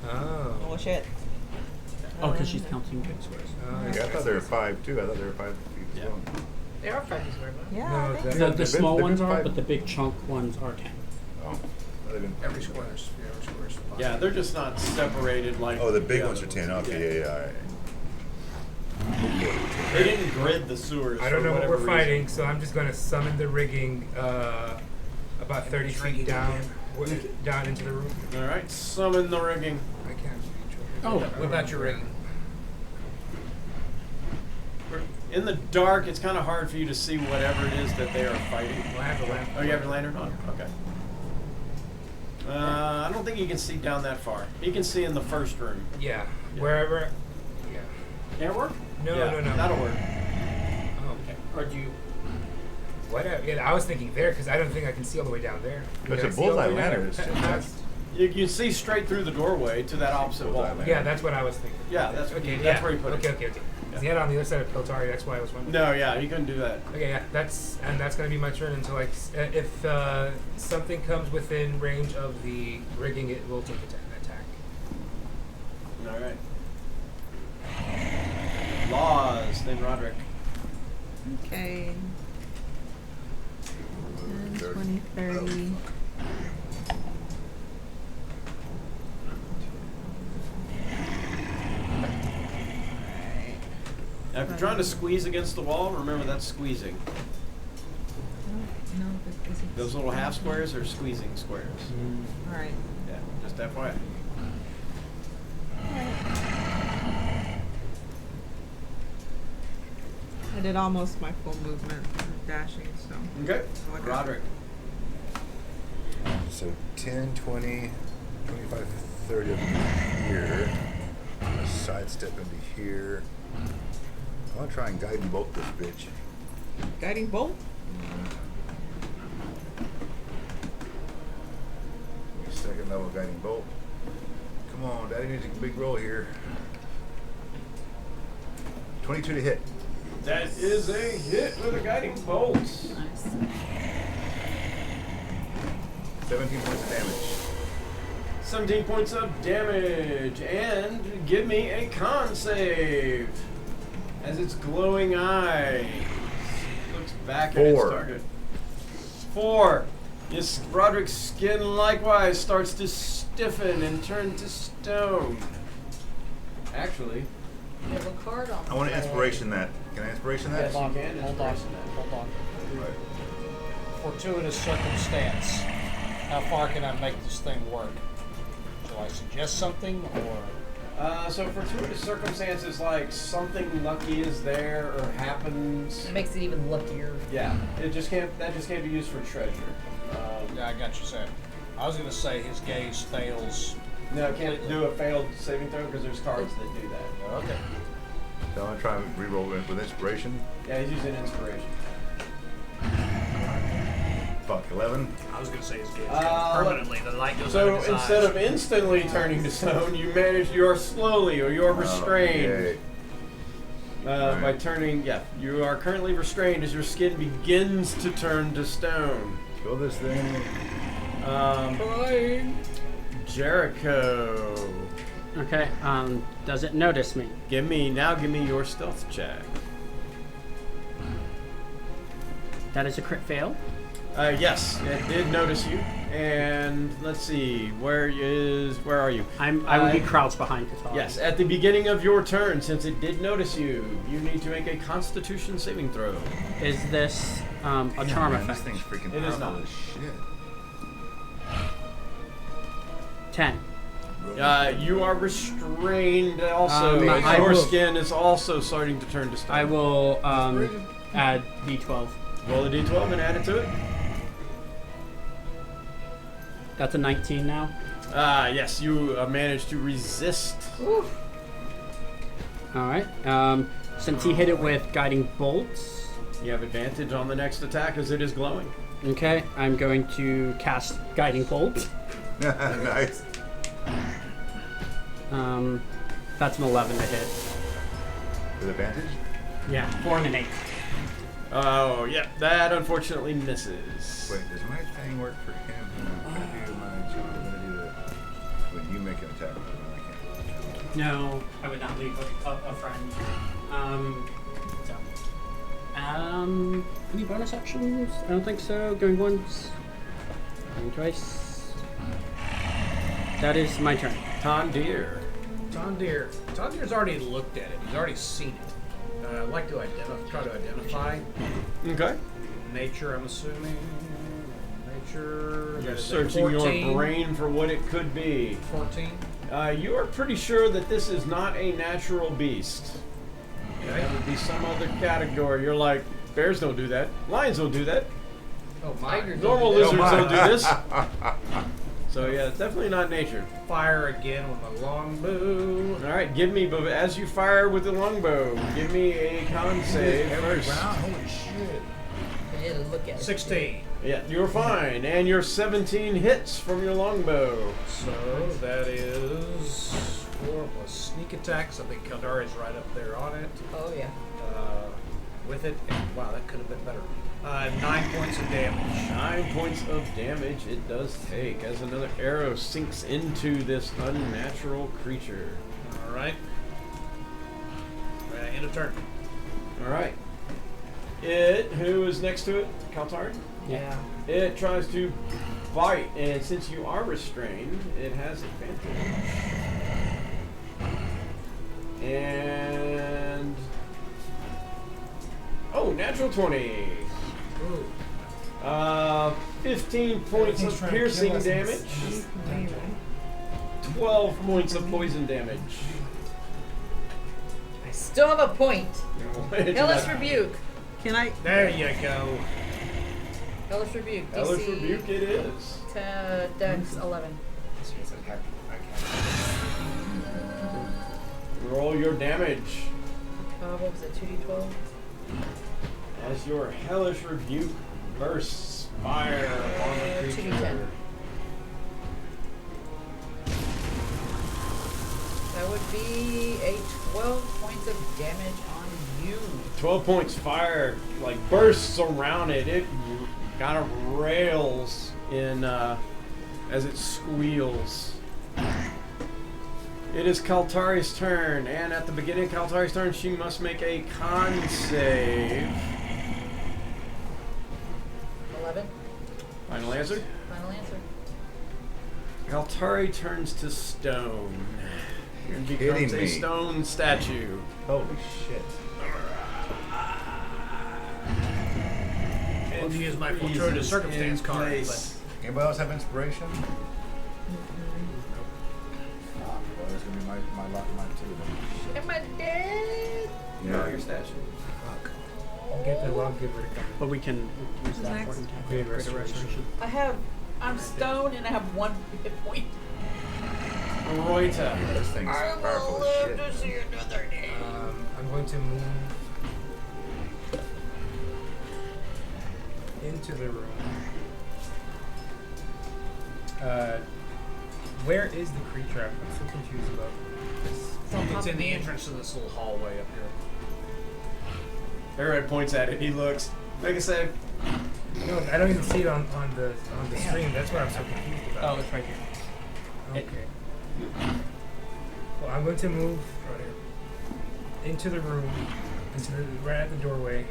Oh. Oh, shit. Oh, because she's counting good squares. Yeah, I thought they were 5 too. I thought they were 5 feet as well. They are 5 square. Yeah. No, I think that- so. The They've small been ones are, five. but the big chunk ones are 10. Oh, they've been Every square's. Yeah, every square's. fine. Yeah, they're just not separated like. Oh, the big other ones are 10. Okay, yeah, all right. They didn't grid the sewers. I don't for know what whatever we're fighting, reason. so I'm just going to summon the rigging about 30 feet down down into the room. All right, summon the rigging. I can't reach Oh, over. What about your rigging? In the dark, it's kind of hard for you to see whatever it is that they are fighting. Well, I have a lamp. Oh, you have your lantern on? Okay. I don't think you can see down that far. You can see in the first room. Yeah, wherever. Yeah. Can it work? No, Yeah, no. That'll work. Oh, okay. Or do you? What? Yeah, I was thinking there because I don't think I can see all the way down there. It's Can a I see all the bullseye way down lantern. there? It's Past- You can see straight through the doorway to that opposite wall. Yeah, that's what I was thinking. Yeah, that's okay. that's Yeah. where you put Okay, it. okay, okay. Is he had on the other side of Piltari? That's why I was wondering. No, yeah, you couldn't do that. Okay, yeah, that's gonna be my turn until like if something comes within range of the rigging, it will take attack. All right. Laws, then Roderick. Okay. 10, 20, 30. Now, if you're trying to squeeze against the wall, remember that's squeezing. No, but is it- Those little half squares are squeezing squares. All right. Yeah, just FYI. I did almost my full movement of dashing, so. Okay. So I got- Roderick. So 10, 20, 25, 30 up here. I'm gonna sidestep into here. I want to try and guide and bolt this bitch. Guiding bolt? Second level guiding bolt. Come on, Daddy needs a big roll here. 22 to hit. That is a hit with a guiding bolt. Nice. 17 points of damage. 17 points of damage. And give me a con save. As its glowing eye looks back at its 4. target. 4. Yes, Roderick's skin likewise starts to stiffen and turn to stone. Actually, You have a card on I want to the inspiration that. Can I inspiration that? yes, you Hold on, can. hold on, Inspiration that. hold on. Right. Fortuitous circumstance. How far can I make this thing work? Shall I suggest something, or So fortuitous circumstances like something lucky is there or happens. It makes it even luckier. Yeah, it just can't. That just can't be used for treasure. yeah, I got you, Sam. I was gonna say his gaze fails. No, it can't do a failed saving throw because there's cards that do that. Okay. So I'm going to try and reroll it with inspiration. Yeah, he's using inspiration. Fuck, 11. I was gonna say his gaze Uh, permanently. The light goes out So of his instead eyes. of instantly turning to stone, you manage. You are slowly or you are restrained. Okay. By turning, yeah, you are currently restrained as your skin begins to turn to stone. Kill this thing. Crying. Jericho, Okay. Does it notice me? give me your stealth check. That is a crit fail. Yes, it did notice you. And let's see, where are you? I would be crouched behind Katara. Yes, at the beginning of your turn, since it did notice you, you need to make a Constitution saving throw. Is this a charm Man, effect? this thing's freaking It is powerful not. as shit. 10. You are restrained also. I as your will- skin is also starting to turn to stone. I will add d12. Roll a d12 and add it to it. That's a 19 now. Yes, you managed to resist. Alright. Since he hit it with guiding bolts, You have advantage on the next attack as it is glowing. okay, I'm going to cast guiding bolt. Nice. That's an 11 to hit. With advantage? Yeah, 4 and an 8. Oh, yeah, that unfortunately misses. Wait, does my thing work for him? Can I do my charm ability to when you make an attack? I can't. No, I would not leave a friend. Any bonus actions? I don't think so. Going once. Going twice. That is my turn. Tondir. Tondir's already looked at it. He's already seen it. I'd like to try to identify Okay. nature. I'm assuming nature. You're that is a searching your 14. brain for what it could be. 14. You are pretty sure that this is not a natural beast. Okay. That would be some other category. You're like, bears don't do that. Lions don't do that. Oh my! Normal do that. lizards Oh, don't do my. this. So yeah, it's definitely not nature. Fire again with my longbow. All right, give me, but as you fire with the longbow, give me a con save Every first. round? Holy shit. need to look at it. 16. Yeah, you're fine. And your 17 hits from your longbow. So that is 4 plus sneak attacks. I think Kaldar is right up there on it. Oh yeah. With it. And, wow, that could have been better. 9 points of damage. 9 points of damage it does take as another arrow sinks into this unnatural creature. All right. End of turn. All right. It, who is next to it? Kaltari? Yeah. It tries to bite, and since you are restrained, it has advantage. And... oh, natural 20. Ooh. 15 points Everything's of trying to piercing kill us in damage. this dungeon. 12 points of poison damage. I still have a point. Hellish Rebuke. Can I? There you go. Hellish Rebuke. Hellish DC Rebuke it is. Dex 11. Roll your damage. What was it? 2d12. As your Hellish Rebuke bursts fire on the creature. 2d10. That would be a 12 points of damage on you. 12 points fire, like bursts around it. It kind of rails in as it squeals. It is Kaltari's turn, and at the beginning of Kaltari's turn, she must make a con save. 11. Final answer? Final answer. Kaltari turns to stone and becomes Kidding a me. stone statue. Holy shit. I'll use my Freezes fortuitous circumstance in card. place. Anybody else have inspiration? Well, it's gonna be my lot, mine too. Am I dead? No, your statue. Get the lawgiver to come. But we can use that Next. for attack. Great restoration. I'm stoned and I have 1 hit point. Roita. This thing's I powerful will as live to shit. see another day. I'm going to move into the room. Where is the creature? I'm so confused about this. It's in the entrance to this little hallway up here. Arrowhead points at it. He looks. Make a save. No, I don't even see it on the stream. That's what I'm so confused about. Oh, it's right here. Okay. Well, I'm going to move into the room, right at the doorway.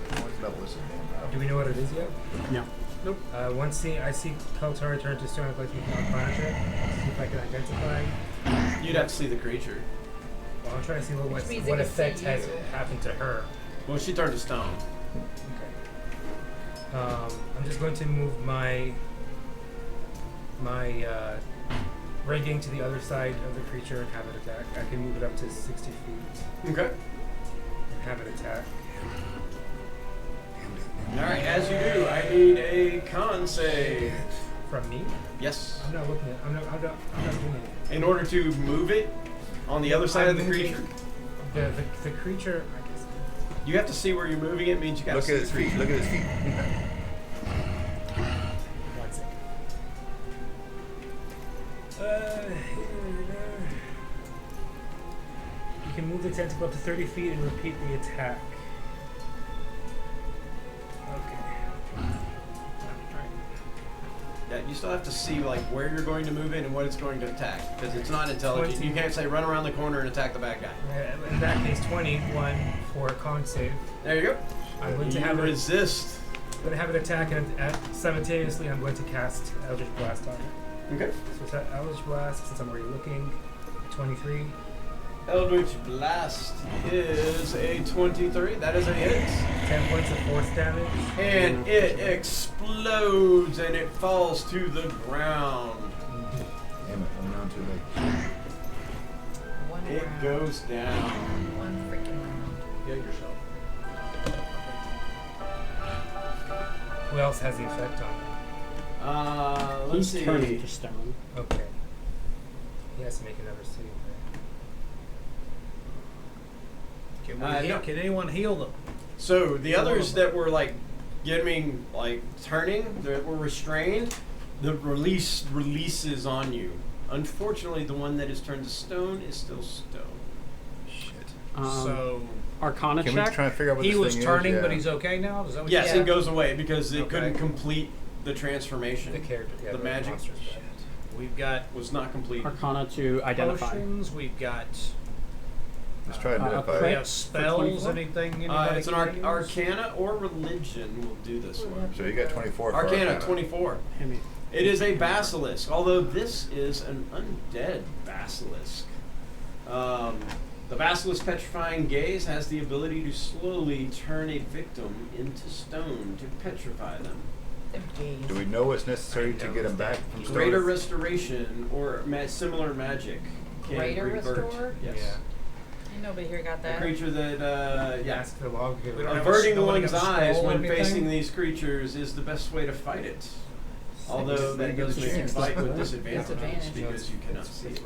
What level is it? Do we know what it is yet? No. Nope. Once I see Kaltari turn to stone, I'd like to make an Arcana check. See if I can identify. You'd have to see the creature. Well, I'm trying to see what Which means what it can effect see has you. happened to her. Well, she turned to stone. Okay. I'm just going to move my rigging to the other side of the creature and have it attack. I can move it up to 60 feet Okay. and have it attack. Alright, as you do, I need a con save. From me? Yes. I'm not looking at. I'm not doing it. In order to move it on the other side of the moving creature, The creature. I guess. you have to see where you're moving it. Means you got to Look see at the his feet. creature. Look at his feet. One second. You can move the tentacle up to 30 feet and repeat the attack. Okay. Yeah, you still have to see like where you're going to move it and what it's going to attack, because it's not intelligent. 20. You can't say run around the corner and attack the bad guy. In that case, 21 for a con save. There you go. I'm going to You have it. resist. I'm going to have it attack, and simultaneously, I'm going to cast Eldritch Blast on it. Okay. So it's that Eldritch Blast, since I'm already looking. 23. Eldritch Blast is a 23. That is a hit. 10 points of force damage. And it explodes and it falls to the ground. Damn it, I'm down too late. One It round. goes down. One freaking round. Get yourself. Who else has the effect on Let's He's see. turning to stone. it? Okay. He has to make another save. Can, No. can anyone heal them? So the others that were like getting like turning, that were restrained, the releases on you. Unfortunately, the one that is turned to stone is still stone. Shit. So Arcana Can we check. try and figure out what he this was thing turning, is? but he's okay now. Is that what Yes, you said? it goes away because it Okay. couldn't complete the transformation. The character. Yeah, The magic monster's back. We've got was not complete. Arcana to identify. potions. We've got. Let's try and a identify We crit. it. have spells. 24? Anything? Anybody It's an can use? Arcana or religion will do this one. So you got 24 for Arcana 24. Hit me. It is a basilisk, although this is an undead basilisk. The basilisk's petrifying gaze has the ability to slowly turn a victim into stone to petrify them. Do we know what's necessary to get him back from stone? Greater restoration or similar magic can Greater revert. restore? Yes. Yeah. Ain't nobody here got A that. creature that Ask the log. We don't have averting a- one's nobody got a eyes scroll or when anything? facing these creatures is the best way to fight it. Although that does make you fight with disadvantage Disadvantage. because you cannot see it.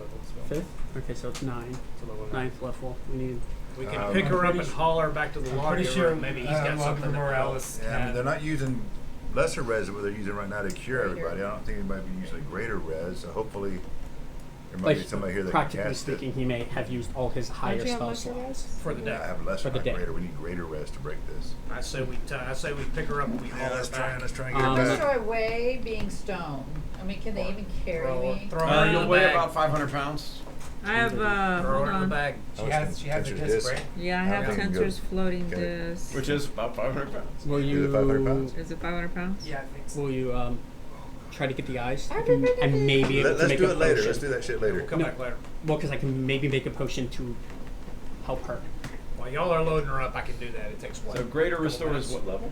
Fifth. Okay, so it's 9. It's a level 9. Ninth level. We need. We can Um, pick her up pretty and su- haul her back to the I'm log. pretty give sure her- maybe he's got Log something. that Morales Yeah, I mean, can- they're not using lesser res that they're using right now to cure everybody. I don't think anybody would be using a greater res. So hopefully there might Like, be somebody here that can practically cast speaking, it. he may have used all his higher Don't you have spell lesser slots. res? For the I deck. have lesser, For the not day. greater. We need greater res to break this. I say we pick her up and we haul Yeah, her let's try back. and get her Um, What's back. our way being stone? I mean, can they even carry me? Throw her in You'll the weigh bag. about 500 pounds. I have, Throw hold her in the on. bag. She has a Tensor's disc, disc. right? Yeah, I I have think we can go- Tensor's floating okay. disc. Which is about 500 pounds. Will Is you? it 500 pounds? Is it 500 pounds? Yeah, I think so. Will you try to get the eyes? I may be able to Let's make do a it later. potion. Let's do that shit later. We'll come No. back later. Well, because I can maybe make a potion to help her. While y'all are loading her up, I can do that. It takes what? So greater couple restore minutes? is what level?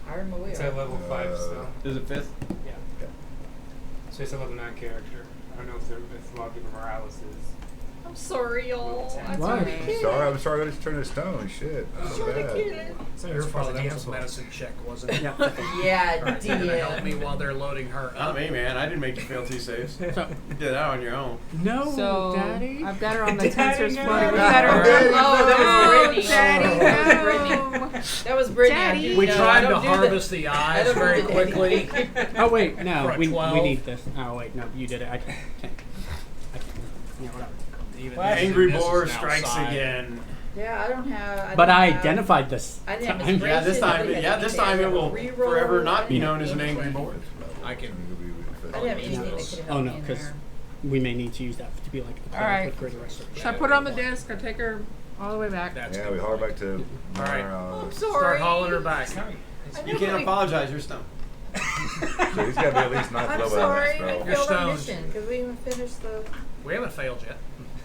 Iron my It's wheel. at level 5 still. Is it 5th? Yeah. So it's a level 9 character. I don't know if Lawgiver Morales is. I'm sorry, y'all. Why? Why? Sorry, I'm sorry. I just turned to stone. Shit. That's so bad. It's not Your your fault. fault. That It's was a the medicine check, wasn't it? Yeah. Yeah, Alright, you're gonna help me DM. while they're loading her Not up. me, man. I didn't make you fail 2 saves. You So, did that on your own. no, So Daddy. I've got her on the Daddy, Tensor's no. floating. We Daddy, got her. Daddy, Oh, that was Brittany. Daddy, That was no. Brittany. That was Brittany. I Daddy. didn't We know. tried I to don't do harvest that. the I eyes don't very do that. quickly. Oh wait, no, For a we 12. need this. Oh wait, no, you did it. I can't. Yeah, whatever. Even What? this Angry is Boar outside. strikes again. Yeah, I don't have. But I didn't have- identified this. I didn't have time. inspiration. Yeah, this time. I didn't Yeah, have this anything. time it will Reroll. forever not be I known as an didn't angry have boar. I can. I didn't have anything that could have Oh helped no, me in because there. we may need to use that to be like a Alright. with greater restoration. So I put her on the disc. I take her all the way back. That's Yeah, good. we haul her back to. All right. I'm sorry. Start hauling her back. I You know, can't but apologize. You're stoned. So he's got to be at least 9th I'm level. sorry. I So. You're failed our stoned. mission because we haven't finished the. We haven't failed yet.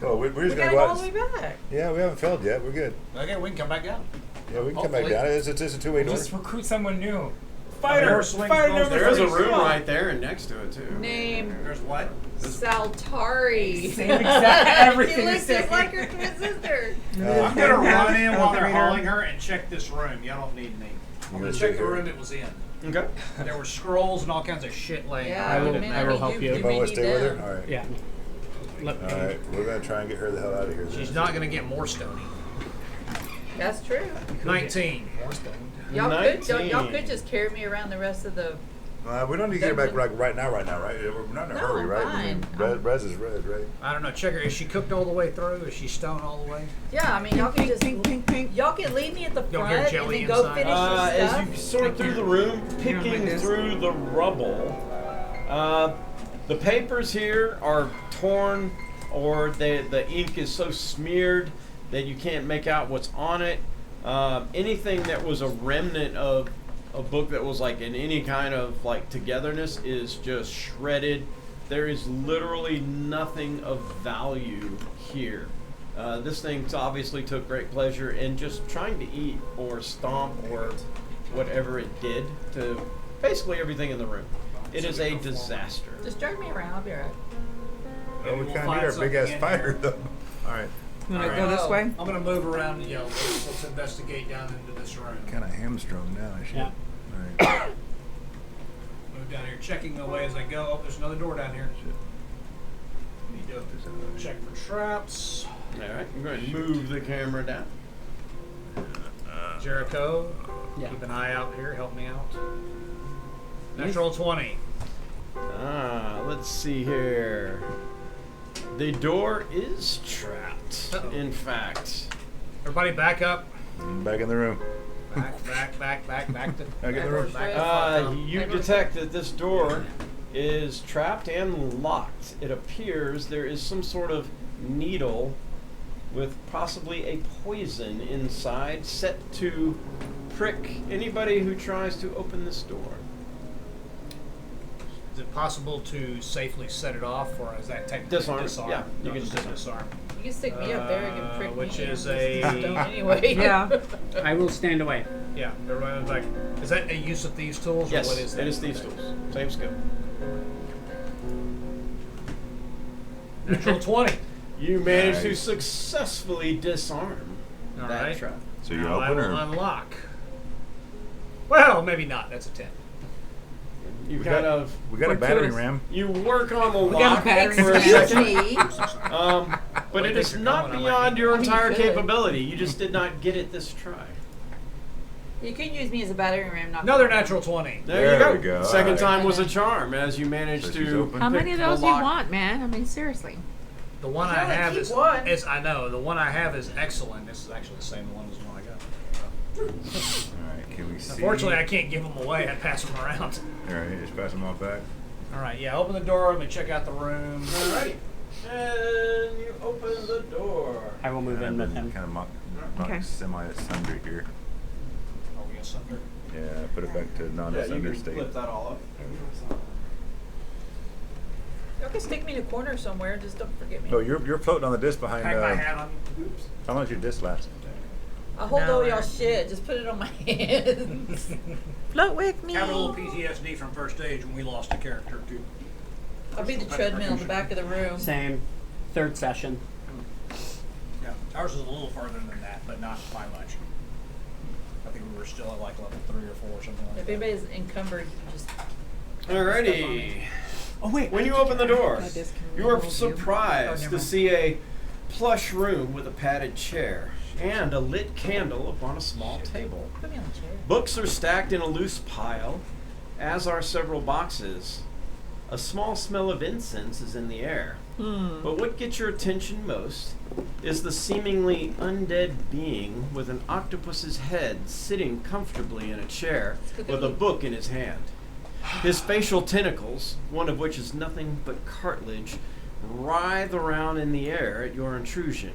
Oh, we're We just gotta gonna go go all out. the way back. Yeah, we haven't failed yet. We're good. Okay, we can come back down. Yeah, we can come back Hopefully. down. It's a two-way door. Just recruit someone new. Fighter! Fighter! Swing Fighter goes number There is a 3. room right there and next to it too. Name There's what? Saltari. Same exact everything She you're looks just saying. like her twin sister. I'm gonna run in while they're Right here. hauling her and check this room. Y'all don't need me. I'm gonna gonna check check the her. room it was in. Okay. There were scrolls and all kinds of shit laying Yeah, I will- around. man, I will mean, help you. You You may want to need stay with her? them. All right. Yeah. Let me. All right. We're gonna try and get her the hell out of here. then. She's not gonna get more stony. That's true. 19. Y'all could, y'all 19. could just carry me around the rest of the. We don't need to get her back like right now, right? We're not in a No, hurry, I'm right? I mean, fine. res is red, right? I don't know. Check her. Is she cooked all the way through? Is she stoned all the way? Yeah, I mean, y'all can just. Pink, pink, pink. Y'all can leave me at the You'll front hear and jelly then go inside. finish your As stuff. you sort through the room, picking this. through the rubble, the papers here are torn, or the ink is so smeared that you can't make out what's on it. Anything that was a remnant of a book that was like in any kind of like togetherness is just shredded. There is literally nothing of value here. This thing obviously took great pleasure in just trying to eat or stomp or whatever it did to basically everything in the room. It is a disaster. Just drag me around. I'll be alright. Well, we We'll kind of find need our big ass something in fighter here. though. All right. You want to All go right. this way? I'm gonna move around. You know, let's investigate down into this room. Kind of hamstrung now. I should. Yeah. All right. Move down here, checking the way as I go. Oh, there's another door down here. Need to check for traps. All right, I'm going to move the camera down. Jericho, Yeah. keep an eye out here. Help me out. Natural 20. Let's see here. The door is trapped. Uh-oh. In fact. Everybody back up. Back in the room. Back to Back in the room. You detect that this door is trapped and locked. It appears there is some sort of needle with possibly a poison inside set to prick anybody who tries to open this door. Is it possible to safely set it off, or is that technically Disarm. Yeah, you No, can just disarm. You can stick me up there, you can prick which me. is I'm a- stone anyway. Yeah. I will stand away. Yeah, everyone's like, is that a use of thieves' tools, Yes, or what is that? it is thieves' tools. Same skill. Natural 20. You managed to Nice. successfully disarm All that right. trap. So you Now I open will or? unlock. Well, maybe not. That's a 10. You We kind got- of We got a battering ram. you work on the got a lock battering for a ram. second. Me. But it think is you're not going, I might beyond need- your I mean, you entire could. capability. You just did not get it this try. You can use me as a battering ram. Not Another natural 20. There, There you we go. go. Second Alright. time was a charm as you managed So she's to. open. How many of pick those the you lock. want, man? I mean, seriously. The one You I only have keep is, one. I know, the one I have is excellent. This is actually the same one as the one I got. Alright, can we see? Unfortunately, I can't give them away. I pass them around. Alright, just pass them off back. All right, yeah, open the door. Let me check out the room. Alright. And you open the door. I will move in with him. Kind of mock Okay. semi-asunder here. Oh, we got something. Yeah, put it back to Yeah, you non-asunder can state. flip that all up. You can stick me in a corner somewhere. Just don't forget me. Oh, you're floating on the disc behind. Hang my hat on. How long does your disc last? I'll hold No, all y'all I- shit. Just put it on my hands. Float with me. Have a little PTSD from first stage when we lost a character too. I'll be the treadmill in the back of the room. Same. Third session. Yeah, ours was a little farther than that, but not by much. I think we were still at like level 3 or 4 or something like If that. anybody's encumbered, just Alrighty. Oh wait. When you open the door, I just can you are remove you. surprised Oh, to never see a plush room with a padded chair and a lit candle upon a small table. put me on the chair. Books are stacked in a loose pile, as are several boxes. A small smell of incense is in the air. But what gets your attention most is the seemingly undead being with an octopus's head sitting comfortably in a chair with a book in his hand. His facial tentacles, one of which is nothing but cartilage, writhe around in the air at your intrusion.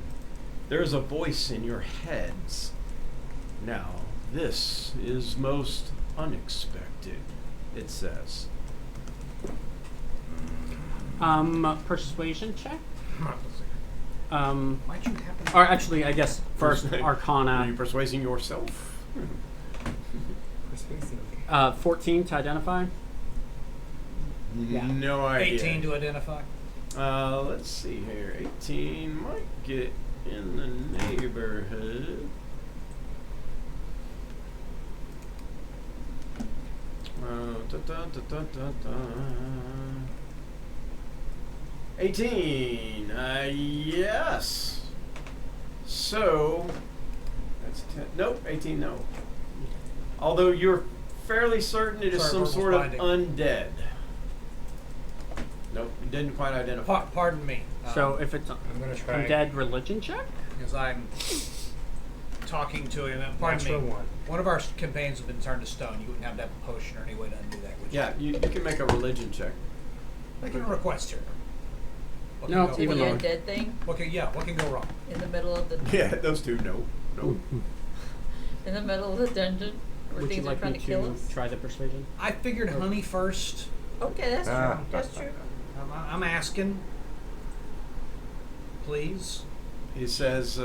There is a voice in your heads. Now, this is most unexpected, it says. Persuasion check. Might you happen to Or actually, I guess first Are you Arcana. persuading yourself? 14 to identify. Yeah. No idea. 18 to identify? Let's see here. 18 might get in the neighborhood. Da, da, da, da, da, da. 18. Yes. So that's 10. Nope. 18. No. Although you're fairly certain it is Sorry, some verbal sort of binding. undead. Nope. You didn't quite identify. Pardon me. So if it's I'm going to try undead religion check. because I'm talking to him. Pardon Natural me. 1. One of our companions has been turned to stone. You wouldn't have to have a potion or any way to undo that, would you? Yeah, you can make a religion check. Making a request here. What No, can To go, even the lower. undead thing what can go wrong? in the middle of the Yeah, those two. No. in the middle of the dungeon where Would you things are like trying me to kill to us. try the persuasion? I figured honey first. Okay, that's true. That's true. I'm asking. Please. He says,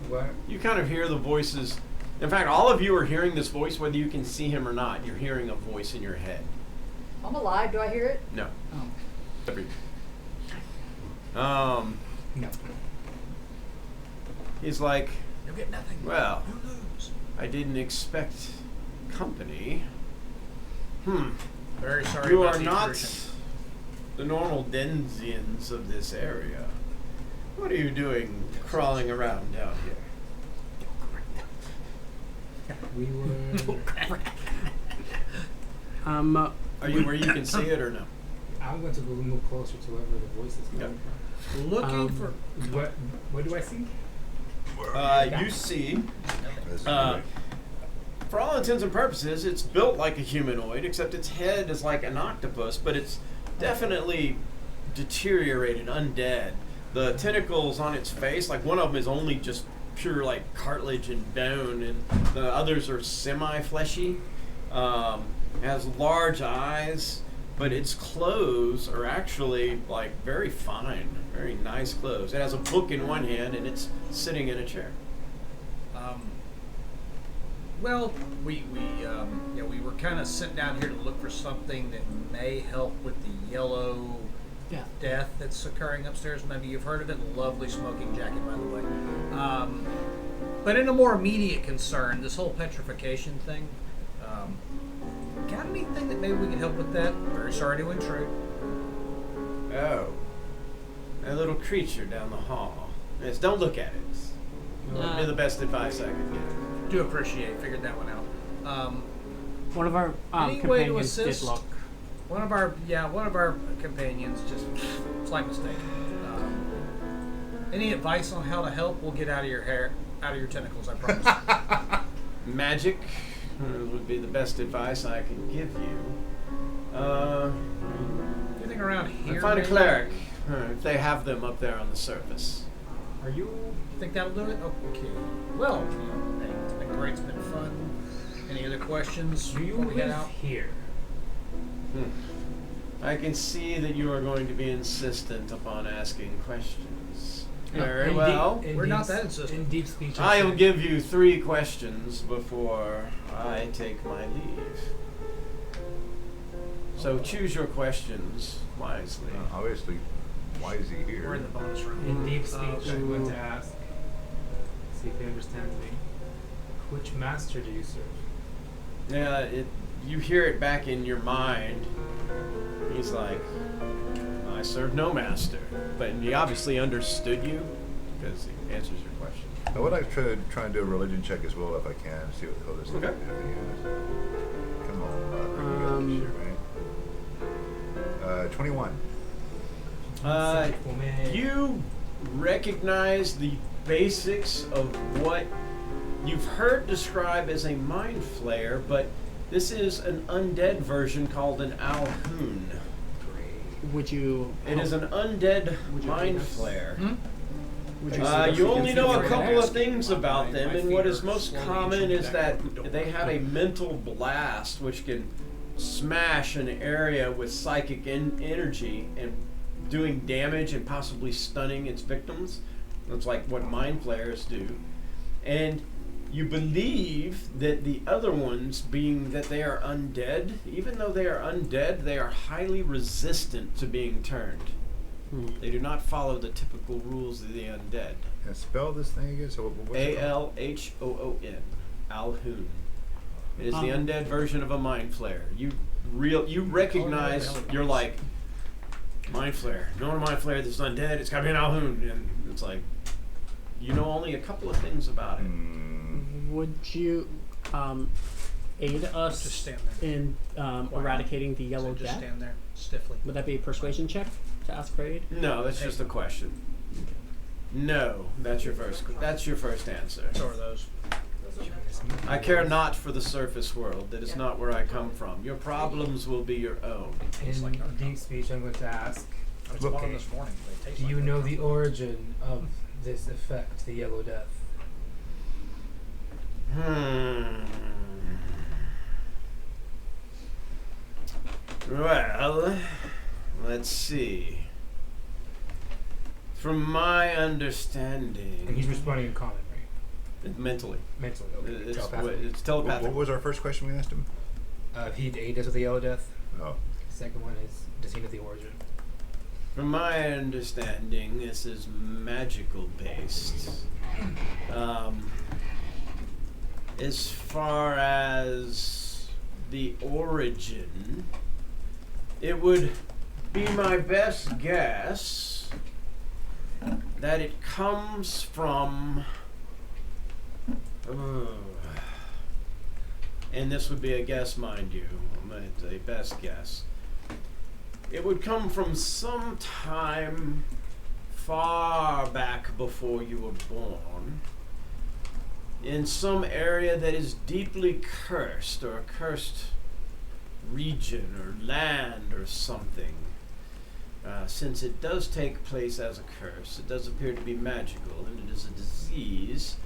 What? you kind of hear the voices. In fact, all of you are hearing this voice, whether you can see him or not. You're hearing a voice in your head. I'm alive. Do I hear it? No. Oh. Every- No. He's like, You'll get nothing. well, You lose. I didn't expect company. Very sorry You about are the not intrusion. the normal denizens of this area. What are you doing crawling around down here? We were. Are you where you can see it or no? I'm going to move closer to wherever the voice is coming from. Looking for. What do I see? You see, for all intents and purposes, it's built like a humanoid, except its head is like an octopus, but it's definitely deteriorated, undead. The tentacles on its face, like one of them is only just pure like cartilage and bone, and the others are semi-fleshy. It has large eyes, but its clothes are actually like very fine, very nice clothes. It has a book in one hand and it's sitting in a chair. Well, we were kind of sent down here to look for something that may help with the yellow death that's occurring upstairs. Maybe you've heard of it. Lovely smoking jacket, by the way. But in a more immediate concern, this whole petrification thing. Got anything that maybe we can help with that? Very sorry to intrude. Oh, that little creature down the hall. Yes, don't look at it. That'd be the best advice I could give. Do appreciate. Figured that one out. One of our Any way to companions did assist? look. One of our companions just slight mistake. Any advice on how to help? We'll get out of your hair, out of your tentacles. I promise. Magic would be the best advice I can give you. Anything around here? Find a maybe? cleric, if they have them up there on the surface. Are you think that'll do it? Okay. Well, hey, it's been great. It's been fun. Any other questions? Do you before we head live out? here? I can see that you are going to be insistent upon asking questions. Very well. We're not that insistent. In deep speech. I'll give you 3 questions before I take my leave. So choose your questions wisely. Obviously, why is he here? We're in the bonus round. In deep speech, I'm going to ask. See if he understands me. Which master do you serve? Yeah, you hear it back in your mind. He's like, I serve no master. But he obviously understood you because he answers your question. I would like to try and do a religion check as well if I can. See what the hell this Okay. everything is. Come on, you got this shit, right? 21. You recognize the basics of what you've heard described as a mind flayer, but this is an undead version called an Alhoon. Would you? It is an undead mind us- flayer. Would You only know a couple of ask. things about them, My and what feet is are most slowly common inching is back. that they have a mental blast which can smash an area with psychic energy and doing damage and possibly stunning its victims. That's like what mind flayers do. And you believe that the other ones, being that they are undead, even though they are undead, they are highly resistant to being turned. They do not follow the typical rules of the undead. Can I spell this thing again? So what's it called? Alhoon. Alhoon. It is the undead version of a mind flayer. You recognize, you're like, mind flayer. No one mind flayer that's undead, it's gotta be an Alhoon. And it's like, you know only a couple of things about it. Would you aid Just us stand there. in eradicating the yellow Just death? stand there stiffly. Would that be a persuasion check to ask for aid? No, that's just a question. No, that's your first answer. So are those. I care not for the surface world. That is not where I come from. Your problems will be your own. In deep speech, I'm going to ask. I was bought them this morning. They taste Do you like know that. the origin of this effect, the yellow death? Well, let's see. From my And he's understanding, responding in common, right? mentally, Mentally, okay. it's What telepathic. was our first question we asked him? If he'd aid us with the yellow death. Oh. Second one is, does he know the origin? From my understanding, this is magical based. As far as the origin, it would be my best guess that it comes from and this would be a guess, mind you, it's a best guess. It would come from some time far back before you were born, in some area that is deeply cursed, or a cursed region or land or something. Since it does take place as a curse, it does appear to be magical, and it is a disease.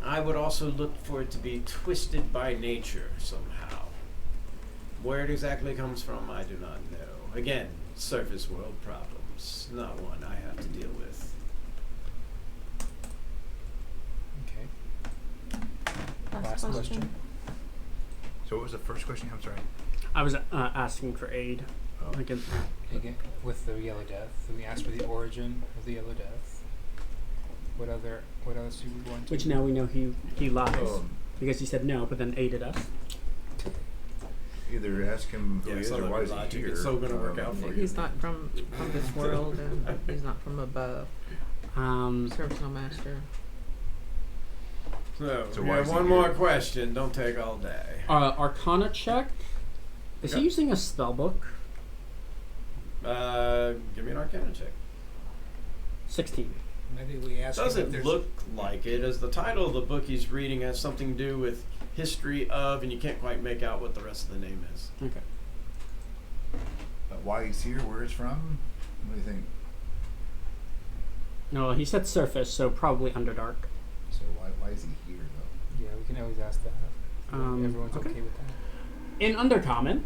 I would also look for it to be twisted by nature somehow. Where it exactly comes from, I do not know. Again, surface world problems, not one I have to deal with. Okay. Last question. So what was the first question? I'm sorry. I was asking for aid. Oh. Again, Again, with the Yellow Death, we asked for the origin of the Yellow Death. What else do you want to? which now we know he lies Oh. because he said no, but then aided us. Either ask him who Yeah, he is so or that why is logic he here. is so gonna work out for you. He's not from this world, and he's not from above. Serves no master. So So we why have is he one here? more question. Don't take all day. Arcana check. Is he Okay. using a spell book? Give me an Arcana check. 16. Maybe we ask him if Doesn't there's look like it, as the title of the book he's reading has something to do with history of, and you can't quite make out what the rest of the name is. Okay. Why he's here, where he's from? What do you think? No, he said surface, so probably Underdark. So why is he here though? Yeah, we can always ask that. Everyone's okay with that. In Undercommon,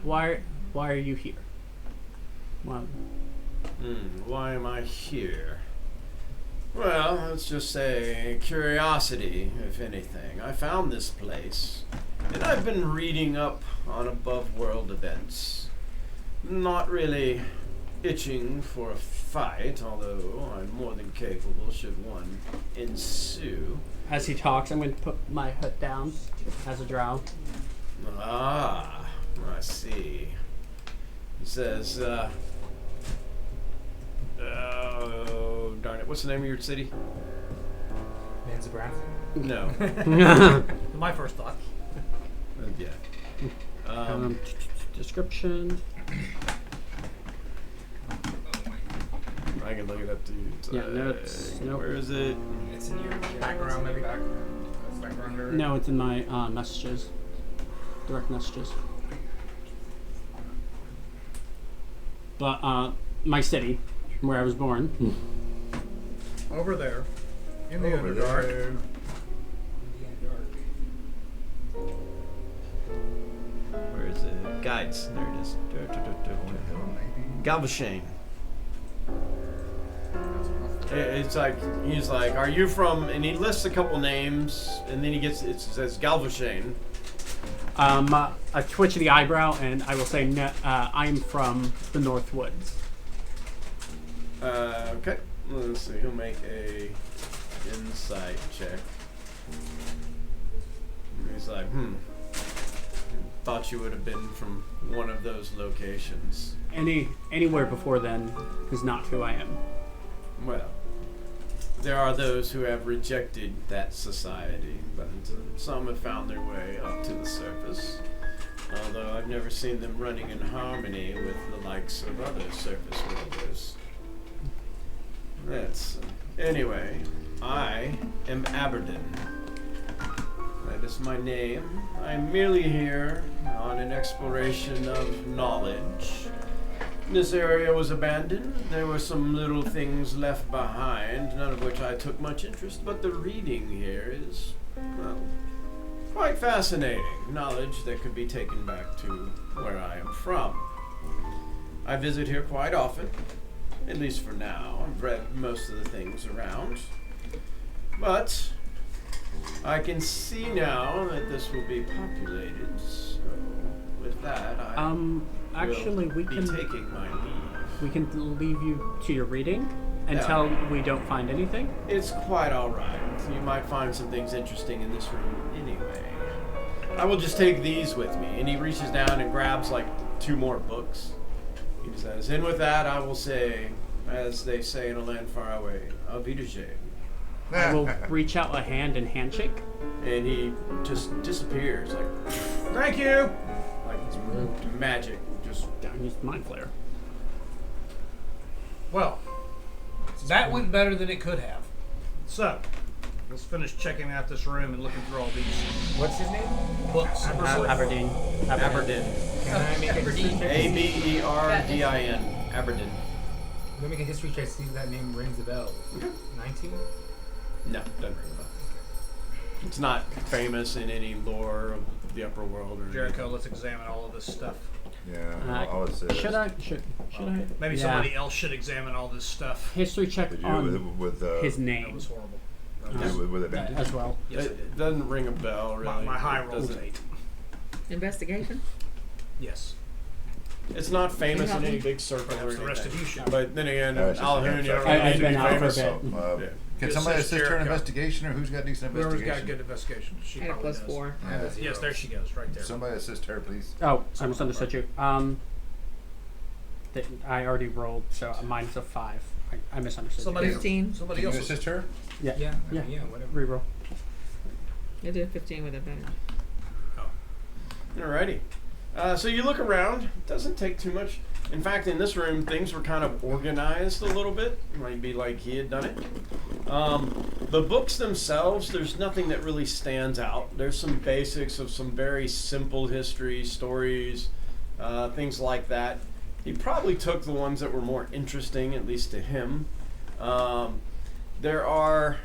why are you here? Well, Why am I here? Well, let's just say curiosity, if anything. I found this place, and I've been reading up on above-world events. Not really itching for a fight, although I'm more than capable should one ensue. as he talks, I'm going to put my hood down as a drow. Ah, I see. He says, oh, darn it. What's the name of your city? Manzabrath. No. My first thought. Yeah. Description. I can look it up too. Yeah, notes. Nope. Where is it? It's in your background, maybe. Background area. No, it's in my messages. Direct messages. But my city, where I was born. Over there. In the Over Underdark. there. Where is it? Guides. There it is. Galvashane. It's like, he's like, are you from, and he lists a couple names, and then it says Galvashane. A twitch of the eyebrow, and I will say, no, I'm from the North Woods. Okay. Let's see. He'll make a insight check. He's like, thought you would have been from one of those locations. Anywhere before then is not who I am. Well, there are those who have rejected that society, but some have found their way up to the surface. Although I've never seen them running in harmony with the likes of other surface worlders. Anyway, I am Aberdeen. That is my name. I'm merely here on an exploration of knowledge. This area was abandoned. There were some little things left behind, none of which I took much interest, but the reading here is, well, quite fascinating. Knowledge that could be taken back to where I am from. I visit here quite often, at least for now. I've read most of the things around. But I can see now that this will be populated, so with that, I actually, we will be can taking my leave. We can leave you to your reading until we don't find anything. It's quite all right. You might find some things interesting in this room anyway. I will just take these with me. And he reaches down and grabs like 2 more books. He says, and with that, I will say, as they say in a land far away, Auf Wiedersehen. I will reach out a hand and handshake. And he just disappears, like Thank you. it's magic. Just I used mind flare. Well, That went better than it could have. so let's finish checking out this room and looking through all these What's his name? books. Aberdeen. Aberdeen. Can I make a history check? Aberdin. Aberdeen. Let me make a history check to see if that name rings a bell. 19? No, doesn't ring a bell. It's not famous in any lore of the upper world or Jericho, let's examine all of this stuff. Yeah, all it says. Should I? Should I? Maybe Yeah. somebody else should examine all this stuff. History check Did you on with his That name was horrible. with advantage? as well. Yes, I It did. doesn't ring a bell, really. My high It roll was doesn't- 8. Investigation? Yes. It's not famous in Yeah. any big circle or Perhaps the rest of anything. you should. But then again, No, it's just Alhoon, a you don't fact. really I've need to been be out for a famous. bit. So, Yeah. can Just somebody says assist her in Jericho. investigation, or who's got decent Whoever's investigation? got good investigation. She I got probably plus does. 4. Yeah. Yes, there she goes, right there. Somebody assist her, please. Oh, I misunderstood you. I already rolled, so mine's a 5. I misunderstood. Somebody, you. 15. somebody Can you else. assist her? Yeah. Yeah, Yeah. yeah, whatever. Reroll. I did 15 with advantage. Alrighty. So you look around. It doesn't take too much. In fact, in this room, things were kind of organized a little bit. Might be like he had done it. The books themselves, there's nothing that really stands out. There's some basics of some very simple history, stories, things like that. He probably took the ones that were more interesting, at least to him. There are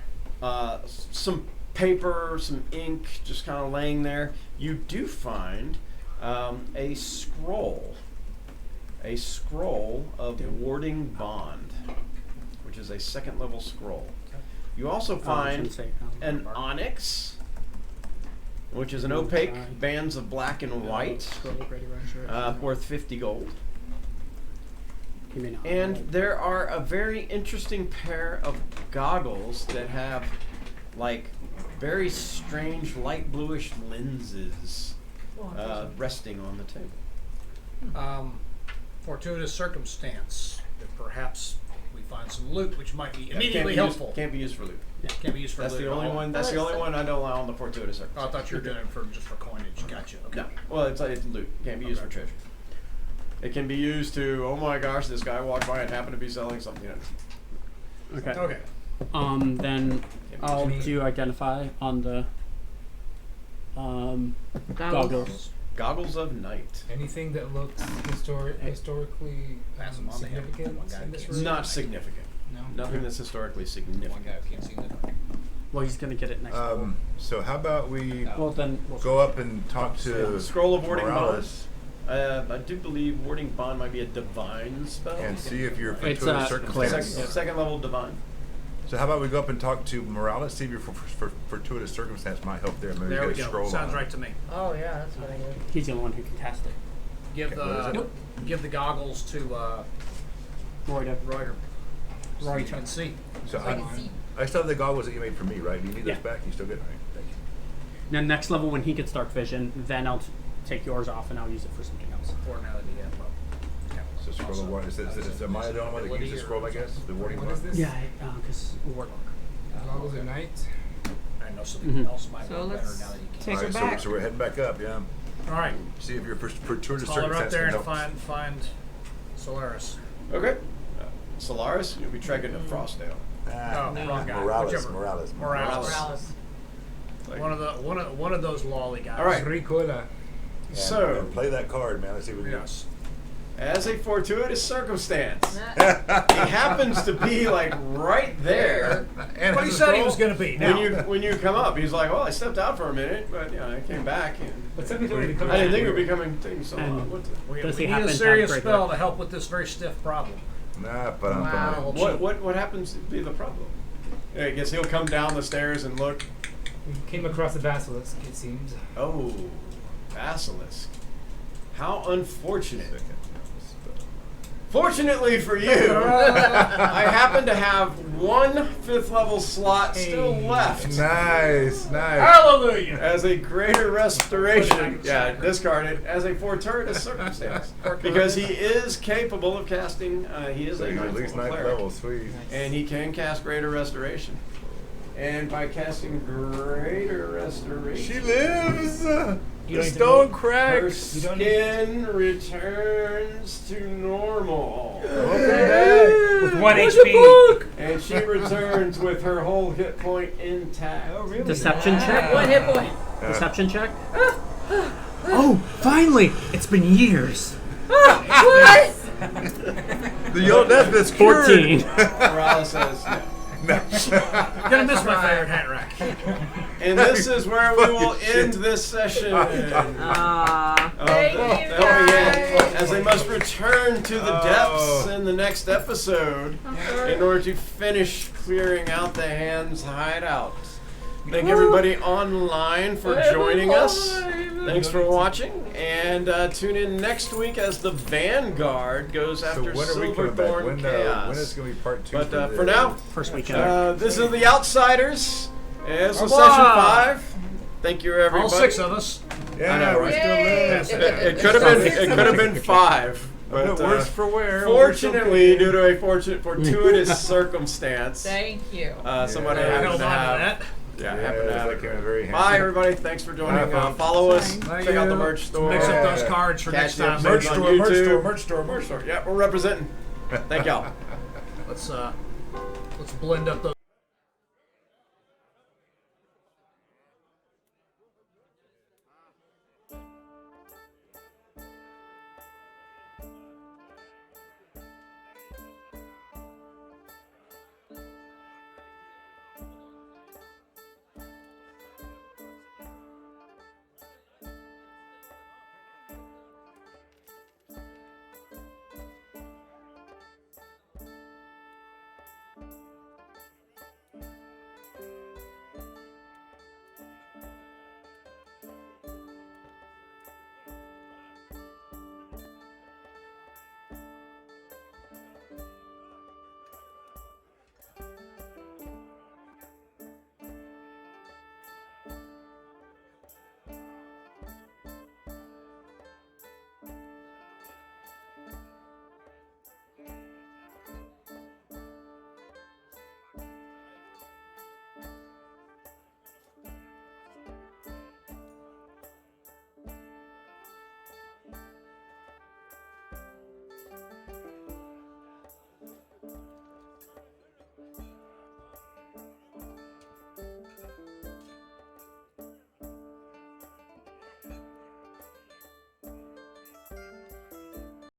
some paper, some ink just kind of laying there. You do find a scroll of Warding Bond, which is a 2nd level scroll. You also I find shouldn't say, an onyx, which is an opaque bands of black and white, worth 50 gold. You may not. And there are a very interesting pair of goggles that have like very strange light bluish lenses resting on the table. Fortuitous circumstance that perhaps we find some loot which might be Can't immediately be used- helpful. Can't be used for loot. Can't be used for That's loot. the only at all. one. That's the only one I don't allow on the fortuitous Oh, I circumstance. thought you were doing it for just for coinage. Gotcha. Okay. No. Well, it's loot. Can't be used for treasure. It can be used to, oh my gosh, this guy walked by and happened to be selling something. Okay. Okay. Then I'll Me. do identify on the goggles. Goggles of night. Anything that looks historically Pass them on to him. significant One guy in this can't room? Not significant. No. Nothing that's historically One significant. guy who can't see in the dark. Well, he's gonna get it next level. So how about we Well, then we'll go up and talk to Scroll of Warding Morales I do believe Warding Bond might be a divine spell. and see if your It's, fortuitous cleric. circumstance. Second level divine. So how about we go up and talk to Morales, see if your fortuitous circumstance might help there. Maybe There we get a go. scroll Sounds on it. right to me. Oh, yeah, that's what I did. He's the only one who can cast it. Give Okay, what is the give the goggles to Reuter. Reuter. So you Reuter. can see. So I can see. I still have the goggles that you made for me, right? Do you need Yeah. those back? You still good? All right, thank you. Now, next level, when he gets dark vision, then I'll take yours off and I'll use it for something else. Formality, yeah. So scroll of warning. Am I the only one that can use the scroll? I guess the warding What one. is this? Yeah, because warlock. Goggles at night. I know something else might So work better let's now that you can. take All her right, back. so we're heading back up. Yeah. All right. See if your fortuitous Call her up circumstance there can and help. find Solaris. Okay. Solaris, you'll be trekking to Frostdale. Oh, wrong guy. Morales. Whichever. Morales. Morales. Like- One of those lolly guys. All right. Ricola. So, And play that card, man. Let's see what we Yes. as a fortuitous circumstance, he happens to be like right there. And What he has a said he scroll? was going to be. When you come up, he's like, "Well, I stepped out for a minute, but I came back, and But something's already I coming. didn't think it would be coming taking so long." And- What, We Does he need happen a to serious have great spell luck? to help with this very stiff problem. Nah, but Wow. what happens to be the problem? I guess he'll come down the stairs and look. We came across the basilisk, it seems. Oh, basilisk. How unfortunate. Fortunately for you, I happen to have one 5th level slot still left. Nice, nice. Hallelujah! As a greater restoration, yeah, discard it as a fortuitous circumstance, because he is capable of casting. He is So a he's at ninth least level 9th cleric, level. Sweet. and he can cast greater restoration. And by casting Greater Restoration, She lives. You The don't stone even her cracks. You don't skin returns to normal. with 1 HP. And she returns with her whole hit point intact. Oh, really? Deception check. One hit point. Deception check. Oh, finally! It's been years. What? The yellow death's cured. 14. Paralysis. No. Gonna miss my favorite hat rack. And this is where we will end this session. Thank you, guys. As they must return to the depths in the next episode in order to finish clearing out the Hand's hideout. Thank everybody online for joining us. Thanks for watching, and tune in next week as the Vanguard goes So after when are we coming back? Silverthorn When Chaos. is going to be part 2? But for now, First weekend. this is the Outsiders. This was Au revoir. session 5. Thank you, everybody. All 6 of us. Yeah, I know, right? Yay. Still live. It could have been 5. But worse for wear. fortunately, due to a fortuitous circumstance, Thank you. somebody I happened held to on to have. that. Yeah, Yeah, happened to have that it. came in very handy. Bye, everybody. Thanks for joining. Bye, folks. Follow us. Bye. Check out the merch store. Mix up those cards for Catch next the time. episodes on YouTube. merch store. Yeah, we're representing. Thank y'all. Let's blend up those.